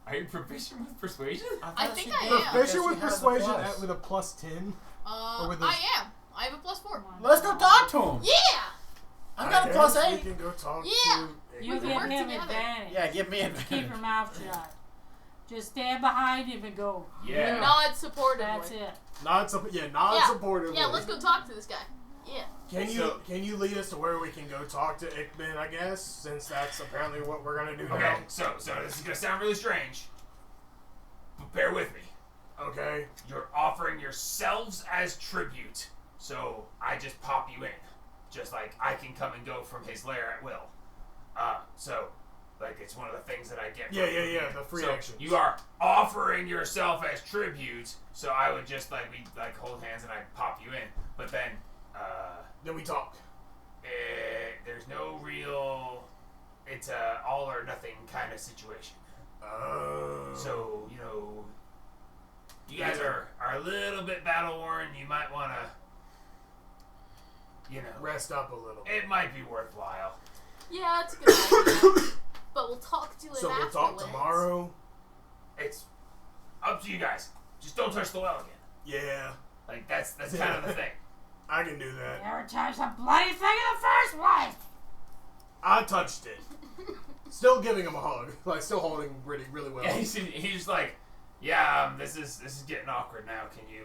Are you proficient with persuasion? I thought think she I did. am. Because Proficient she with has a persuasion plus. with a +10. Or with I this- am. I have a +4. Let's go talk to him. Yeah! I got a guess +8. We can go talk Yeah. to. You We can give work him together. advantage. Yeah, give me Just keep your advantage. mouth shut. Just stand behind him and go. Yeah. Nod supportively. That's it. Nod Yeah. supportively. Yeah, let's go talk to this guy. Yeah. Can you lead us to where we can go talk to Ickman, I guess, since that's apparently what we're gonna do Okay, now. so this is gonna sound really strange, but bear with me. Okay. You're offering yourselves as tribute, so I just pop you in, just like I can come and go from his lair at will. So like it's one of the things that I get. Yeah, from the free so actions. You are offering yourself as tribute, so I would just like we like hold hands and I pop you in, but then Then we talk. there's no real. It's a all or nothing kind of situation. So, you know, you guys are a little bit battle worn. You might want to, you know, Rest up a little bit. it might be worthwhile. Yeah, that's a good idea. But we'll talk to him So we'll afterwards. talk tomorrow. It's up to you guys. Just don't touch the well again. Yeah, Like, that's kind of the thing. I can do that. Never touched a bloody thing in the first place. I touched it. Still giving him a hug. Like, still holding really well. Yeah, he's just like, yeah, this is getting awkward now. Can you,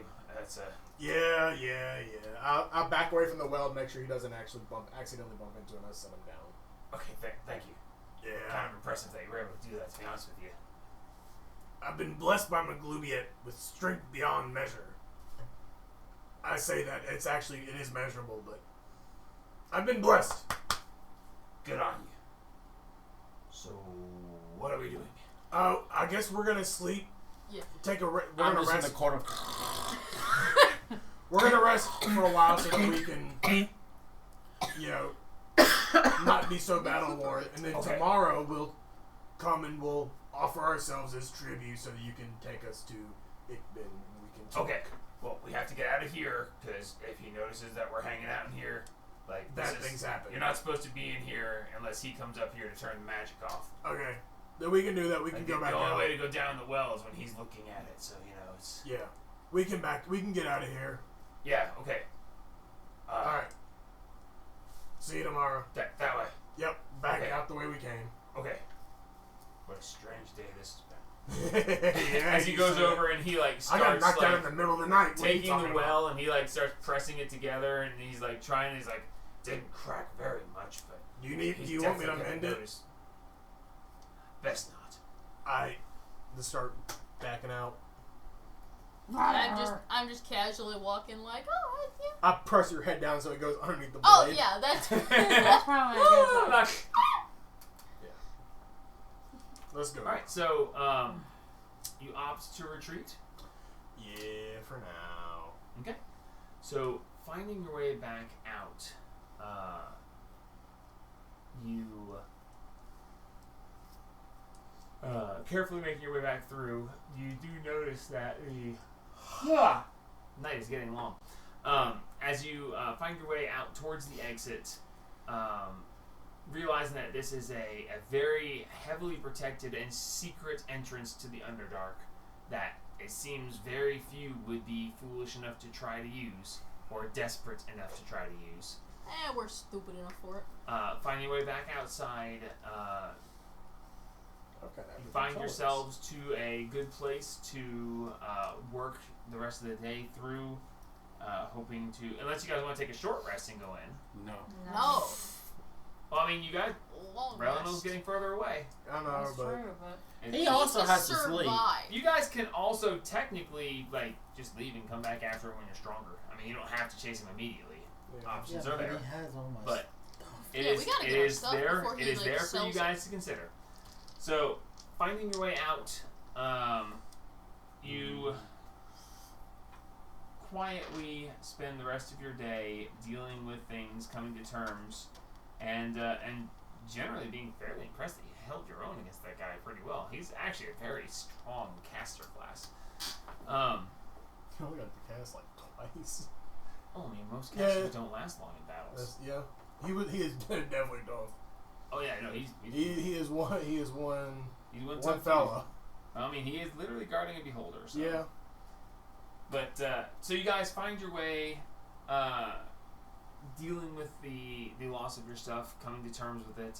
Yeah. I'll back away from the well and make sure he doesn't accidentally bump into him. I set him down. okay, thank you. Kind Yeah. of impressive that you were able to do that, to be honest with you. I've been blessed by Maglubiet with strength beyond measure. I say that it is measurable, but I've been blessed. Good on you. So, what are we doing? I guess we're gonna sleep. Yeah. We're I'm gonna just in the rest. corner. We're gonna rest for a while so that we can, you know, not be so battle worn. And then Okay. tomorrow we'll come and we'll offer ourselves as tribute so that you can take us to Ickben and we can talk. Okay. Well, we have to get out of here because if he notices that we're hanging out in here, like Bad things happen. You're not supposed to be in here unless he comes up here to turn the magic off. Okay. Then we can do that. We can Like, go back the only out. way to go down the well is when he's looking at it. So you know it's Yeah. We can get out of here. yeah. Okay. Alright. See you tomorrow. That way. Yep. Back Okay. out the way we came. Okay. What a strange day this has been. Yeah, As he goes said it. over and he like I got starts knocked out in like the middle of the night. What are you taking talking the about? well and he like starts pressing it together and he's like trying. He's like didn't crack very much, but Do he's you want me to definitely mend gonna it? notice. Best not. Just start backing out. I'm just casually walking like, oh, yeah. I press your head down so it goes underneath the blade. Oh, yeah, that's... That's probably a good All Let's go. right, so you opt to retreat. Yeah, for now. Okay. So finding your way back out, you carefully making your way back through. You do notice that the night is getting long. As you find your way out towards the exit, realizing that this is a very heavily protected and secret entrance to the Underdark that it seems very few would be foolish enough to try to use or desperate enough to try to use. we're stupid enough for it. Finding your way back outside, Okay. you find yourselves to a good place to work the rest of the day through, hoping to, unless you guys want to take a short rest and go in. No. No. Well, I mean, you guys, Long Relino's rest. getting further away. I know, That's but true, but And He also Just has to sleep. survive. you guys can also technically, like, just leave and come back after when you're stronger. I mean, you don't have to chase him immediately. yeah. Options are there. He has all my But it Yeah, is we gotta it get our is stuff there before it he, is like, there for you sells guys to consider. So finding your way out, you quietly spend the rest of your day dealing with things, coming to terms, and generally being fairly impressed that you held your own against that guy pretty well. He's actually a very strong caster class. You only got to cast like twice. I mean, most Yeah. casters don't last long in battles. Yeah. He is definitely tough. Oh yeah, no, he's He is one. He is one. he's one One tough fella. dude. I mean, he is literally guarding a beholder. So. Yeah. But so you guys find your way, dealing with the loss of your stuff, coming to terms with it.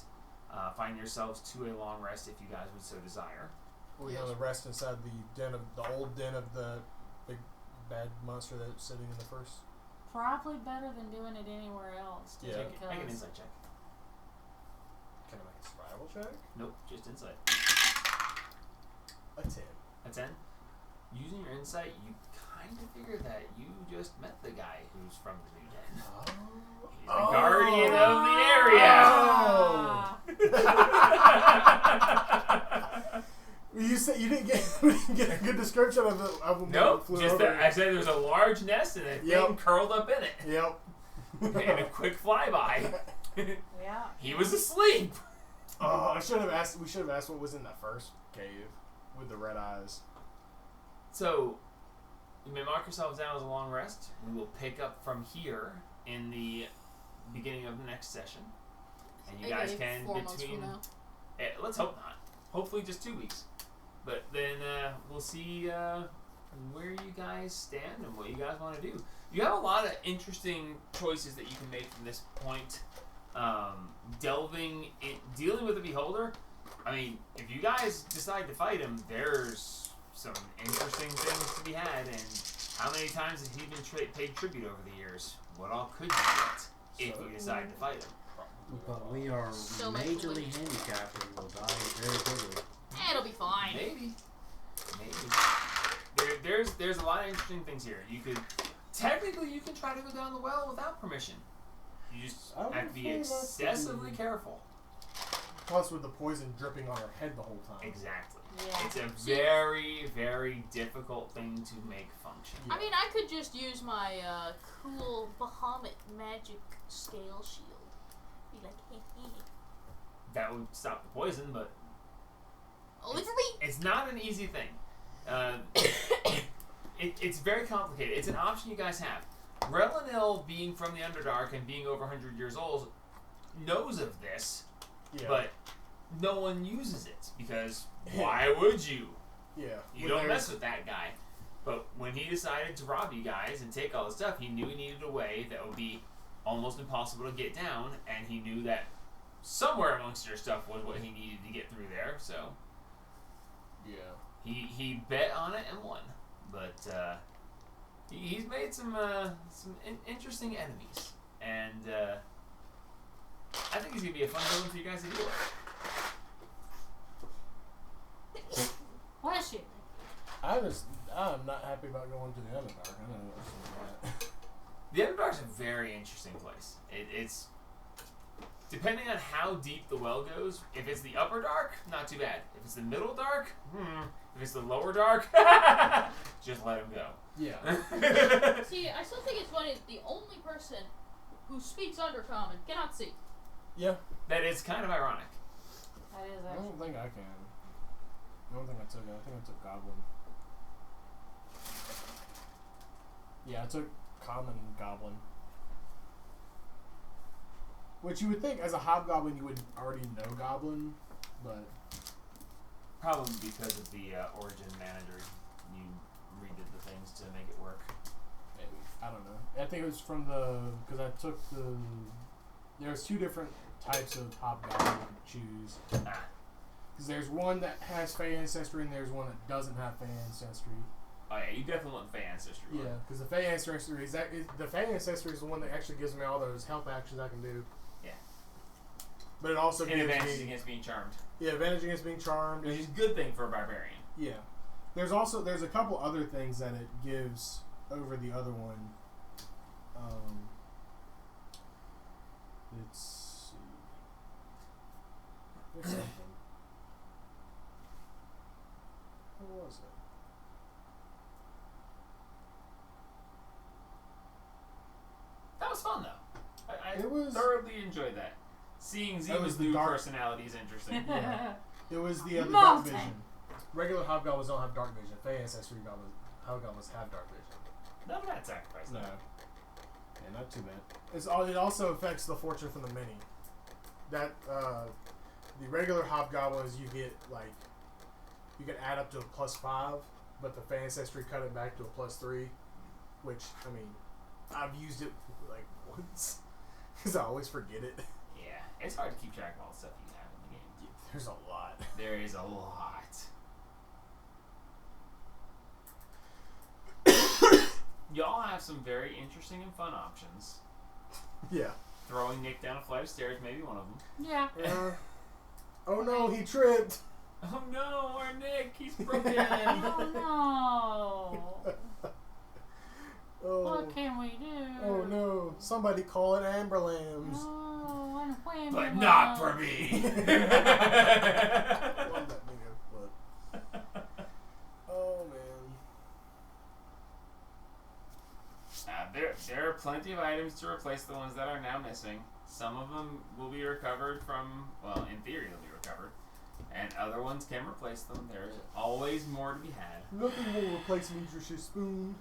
Find yourselves to a long rest if you guys would so desire. We have a rest inside the old den of the big bad monster that's sitting in the first. Probably better than doing it anywhere else. Just Yeah. because. Make an insight check. Can I make a survival check? Nope, just insight. A 10. A 10. Using your insight, you kind of figure that you just met the guy who's from the new den. He's the guardian of the area. Ah. You said you didn't get a good description of him. Nope, Flew just over. that I said there's a large nest and a thing curled up in it. Yep. And a quick flyby. Yeah. He was asleep. Oh, I should have asked. We should have asked what was in that first cave with the red eyes. So, you may mark yourselves down as a long rest. We will pick up from here in the beginning of the next session. And you guys can, 4 months from now. let's hope not. Hopefully just 2 weeks. But then we'll see where you guys stand and what you guys want to do. You have a lot of interesting choices that you can make from this point. Dealing with the Beholder, I mean, if you guys decide to fight him, there's some interesting things to be had. And how many times has he been paid tribute over the years? What all could you get if you decide to fight him? But we are So much majorly loot. handicapped and will die very quickly. It'll be fine. Maybe. There's a lot of interesting things here. You could technically you can try to go down the well without permission. You just I would have to be say that's excessively the- careful. Plus, with the poison dripping on her head the whole time. Exactly. Yeah. It's a very, very difficult thing to make function. Yeah. I mean, I could just use my cool Bahamut magic scale shield. Be like, hey, hey. That would stop the poison, but Only for me. it's not an easy thing. It's very complicated. It's an option you guys have. Relinil, being from the Underdark and being over 100 years old, knows of this, Yeah. but no one uses it because why would you? Yeah. You When don't there's- mess with that guy. But when he decided to rob you guys and take all the stuff, he knew he needed a way that would be almost impossible to get down, and he knew that somewhere amongst your stuff was what he needed to get through there. So Yeah. he bet on it and won. But he's made some interesting enemies, and I think he's gonna be a fun villain for you guys to deal with. Bless you. I'm not happy about going to the Underdark. I know that. The Underdark's a very interesting place. It's depending on how deep the well goes. If it's the upper dark, not too bad. If it's the middle dark, if it's the lower dark, just let him go. Yeah. See, I still think it's funny that the only person who speaks Undercommon cannot see. Yeah. That is kind of ironic. That is I actually. don't think I can. I don't think I took it. I think I took Goblin. Yeah, I took Common Goblin. Which you would think, as a Hobgoblin, you would already know Goblin, but Probably because of the Origin Manager, you redid the things to make it work. maybe. I don't know. I think it was from because I took there's two different types of Hobgoblin you could choose. Ah, Because there's one that has Fey ancestry and there's one that doesn't have Fey ancestry. oh yeah, you definitely want the Fey Ancestry one. Yeah, because the Fey ancestry the Fey ancestry is the one that actually gives me all those health actions I can do. Yeah. But it also And gives advantage me against being charmed, advantage against being charmed. which is a good thing for a barbarian. Yeah. There's a couple other things that it gives over the other one. Let's see. There's something. What was it? That was fun though. I It was- thoroughly enjoyed that. Seeing That was Ziva's the new dark- personality is interesting. Yeah. It was the dark Multi. vision. Regular Hobgoblins don't have dark vision. Fey ancestry Hobgoblins have dark vision. Not a bad sacrifice. No. Yeah, not too bad. It also affects the fortune from the many. That the regular Hobgoblins you get like you can add up to a +5, but the ancestry cut it back to a +3, which I mean, I've used it like once because I always forget it. Yeah, it's hard to keep track of all the stuff you have in the game. There's a lot. There is a lot. Y'all have some very interesting and fun options. Yeah. Throwing Nick down a flight of stairs, maybe one of them. Yeah. Oh no, he tripped. Oh no, our Nick, he's broken. Oh no. Oh. What can we do? Oh no! Somebody call an ambulance. Oh, and when But not for me. Love that video clip. Oh man. There are plenty of items to replace the ones that are now missing. Some of them will be recovered from, well, in theory they'll be recovered. And other ones can replace them. There's always more to be had. Nothing will replace Mietrish's spoon.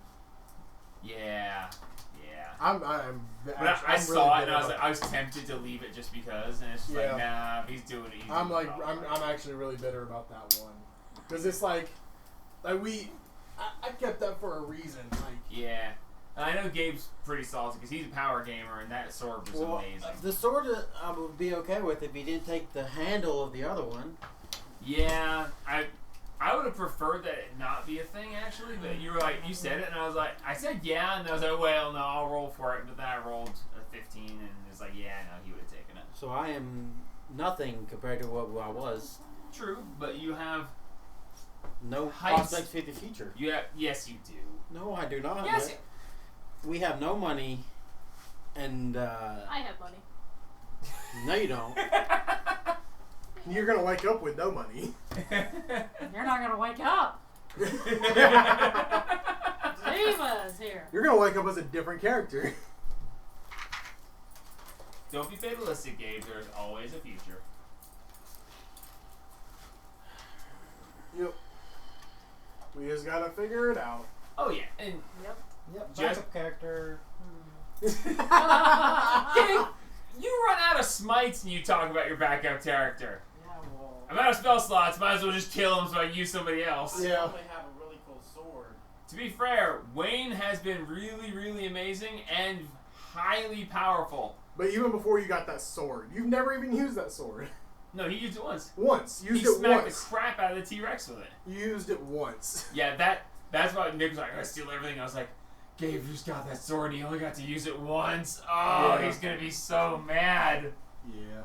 Yeah. I'm But really I saw it good and about- I was tempted to leave it just because, and it's just Yeah. like, nah, if he's doing it. He's I'm doing like it all I'm right. actually really bitter about that one because it's like I kept that for a reason. Like Yeah. And I know Gabe's pretty salty because he's a power gamer, and that sword was amazing. The sword I would be okay with if he didn't take the handle of the other one. Yeah, I would have preferred that it not be a thing actually, but you were like, you said it, and I was like, I said yeah, and I was like, well, no, I'll roll for it, but then I rolled a 15, and it's like, yeah, no, he would have taken it. So I am nothing compared to what I was. True, but you have, No Heights. prospects for the future. yes, you do. No, I do not. Yes, But we have no money, and I have money. no, you don't. you're gonna wake up with no money. You're not gonna wake up. Diva's here. You're gonna wake up as a different character. Don't be fatalistic, Gabe. There's always a future. Yep. We just gotta figure it out. Oh yeah, and Yep, Just- backup character. Gabe, you run out of smites and you talk about your backup character. Yeah, well, I'm out of spell slots. Might as well just kill him so I can use somebody else. Yeah. I only have a really cool sword. To be fair, Wayne has been really, really amazing and highly powerful. But even before you got that sword, you've never even used that sword. No, he used it once. Once. He Used it smacked once. the crap out of the T-Rex with it. You used it once. Yeah, that's why Nick was like, I steal everything. I was like, Gabe just got that sword and he only got to use it once. Oh, Yeah. he's gonna be so mad. Yeah.